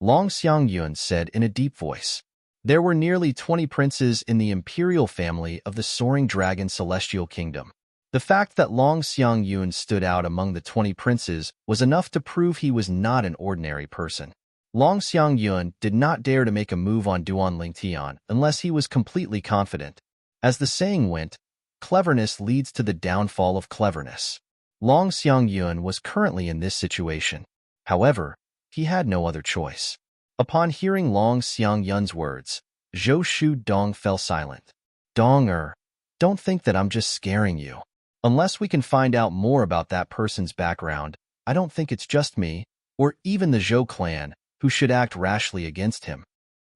Long Xiangyun said in a deep voice. There were nearly 20 princes in the imperial family of the Soaring Dragon Celestial Kingdom. The fact that Long Xiangyun stood out among the 20 princes was enough to prove he was not an ordinary person. Long Xiangyun did not dare to make a move on Duan Lingtian unless he was completely confident. As the saying went, cleverness leads to the downfall of cleverness. Long Xiangyun was currently in this situation. However, he had no other choice. Upon hearing Long Xiangyun's words, Zhou Shudong fell silent. "Dong don't think that I'm just scaring you. Unless we can find out more about that person's background, I don't think it's just me, or even the Zhou clan, who should act rashly against him.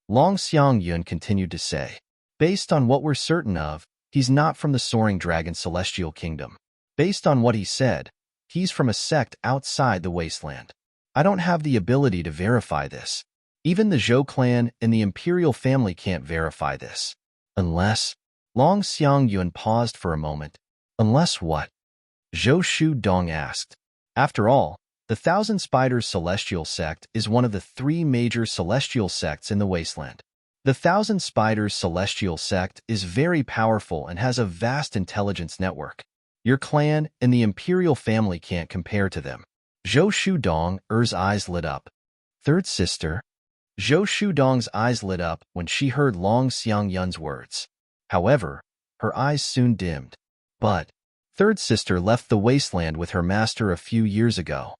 Long Xiangyun continued to say, based on what we're certain of, he's not from the Soaring Dragon Celestial Kingdom. Based on what he said, he's from a sect outside the wasteland. I don't have the ability to verify this. Even the Zhou clan and the imperial family can't verify this. Unless... Long Xiangyun paused for a moment. Unless what? Zhou Shu Dong asked. After all, the Thousand Spiders Celestial Sect is one of the three major celestial sects in the wasteland. The Thousand Spiders Celestial Sect is very powerful and has a vast intelligence network. Your clan and the imperial family can't compare to them. Zhou Shudong's eyes lit up. Third sister? Zhou Shudong's eyes lit up when she heard Long Xiangyun's words. However, her eyes soon dimmed. But, third sister left the wasteland with her master a few years ago.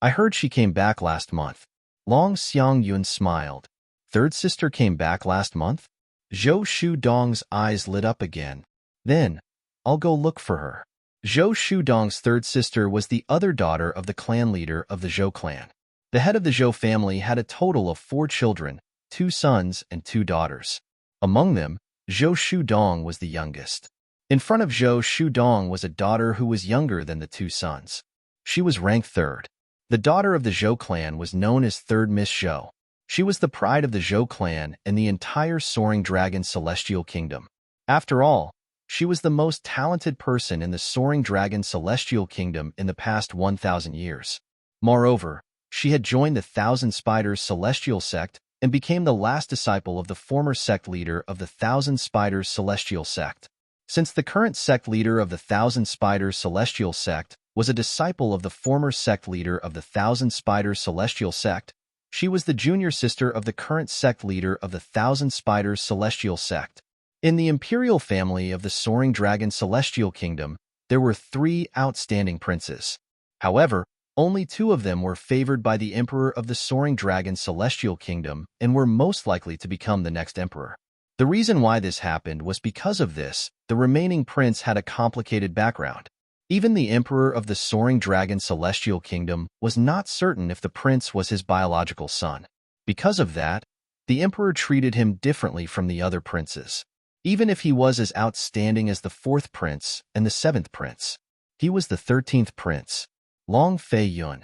I heard she came back last month. Long Xiangyun smiled. Third sister came back last month? Zhou Shudong's eyes lit up again. Then, I'll go look for her. Zhou Shudong's third sister was the other daughter of the clan leader of the Zhou clan. The head of the Zhou family had a total of 4 children, 2 sons and 2 daughters. Among them, Zhou Shudong was the youngest. In front of Zhou Shudong was a daughter who was younger than the 2 sons. She was ranked 3rd. The daughter of the Zhou clan was known as 3rd Miss Zhou. She was the pride of the Zhou clan and the entire Soaring Dragon Celestial Kingdom. After all, she was the most talented person in the Soaring Dragon Celestial Kingdom in the past 1,000 years. Moreover, she had joined the Thousand Spiders Celestial Sect and became the last disciple of the former sect leader of the Thousand Spiders Celestial Sect. Since the current sect leader of the Thousand Spiders Celestial Sect was a disciple of the former sect leader of the Thousand Spiders Celestial Sect, she was the junior sister of the current sect leader of the Thousand Spiders Celestial Sect. In the imperial family of the Soaring Dragon Celestial Kingdom, there were 3 outstanding princes. However, only 2 of them were favored by the Emperor of the Soaring Dragon Celestial Kingdom and were most likely to become the next emperor. The reason why this happened was because of this, the remaining prince had a complicated background. Even the Emperor of the Soaring Dragon Celestial Kingdom was not certain if the prince was his biological son. Because of that, the Emperor treated him differently from the other princes. Even if he was as outstanding as the 4th prince and the 7th prince, he was the 13th prince. Long Fei Yun.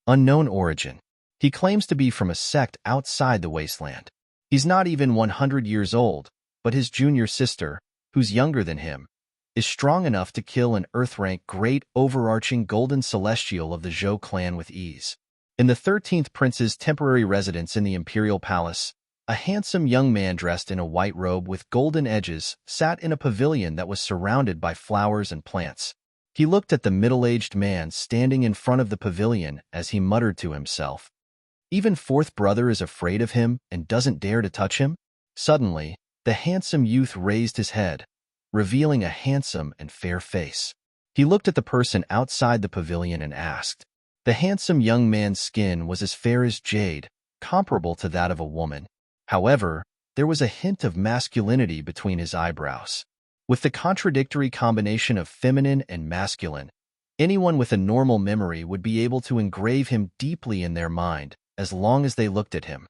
Unknown origin. He claims to be from a sect outside the wasteland. He's not even 100 years old, but his junior sister, who's younger than him, is strong enough to kill an Earth-rank great overarching golden celestial of the Zhou clan with ease. In the 13th prince's temporary residence in the imperial palace, a handsome young man dressed in a white robe with golden edges sat in a pavilion that was surrounded by flowers and plants. He looked at the middle-aged man standing in front of the pavilion as he muttered to himself. Even 4th brother is afraid of him and doesn't dare to touch him? Suddenly, the handsome youth raised his head, revealing a handsome and fair face. He looked at the person outside the pavilion and asked. The handsome young man's skin was as fair as jade, comparable to that of a woman. However, there was a hint of masculinity between his eyebrows. With the contradictory combination of feminine and masculine, anyone with a normal memory would be able to engrave him deeply in their mind as long as they looked at him.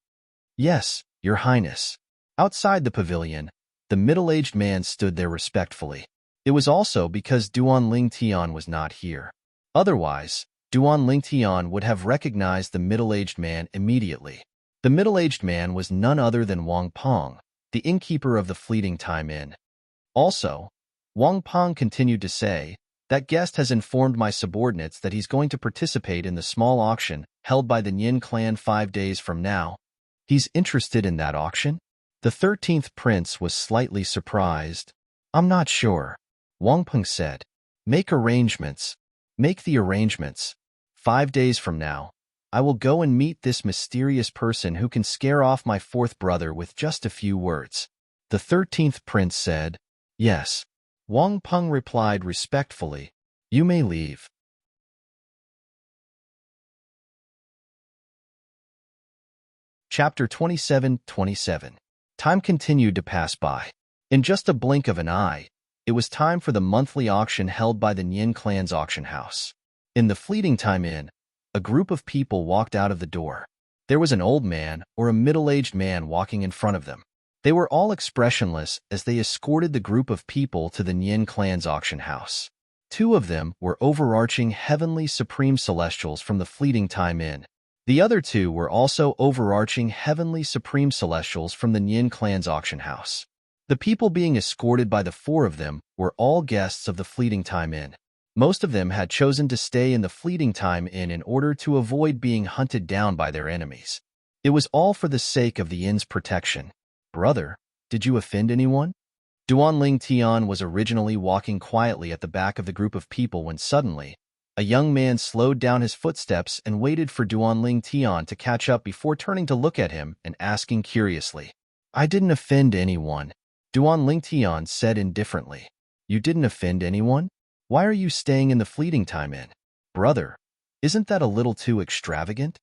Yes, Your Highness. Outside the pavilion, the middle-aged man stood there respectfully. It was also because Duan Lingtian was not here. Otherwise, Duan Lingtian would have recognized the middle-aged man immediately. The middle-aged man was none other than Wang Peng, the innkeeper of the Fleeting Time Inn. Also, Wang Peng continued to say, that guest has informed my subordinates that he's going to participate in the small auction held by the Yin clan 5 days from now. He's interested in that auction? The 13th prince was slightly surprised. I'm not sure. Wang Peng said. Make arrangements. Make the arrangements. 5 days from now, I will go and meet this mysterious person who can scare off my 4th brother with just a few words. The 13th prince said, Yes. Wang Peng replied respectfully, You may leave. Chapter 27:27. Time continued to pass by. In just a blink of an eye, it was time for the monthly auction held by the Yin clan's auction house. In the Fleeting Time Inn, a group of people walked out of the door. There was an old man or a middle-aged man walking in front of them. They were all expressionless as they escorted the group of people to the Nyin clan's auction house. Two of them were overarching heavenly supreme celestials from the Fleeting Time Inn. The other two were also overarching heavenly supreme celestials from the Nyin clan's auction house. The people being escorted by the four of them were all guests of the Fleeting Time Inn. Most of them had chosen to stay in the Fleeting Time Inn in order to avoid being hunted down by their enemies. It was all for the sake of the inn's protection. "Brother, did you offend anyone?" Duanling Tian was originally walking quietly at the back of the group of people when suddenly, a young man slowed down his footsteps and waited for Duanling Tian to catch up before turning to look at him and asking curiously. "I didn't offend anyone," Duanling Tian said indifferently. "You didn't offend anyone? Why are you staying in the Fleeting Time Inn?" "Brother, isn't that a little too extravagant?"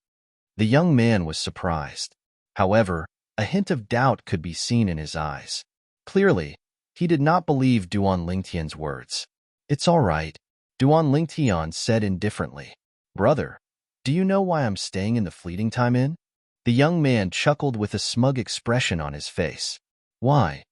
The young man was surprised. However, a hint of doubt could be seen in his eyes. Clearly, he did not believe Duan Lingtian's words. "It's all right," Duan Lingtian said indifferently. "Brother, do you know why I'm staying in the Fleeting Time Inn?" The young man chuckled with a smug expression on his face. "Why?"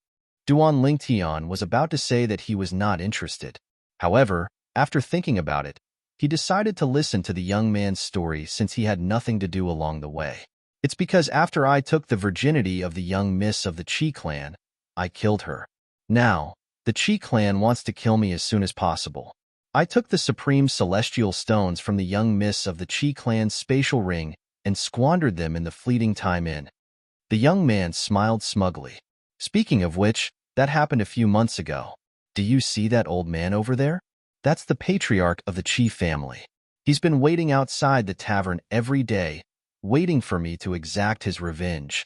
Duan Lingtian was about to say that he was not interested. However, after thinking about it, he decided to listen to the young man's story since he had nothing to do along the way. "It's because after I took the virginity of the young miss of the Qi clan, I killed her. Now, the Qi clan wants to kill me as soon as possible. I took the supreme celestial stones from the young miss of the Qi clan's spatial ring and squandered them in the Fleeting Time Inn." The young man smiled smugly. "Speaking of which, that happened a few months ago. Do you see that old man over there? That's the patriarch of the Qi family. He's been waiting outside the tavern every day, waiting for me to exact his revenge."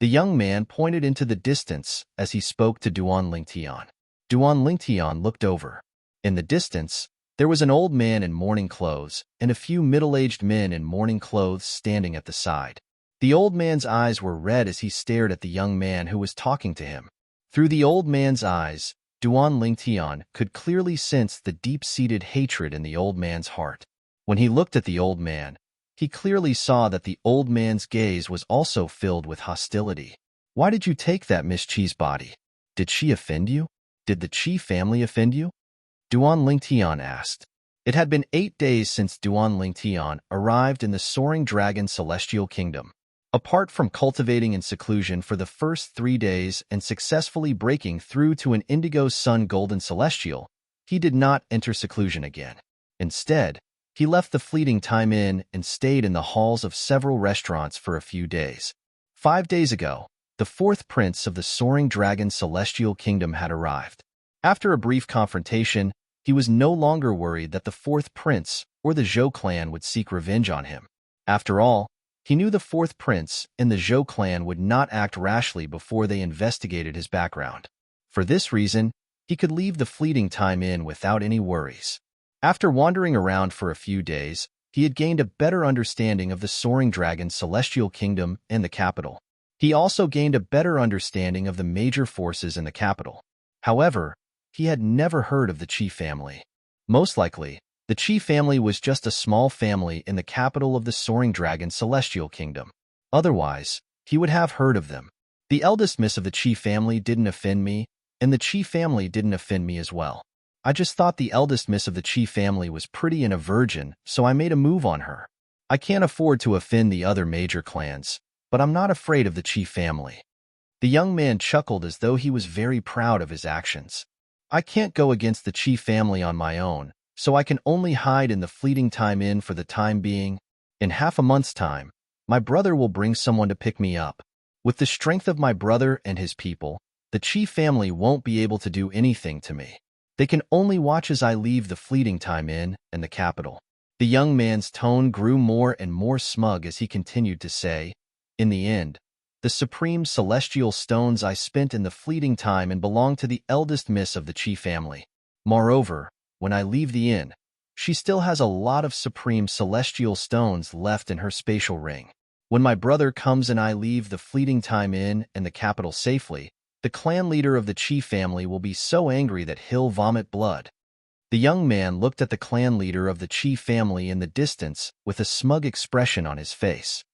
The young man pointed into the distance as he spoke to Duan Lingtian. Duan Lingtian looked over. In the distance, there was an old man in mourning clothes and a few middle-aged men in mourning clothes standing at the side. The old man's eyes were red as he stared at the young man who was talking to him. Through the old man's eyes, Duan Lingtian could clearly sense the deep-seated hatred in the old man's heart. When he looked at the old man, he clearly saw that the old man's gaze was also filled with hostility. "Why did you take that Miss Qi's body? Did she offend you? Did the Qi family offend you?" Duan Lingtian asked. It had been 8 days since Duan Lingtian arrived in the Soaring Dragon Celestial Kingdom. Apart from cultivating in seclusion for the first 3 days and successfully breaking through to an Indigo Sun Golden Celestial, he did not enter seclusion again. Instead, he left the Fleeting Time Inn and stayed in the halls of several restaurants for a few days. 5 days ago, the fourth prince of the Soaring Dragon Celestial Kingdom had arrived. After a brief confrontation, he was no longer worried that the fourth prince or the Zhou clan would seek revenge on him. After all, he knew the fourth prince and the Zhou clan would not act rashly before they investigated his background. For this reason, he could leave the Fleeting Time Inn without any worries. After wandering around for a few days, he had gained a better understanding of the Soaring Dragon Celestial Kingdom and the capital. He also gained a better understanding of the major forces in the capital. However, he had never heard of the Qi family. Most likely, the Qi family was just a small family in the capital of the Soaring Dragon Celestial Kingdom. Otherwise, he would have heard of them. The eldest miss of the Qi family didn't offend me, and the Qi family didn't offend me as well. I just thought the eldest miss of the Qi family was pretty and a virgin, so I made a move on her. I can't afford to offend the other major clans, but I'm not afraid of the Qi family." The young man chuckled as though he was very proud of his actions. "I can't go against the Qi family on my own, so I can only hide in the Fleeting Time Inn for the time being. In half a month's time, my brother will bring someone to pick me up. With the strength of my brother and his people, the Qi family won't be able to do anything to me. They can only watch as I leave the Fleeting Time Inn and the capital." The young man's tone grew more and more smug as he continued to say, "In the end, the supreme celestial stones I spent in the Fleeting Time and belong to the eldest miss of the Qi family. Moreover, when I leave the inn, she still has a lot of supreme celestial stones left in her spatial ring. When my brother comes and I leave the Fleeting Time Inn and the capital safely, the clan leader of the Qi family will be so angry that he'll vomit blood." The young man looked at the clan leader of the Chi family in the distance with a smug expression on his face.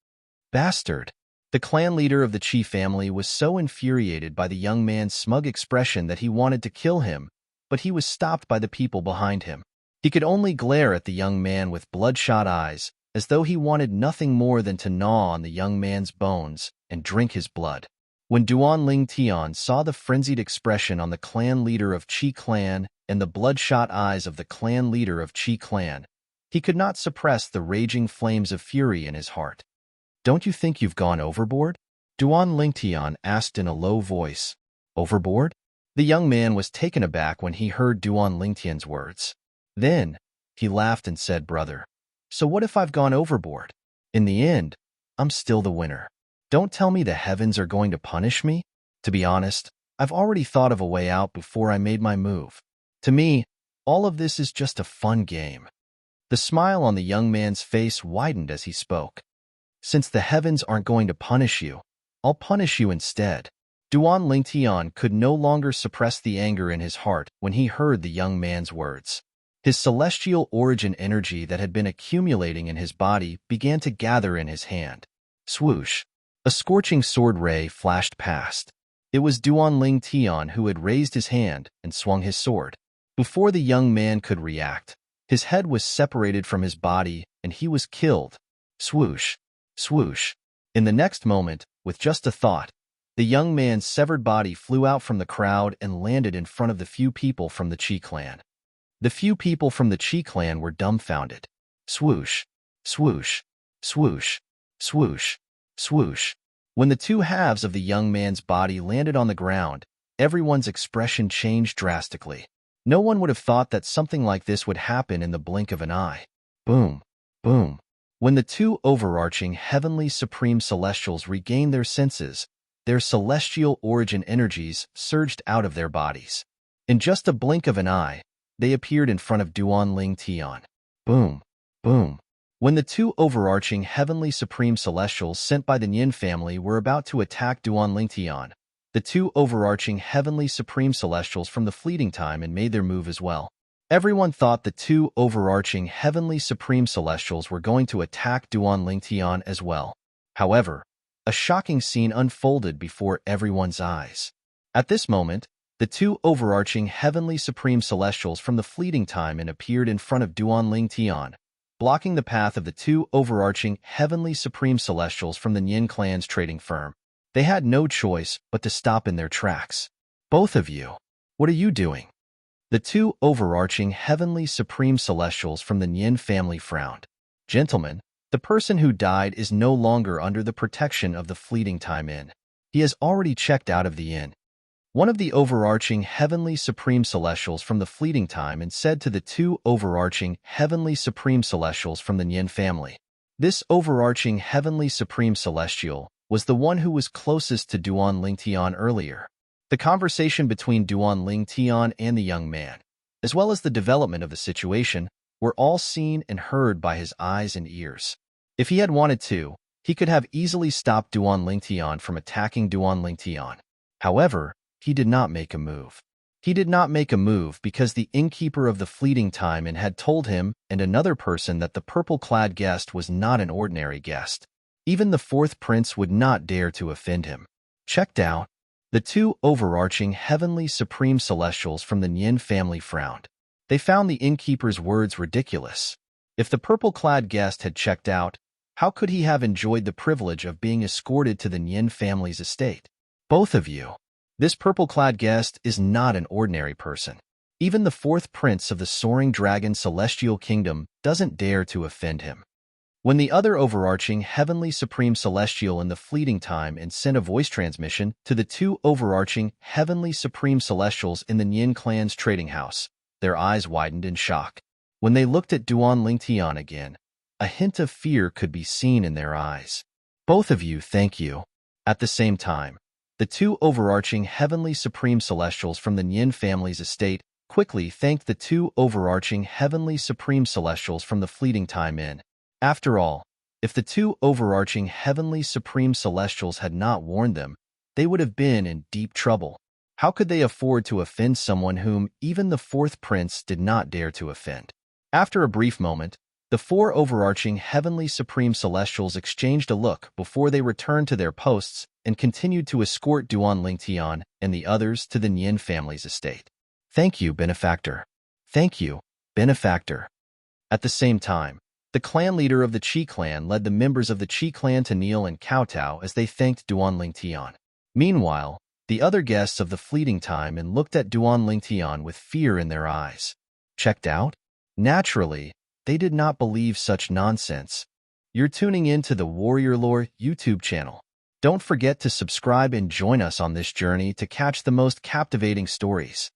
Bastard! The clan leader of the Chi family was so infuriated by the young man's smug expression that he wanted to kill him, but he was stopped by the people behind him. He could only glare at the young man with bloodshot eyes, as though he wanted nothing more than to gnaw on the young man's bones and drink his blood. When Duan Ling Tian saw the frenzied expression on the clan leader of Chi clan and the bloodshot eyes of the clan leader of Chi clan, he could not suppress the raging flames of fury in his heart. "Don't you think you've gone overboard?" Duan Lingtian asked in a low voice. "Overboard?" The young man was taken aback when he heard Duan Lingtian's words. Then, he laughed and said, "Brother, so what if I've gone overboard? In the end, I'm still the winner. Don't tell me the heavens are going to punish me. To be honest, I've already thought of a way out before I made my move. To me, all of this is just a fun game." The smile on the young man's face widened as he spoke. "Since the heavens aren't going to punish you, I'll punish you instead." Duan Lingtian could no longer suppress the anger in his heart when he heard the young man's words. His celestial origin energy that had been accumulating in his body began to gather in his hand. Swoosh! A scorching sword ray flashed past. It was Duan Lingtian who had raised his hand and swung his sword. Before the young man could react, his head was separated from his body and he was killed. Swoosh! Swoosh! In the next moment, with just a thought, the young man's severed body flew out from the crowd and landed in front of the few people from the Chi clan. The few people from the Chi clan were dumbfounded. Swoosh! Swoosh! Swoosh! Swoosh! Swoosh! When the two halves of the young man's body landed on the ground, everyone's expression changed drastically. No one would have thought that something like this would happen in the blink of an eye. Boom! Boom! When the two overarching heavenly supreme celestials regained their senses, their celestial origin energies surged out of their bodies. In just a blink of an eye, they appeared in front of Duan Ling Tian. Boom! Boom! When the two overarching heavenly supreme celestials sent by the Yin family were about to attack Duan Ling Tian, the two overarching heavenly supreme celestials from the fleeting time and made their move as well. Everyone thought the two overarching heavenly supreme celestials were going to attack Duan Ling Tian as well. However, a shocking scene unfolded before everyone's eyes. At this moment, the two overarching heavenly supreme celestials from the fleeting time and appeared in front of Duan Ling Tian, blocking the path of the two overarching heavenly supreme celestials from the Yin clan's trading firm. They had no choice but to stop in their tracks. "Both of you, what are you doing?" The two overarching heavenly supreme celestials from the Yin family frowned. "Gentlemen, the person who died is no longer under the protection of the fleeting time inn. He has already checked out of the inn." One of the overarching heavenly supreme celestials from the fleeting time and said to the two overarching heavenly supreme celestials from the Yin family. This overarching heavenly supreme celestial was the one who was closest to Duan Ling Tian earlier. The conversation between Duan Ling Tian and the young man, as well as the development of the situation, were all seen and heard by his eyes and ears. If he had wanted to, he could have easily stopped Duan Ling Tian from attacking Duan Ling Tian. However, he did not make a move. He did not make a move because the innkeeper of the fleeting time and had told him and another person that the purple-clad guest was not an ordinary guest. Even the fourth prince would not dare to offend him. Checked out. The two overarching heavenly supreme celestials from the Yin family frowned. They found the innkeeper's words ridiculous. If the purple-clad guest had checked out, how could he have enjoyed the privilege of being escorted to the Yin family's estate? "Both of you. This purple-clad guest is not an ordinary person. Even the fourth prince of the soaring dragon celestial kingdom doesn't dare to offend him." When the other overarching heavenly supreme celestial in the fleeting time and sent a voice transmission to the two overarching heavenly supreme celestials in the Yin clan's trading house, their eyes widened in shock. When they looked at Duan Ling Tian again, a hint of fear could be seen in their eyes. "Both of you, thank you." At the same time, the two overarching heavenly supreme celestials from the Yin family's estate quickly thanked the two overarching heavenly supreme celestials from the fleeting time in. After all, if the two overarching heavenly supreme celestials had not warned them, they would have been in deep trouble. How could they afford to offend someone whom even the fourth prince did not dare to offend? After a brief moment, the four overarching heavenly supreme celestials exchanged a look before they returned to their posts and continued to escort Duan Lingtian and the others to the Nian family's estate. Thank you, benefactor. Thank you, benefactor. At the same time, the clan leader of the Qi clan led the members of the Qi clan to kneel and kowtow as they thanked Duan Lingtian. Meanwhile, the other guests of the fleeting time and looked at Duan Lingtian with fear in their eyes. Checked out? Naturally, they did not believe such nonsense. You're tuning in to the Warrior Lore YouTube channel. Don't forget to subscribe and join us on this journey to catch the most captivating stories.